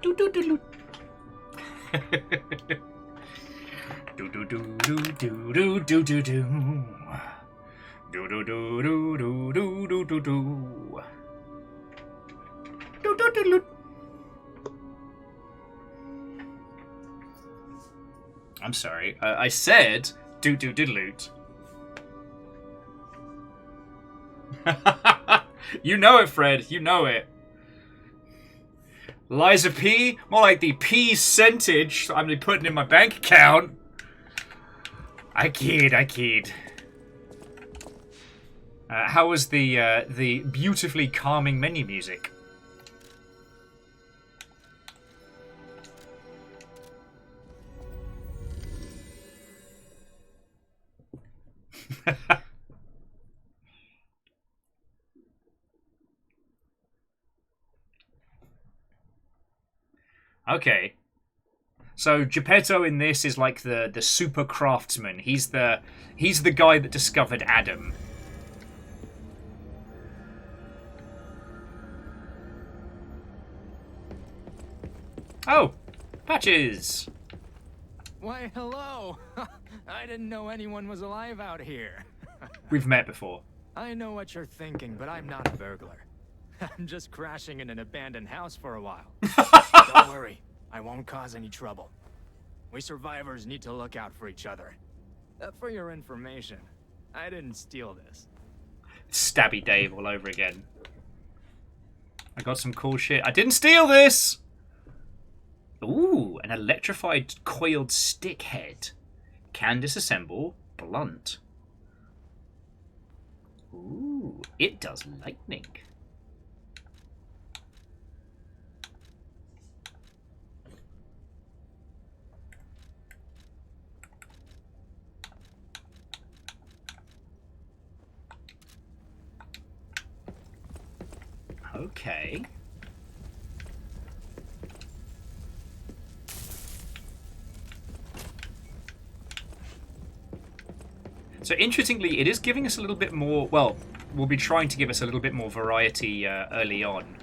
Do do do do. Do do do do do do do do do. Do do do do do do do do do. Do do do do. I'm sorry. I said do do do loot. You know it, Fred. You know it. Liza P? More like the percentage I'm putting in my bank account. I kid. How was the beautifully calming menu music? Okay. So Geppetto in this is like the super craftsman. He's the guy that discovered Adam. Oh, Patches. Why, hello. I didn't know anyone was alive out here. We've met before. I know what you're thinking, but I'm not a burglar. I'm just crashing in an abandoned house for a while. Don't worry, I won't cause any trouble. We survivors need to look out for each other. For your information, I didn't steal this. Stabby Dave all over again. I got some cool shit. I didn't steal this! Ooh, an electrified coiled stick head. Can disassemble. Blunt. Ooh, it does lightning. Okay. So interestingly, it is giving us a little bit more, well, we'll be trying to give us a little bit more variety early on.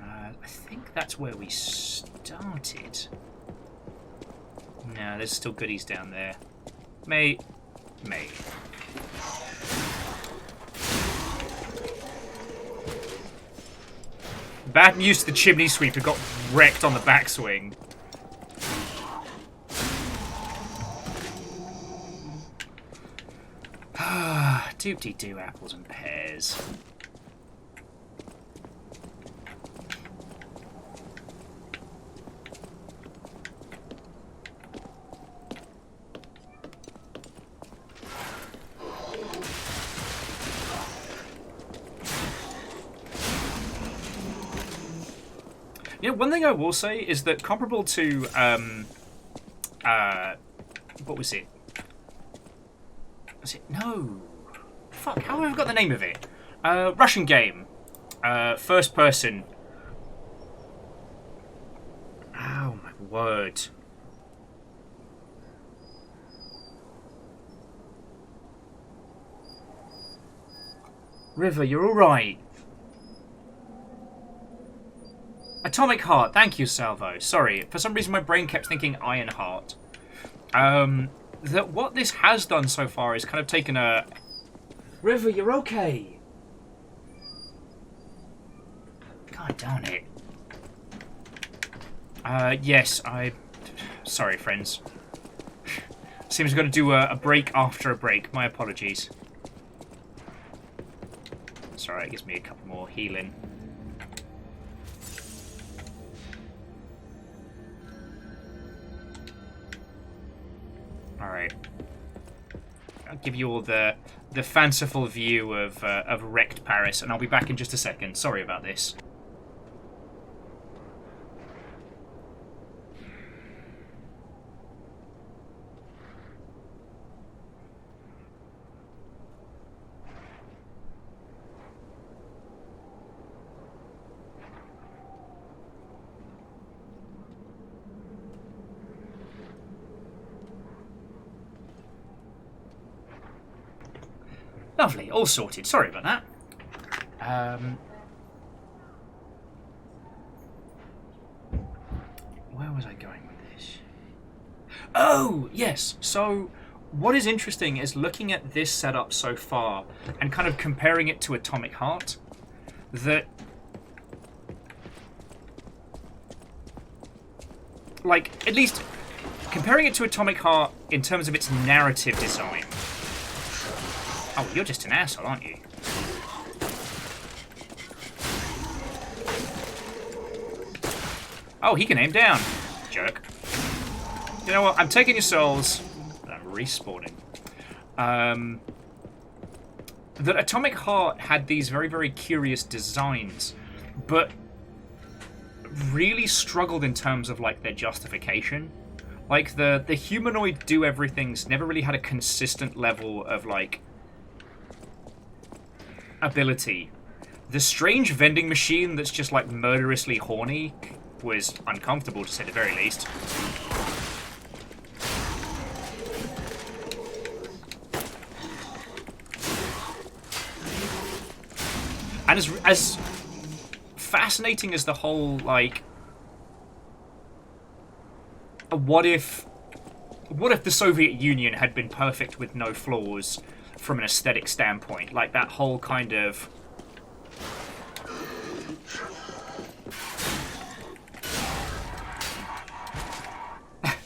I think that's where we started. No, there's still goodies down there. Mate. Bad news to the chimney sweeper got wrecked on the backswing. Doop-de-doo, apples and pears. You know, one thing I will say is that comparable to, what was it? Was it? No. Fuck, how have I got the name of it? Russian game. First person. Oh, my word. River, you're alright. Atomic Heart. Thank you, Salvo. Sorry. For some reason, my brain kept thinking Iron Heart. That what this has done so far is kind of taken a... River, you're okay. God darn it. Yes, sorry, friends. Seems we've got to do a break after a break. My apologies. Sorry, it gives me a couple more healing. Alright. I'll give you all the fanciful view of wrecked Paris, and I'll be back in just a second. Sorry about this. Lovely, all sorted. Sorry about that. Where was I going with this? Oh, yes. So, what is interesting is looking at this setup so far and kind of comparing it to Atomic Heart, that, like, at least comparing it to Atomic Heart in terms of its narrative design. Oh, you're just an asshole, aren't you? Oh, he can aim down. Jerk. You know what? I'm taking your souls. I'm respawning. That Atomic Heart had these very, very curious designs, but really struggled in terms of, like, their justification. Like, the humanoid do-everythings never really had a consistent level of, like, ability. The strange vending machine that's just, like, murderously horny was uncomfortable, to say the very least. And as fascinating as the whole, like, what if the Soviet Union had been perfect with no flaws from an aesthetic standpoint? Like, that whole kind of...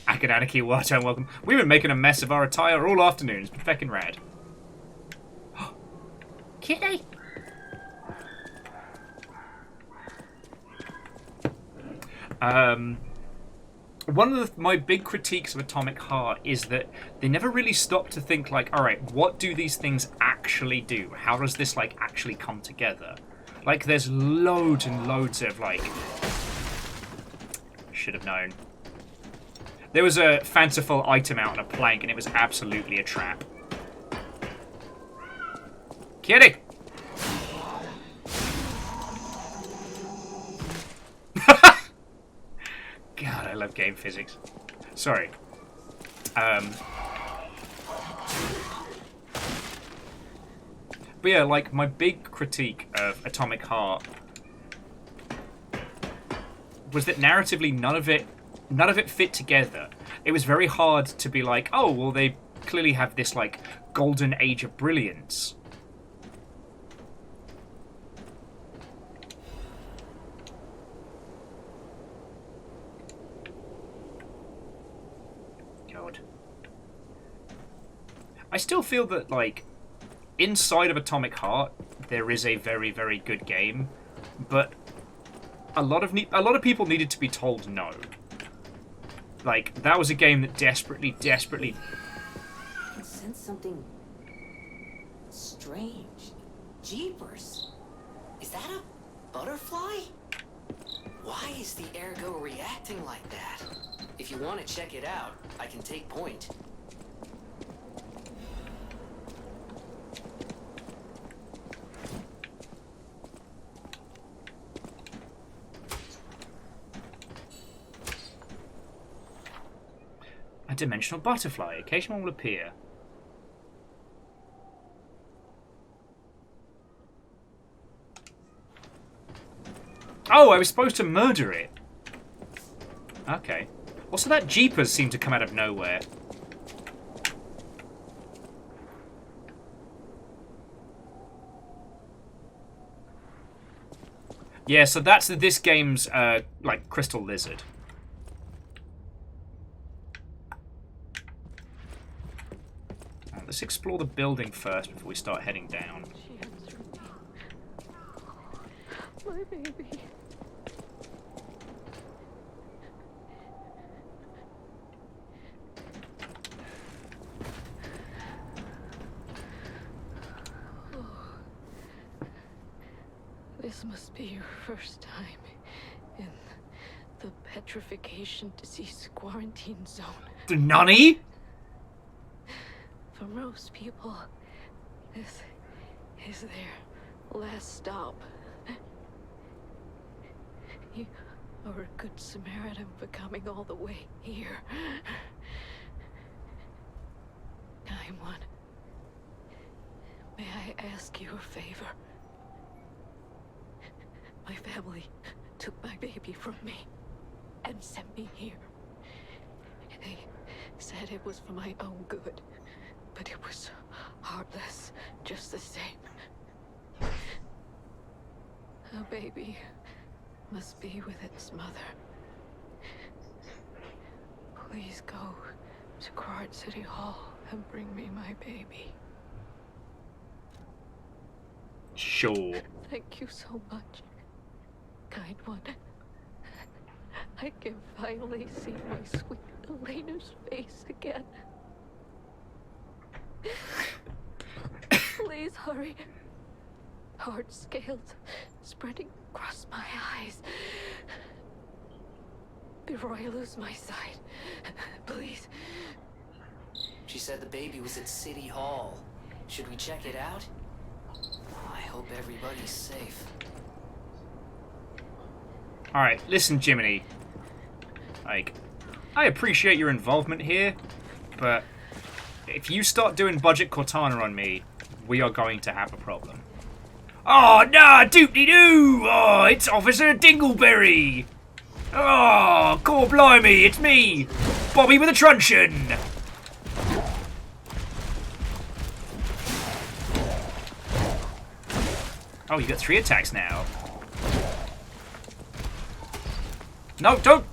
Akadanicky Wato, welcome. We've been making a mess of our attire all afternoon. It's been feckin' rad. Kitty! One of my big critiques of Atomic Heart is that they never really stop to think, like, alright, what do these things actually do? How does this, like, actually come together? Like, there's loads and loads of, like... Should have known. There was a fanciful item out on a plank, and it was absolutely a trap. Kitty! God, I love game physics. Sorry. But yeah, like, my big critique of Atomic Heart was that narratively none of it fit together. It was very hard to be like, oh, well, they clearly have this, like, golden age of brilliance. God. I still feel that, like, inside of Atomic Heart, there is a very, very good game, but a lot of people needed to be told no. Like, that was a game that desperately... I can sense something strange. Jeepers. Is that a butterfly? Why is the ergo reacting like that? If you want to check it out, I can take point. A dimensional butterfly. Occasionally will appear. Oh, I was supposed to murder it. Okay. Also, that Jeepers seemed to come out of nowhere. Yeah, so that's this game's, like, Crystal Lizard. Let's explore the building first before we start heading down. My baby. Oh. This must be your first time in the petrification disease quarantine zone. The Nunny? For most people, this is their last stop. You are a good Samaritan for coming all the way here. I'm one. May I ask you a favor? My family took my baby from me and sent me here. They said it was for my own good, but it was heartless just the same. A baby must be with its mother. Please go to Krat City Hall and bring me my baby. Sure. Thank you so much, kind one. I can finally see my sweet Elena's face again. Please hurry. Hard scales spreading across my eyes. Before I lose my sight, please. She said the baby was at City Hall. Should we check it out? I hope everybody's safe. Alright, listen, Jiminy. Like, I appreciate your involvement here, but if you start doing budget Cortana on me, we are going to have a problem. Oh, nah, doop-de-doo! Oh, it's Officer Dingleberry! Oh, core blimey, it's me! Bobby with a truncheon! Oh, you got 3 attacks now. No, don't!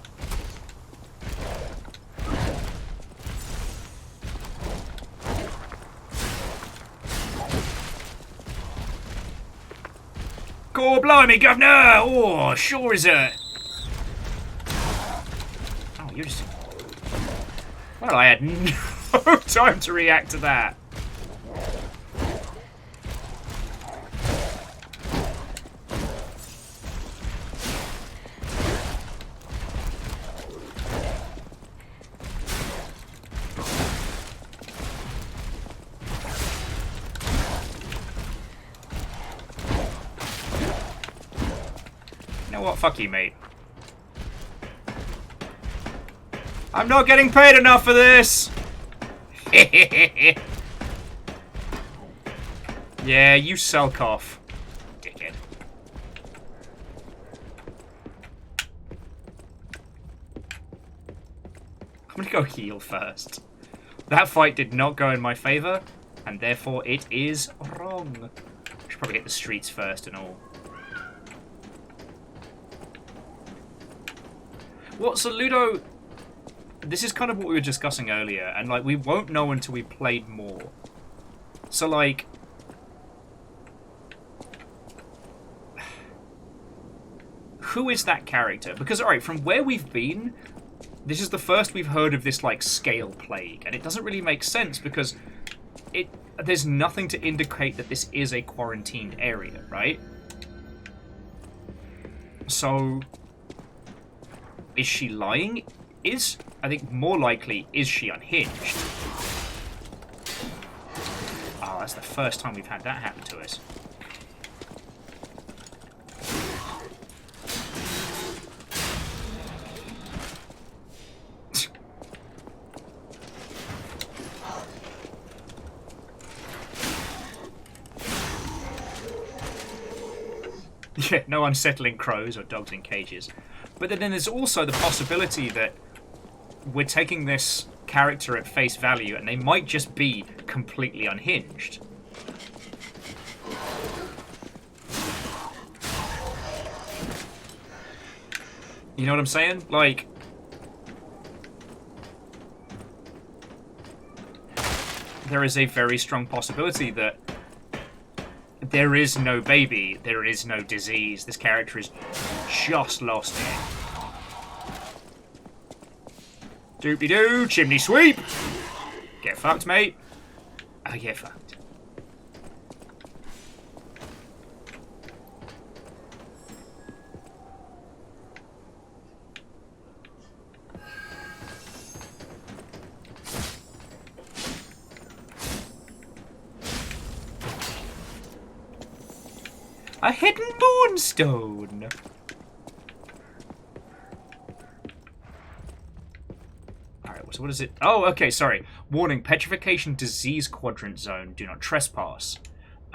Core blimey, governor! Oh, sure is it. Oh, you're just... Well, I had no time to react to that. You know what? Fuck you, mate. I'm not getting paid enough for this! Yeah, you sulk off, dickhead. I'm gonna go heal first. That fight did not go in my favor, and therefore it is wrong. I should probably hit the streets first and all. What, so Ludo... This is kind of what we were discussing earlier, and like we won't know until we played more. So like... Who is that character? Because, alright, from where we've been, this is the first we've heard of this, like, scale plague. And it doesn't really make sense because there's nothing to indicate that this is a quarantined area, right? So... Is she lying? I think more likely, is she unhinged? Oh, that's the first time we've had that happen to us. Yeah, no unsettling crows or dogs in cages. But then there's also the possibility that we're taking this character at face value and they might just be completely unhinged. You know what I'm saying? Like... There is a very strong possibility that there is no baby, there is no disease. This character is just lost it. Doopy-doo, chimney sweep! Get fucked, mate. I get fucked. A hidden moonstone! So what is it? Oh, okay, sorry. Warning, petrification disease quadrant zone. Do not trespass.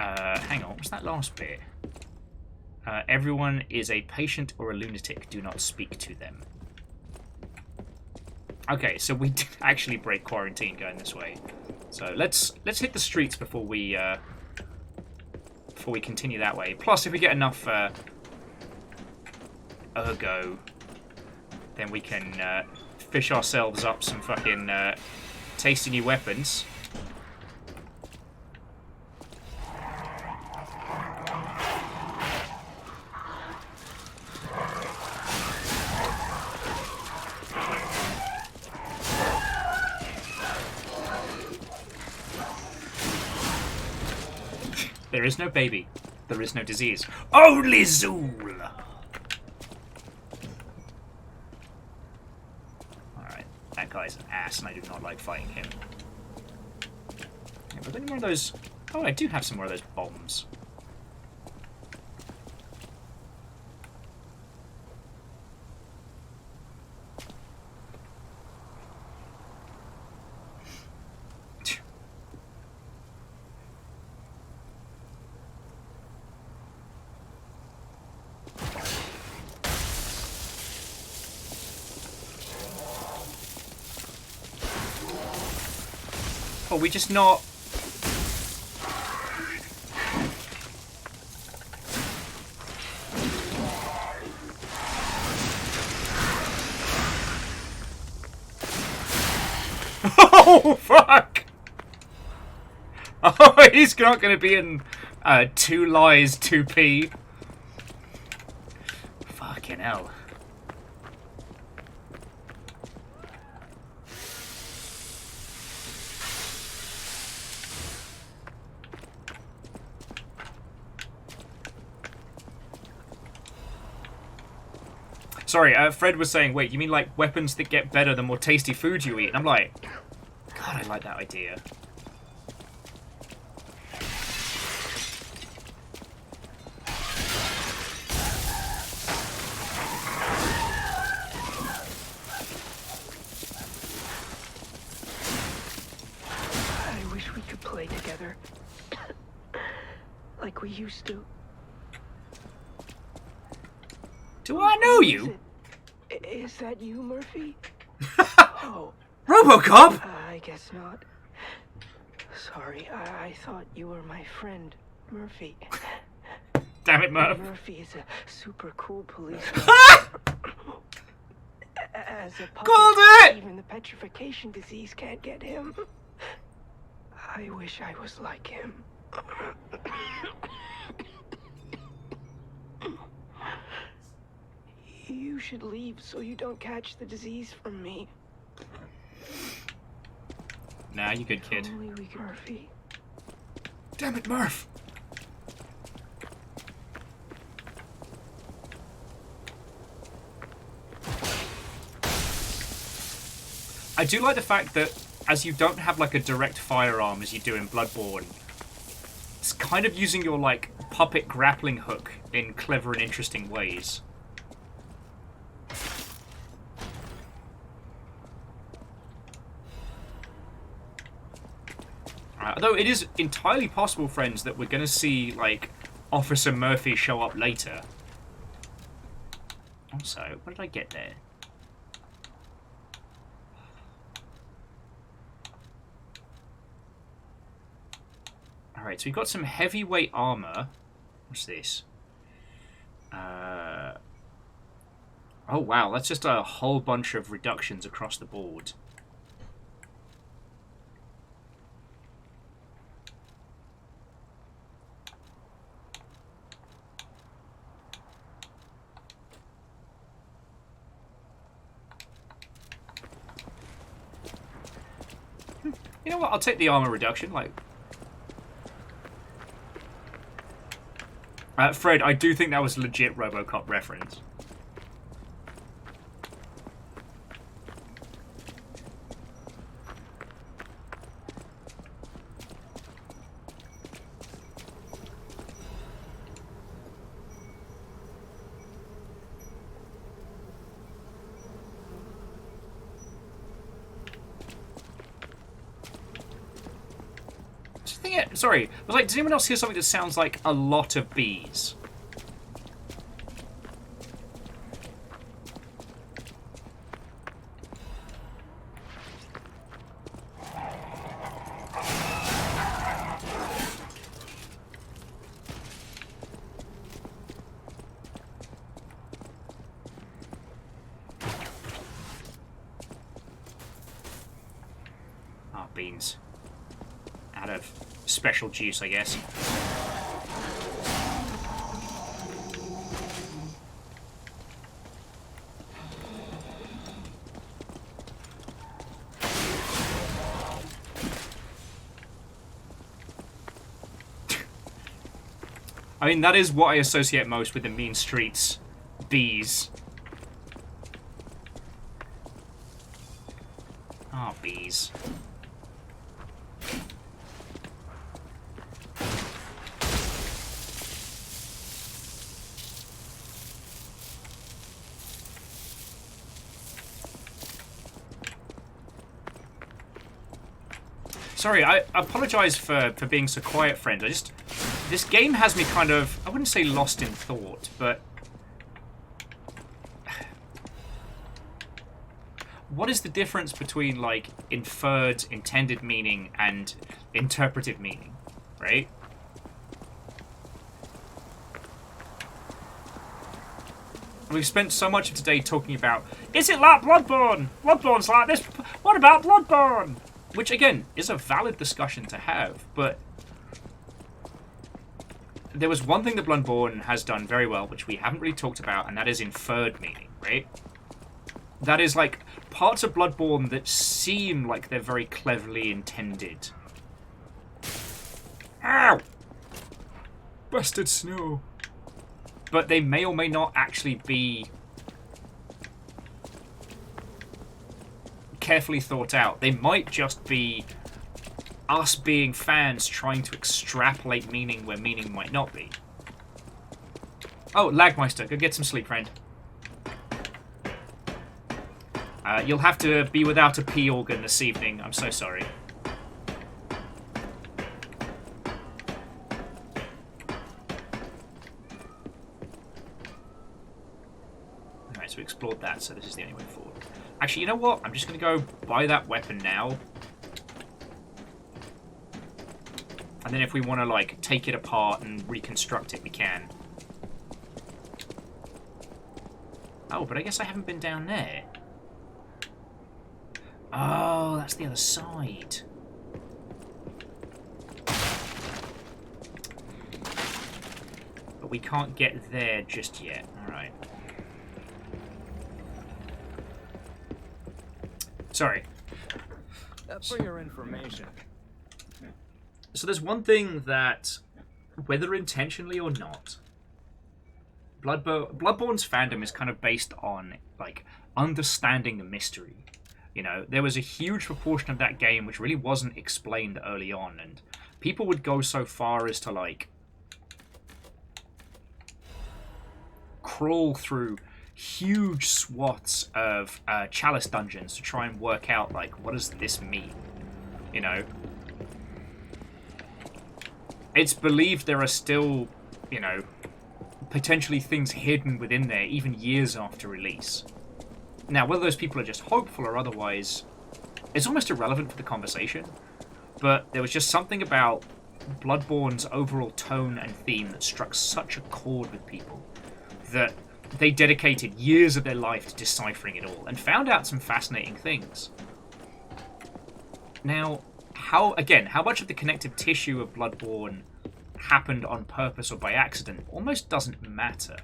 Hang on, what's that last bit? Everyone is a patient or a lunatic. Do not speak to them. Okay, so we did actually break quarantine going this way. So let's hit the streets before we continue that way. Plus, if we get enough ergo, then we can fish ourselves up some fucking tasty new weapons. There is no baby. There is no disease. Only Zool! Alright, that guy's an ass and I do not like fighting him. Yeah, but any more of those... Oh, I do have some more of those bombs. Oh, we just not... Oh, fuck! Oh, he's not going to be in 2 lies, 2p. Fucking hell. Sorry, Fred was saying, wait, you mean like weapons that get better the more tasty food you eat? And I'm like, God, I like that idea. I wish we could play together. Like we used to. Do I know you? Is that you, Murphy? Oh. RoboCop? I guess not. Sorry, I thought you were my friend, Murphy. Damn it, Murph. Murphy is a super cool policeman. As a puppy, Called it! even the petrification disease can't get him. I wish I was like him. You should leave so you don't catch the disease from me. Nah, you good kid. Only we can... Murphy. Damn it, Murph. I do like the fact that as you don't have like a direct firearm as you do in Bloodborne, it's kind of using your like puppet grappling hook in clever and interesting ways. Although it is entirely possible, friends, that we're going to see, like, Officer Murphy show up later. Also, what did I get there? Alright, so we've got some heavyweight armor. What's this? Oh, wow, that's just a whole bunch of reductions across the board. You know what? I'll take the armor reduction. Like, Fred, I do think that was a legit RoboCop reference. Sorry. I was like, does anyone else hear something that sounds like a lot of bees? Ah, beans. Out of special juice, I guess. I mean, that is what I associate most with the mean streets. Bees. Ah, bees. Sorry, I apologize for being so quiet, friend. This game has me kind of, I wouldn't say lost in thought, but what is the difference between, like, inferred, intended meaning and interpretive meaning, right? We've spent so much of today talking about, is it like Bloodborne? Bloodborne's like this. What about Bloodborne? Which, again, is a valid discussion to have, but there was one thing that Bloodborne has done very well, which we haven't really talked about, and that is inferred meaning, right? That is, like, parts of Bloodborne that seem like they're very cleverly intended. Ow! Busted snow. But they may or may not actually be carefully thought out. They might just be us being fans trying to extrapolate meaning where meaning might not be. Oh, Lagmeister, go get some sleep, friend. You'll have to be without a pee organ this evening. I'm so sorry. Alright, so we explored that, so this is the only way forward. Actually, you know what? I'm just going to go buy that weapon now. And then if we want to, like, take it apart and reconstruct it, we can. Oh, but I guess I haven't been down there. Oh, that's the other side. But we can't get there just yet. Alright. Sorry. For your information. So there's one thing that, whether intentionally or not, Bloodborne's fandom is kind of based on, like, understanding the mystery. You know, there was a huge proportion of that game which really wasn't explained early on, and people would go so far as to, like, crawl through huge swaths of chalice dungeons to try and work out, like, what does this mean? You know? It's believed there are still, you know, potentially things hidden within there even years after release. Now, whether those people are just hopeful or otherwise, it's almost irrelevant for the conversation, but there was just something about Bloodborne's overall tone and theme that struck such a chord with people that they dedicated years of their life to deciphering it all and found out some fascinating things. Now, how much of the connective tissue of Bloodborne happened on purpose or by accident almost doesn't matter.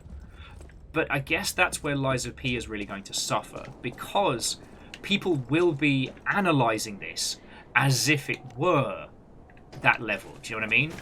But I guess that's where Lies of P is really going to suffer, because people will be analysing this as if it were that level. Do you know what I mean?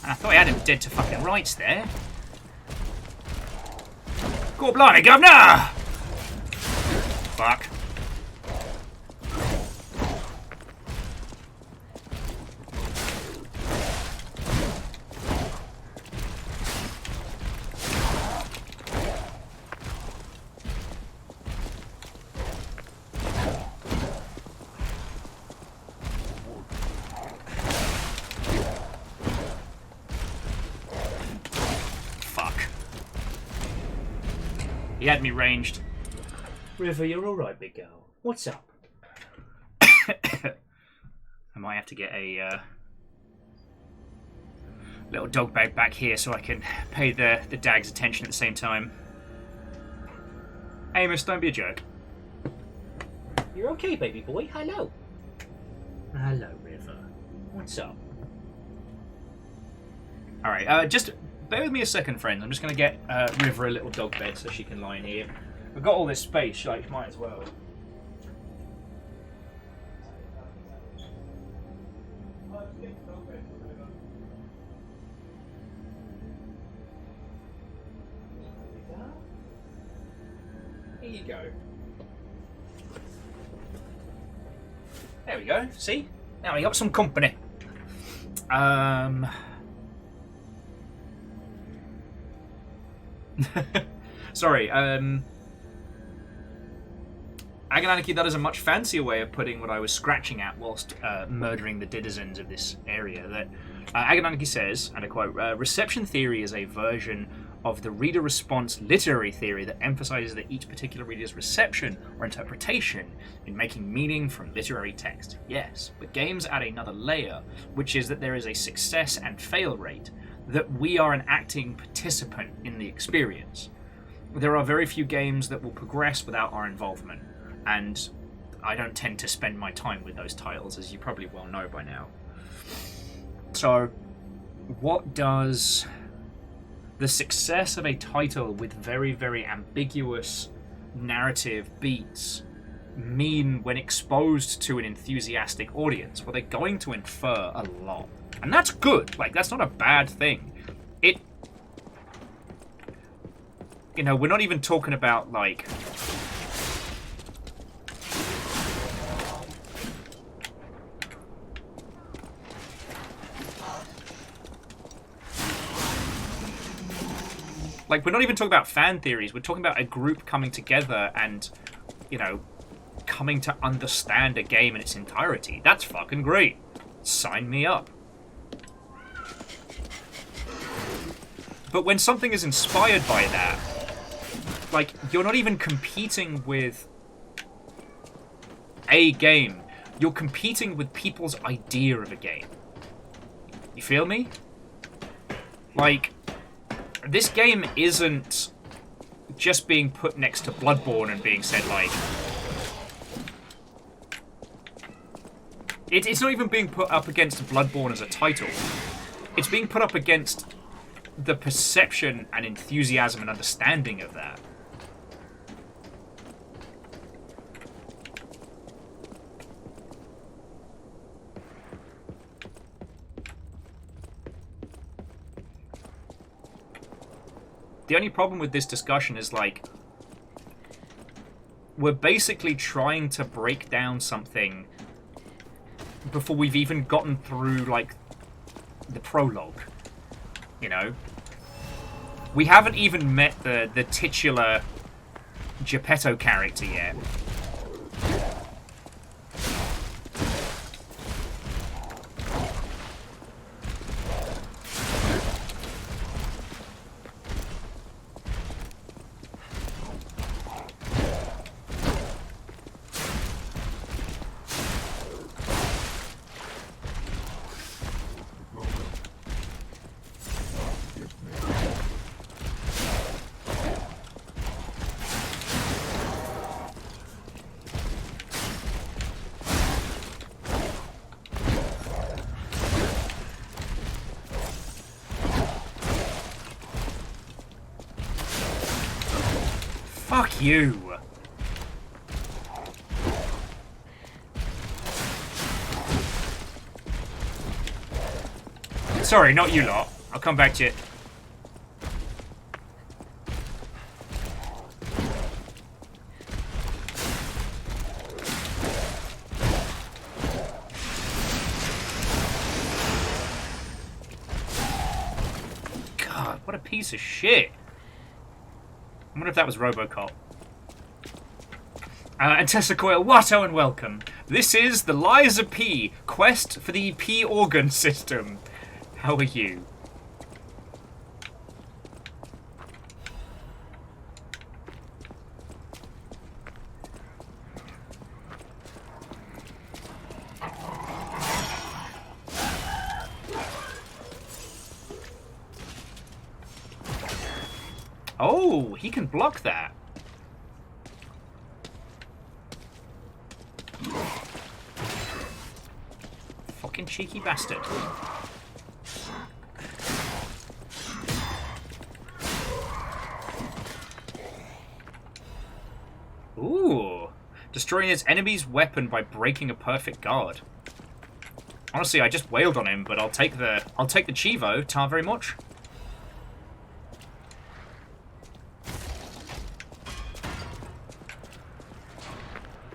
I thought I had him dead to fucking rights there. God blimey, governor! Fuck. He had me ranged. River, you're alright, big girl. What's up? I might have to get a little dog bag back here so I can pay the dag's attention at the same time. Amos, don't be a jerk. You're okay, baby boy. Hello. Hello, River. What's up? Alright, just bear with me a second, friends. I'm just going to get River a little dog bed so she can lie in here. We've got all this space, like, might as well. Here you go. There we go. See? Now we got some company. Sorry, Agonanarchy, that is a much fancier way of putting what I was scratching at whilst murdering the denizens of this area. That Agonanarchy says, and I quote, reception theory is a version of the reader response literary theory that emphasizes that each particular reader's reception or interpretation in making meaning from literary text. Yes, but games add another layer, which is that there is a success and fail rate, that we are an acting participant in the experience. There are very few games that will progress without our involvement, and I don't tend to spend my time with those titles, as you probably well know by now. So, what does the success of a title with very, very ambiguous narrative beats mean when exposed to an enthusiastic audience? Well, they're going to infer a lot. And that's good. Like, that's not a bad thing. It... You know, we're not even talking about, like... Like, we're not even talking about fan theories. We're talking about a group coming together and, you know, coming to understand a game in its entirety. That's fucking great. Sign me up. But when something is inspired by that, like, you're not even competing with a game. You're competing with people's idea of a game. You feel me? Like... This game isn't just being put next to Bloodborne and being said, like... It's not even being put up against Bloodborne as a title. It's being put up against the perception and enthusiasm and understanding of that. The only problem with this discussion is, like, we're basically trying to break down something before we've even gotten through, like, the prologue, you know? We haven't even met the titular Geppetto character yet. Fuck you. Sorry, not you lot. I'll come back to you. God, what a piece of shit. I wonder if that was Robocop. And Tessa Coyle, Watto and welcome. This is the Liza P quest for the P organ system. How are you? Oh, he can block that. Fucking cheeky bastard. Ooh. Destroying his enemy's weapon by breaking a perfect guard. Honestly, I just wailed on him, but I'll take the Chivo, ta very much.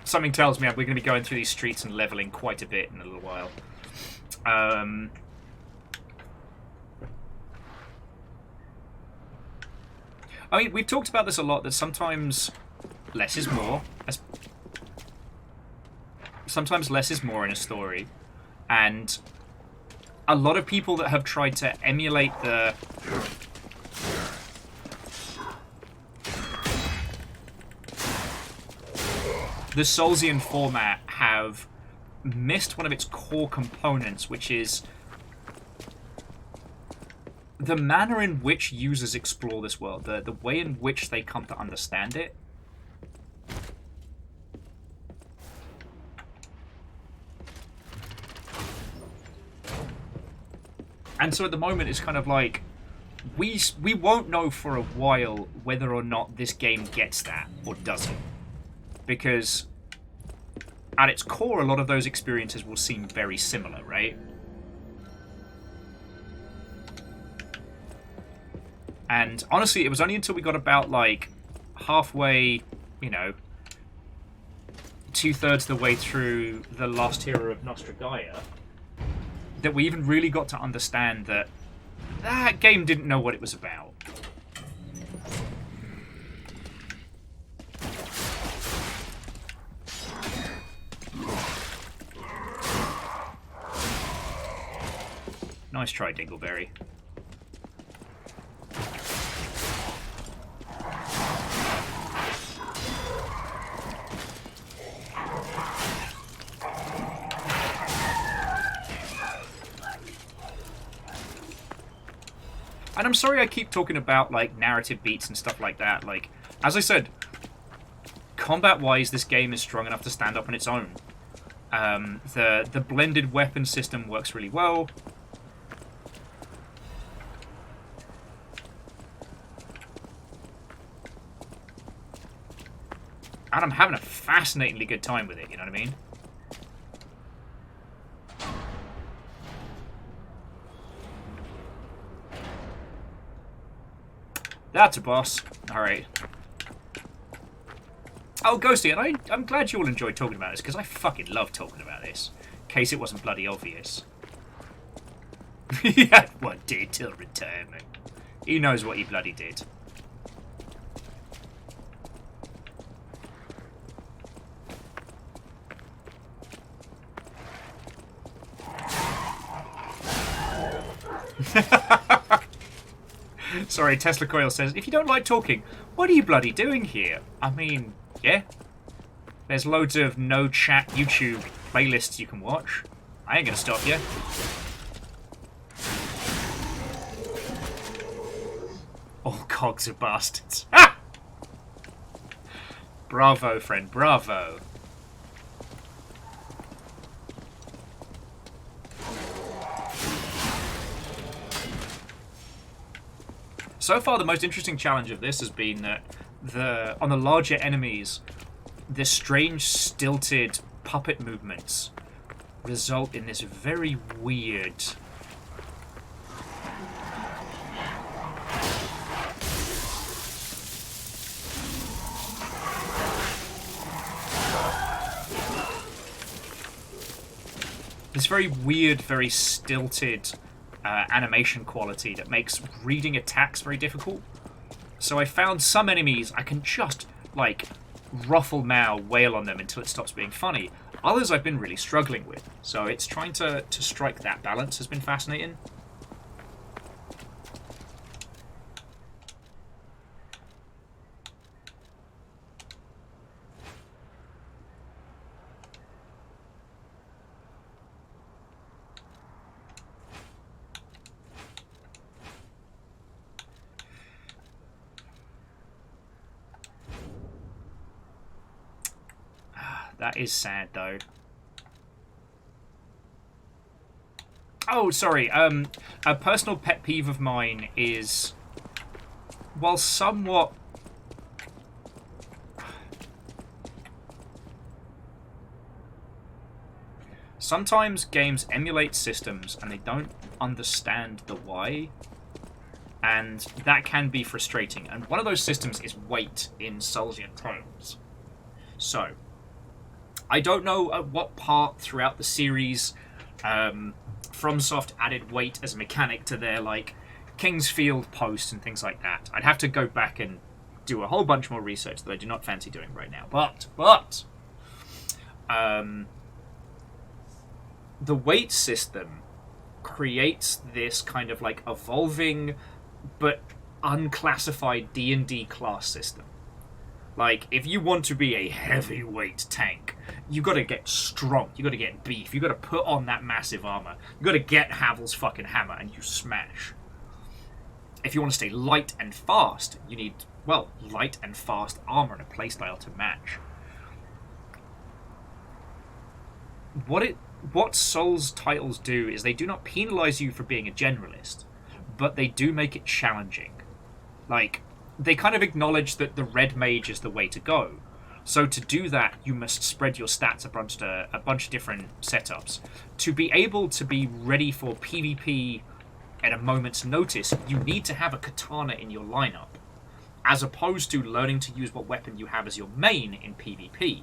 Something tells me we're going to be going through these streets and leveling quite a bit in a little while. I mean, we've talked about this a lot, that sometimes less is more. Sometimes less is more in a story. And a lot of people that have tried to emulate the Soulsian format have missed one of its core components, which is the manner in which users explore this world, the way in which they come to understand it. And so at the moment it's kind of like we won't know for a while whether or not this game gets that or doesn't. Because at its core, a lot of those experiences will seem very similar, right? And honestly, it was only until we got about, like, halfway, you know, 2/3 of the way through the last era of Nostra Gaia that we even really got to understand that that game didn't know what it was about. Nice try, Dingleberry. And I'm sorry I keep talking about, like, narrative beats and stuff like that. Like, as I said, combat-wise, this game is strong enough to stand up on its own. The blended weapon system works really well. And I'm having a fascinatingly good time with it, you know what I mean? That's a boss. Alright. Oh, Ghosty, and I'm glad you all enjoyed talking about this, because I fucking love talking about this. In case it wasn't bloody obvious. He had one day till retirement. He knows what he bloody did. Sorry, Tesla Coil says, if you don't like talking, what are you bloody doing here? I mean, yeah. There's loads of no-chat YouTube playlists you can watch. I ain't gonna stop you. All cogs are bastards. Ah! Bravo, friend, bravo. So far, the most interesting challenge of this has been that on the larger enemies, the strange stilted puppet movements result in this very weird this very weird, very stilted animation quality that makes reading attacks very difficult. So I found some enemies I can just, like, ruffle Mao, wail on them until it stops being funny. Others I've been really struggling with. So it's trying to strike that balance has been fascinating. That is sad, though. Oh, sorry. A personal pet peeve of mine is, while somewhat... Sometimes games emulate systems and they don't understand the why. And that can be frustrating. And one of those systems is weight in Soulsian Tales. So... I don't know at what part throughout the series FromSoft added weight as a mechanic to their, like, Kingsfield posts and things like that. I'd have to go back and do a whole bunch more research that I do not fancy doing right now. But the weight system creates this kind of, like, evolving but unclassified D&D class system. Like, if you want to be a heavyweight tank, you gotta get strong, you gotta get beef, you gotta put on that massive armor, you gotta get Havel's fucking hammer and you smash. If you want to stay light and fast, you need, well, light and fast armor and a playstyle to match. What Souls titles do is they do not penalize you for being a generalist, but they do make it challenging. Like, they kind of acknowledge that the red mage is the way to go. So to do that, you must spread your stats a bunch of different setups. To be able to be ready for PvP at a moment's notice, you need to have a katana in your lineup, as opposed to learning to use what weapon you have as your main in PvP.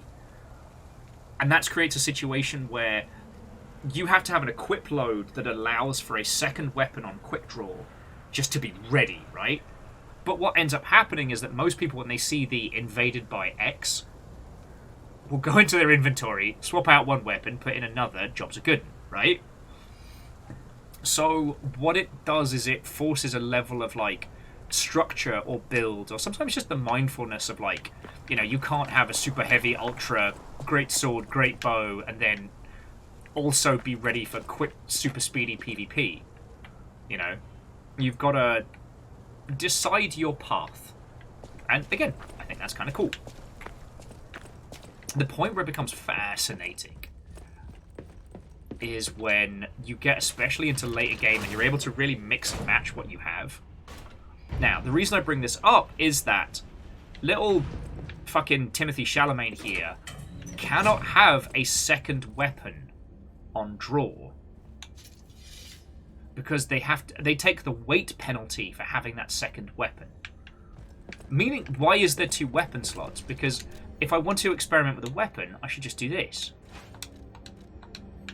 And that creates a situation where you have to have an equip load that allows for a second weapon on quick draw just to be ready, right? But what ends up happening is that most people, when they see the invaded by X, will go into their inventory, swap out one weapon, put in another, jobs are good, right? So what it does is it forces a level of, like, structure or build, or sometimes just the mindfulness of, like, you know, you can't have a super heavy, ultra, great sword, great bow, and then also be ready for quick, super speedy PvP. You know? You've got to decide your path. And again, I think that's kind of cool. The point where it becomes fascinating is when you get especially into later game and you're able to really mix and match what you have. Now, the reason I bring this up is that little fucking Timothy Chalamet here cannot have a second weapon on draw, because they take the weight penalty for having that second weapon. Meaning, why is there 2 weapon slots? Because if I want to experiment with a weapon, I should just do this.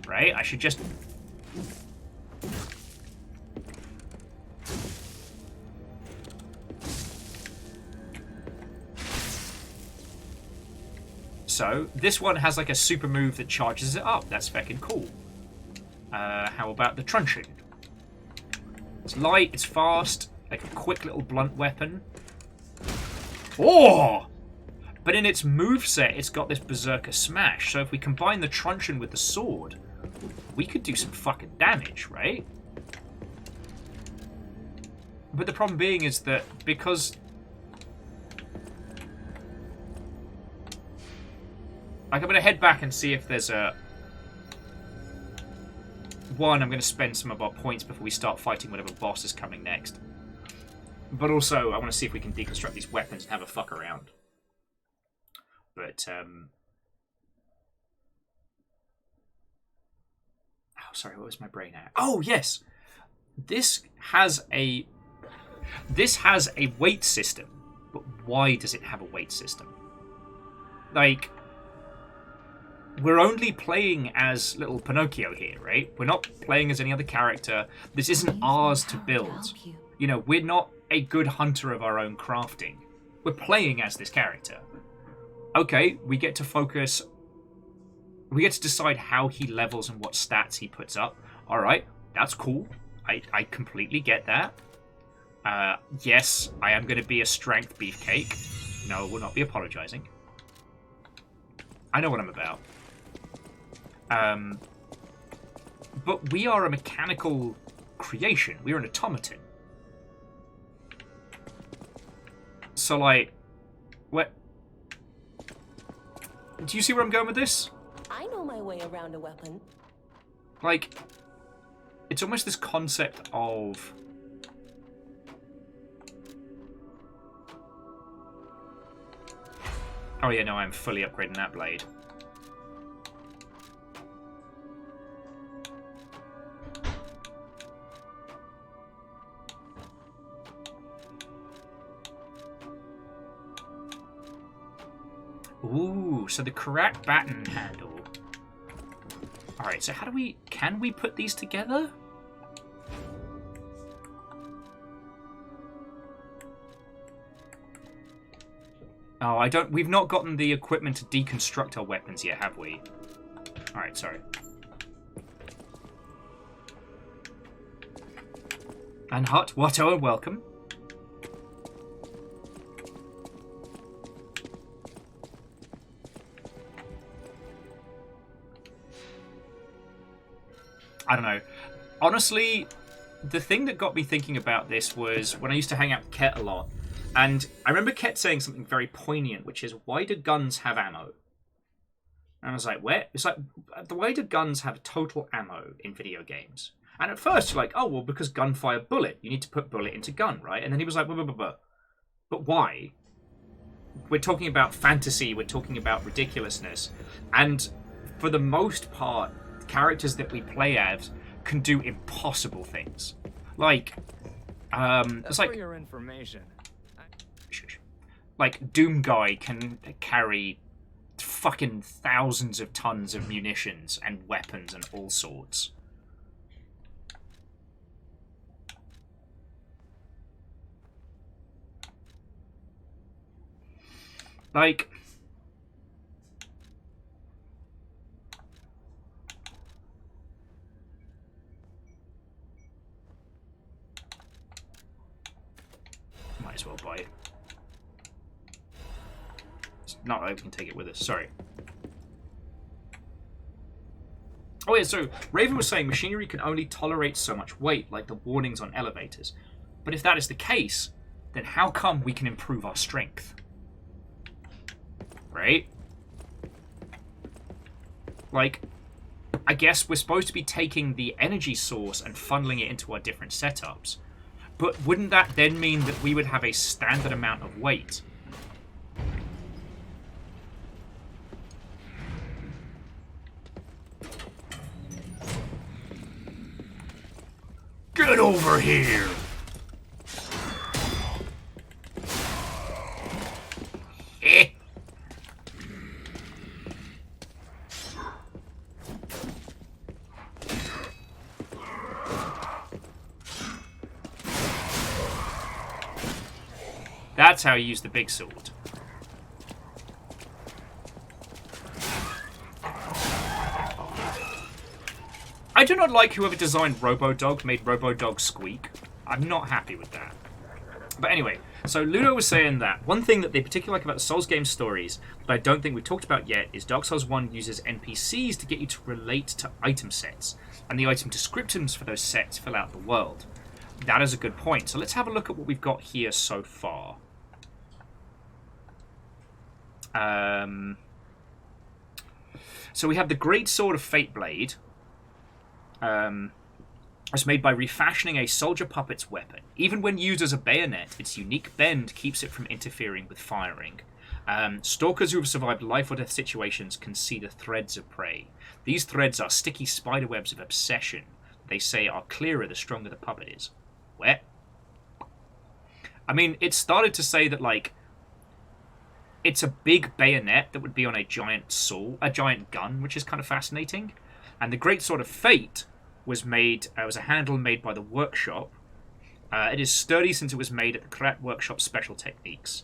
Right? I should just... So, this one has like a super move that charges it up. That's fucking cool. How about the truncheon? It's light, it's fast, like a quick little blunt weapon. Oh! But in its moveset, it's got this berserker smash. So if we combine the truncheon with the sword, we could do some fucking damage, right? But the problem being is that because... Like, I'm going to head back and see if there's a... One, I'm going to spend some of our points before we start fighting whatever boss is coming next. But also, I want to see if we can deconstruct these weapons and have a fuck around. But, oh, sorry, what was my brain at? Oh, yes! This has a weight system, but why does it have a weight system? Like, we're only playing as little Pinocchio here, right? We're not playing as any other character. This isn't ours to build. You know, we're not a good hunter of our own crafting. We're playing as this character. Okay, we get to focus. We get to decide how he levels and what stats he puts up. All right, that's cool. I completely get that. Yes, I am going to be a strength beefcake. No, we'll not be apologizing. I know what I'm about. But we are a mechanical creation. We're an automaton. So, like, what? Do you see where I'm going with this? I know my way around a weapon. Like, it's almost this concept of... Oh yeah, no, I'm fully upgrading that blade. Ooh, so the correct baton handle. Alright, so how do we... Can we put these together? Oh, I don't... We've not gotten the equipment to deconstruct our weapons yet, have we? Alright, sorry. And Hut, Watto, and welcome. I don't know. Honestly, the thing that got me thinking about this was when I used to hang out with Ket a lot. And I remember Ket saying something very poignant, which is, why do guns have ammo? And I was like, where? It's like, why do guns have total ammo in video games? And at first you're like, oh, well, because gunfire bullet. You need to put bullet into gun, right? And then he was like, but why? We're talking about fantasy. We're talking about ridiculousness. And for the most part, characters that we play as can do impossible things. Like, it's like... For your information. Like, Doom Guy can carry fucking thousands of tons of munitions and weapons and all sorts. Like... Might as well buy it. It's not like we can take it with us, sorry. Oh yeah, so Raven was saying machinery can only tolerate so much weight, like the warnings on elevators. But if that is the case, then how come we can improve our strength? Right? Like, I guess we're supposed to be taking the energy source and funneling it into our different setups. But wouldn't that then mean that we would have a standard amount of weight? Get over here! Eh? That's how you use the big sword. I do not like whoever designed RoboDog made RoboDog squeak. I'm not happy with that. But anyway, so Ludo was saying that one thing that they particularly like about the Souls game stories that I don't think we've talked about yet is Dark Souls 1 uses NPCs to get you to relate to item sets, and the item descriptions for those sets fill out the world. That is a good point. So let's have a look at what we've got here so far. So we have the Great Sword of Fateblade. It's made by refashioning a soldier puppet's weapon. Even when used as a bayonet, its unique bend keeps it from interfering with firing. Stalkers who have survived life or death situations can see the threads of prey. These threads are sticky spiderwebs of obsession. They say are clearer the stronger the puppet is. Where? I mean, it started to say that, like, it's a big bayonet that would be on a giant gun, which is kind of fascinating. And the Great Sword of Fate was made. Was a handle made by the workshop. It is sturdy since it was made at the Krat Workshop Special Techniques.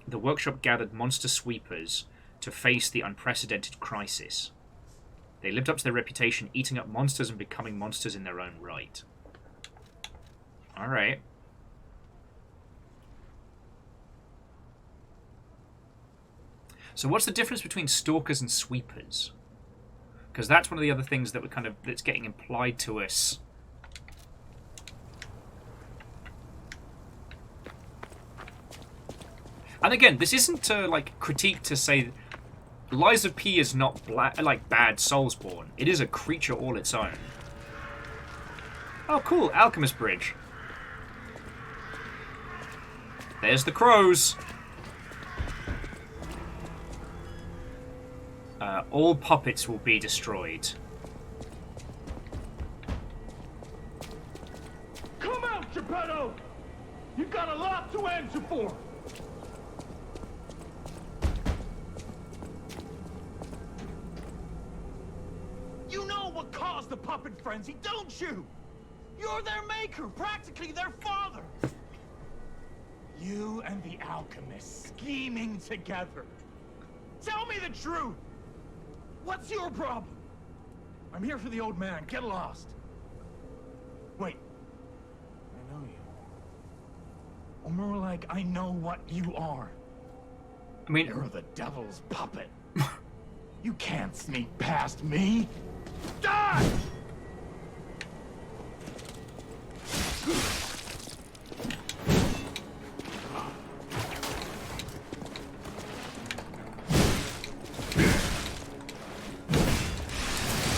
The workshop gathered monster sweepers to face the unprecedented crisis. They lived up to their reputation, eating up monsters and becoming monsters in their own right. Alright. So what's the difference between stalkers and sweepers? Because that's one of the other things that that's getting implied to us. And again, this isn't to like critique to say Lies of P is not like bad Soulsborne. It is a creature all its own. Oh, cool, Alchemist Bridge. There's the crows. All puppets will be destroyed. Come out, Geppetto! You've got a lot to answer for! You know what caused the puppet frenzy, don't you? You're their maker, practically their father. You and the alchemist scheming together. Tell me the truth! What's your problem? I'm here for the old man. Get lost. Wait. I know you. Or more like, I know what you are. I mean... You're the devil's puppet. You can't sneak past me. Die!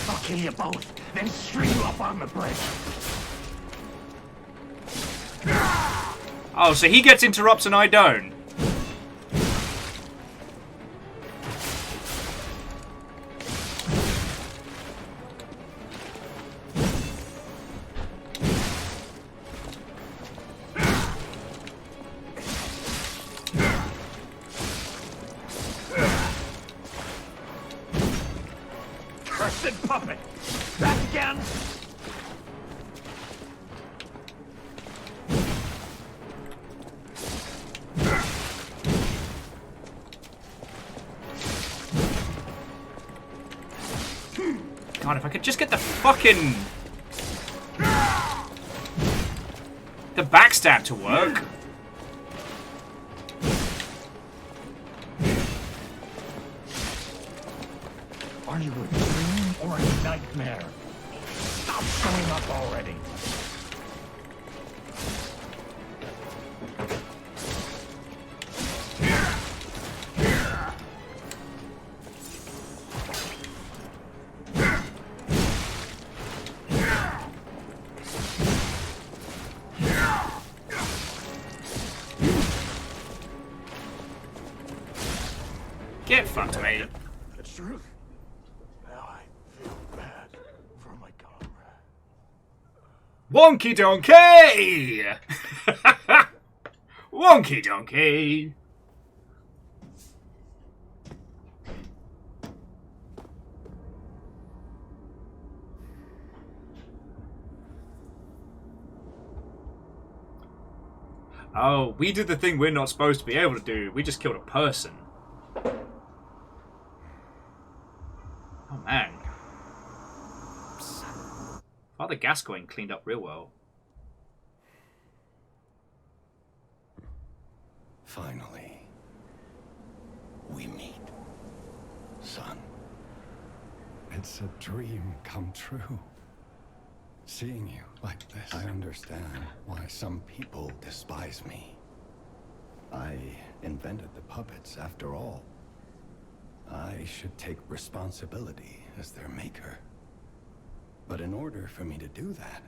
I'll kill you both, then string you up on the bridge. Oh, so he gets interrupts and I don't. Cursed puppet! Back again! God, if I could just get the fucking... the backstab to work. Are you a dream or a nightmare? Stop showing up already! Get fucked, mate. The truth. Now I feel bad for my comrade. Wonky donkey! Wonky donkey! Oh, we did the thing we're not supposed to be able to do. We just killed a person. Oh, man. Father Gascoigne cleaned up real well. Finally, we meet, son. It's a dream come true. Seeing you like this. I understand why some people despise me. I invented the puppets, after all. I should take responsibility as their maker. But in order for me to do that,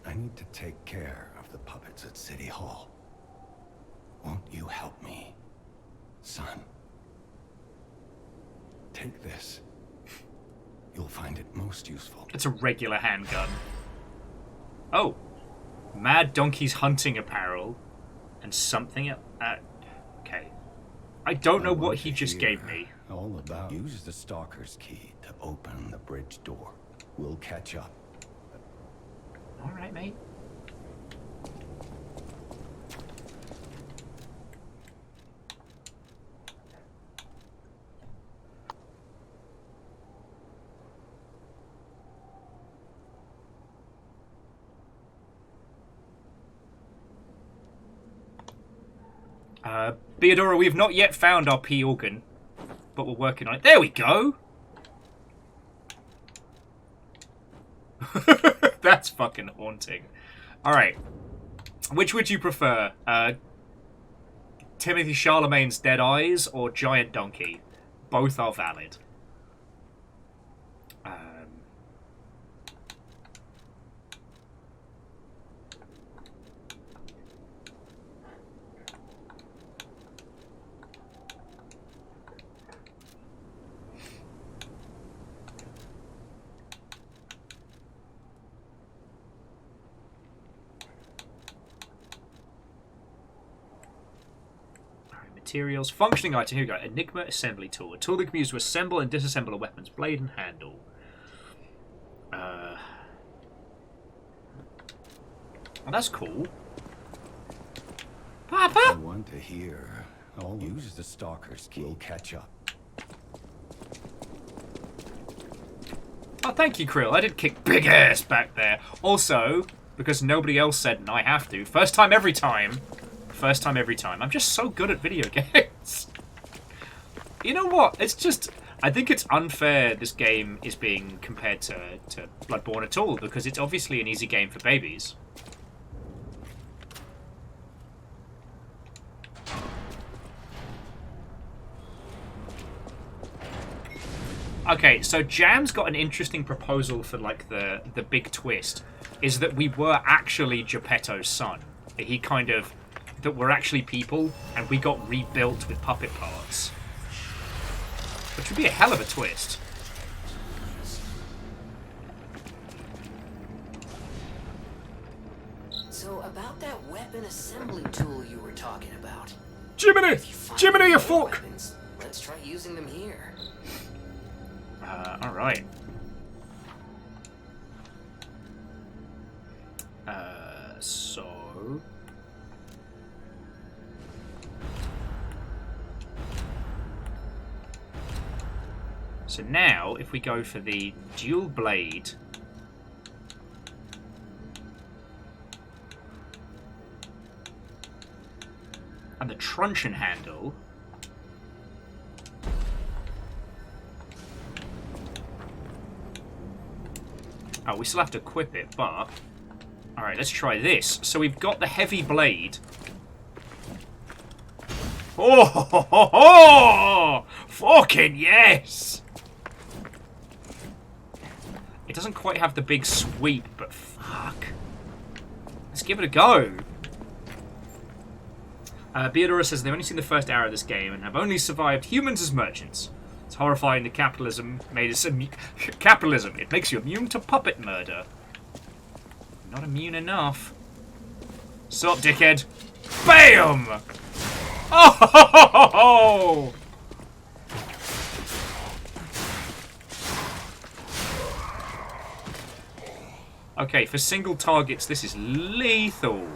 I need to take care of the puppets at City Hall. Won't you help me, son? Take this. You'll find it most useful. It's a regular handgun. Oh. Mad Donkey's hunting apparel. And something... I don't know what he just gave me. All about. Use the Stalker's key to open the bridge door. We'll catch up. All right, mate. Theodora, we've not yet found our P organ, but we're working on it. There we go! That's fucking haunting. Alright. Which would you prefer? Timothy Charlemagne's Dead Eyes or Giant Donkey? Both are valid. Materials. Functioning item. Here we go. Enigma assembly tool. A tool that can be used to assemble and disassemble a weapon's blade and handle. Oh, that's cool. Papa! I want to hear. I'll use the Stalker's key. We'll catch up. Oh, thank you, Krill. I did kick big ass back there. Also, because nobody else said and I have to. First time every time. First time every time. I'm just so good at video games. You know what? It's just... I think it's unfair this game is being compared to Bloodborne at all, because it's obviously an easy game for babies. Okay, so Jam's got an interesting proposal for, like, the big twist, is that we were actually Geppetto's son. He kind of... that we're actually people, and we got rebuilt with puppet parts. Which would be a hell of a twist. So, about that weapon assembly tool you were talking about. Jiminy! Jiminy, a fork! Weapons, let's try using them here. Alright. So... So now, if we go for the dual blade... and the truncheon handle... Oh, we still have to equip it, but... Alright, let's try this. So we've got the heavy blade. Oh, ho, ho, ho! Fucking yes! It doesn't quite have the big sweep, but fuck. Let's give it a go. Beadora says they've only seen the first hour of this game and have only survived humans as merchants. It's horrifying that capitalism made us capitalism. It makes you immune to puppet murder. Not immune enough. Sup, dickhead? Bam! Oh! Ho, ho, ho, ho! Okay, for single targets, this is lethal.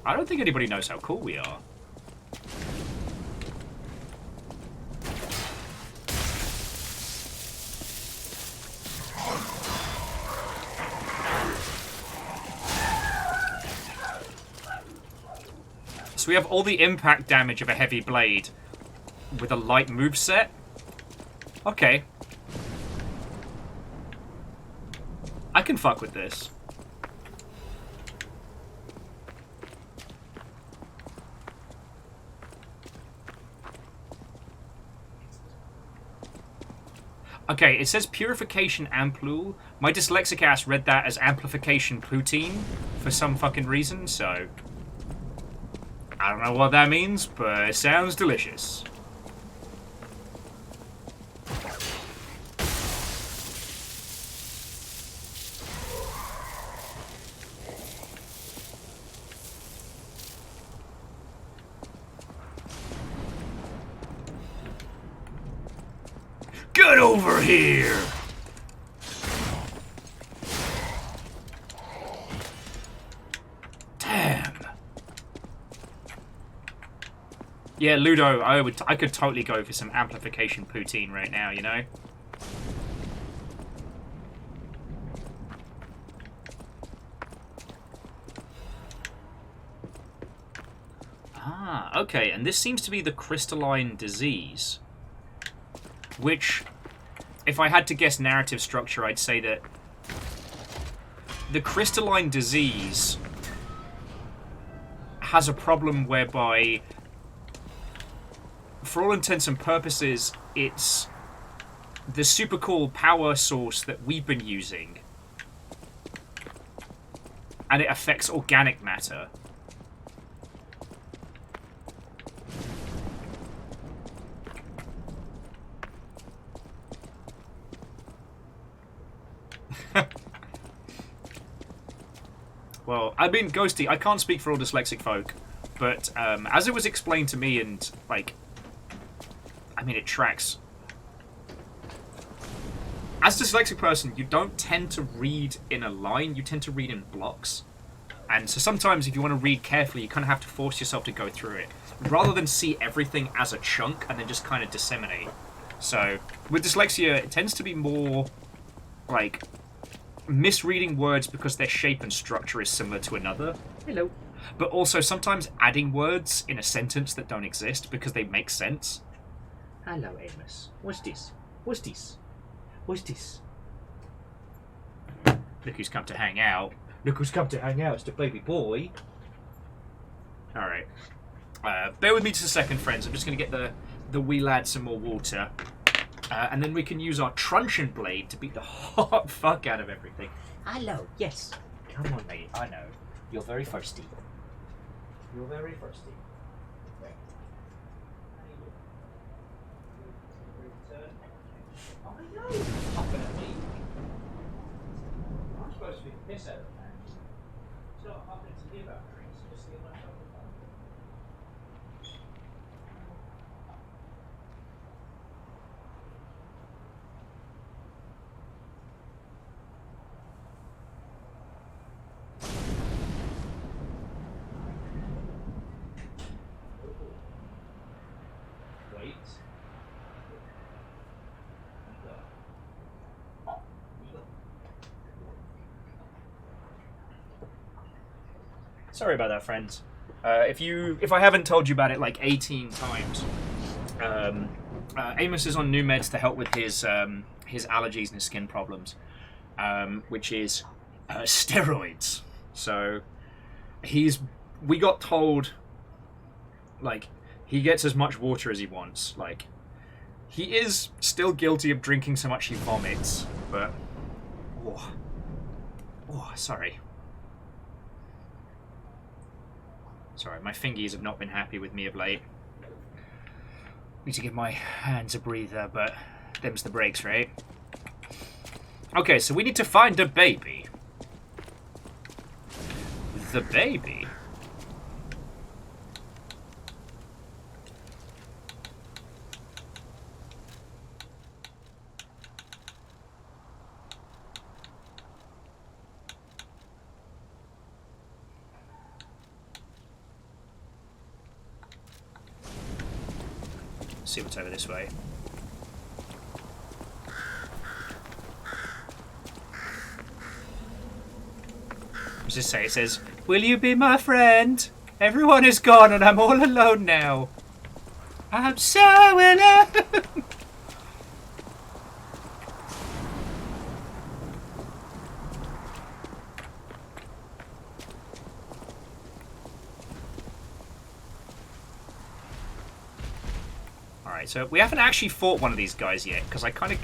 I don't think anybody knows how cool we are. So we have all the impact damage of a heavy blade with a light moveset. Okay. I can fuck with this. Okay, it says Purification Amplule. My dyslexic ass read that as Amplification Poutine for some fucking reason, so... I don't know what that means, but it sounds delicious. over here! Damn. Yeah, Ludo, I could totally go for some amplification poutine right now, you know? Ah, okay, and this seems to be the crystalline disease. Which, if I had to guess narrative structure, I'd say that the crystalline disease has a problem whereby, for all intents and purposes, it's the super cool power source that we've been using, and it affects organic matter. Well, I mean, Ghosty, I can't speak for all dyslexic folk, but as it was explained to me, and, like, I mean, it tracks. As a dyslexic person, you don't tend to read in a line, you tend to read in blocks. And so sometimes if you want to read carefully, you kind of have to force yourself to go through it, rather than see everything as a chunk and then just kind of disseminate. So, with dyslexia, it tends to be more, like, misreading words because their shape and structure is similar to another. Hello. But also sometimes adding words in a sentence that don't exist because they make sense. Hello, Amos. What's this? What's this? What's this? Look who's come to hang out. Look who's come to hang out. It's the baby boy. Alright. Bear with me just a second, friends. I'm just going to get the wee lad some more water. And then we can use our truncheon blade to beat the hot fuck out of everything. Hello, yes. Come on, mate. I know. You're very thirsty. You're very thirsty. I know. Up at me. I'm supposed to be the piss out of the man. It's not happening to me about drinks. Just steal my fucking phone. Sorry about that, friends. If I haven't told you about it like 18 times, Amos is on new meds to help with his allergies and his skin problems, which is steroids. So we got told, like, he gets as much water as he wants. Like, he is still guilty of drinking so much he vomits, but sorry. Sorry, my fingies have not been happy with me of late. Need to give my hands a breather, but them's the breaks, right? Okay, so we need to find a baby. The baby? See what's over this way. What does this say? It says, "Will you be my friend? Everyone is gone and I'm all alone now. I'm so alone." Alright, so we haven't actually fought one of these guys yet, because I kind of...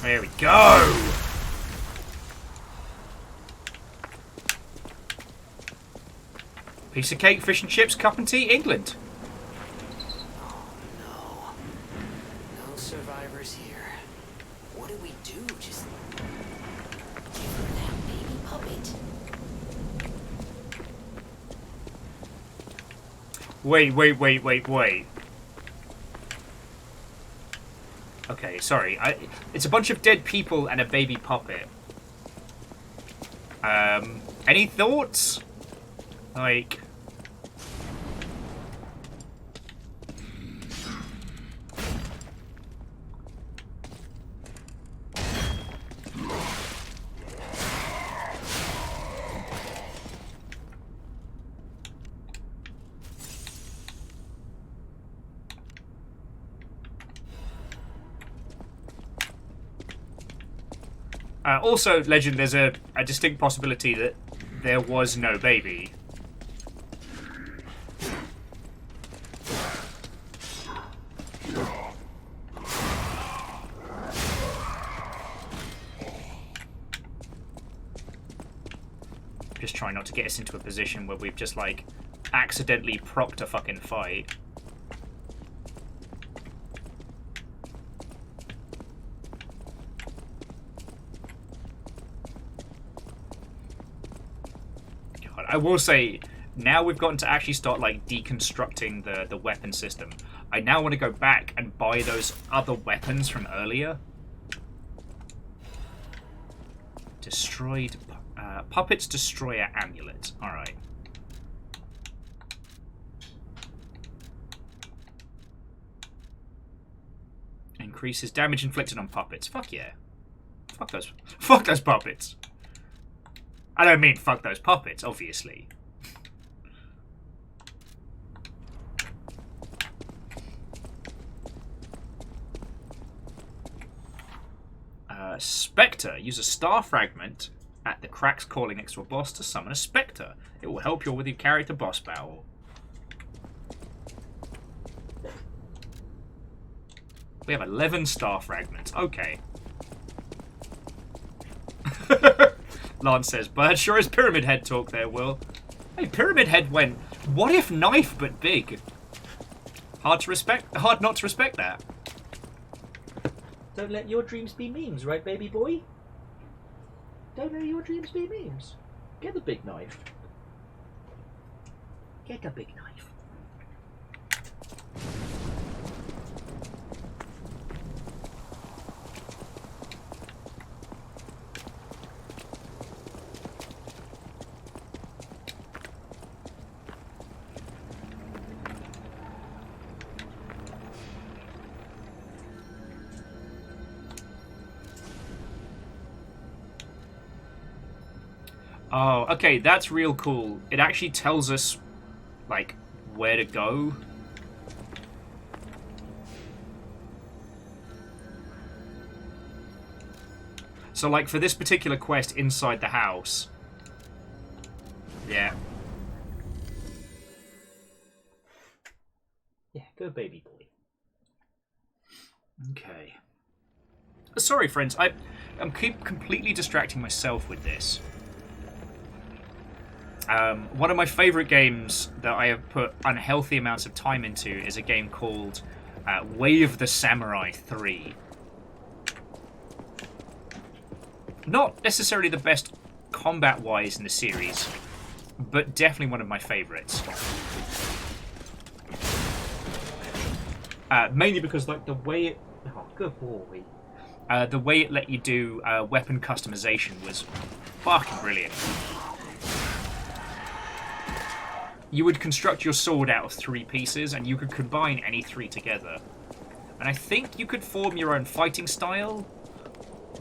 There we go! Piece of cake, fish and chips, cup and tea, England. Oh no. No survivors here. What do we do? Just give her that baby puppet. Wait. Okay, sorry. It's a bunch of dead people and a baby puppet. Any thoughts? Like... also, Legend, there's a distinct possibility that there was no baby. Just trying not to get us into a position where we've just, like, accidentally propped a fucking fight. I will say, now we've gotten to actually start like deconstructing the weapon system. I now want to go back and buy those other weapons from earlier. Destroyed puppets destroyer amulet. All right. Increases damage inflicted on puppets. Fuck yeah. Fuck those. Fuck those puppets. I don't mean fuck those puppets, obviously. Spectre. Use a star fragment at the cracks calling next to a boss to summon a Spectre. It will help you with your character boss battle. We have 11 star fragments. Okay. Lance says, but sure is Pyramid Head talk there, Will. Hey, Pyramid Head went, what if knife but big? Hard not to respect that. Don't let your dreams be memes, right, baby boy? Don't let your dreams be memes. Get the big knife. Get a big knife. Oh, okay, that's real cool. It actually tells us, like, where to go. So, like, for this particular quest inside the house... Yeah. Yeah, go baby boy. Okay. Sorry, friends, I'm completely distracting myself with this. One of my favourite games that I have put unhealthy amounts of time into is a game called Way of the Samurai 3. Not necessarily the best combat-wise in the series, but definitely one of my favourites. Mainly because, like, the way it... Oh, good boy. The way it let you do weapon customization was fucking brilliant. You would construct your sword out of 3 pieces, and you could combine any 3 together. And I think you could form your own fighting style,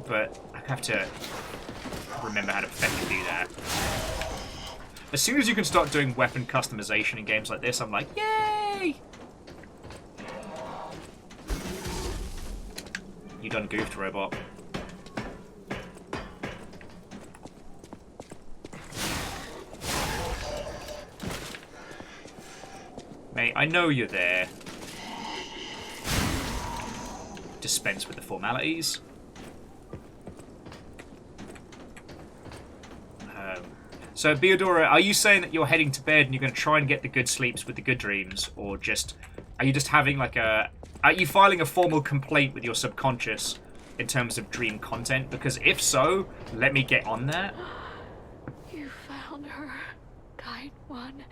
but I have to remember how to effectively do that. As soon as you can start doing weapon customization in games like this, I'm like, yay! You done goofed, robot. Mate, I know you're there. Dispense with the formalities. So, Beodora, are you saying that you're heading to bed and you're going to try and get the good sleeps with the good dreams? Or just... Are you just having like a... Are you filing a formal complaint with your subconscious in terms of dream content? Because if so, let me get on that. You found her, kind one.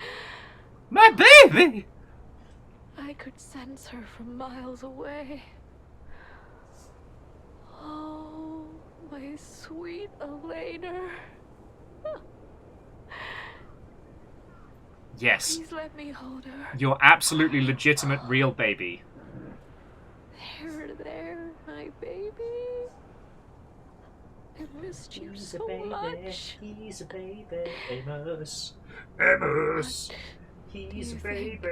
My baby! I could sense her from miles away. Oh, my sweet Elena. Yes. Please let me hold her. Your absolutely legitimate real baby. There, my baby. I missed you so much. He's a baby, Amos. Amos. He's a baby.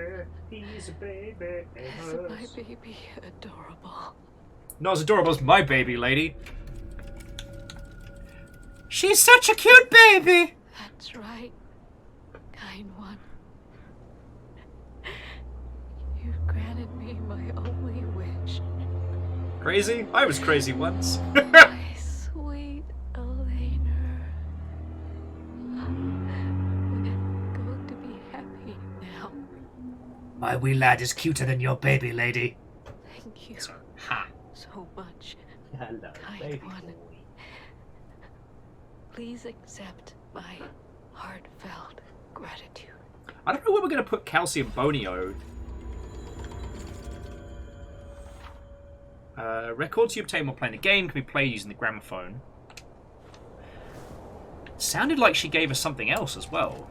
He's a baby, Is Amos. my baby adorable? Not as adorable as my baby, lady. She's such a cute baby. That's right, kind one. You've granted me my only wish. Crazy? I was crazy once. My sweet Elena. We're going to be happy now. My wee lad is cuter than your baby, lady. Thank you Ha. so much, Hello, kind baby one. boy. Please accept my heartfelt gratitude. I don't know where we're going to put Calcium Bonio. Records you obtain while playing the game can be played using the gramophone. Sounded like she gave us something else as well.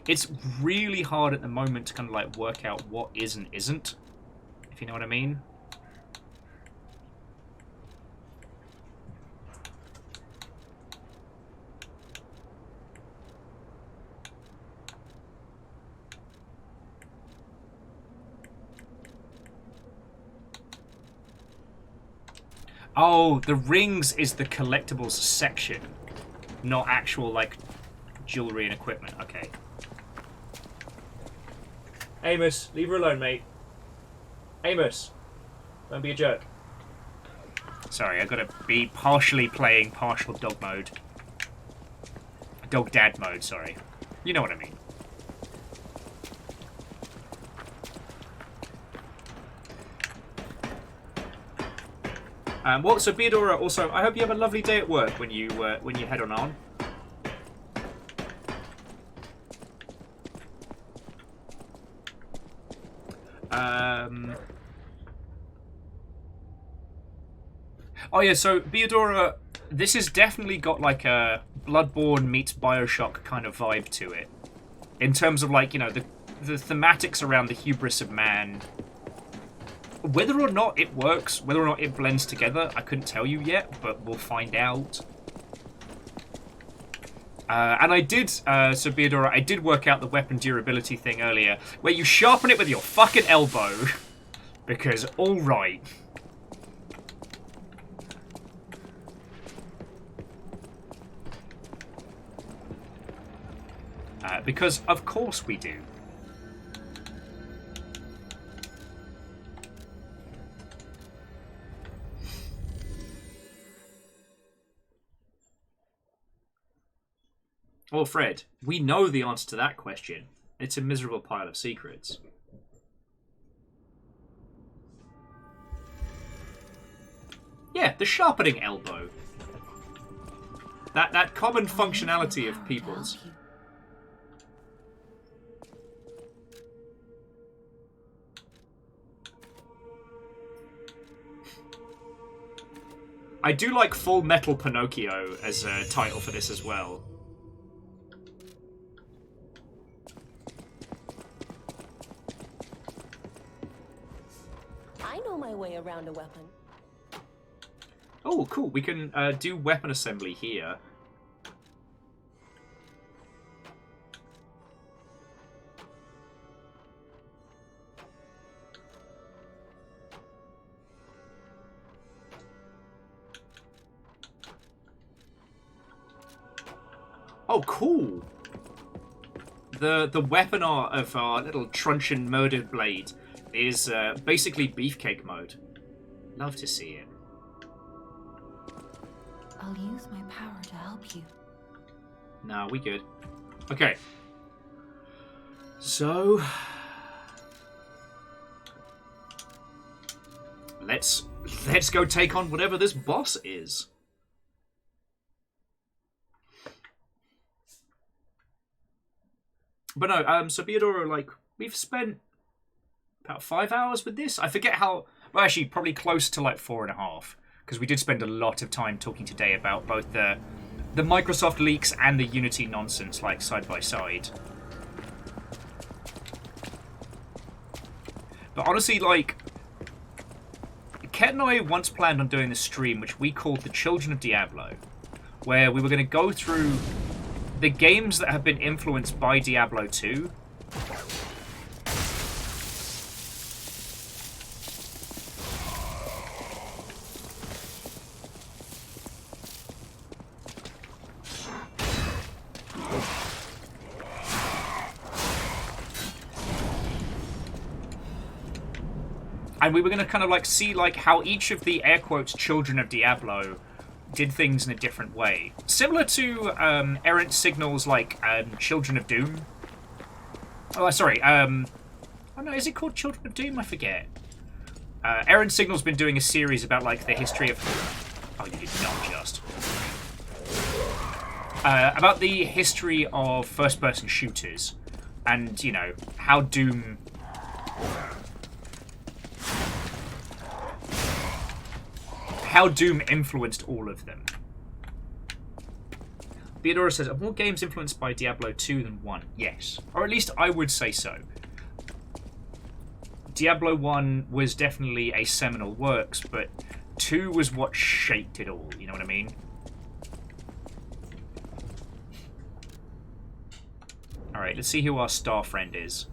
It's really hard at the moment to kind of like work out what is and isn't, if you know what I mean. Oh, the rings is the collectibles section, not actual, like, jewelry and equipment. Okay. Amos, leave her alone, mate. Amos, don't be a jerk. Sorry, I've got to be partially playing partial dog mode. Dog dad mode, sorry. You know what I mean. Well, so Beodora, also, I hope you have a lovely day at work when you head on. Oh yeah, so Beodora, this has definitely got like a Bloodborne meets Bioshock kind of vibe to it, in terms of like, you know, the thematics around the hubris of man. Whether or not it works, whether or not it blends together, I couldn't tell you yet, but we'll find out. And I did, so Beodora, I did work out the weapon durability thing earlier, where you sharpen it with your fucking elbow. Because, alright. Because, of course we do. Well, Fred, we know the answer to that question. It's a miserable pile of secrets. Yeah, the sharpening elbow. That common functionality of people's. I do like Full Metal Pinocchio as a title for this as well. I know my way around a weapon. Oh, cool. We can do weapon assembly here. Oh, cool. The weapon art of our little truncheon murder blade is basically beefcake mode. Love to see it. I'll use my power to help you. No, we good. Okay. So let's go take on whatever this boss is. But no, so Theodora, like, we've spent about 5 hours with this. I forget how. Well, actually, probably close to like 4.5, because we did spend a lot of time talking today about both the Microsoft leaks and the Unity nonsense, like, side by side. But honestly, like, Ket and I once planned on doing this stream, which we called The Children of Diablo, where we were going to go through the games that have been influenced by Diablo 2. And we were going to kind of like see like how each of the air quotes children of Diablo did things in a different way. Similar to Errant Signal's like Children of Doom. Oh, sorry. Oh no, is it called Children of Doom? I forget. Errant Signal's been doing a series about like the history of... Oh, you did not just. About the history of first-person shooters. And, you know, how Doom... How Doom influenced all of them. Theodora says, are more games influenced by Diablo 2 than 1? Yes. Or at least I would say so. Diablo 1 was definitely a seminal works, but 2 was what shaped it all, you know what I mean? Alright, let's see who our star friend is.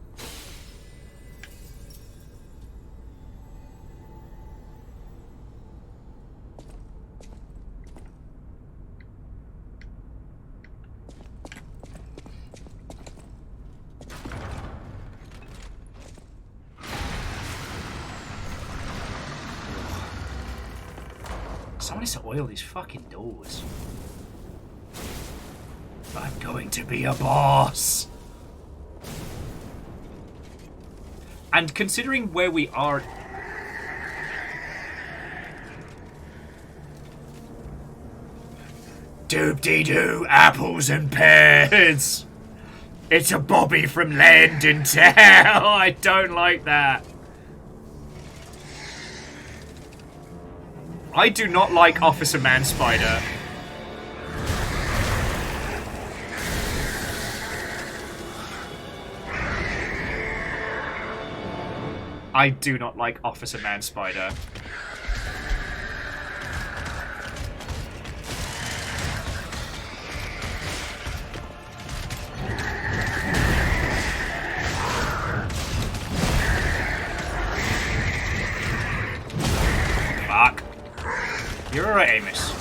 Someone needs to oil these fucking doors. I'm going to be a boss. And considering where we are... Doop-dee-doo, apples and pears. It's a Bobby from Land and Tell. I don't like that. I do not like Officer Man Spider. I do not like Officer Man Spider. Fuck. You're alright, Amos.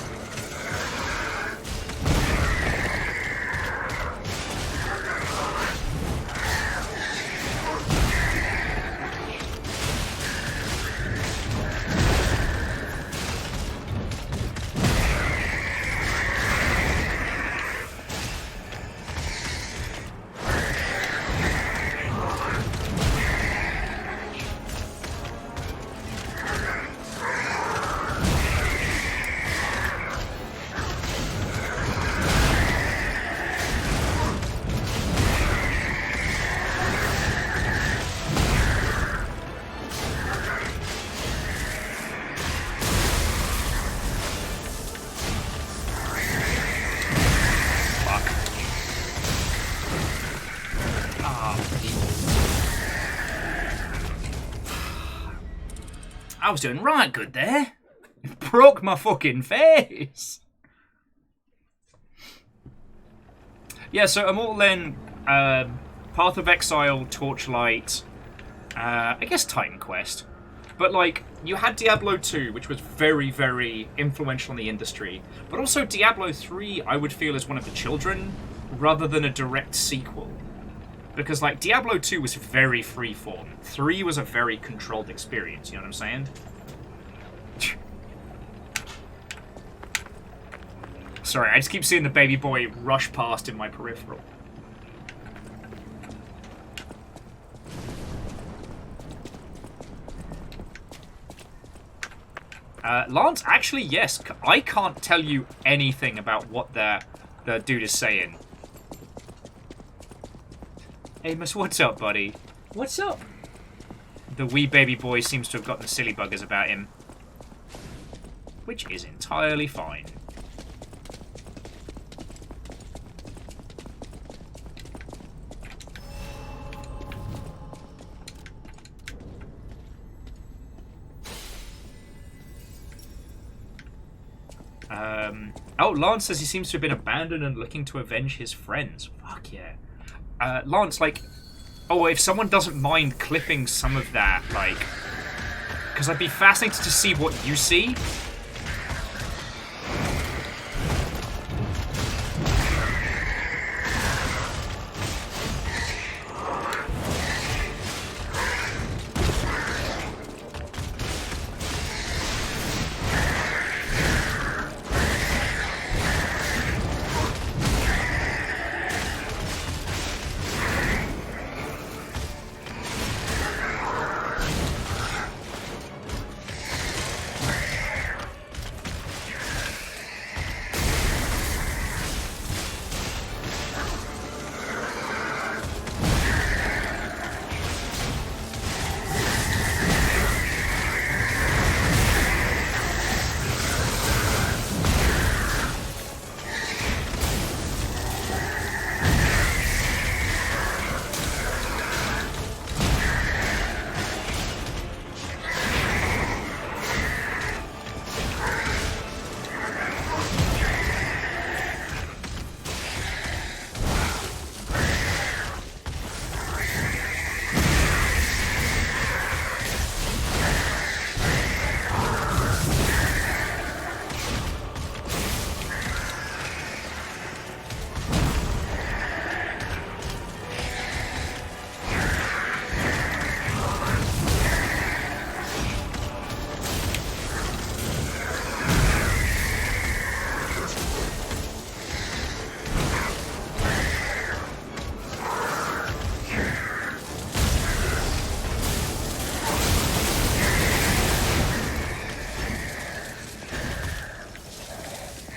I was doing right good there. It broke my fucking face. Yeah, so Immortal then, Path of Exile, Torchlight, I guess Titan Quest. But, like, you had Diablo 2, which was very, very influential in the industry. But also Diablo 3, I would feel, is one of the children, rather than a direct sequel. Because, like, Diablo 2 was very freeform. 3 was a very controlled experience, you know what I'm saying? Sorry, I just keep seeing the baby boy rush past in my peripheral. Lance, actually, yes. I can't tell you anything about what the dude is saying. Amos, what's up, buddy? What's up? The wee baby boy seems to have gotten silly buggers about him. Which is entirely fine. Oh, Lance says he seems to have been abandoned and looking to avenge his friends. Fuck yeah. Lance, like... Oh, if someone doesn't mind clipping some of that, like... Because I'd be fascinated to see what you see.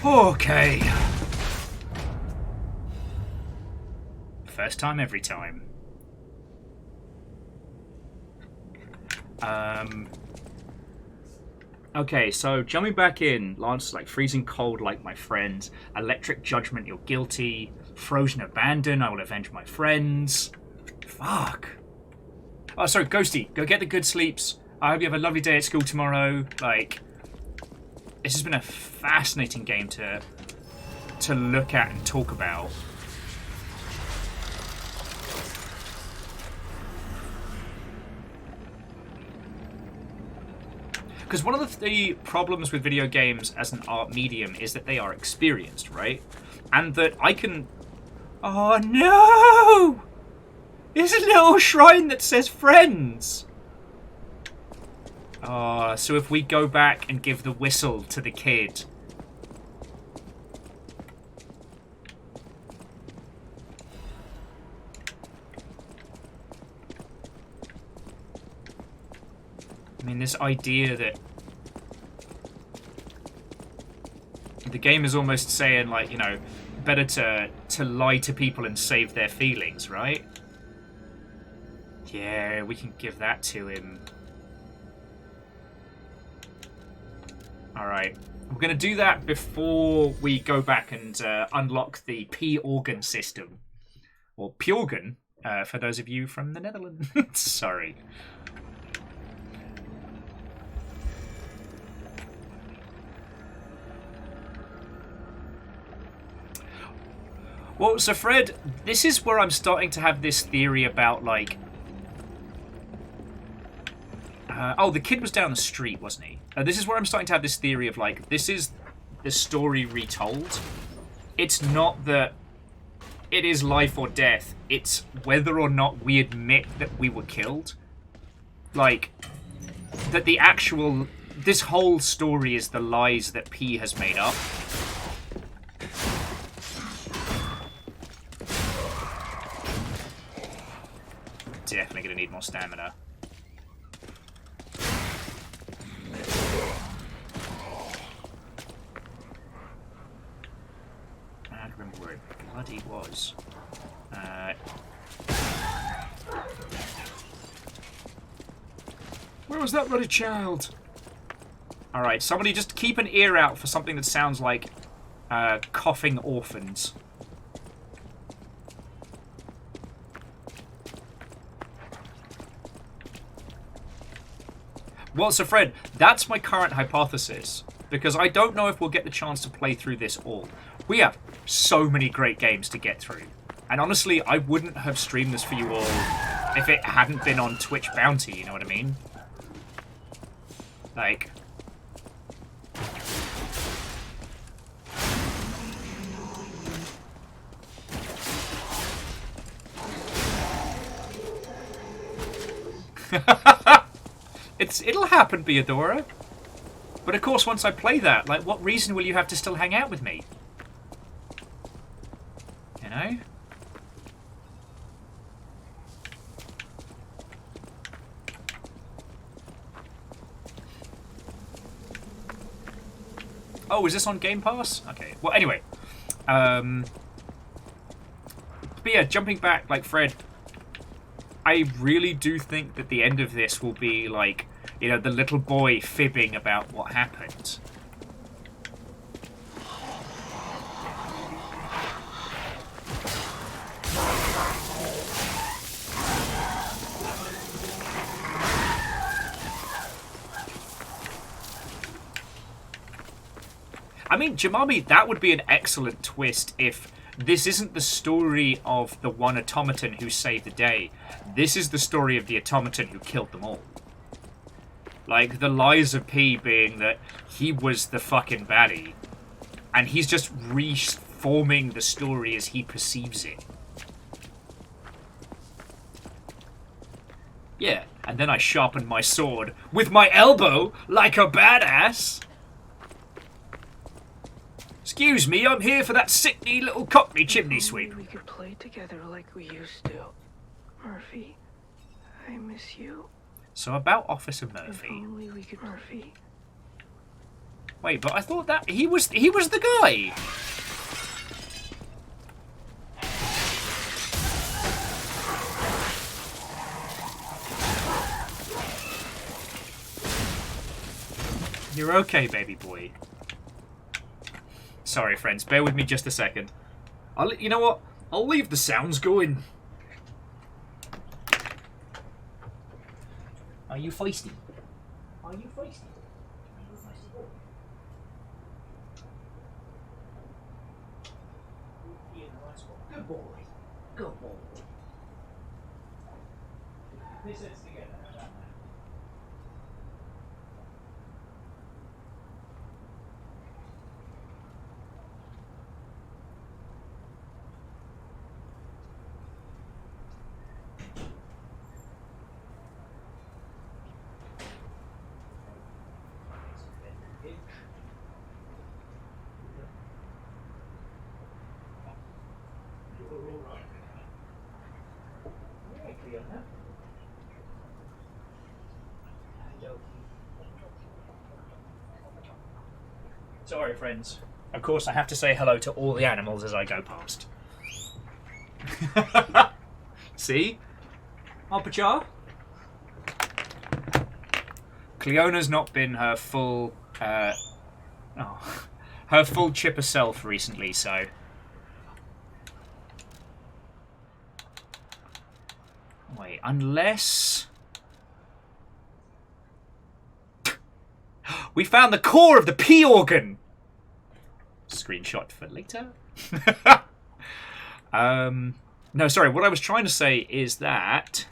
Okay. First time, every time. Okay, so jumping back in, Lance is like freezing cold like my friends. Electric judgment, you're guilty. Frozen abandon, I will avenge my friends. Fuck. Oh, sorry, Ghosty, go get the good sleeps. I hope you have a lovely day at school tomorrow. Like, this has been a fascinating game to look at and talk about. Because one of the problems with video games as an art medium is that they are experienced, right? And that I can... Oh no! There's a little shrine that says friends! So if we go back and give the whistle to the kid... I mean, this idea that the game is almost saying, like, you know, better to lie to people and save their feelings, right? Yeah, we can give that to him. Alright. We're going to do that before we go back and unlock the P-organ system. Or P-organ, for those of you from the Netherlands. Sorry. Well, so Fred, this is where I'm starting to have this theory about, like... oh, the kid was down the street, wasn't he? This is where I'm starting to have this theory of, like, this is the story retold. It's not that it is life or death. It's whether or not we admit that we were killed. Like, that the actual... This whole story is the lies that P has made up. Definitely gonna need more stamina. I don't remember where it bloody was. Where was that bloody child? Alright, somebody just keep an ear out for something that sounds like coughing orphans. Well, so Fred, that's my current hypothesis. Because I don't know if we'll get the chance to play through this all. We have so many great games to get through. And honestly, I wouldn't have streamed this for you all if it hadn't been on Twitch Bounty, you know what I mean? Like... It'll happen, Beadora. But of course, once I play that, like, what reason will you have to still hang out with me? You know? Oh, is this on Game Pass? Okay. Well, anyway. But yeah, jumping back, like, Fred, I really do think that the end of this will be, like, you know, the little boy fibbing about what happened. I mean, Jamami, that would be an excellent twist if this isn't the story of the one automaton who saved the day. This is the story of the automaton who killed them all. Like, the lies of P being that he was the fucking baddie. And he's just reforming the story as he perceives it. Yeah, and then I sharpened my sword with my elbow like a badass. Excuse me, I'm here for that sickly little cockney chimney sweep. We could play together like we used to. Murphy, I miss you. So about Officer Murphy. If only we could, Murphy. Wait, but I thought that he was the guy. You're okay, baby boy. Sorry, friends. Bear with me just a second. You know what? I'll leave the sounds going. Are you feisty? Are you feisty? Are you a feisty boy? Good boy. Good boy. This heads together. Sorry, friends. Of course, I have to say hello to all the animals as I go past. See? Alpachar? Cleona's not been her full, her full chipper self recently, so... Wait, unless... We found the core of the P organ! Screenshot for later. No, sorry, what I was trying to say is that...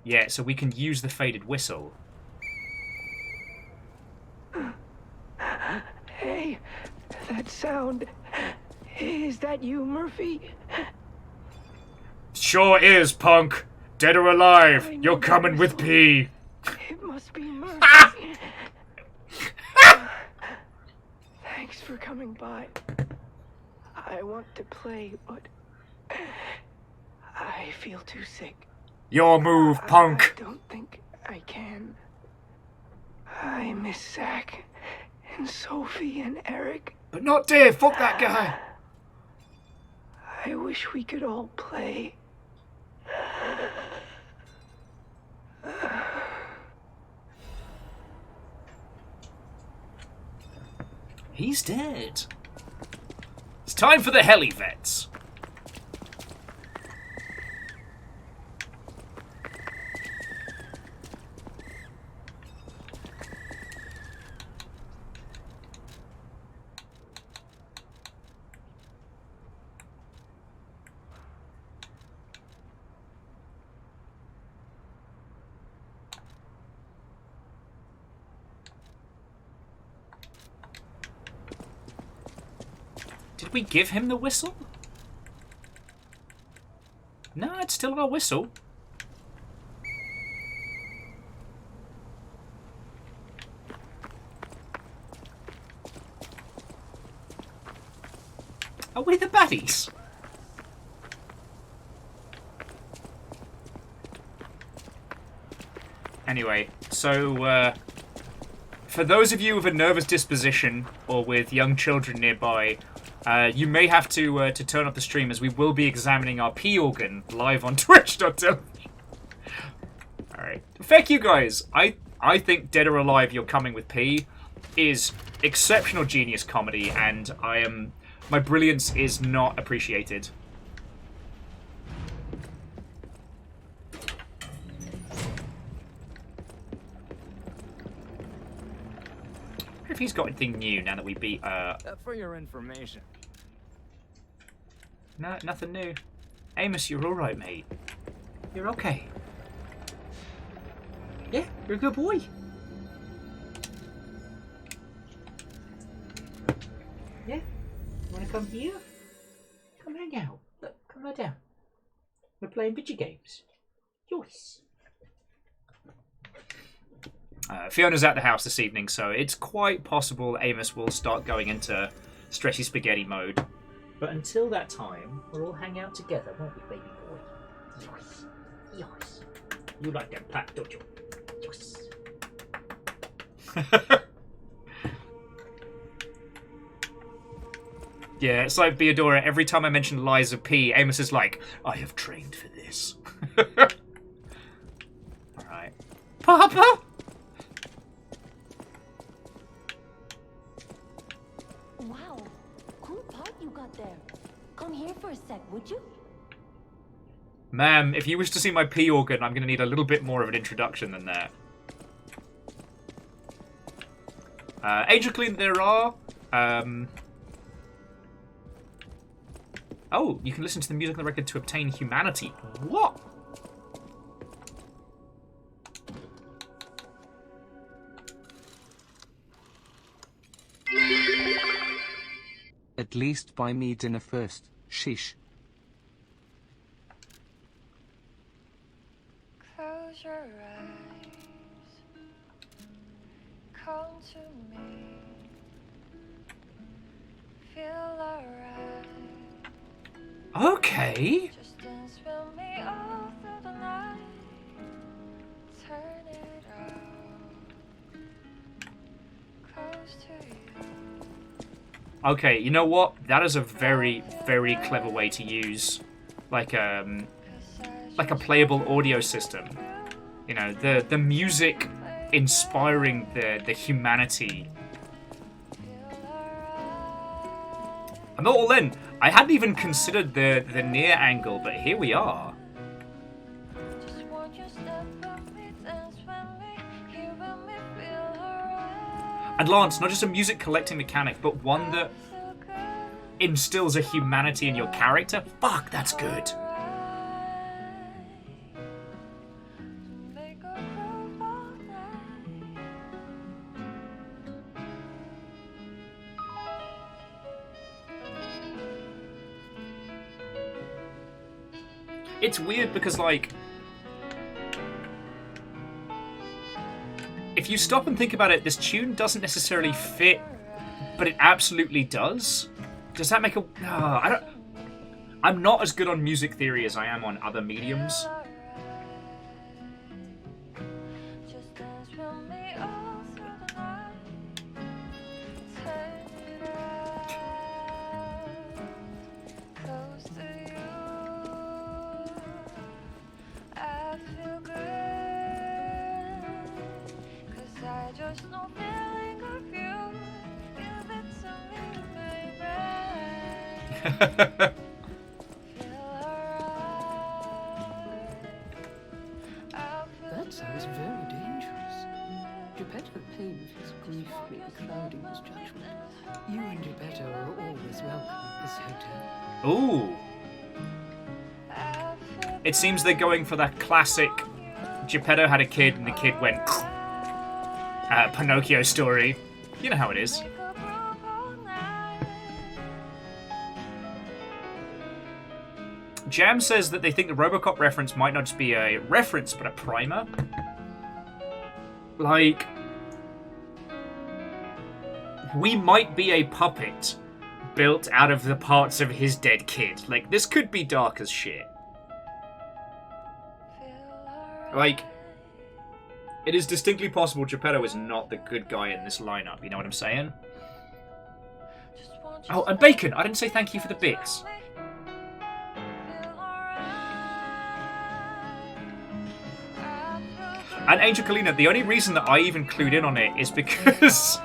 Yeah, so we can use the faded whistle. Hey, that sound... Is that you, Murphy? Sure is, punk. Dead or alive, you're coming with P. It must be Murphy. Thanks for coming by. I want to play, but I feel too sick. Your move, punk. I don't think I can. I miss Zach and Sophie and Eric. But not Dave, fuck that guy. I wish we could all play. He's dead. It's time for the heli vets. Did we give him the whistle? No, it's still our whistle. Are we the baddies? Anyway, so for those of you with a nervous disposition or with young children nearby, you may have to turn up the stream, as we will be examining our P organ live on Twitch.tv. Alright. Thank you guys. I think Dead or Alive, You're Coming with P is exceptional genius comedy, and my brilliance is not appreciated. If he's got anything new now that we beat For your information. No, nothing new. Amos, you're alright, mate. You're okay. Yeah, you're a good boy. Yeah? You wanna come here? Come hang out. Look, come right down. We're playing video games. Yours. Fiona's at the house this evening, so it's quite possible Amos will start going into stretchy spaghetti mode. But until that time, we'll all hang out together, won't we, baby boy? Yes. Yes. You like that pat, don't you? Yes. Yeah, it's like Theodora. Every time I mention Liza P, Amos is like, I have trained for this. Alright. Papa! Wow, cool part you got there. Come here for a sec, would you? Ma'am, if you wish to see my P organ, I'm going to need a little bit more of an introduction than that. Angel Clean, there are... Oh, you can listen to the music on the record to obtain humanity. What? At least buy me dinner first. Sheesh. Close your eyes. Come to me. Feel alright. Okay. Just dance with me all through the night. Turn it out. Close to you. Okay, you know what? That is a very, very clever way to use, like a playable audio system. You know, the music inspiring the humanity. I'm not all in. I hadn't even considered the near angle, but here we are. And Lance, not just a music collecting mechanic, but one that instills a humanity in your character. Fuck, that's good. it's weird because, like, if you stop and think about it, this tune doesn't necessarily fit, but it absolutely does. Does that make a... I don't... I'm not as good on music theory as I am on other mediums. That sounds very dangerous. Geppetto pain of his grief may be clouding his judgment. You and Geppetto are always welcome at this hotel. Ooh. It seems they're going for that classic Geppetto had a kid and the kid went Pinocchio story. You know how it is. Jam says that they think the Robocop reference might not just be a reference, but a primer. Like, we might be a puppet built out of the parts of his dead kid. Like, this could be dark as shit. Like, it is distinctly possible Geppetto is not the good guy in this lineup, you know what I'm saying? Oh, and Bacon! I didn't say thank you for the bits. And Angel Kalina, the only reason that I even clued in on it is because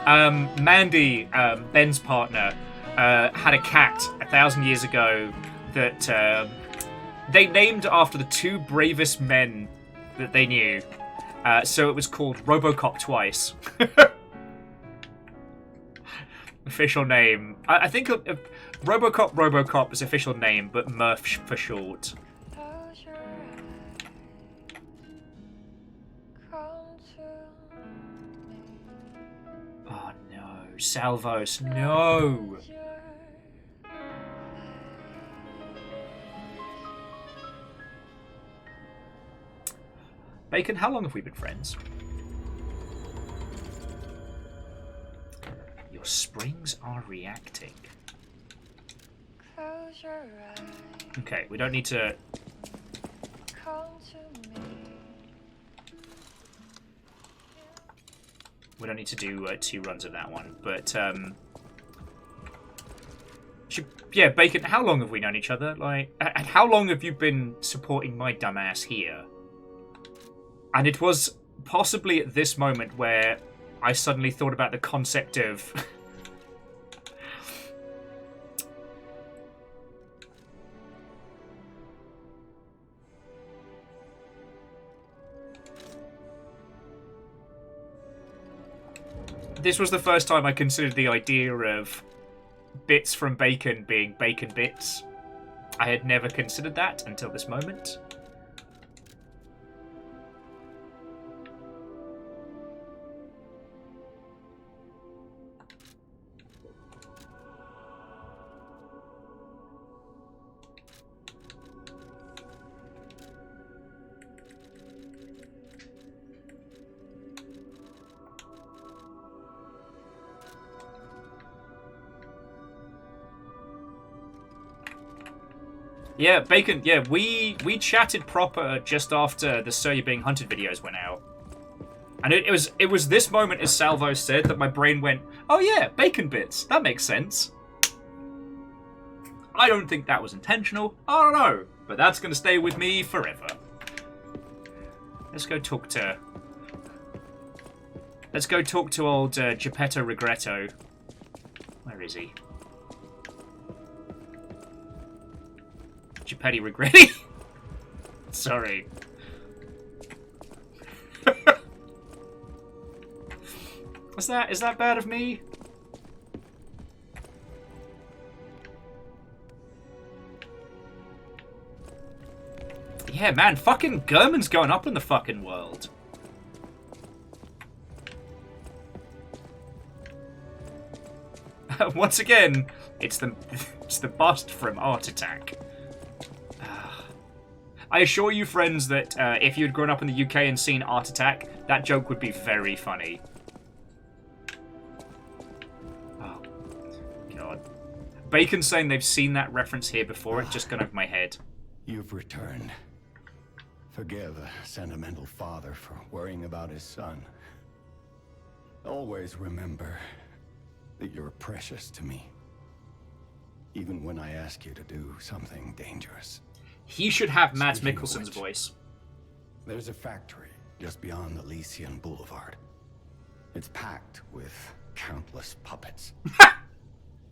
Mandy, Ben's partner, had a cat 1,000 years ago that they named after the two bravest men that they knew. So it was called Robocop twice. Official name. I think Robocop is official name, but Murph for short. Oh no, Salvos, no! Bacon, how long have we been friends? Your springs are reacting. Okay, we don't need to... We don't need to do 2 runs of that one, but yeah, Bacon. How long have we known each other? Like, and how long have you been supporting my dumbass here? And it was possibly at this moment where I suddenly thought about the concept of this was the first time I considered the idea of bits from Bacon being Bacon bits. I had never considered that until this moment. Yeah, Bacon, yeah, we chatted proper just after the Sir You're Being Hunted videos went out. And it was this moment, as Salvo said, that my brain went, oh yeah, Bacon bits, that makes sense. I don't think that was intentional, I don't know, but that's going to stay with me forever. Let's go talk to old Geppetto Regretto. Where is he? Geppetto Regretti? Sorry. Is that bad of me? Yeah, man, fucking Gurman's going up in the fucking world. Once again, it's the bust from Art Attack. I assure you, friends, that if you'd grown up in the UK and seen Art Attack, that joke would be very funny. Oh, God. Bacon's saying they've seen that reference here before. It's just gone over my head. You've returned. Forgive a sentimental father for worrying about his son. Always remember that you're precious to me. Even when I ask you to do something dangerous. He should have Mads Speaking of Mikkelsen's which, voice. There's a factory just beyond the Elysian Boulevard. It's packed with countless puppets.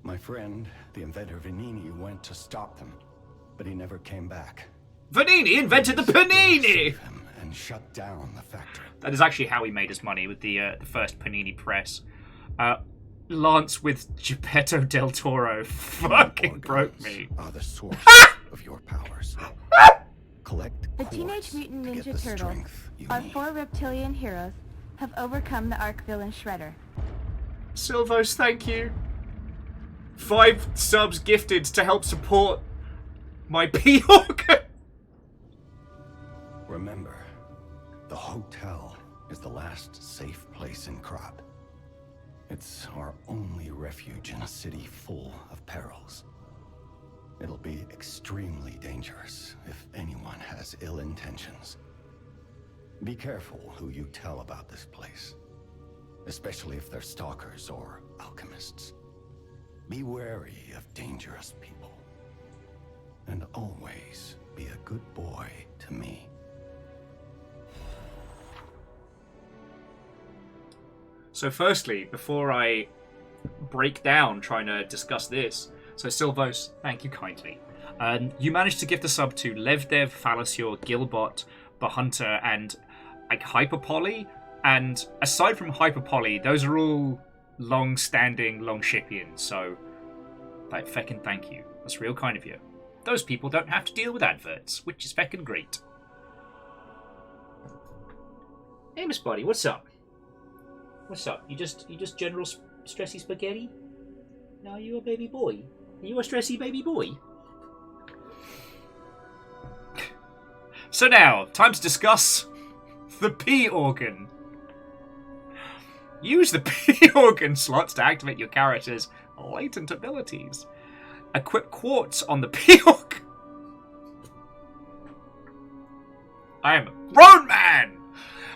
My friend, the inventor Vanini, went to stop them, but he never came back. Vanini invented the panini! And shut down the factory. That is actually how he made his money with the first Panini press. Lance with Geppetto del Toro fucking broke me. Are the source of your powers. Collect The Teenage Mutant to get Ninja the Turtles, strength you our need. 4 reptilian heroes, have overcome the Ark villain Shredder. Silvos, thank you. 5 subs gifted to help support my P-Organ. Remember, the hotel is the last safe place in Krat. It's our only refuge in a city full of perils. It'll be extremely dangerous if anyone has ill intentions. Be careful who you tell about this place, especially if they're stalkers or alchemists. Be wary of dangerous people. And always be a good boy to me. So firstly, before I break down trying to discuss this, so Silvos, thank you kindly. You managed to gift a sub to Levdev, Falasior, Gilbot, Bahunter, and like Hyperpoly. And aside from Hyperpoly, those are all long-standing Longshipians, so like feckin' thank you. That's real kind of you. Those people don't have to deal with adverts, which is feckin' great. Hey, Miss Buddy, what's up? What's up? You just general stressy spaghetti? No, you a baby boy? Are you a stressy baby boy? So now, time to discuss the P-Organ. Use the P-Organ slots to activate your character's latent abilities. Equip quartz on the P-Organ. I am a grown man!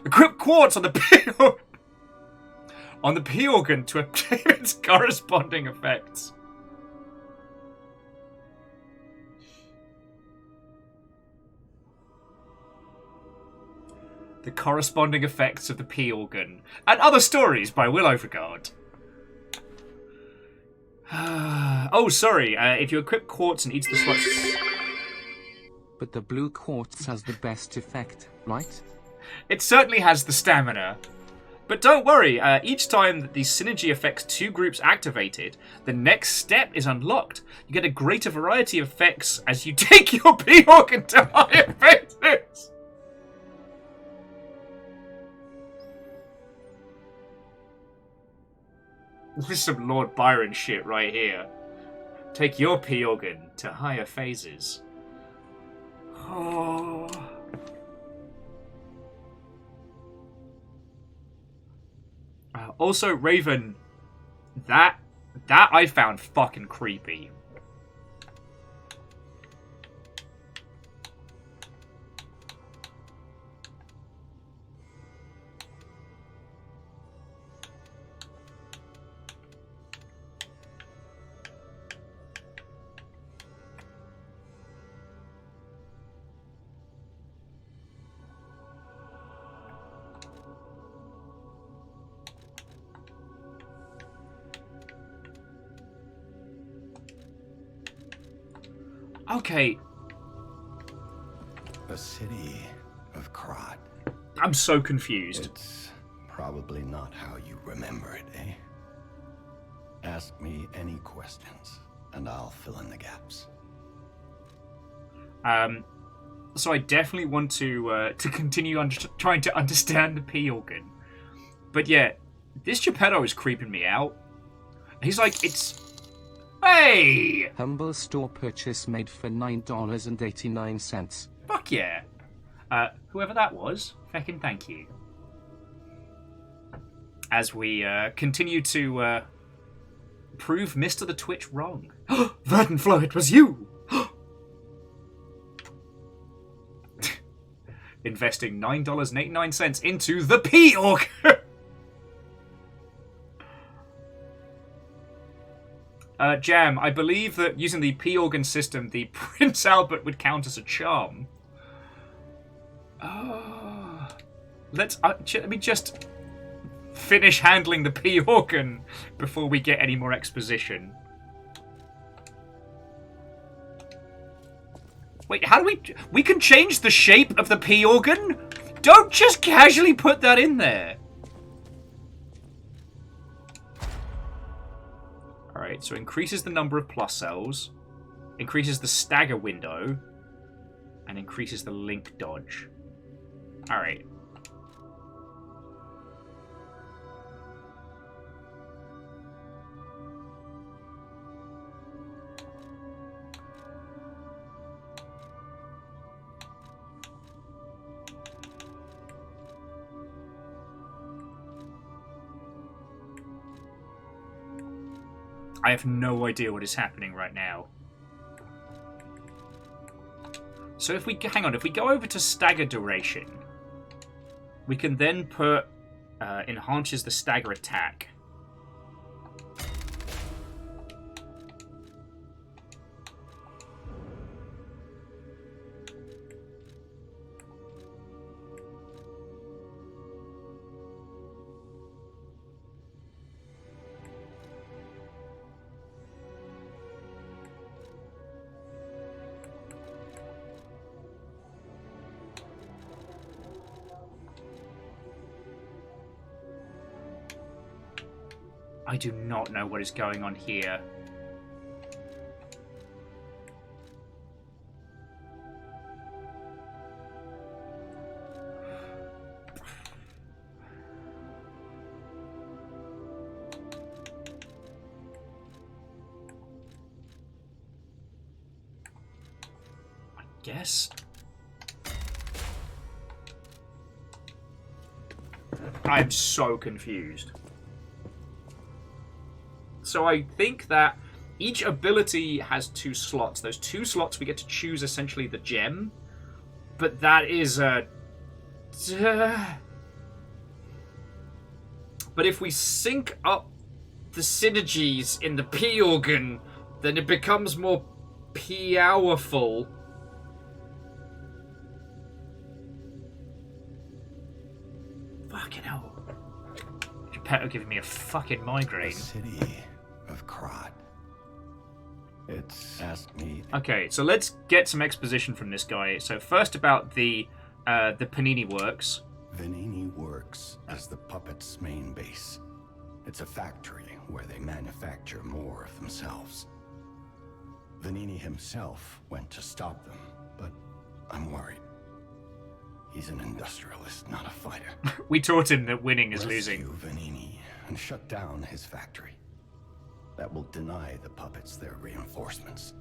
Equip quartz on the P-Organ. On the P-Organ to obtain its corresponding effects. The corresponding effects of the P-Organ. And other stories by Will Overguard. Oh, sorry. If you equip quartz and each of the slots... But the blue quartz has the best effect, right? It certainly has the stamina. But don't worry, each time that the synergy affects 2 groups activated, the next step is unlocked. You get a greater variety of effects as you take your P-Organ to higher phases. This is some Lord Byron shit right here. Take your P-Organ to higher phases. Oh... Also, Raven, that I found fucking creepy. Okay. The city of Krat. I'm so confused. It's probably not how you remember it, eh? Ask me any questions, and I'll fill in the gaps. So I definitely want to continue trying to understand the P-Organ. But yeah, this Geppetto is creeping me out. He's like, it's... Hey! Humble store purchase made for $9.89. Fuck Fuck yeah. Whoever that was, feckin' thank you. As we continue to prove Mr. the Twitch wrong. Verdenflow, it was you! Investing $9.89 into the P-Org! Jam, I believe that using the P-Organ system, the Prince Albert would count as a charm. Let me just finish handling the P-Organ before we get any more exposition. Wait, how do we can change the shape of the P-Organ? Don't just casually put that in there. Alright, so increases the number of plus cells, increases the stagger window, and increases the link dodge. Alright. I have no idea what is happening right now. So if we hang on, if we go over to stagger duration, we can then put enhances the stagger attack. I do not know what is going on here. I guess. I'm so confused. So I think that each ability has 2 slots. Those 2 slots we get to choose essentially the gem. But that is a... But if we sync up the synergies in the P-Organ, then it becomes more powerful. Fucking hell. Geppetto giving me a fucking migraine. The city of Krat. It's asked me. Okay, so let's get some exposition from this guy. So first about the Panini Works. Vanini Works is the puppet's main base. It's a factory where they manufacture more of themselves. Vanini himself went to stop them, but I'm worried. He's an industrialist, not a fighter. We taught him that winning is losing. Rescue Vanini and shut down his factory. That will deny the puppets their reinforcements.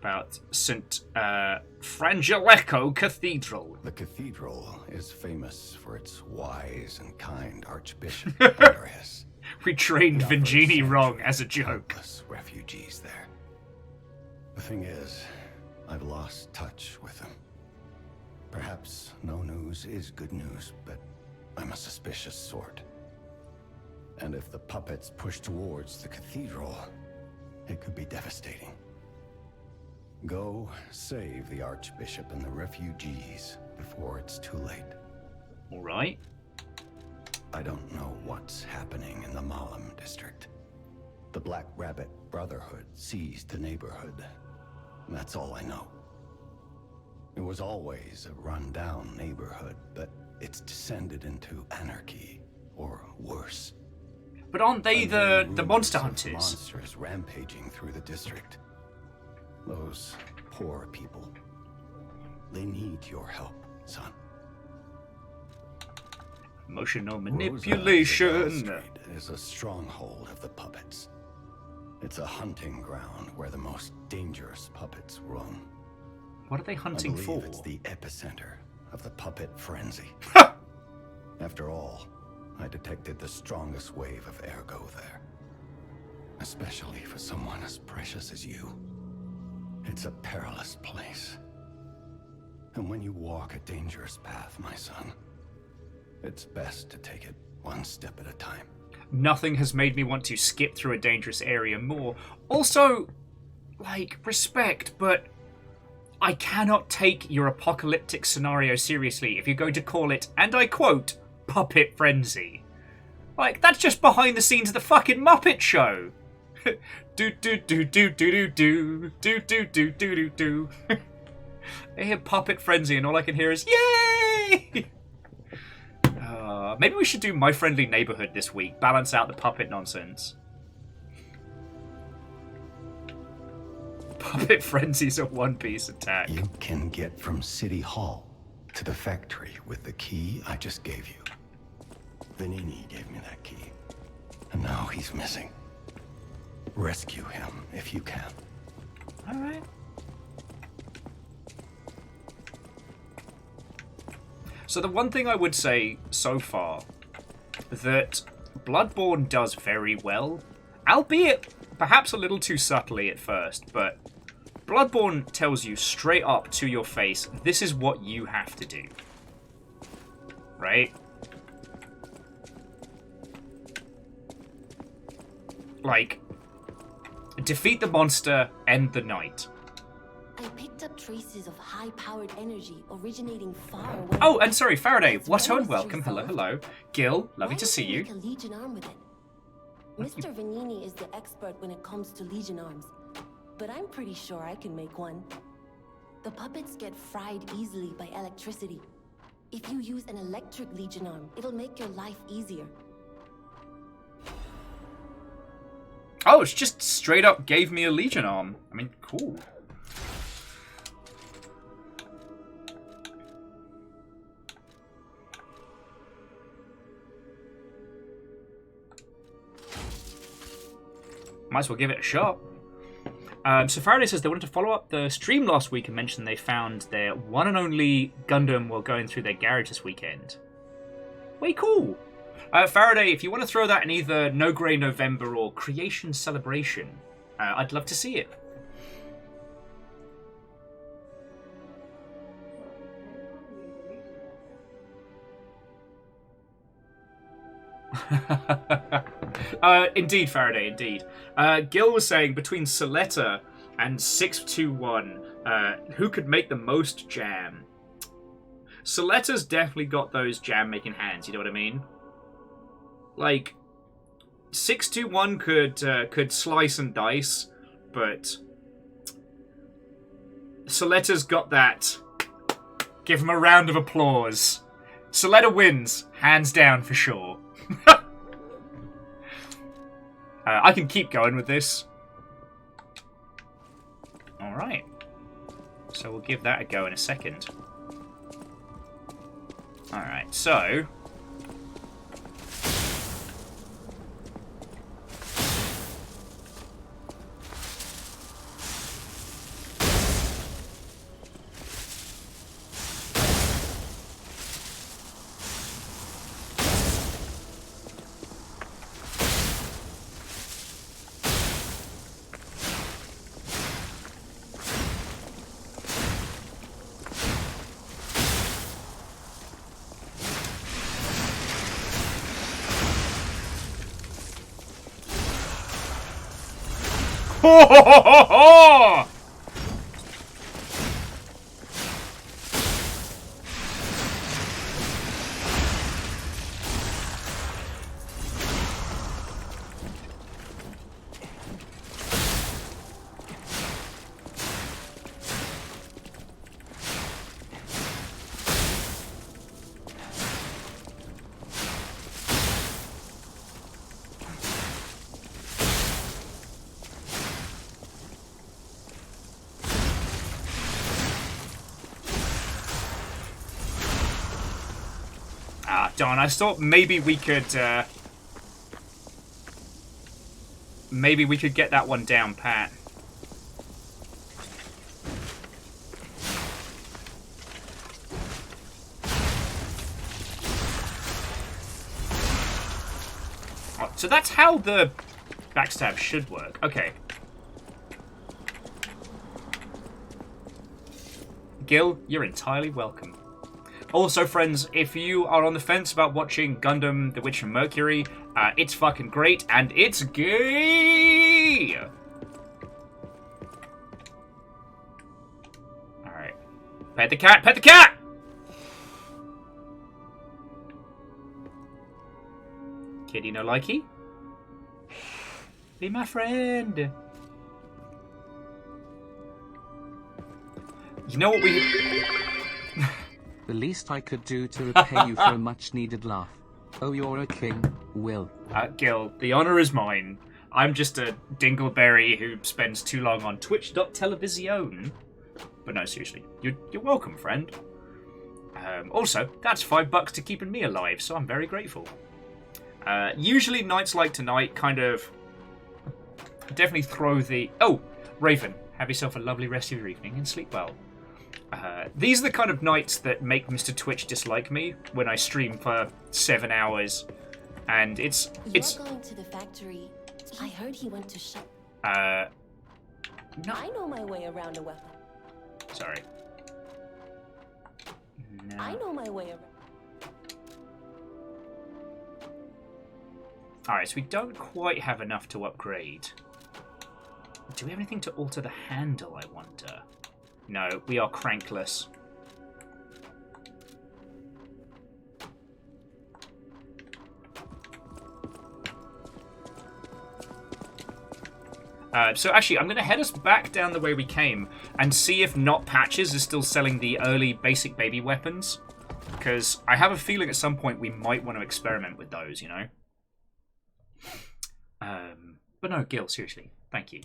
About St. Frangelico Cathedral. The cathedral is famous for its wise and kind Archbishop Andreas. We trained Vingini wrong as a joke. Refugees there. The thing is, I've lost touch with them. Perhaps no news is good news, but I'm a suspicious sort. And if the puppets push towards the cathedral, it could be devastating. Go save the Archbishop and the refugees before it's too late. All right. I don't know what's happening in the Malam district. The Black Rabbit Brotherhood seized the neighborhood. That's all I know. It was always a run-down neighborhood, but it's descended into anarchy, or worse. But aren't they the monster hunters? Monsters rampaging through the district. Those poor people. They need your help, son. Emotional manipulation. Is a stronghold of the puppets. It's a hunting ground where the most dangerous puppets roam. What are they hunting I believe for? it's the epicenter of the puppet frenzy. After all, I detected the strongest wave of ergo there. Especially for someone as precious as you. It's a perilous place. And when you walk a dangerous path, my son, it's best to take it one step at a time. Nothing has made me want to skip through a dangerous area more. Also, like, respect, but I cannot take your apocalyptic scenario seriously if you're going to call it, and I quote, Puppet Frenzy. Like, that's just behind the scenes of the fucking Muppet Show. Do do do do do do do do do do do do do. I hear Puppet Frenzy and all I can hear is yay! Maybe we should do My Friendly Neighborhood this week. Balance out the puppet nonsense. Puppet Frenzy's a one-piece attack. You can get from City Hall to the factory with the key I just gave you. Vanini gave me that key. And now he's missing. Rescue him if you can. Alright. So the one thing I would say so far that Bloodborne does very well, albeit perhaps a little too subtly at first, but Bloodborne tells you straight up to your face, this is what you have to do. Right? Like, defeat the monster, end the night. I picked up traces of high-powered energy originating far away. Oh, and sorry, Faraday. What on? Welcome. Hello, hello. Gil, lovely to see you. Make a Legion arm with it. Mr. Vanini is the expert when it comes to Legion arms, but I'm pretty sure I can make one. The puppets get fried easily by electricity. If you use an electric Legion arm, it'll make your life easier. Oh, it's just straight up gave me a Legion arm. I mean, cool. Might as well give it a shot. So Faraday says they wanted to follow up the stream last week and mention they found their one and only Gundam while going through their garage this weekend. Way cool. Faraday, if you want to throw that in either No Grey November or Creation Celebration, I'd love to see it. Indeed, Faraday, indeed. Gil was saying between Soletta and 621, who could make the most jam? Soletta's definitely got those jam-making hands, you know what I mean? Like, 621 could slice and dice, but Soletta's got that. Give him a round of applause. Soletta wins, hands down for sure. I can keep going with this. Alright. So we'll give that a go in a second. Alright, so... Ho ho ho ho ho! Darn, I thought maybe we could get that one down pat. Oh, so that's how the backstab should work. Okay. Gil, you're entirely welcome. Also, friends, if you are on the fence about watching Gundam The Witch from Mercury, it's fucking great, and it's gay! Alright. Pet the cat! Pet the cat! Kitty no likey? Be my friend. You know what we... The least I could do to repay you for a much-needed laugh. Oh, you're a king, Will. Gil, the honor is mine. I'm just a dingleberry who spends too long on Twitch.television. But no, seriously, you're welcome, friend. Also, that's $5 to keeping me alive, so I'm very grateful. Usually nights like tonight kind of definitely throw the... Oh, Raven, have yourself a lovely rest of your evening and sleep well. These are the kind of nights that make Mr. Twitch dislike me when I stream for 7 hours, and it's going to the factory. I heard he went to shop. no. I know my way around a weapon. Sorry. No. I know my way around. Alright, so we don't quite have enough to upgrade. Do we have anything to alter the handle, I wonder? No, we are crankless. So actually, I'm going to head us back down the way we came and see if Not Patches is still selling the early basic baby weapons. Because I have a feeling at some point we might want to experiment with those, you know? But no, Gil, seriously, thank you.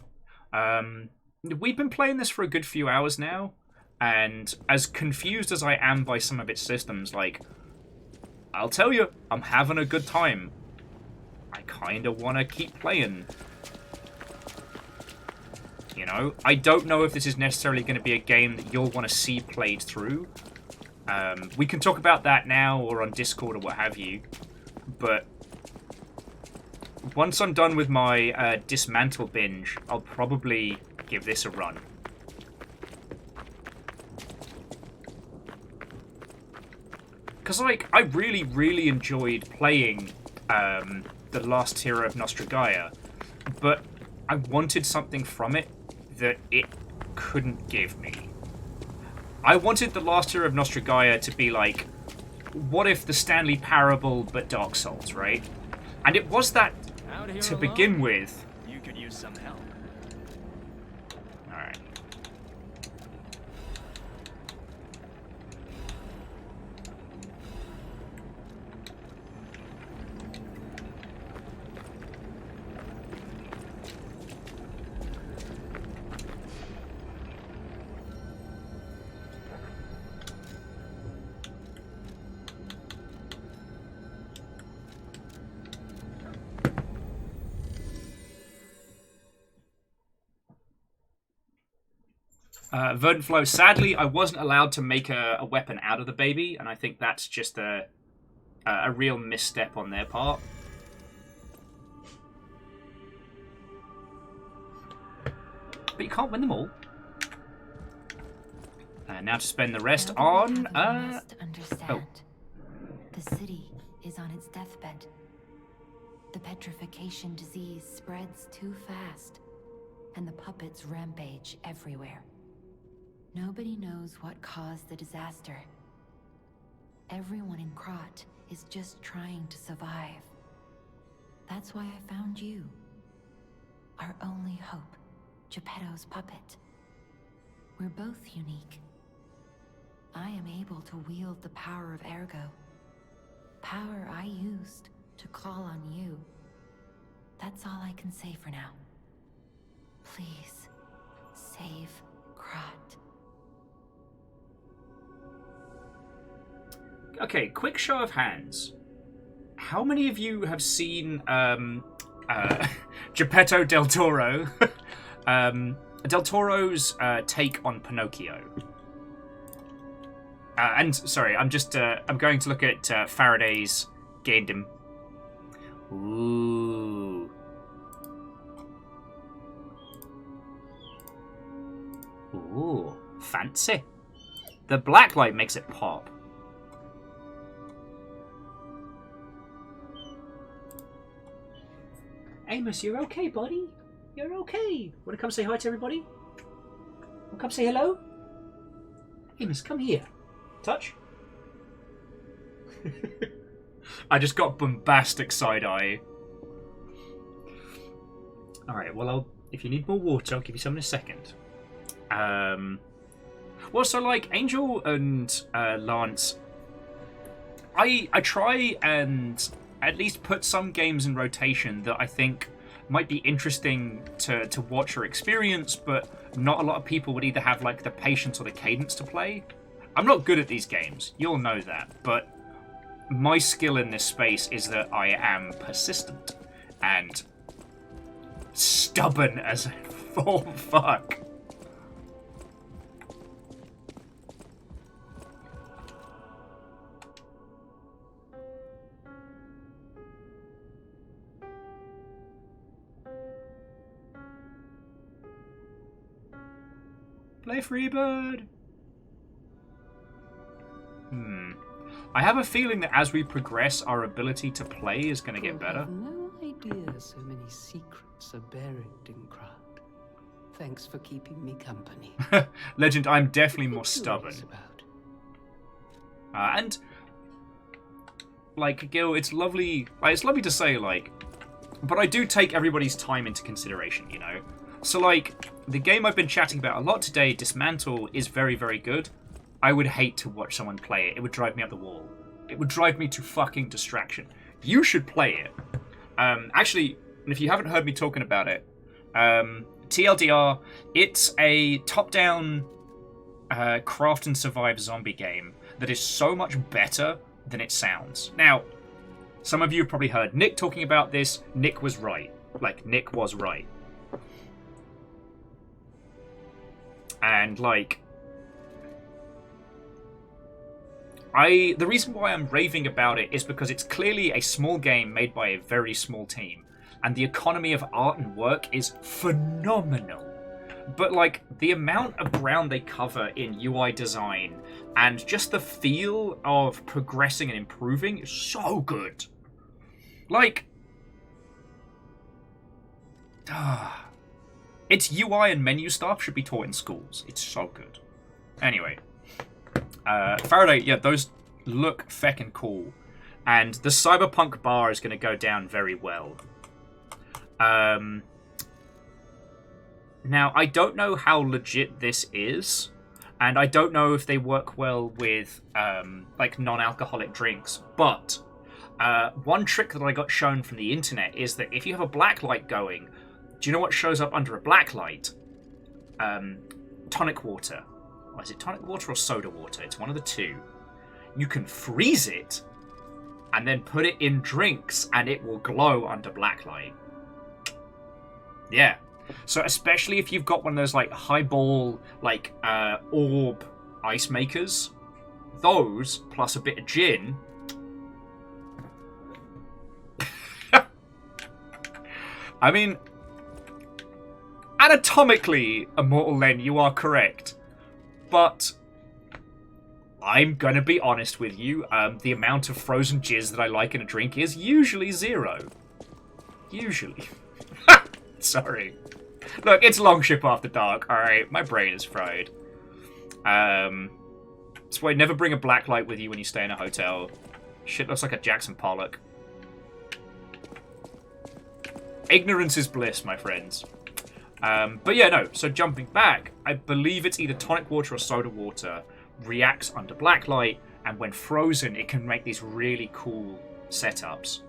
We've been playing this for a good few hours now, and as confused as I am by some of its systems, like, I'll tell you, I'm having a good time. I kind of want to keep playing. You know, I don't know if this is necessarily going to be a game that you'll want to see played through. We can talk about that now or on Discord or what have you, but once I'm done with my dismantle binge, I'll probably give this a run. Because, like, I really, really enjoyed playing The Last Hero of Nostragaia, but I wanted something from it that it couldn't give me. I wanted The Last Hero of Nostragaia to be like, what if the Stanley Parable but Dark Souls, right? And it was that to begin with. You could use some help. Alright. Verdant Flow. Sadly, I wasn't allowed to make a weapon out of the baby, and I think that's just a real misstep on their part. But you can't win them all. Now to spend the rest on... understand. The city is on its deathbed. The petrification disease spreads too fast, and the puppets rampage everywhere. Nobody knows what caused the disaster. Everyone in Krat is just trying to survive. That's why I found you. Our only hope, Geppetto's puppet. We're both unique. I am able to wield the power of Ergo. Power I used to call on you. That's all I can say for now. Please, save Krat. Okay, quick show of hands. How many of you have seen Geppetto del Toro? Del Toro's take on Pinocchio. And sorry, I'm going to look at Faraday's Gundam. Ooh. Ooh, fancy. The black light makes it pop. Amos, you're okay, buddy? You're okay. Want to come say hi to everybody? Want to come say hello? Amos, come here. Touch. I just got bombastic side eye. Alright, well, if you need more water, I'll give you some in a second. Well, so like Angel and Lance, I try and at least put some games in rotation that I think might be interesting to watch or experience, but not a lot of people would either have like the patience or the cadence to play. I'm not good at these games, you'll know that, but my skill in this space is that I am persistent and stubborn as full fuck. Play Freebird! I have a feeling that as we progress, our ability to play is going to get better. I have no idea so many secrets are buried in Krat. Thanks for keeping me company. Legend, I'm definitely more stubborn. And, like, Gil, it's lovely to say, like, but I do take everybody's time into consideration, you know? So, like, the game I've been chatting about a lot today, Dismantle, is very, very good. I would hate to watch someone play it. It would drive me up the wall. It would drive me to fucking distraction. You should play it. Actually, if you haven't heard me talking about it, TLDR, it's a top-down craft and survive zombie game that is so much better than it sounds. Now, some of you have probably heard Nick talking about this. Nick was right. Like, Nick was right. And, like, the reason why I'm raving about it is because it's clearly a small game made by a very small team, and the economy of art and work is phenomenal. But, like, the amount of ground they cover in UI design and just the feel of progressing and improving is so good. Like, its UI and menu stuff should be taught in schools. It's so good. Anyway. Faraday, yeah, those look feckin' cool. And the cyberpunk bar is going to go down very well. Now, I don't know how legit this is. And I don't know if they work well with, like, non-alcoholic drinks. But one trick that I got shown from the internet is that if you have a black light going, do you know what shows up under a black light? Tonic water. Or is it tonic water or soda water? It's one of the two. You can freeze it and then put it in drinks and it will glow under blacklight. Yeah. So especially if you've got one of those like highball, like orb ice makers, those plus a bit of gin. I mean, anatomically, Immortal Len, you are correct. But I'm going to be honest with you. The amount of frozen jizz that I like in a drink is usually 0. Usually. Sorry. Look, it's Longship After Dark, alright? My brain is fried. That's why never bring a black light with you when you stay in a hotel. Shit looks like a Jackson Pollock. Ignorance is bliss, my friends. But yeah, no, so jumping back, I believe it's either tonic water or soda water reacts under blacklight, and when frozen, it can make these really cool setups.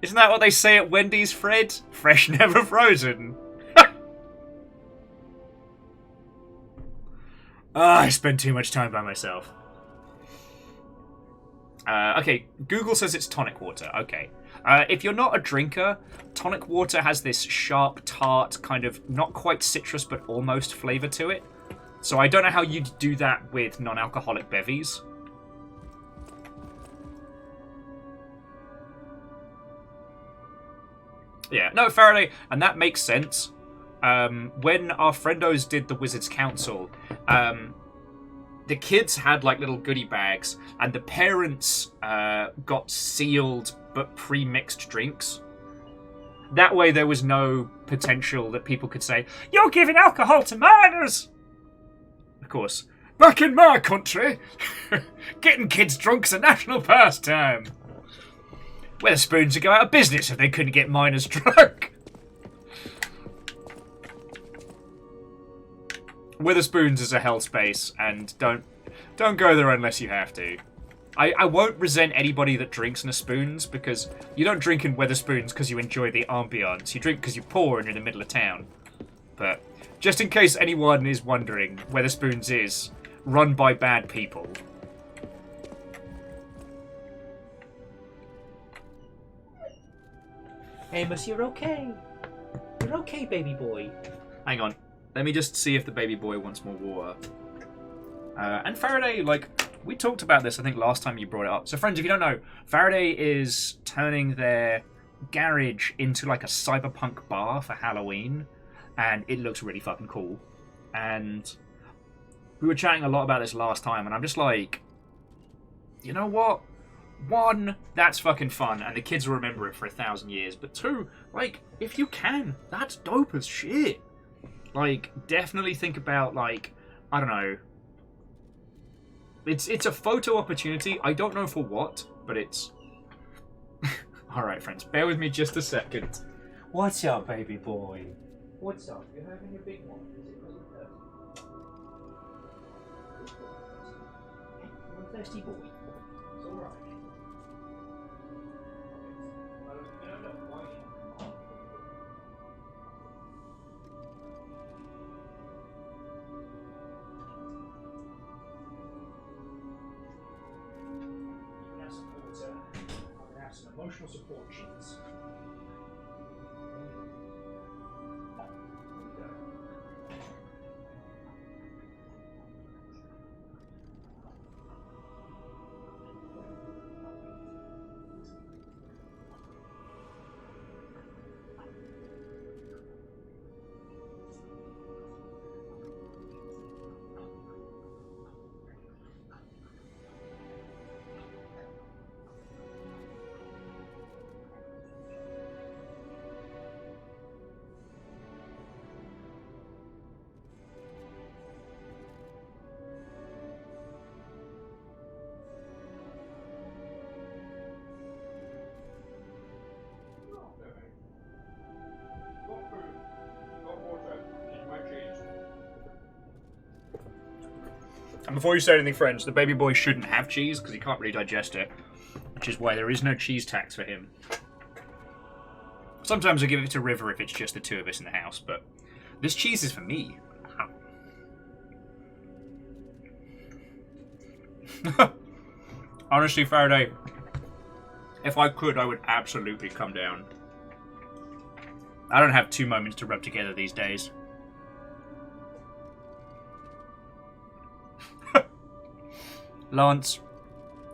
Isn't that what they say at Wendy's, Fred? Fresh, never frozen. I spend too much time by myself. Okay, Google says it's tonic water. Okay. If you're not a drinker, tonic water has this sharp, tart, kind of not quite citrus, but almost flavor to it. So I don't know how you'd do that with non-alcoholic bevies. Yeah, no, Faraday, and that makes sense. When our friendos did the Wizards Council, the kids had like little goodie bags, and the parents got sealed but pre-mixed drinks. That way there was no potential that people could say, "You're giving alcohol to minors!" Of course, back in my country, getting kids drunk's a national pastime. Weatherspoons would go out of business if they couldn't get minors drunk. Weatherspoons is a hell space, and don't go there unless you have to. I won't resent anybody that drinks in a spoons, because you don't drink in Weatherspoons because you enjoy the ambiance. You drink because you're poor and you're in the middle of town. But just in case anyone is wondering, Weatherspoons is run by bad people. Amos, you're okay. You're okay, baby boy. Hang on. Let me just see if the baby boy wants more water. And Faraday, like, we talked about this, I think, last time you brought it up. So, friends, if you don't know, Faraday is turning their garage into, like, a cyberpunk bar for Halloween. And it looks really fucking cool. And we were chatting a lot about this last time, and I'm just like, you know what? One, that's fucking fun, and the kids will remember it for 1,000 years. But two, like, if you can, that's dope as shit. Like, definitely think about, like, I don't know. It's a photo opportunity. I don't know for what, but it's... Alright, friends, bear with me just a second. What's up, baby boy? What's up? You're having a big one. Is it because you're a thirsty boy? It's alright. Some emotional support sheets. And before you say anything, friends, the baby boy shouldn't have cheese because he can't really digest it, which is why there is no cheese tax for him. Sometimes I give it to River if it's just the two of us in the house, but this cheese is for me. Honestly, Faraday, if I could, I would absolutely come down. I don't have 2 moments to rub together these days. Lance,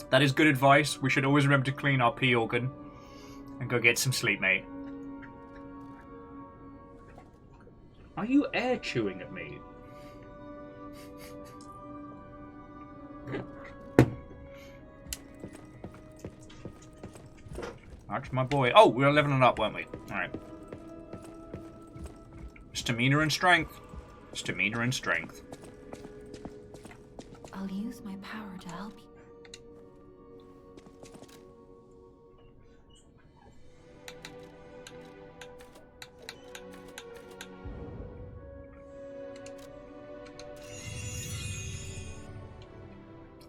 that is good advice. We should always remember to clean our pee organ and go get some sleep, mate. Are you air chewing at me? That's my boy. Oh, we were leveling up, weren't we? Alright. Stamina and strength. Stamina and strength. I'll use my power to help you.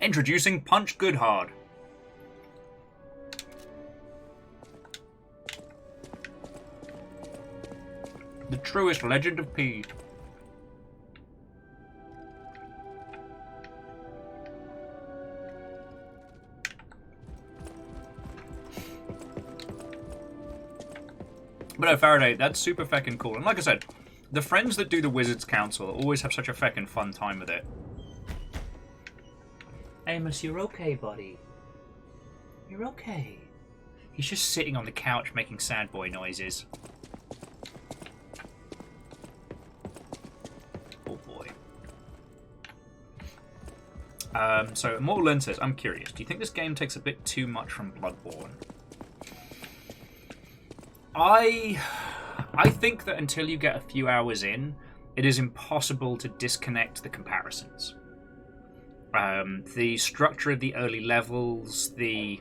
Introducing Punch Good Hard. The truest legend of pee. But no, Faraday, that's super fucking cool. And like I said, The friends that do the Wizards Council always have such a feckin' fun time with it. Amos, you're okay, buddy. You're okay. He's just sitting on the couch making sad boy noises. Oh boy. So Immortal Lyn says, I'm curious, do you think this game takes a bit too much from Bloodborne? I think that until you get a few hours in, it is impossible to disconnect the comparisons. The structure of the early levels, the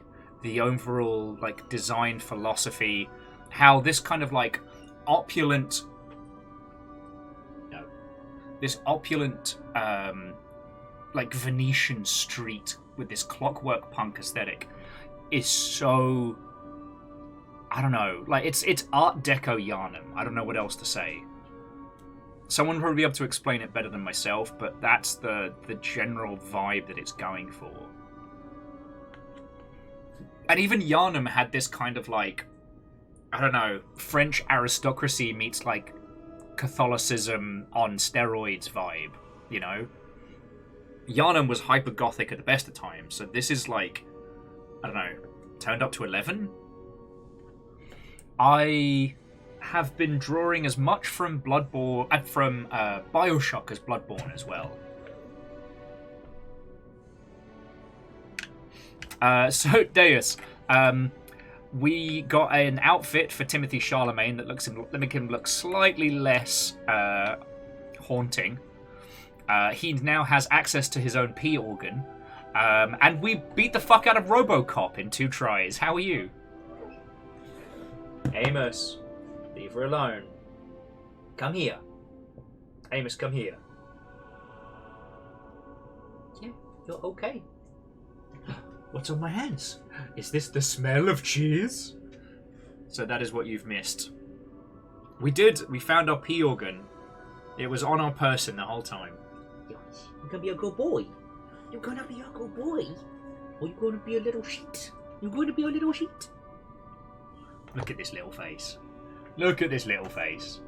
overall like design philosophy, how this kind of like opulent, like Venetian street with this clockwork punk aesthetic is so, I don't know, like it's Art Deco Yharnam. I don't know what else to say. Someone will probably be able to explain it better than myself, but that's the general vibe that it's going for. And even Yharnam had this kind of like, I don't know, French aristocracy meets like Catholicism on steroids vibe, you know? Yharnam was hyper-gothic at the best of times, so this is like, I don't know, turned up to 11? I have been drawing as much from Bloodborne, from Bioshock as Bloodborne as well. So, Deus, we got an outfit for Timothy Charlemagne that make him look slightly less haunting. He now has access to his own pee organ. And we beat the fuck out of RoboCop in 2 tries. How are you? Amos, leave her alone. Come here. Amos, come here. Yeah, you're okay. What's on my hands? Is this the smell of cheese? So that is what you've missed. We found our pee organ. It was on our person the whole time. Yes, you're gonna be a good boy. You're gonna be a good boy. Or you're gonna be a little shit. You're gonna be a little shit. Look at this little face. Look at this little face.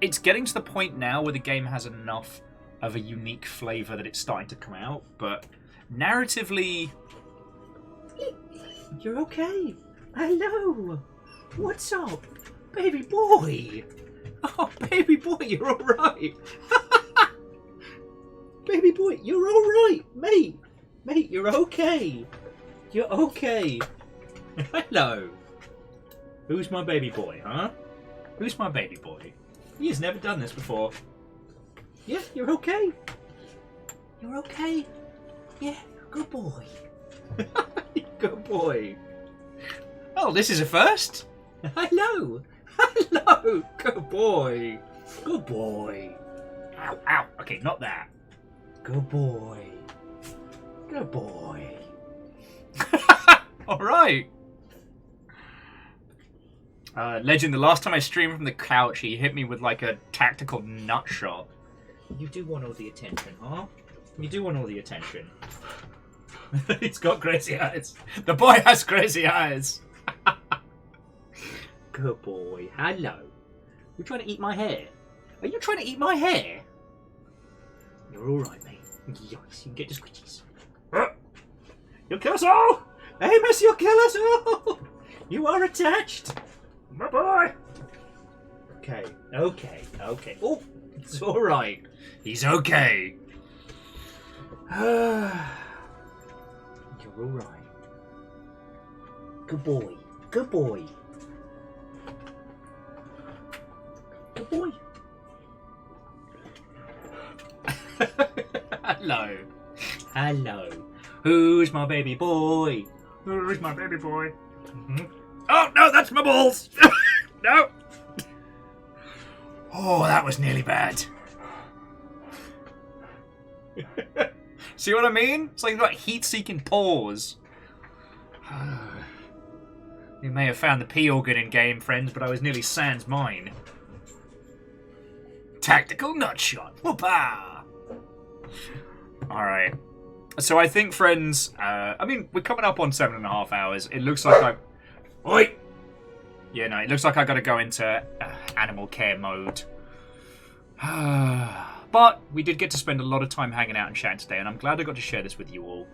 It's getting to the point now where the game has enough of a unique flavour that it's starting to come out, but narratively... You're okay. Hello. What's up? Baby boy. Oh, baby boy, you're alright. Baby boy, you're alright. Mate, you're okay. You're okay. Hello. Who's my baby boy, huh? Who's my baby boy? He has never done this before. Yeah, you're okay. You're okay. Yeah, good boy. Good boy. Oh, this is a first. Hello. Hello. Good boy. Good boy. Ow, ow. Okay, not that. Good boy. Good boy. All right. Legend, the last time I streamed from the couch, he hit me with like a tactical nut shot. You do want all the attention, huh? You do want all the attention. He's got crazy eyes. The boy has crazy eyes. Good boy. Hello. You trying to eat my hair? Are you trying to eat my hair? You're alright, mate. Yes, you can get the squishies. You'll kill us all! Amos, you'll kill us all! You are attached! My boy! Okay. Oh, it's alright. He's okay. You're alright. Good boy. Good boy. Good boy. Hello. Hello. Who's my baby boy? Who's my baby boy? Mm-hmm. Oh, no, that's my balls. No. Oh, that was nearly bad. See what I mean? It's like you've got heat-seeking paws. You may have found the pee organ in game, friends, but I was nearly sans mine. Tactical nutshot. Whoopah! All right. So I think, friends, I mean, we're coming up on 7.5 hours. It looks like I'm... Oi! Yeah, no, it looks like I got to go into animal care mode. But we did get to spend a lot of time hanging out and chatting today, and I'm glad I got to share this with you all.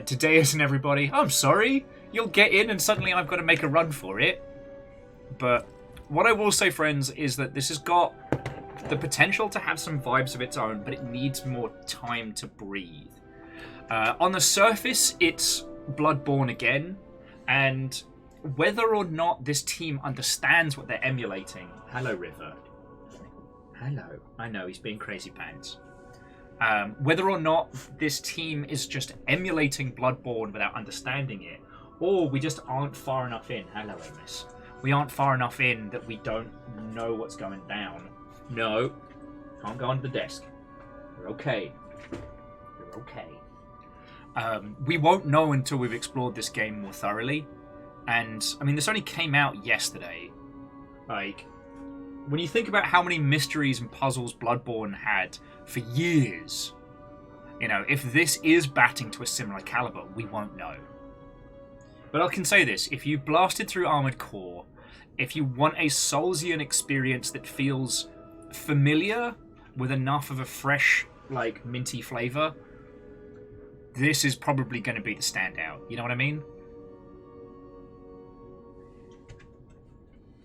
Today isn't everybody. I'm sorry. You'll get in, and suddenly I've got to make a run for it. But what I will say, friends, is that this has got the potential to have some vibes of its own, but it needs more time to breathe. On the surface, it's Bloodborne again, and whether or not this team understands what they're emulating... Hello, River. Hello. I know, he's being crazy pants. Whether or not this team is just emulating Bloodborne without understanding it, or we just aren't far enough in. Hello, Amos. We aren't far enough in that we don't know what's going down. No. Can't go under the desk. You're okay. You're okay. We won't know until we've explored this game more thoroughly. And, I mean, this only came out yesterday. Like, when you think about how many mysteries and puzzles Bloodborne had for years, you know, if this is batting to a similar caliber, we won't know. But I can say this, if you blasted through Armored Core, if you want a Soulsian experience that feels familiar with enough of a fresh, like, minty flavour, this is probably going to be the standout. You know what I mean?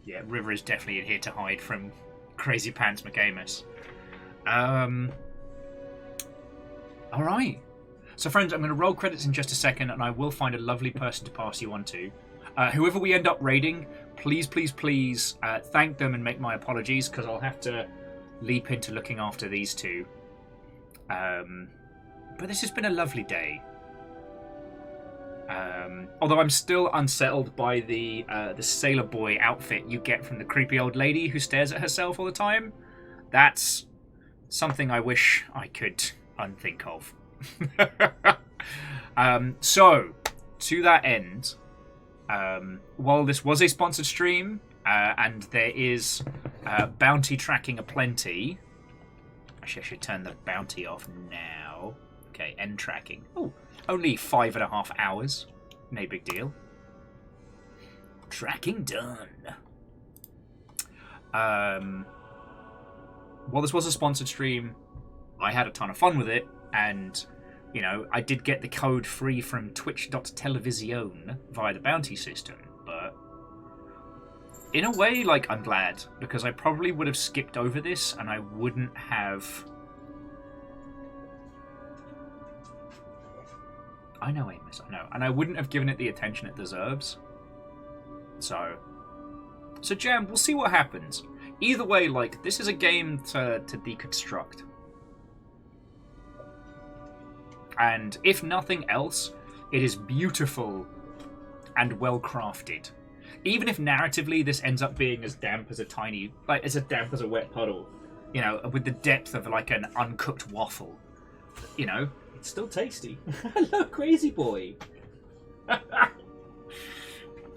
Yeah, River is definitely here to hide from Crazy Pants McAmus. Alright. So, friends, I'm going to roll credits in just a second, and I will find a lovely person to pass you on to. Whoever we end up raiding, please, please, please thank them and make my apologies, because I'll have to leap into looking after these two. But this has been a lovely day. Although I'm still unsettled by the sailor boy outfit you get from the creepy old lady who stares at herself all the time. That's something I wish I could unthink of. So, to that end, while this was a sponsored stream, and there is bounty tracking aplenty... Actually, I should turn the bounty off now. Okay, end tracking. Oh, only 5.5 hours. No big deal. Tracking done. While this was a sponsored stream, I had a ton of fun with it, and, you know, I did get the code free from twitch.television via the bounty system, but in a way, like, I'm glad, because I probably would have skipped over this, and I wouldn't have... I know, Amos, I know. And I wouldn't have given it the attention it deserves. So Jam, we'll see what happens. Either way, like, this is a game to deconstruct. And if nothing else, it is beautiful and well crafted. Even if narratively this ends up being as damp as a tiny, like, as damp as a wet puddle, you know, with the depth of, like, an uncooked waffle, you know, it's still tasty. Hello, crazy boy.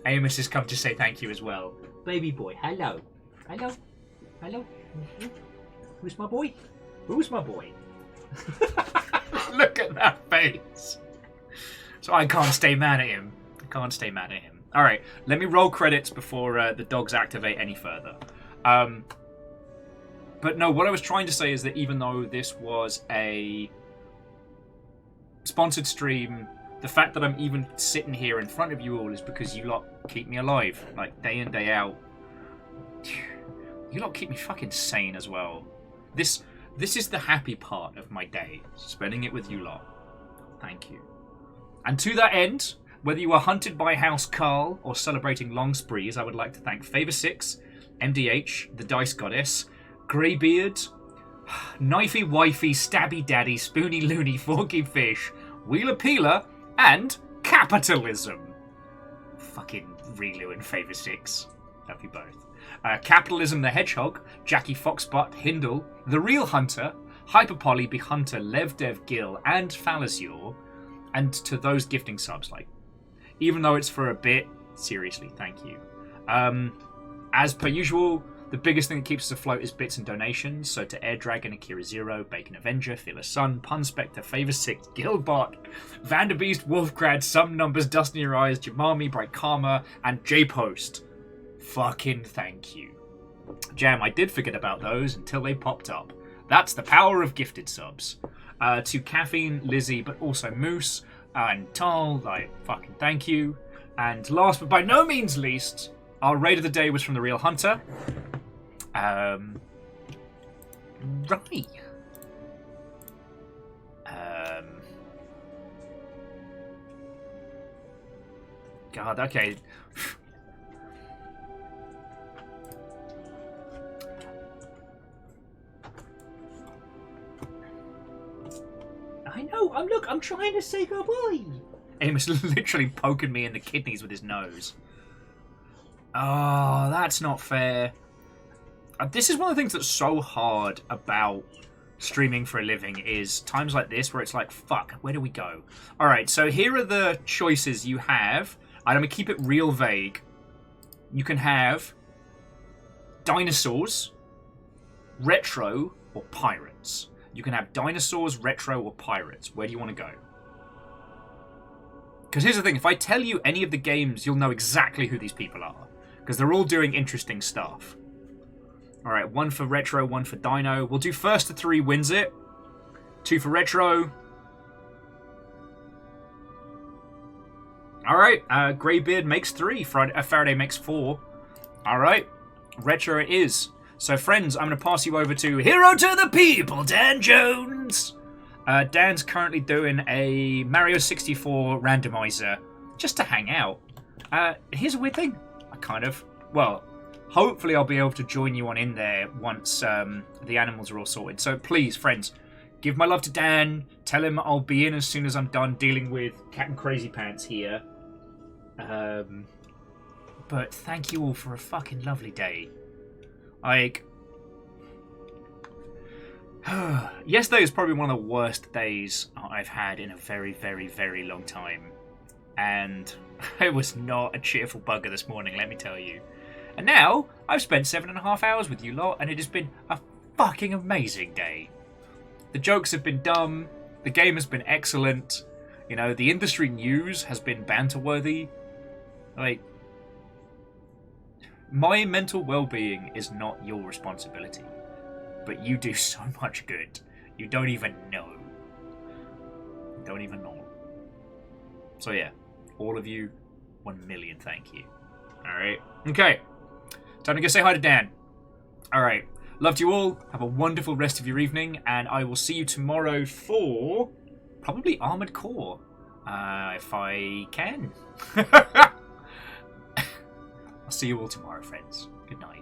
Amos has come to say thank you as well. Baby boy, hello. Hello. Hello. Who's my boy? Who's my boy? Look at that face. So I can't stay mad at him. I can't stay mad at him. Alright, let me roll credits before the dogs activate any further. But no, what I was trying to say is that even though this was a sponsored stream, the fact that I'm even sitting here in front of you all is because you lot keep me alive, like, day in, day out. You lot keep me fucking sane as well. This is the happy part of my day, spending it with you lot. Thank you. And to that end, whether you are hunted by House Carl or celebrating long sprees, I would like to thank Favor6, MDH, the Dice Goddess, Greybeard, Knifey Wifey, Stabby Daddy, Spoony Loony, Forky Fish, Wheeler Peeler, and Capitalism. Fucking Relu and Favor6. Love you both. Capitalism the Hedgehog, Jackie Foxbutt, Hindle, The Real Hunter, Hyperpoly, Be Hunter, Lev Dev Gill, and Phallazure, and to those gifting subs, like, even though it's for a bit, seriously, thank you. As per usual, The biggest thing that keeps us afloat is bits and donations. So to Air Dragon, Akira Zero, Bacon Avenger, Fearless Sun, Pun Spectre, Favor 6, Guildbot, Vanderbeest, Wolfgrad, Some Numbers, Dust in Your Eyes, Jamami, Bright Karma, and J-Post. Fucking thank you. Jam, I did forget about those until they popped up. That's the power of gifted subs. To Caffeine, Lizzie, but also Moose, and Tal, fucking thank you. And last but by no means least, our raid of the day was from the Real Hunter. Right. God, okay. I know. I'm trying to say goodbye. Amos literally poking me in the kidneys with his nose. Oh, that's not fair. This is one of the things that's so hard about streaming for a living is times like this where it's like, fuck, where do we go? Alright, so here are the choices you have. And I'm going to keep it real vague. You can have dinosaurs, retro, or pirates. You can have dinosaurs, retro, or pirates. Where do you want to go? Because here's the thing, if I tell you any of the games, you'll know exactly who these people are. Because they're all doing interesting stuff. Alright, 1 for retro, 1 for dino. We'll do first to 3 wins it. 2 for retro. Alright, Greybeard makes 3. Faraday makes 4. Alright, retro it is. So friends, I'm going to pass you over to Hero to the People, Dan Jones. Dan's currently doing a Mario 64 randomizer just to hang out. Here's a weird thing. Hopefully I'll be able to join you on in there once the animals are all sorted. So please, friends, give my love to Dan. Tell him I'll be in as soon as I'm done dealing with Captain Crazy Pants here. But thank you all for a fucking lovely day. Yesterday was probably one of the worst days I've had in a very, very, very long time. And it was not a cheerful bugger this morning, let me tell you. And now, I've spent 7.5 hours with you lot, and it has been a fucking amazing day. The jokes have been dumb, the game has been excellent, you know, the industry news has been banter-worthy. My mental well-being is not your responsibility. But you do so much good. You don't even know. Don't even know. So yeah, all of you, 1 million thank you. Alright, okay. Time to go say hi to Dan. Alright, love to you all. Have a wonderful rest of your evening. And I will see you tomorrow for probably Armored Core. If I can. I'll see you all tomorrow, friends. Good night.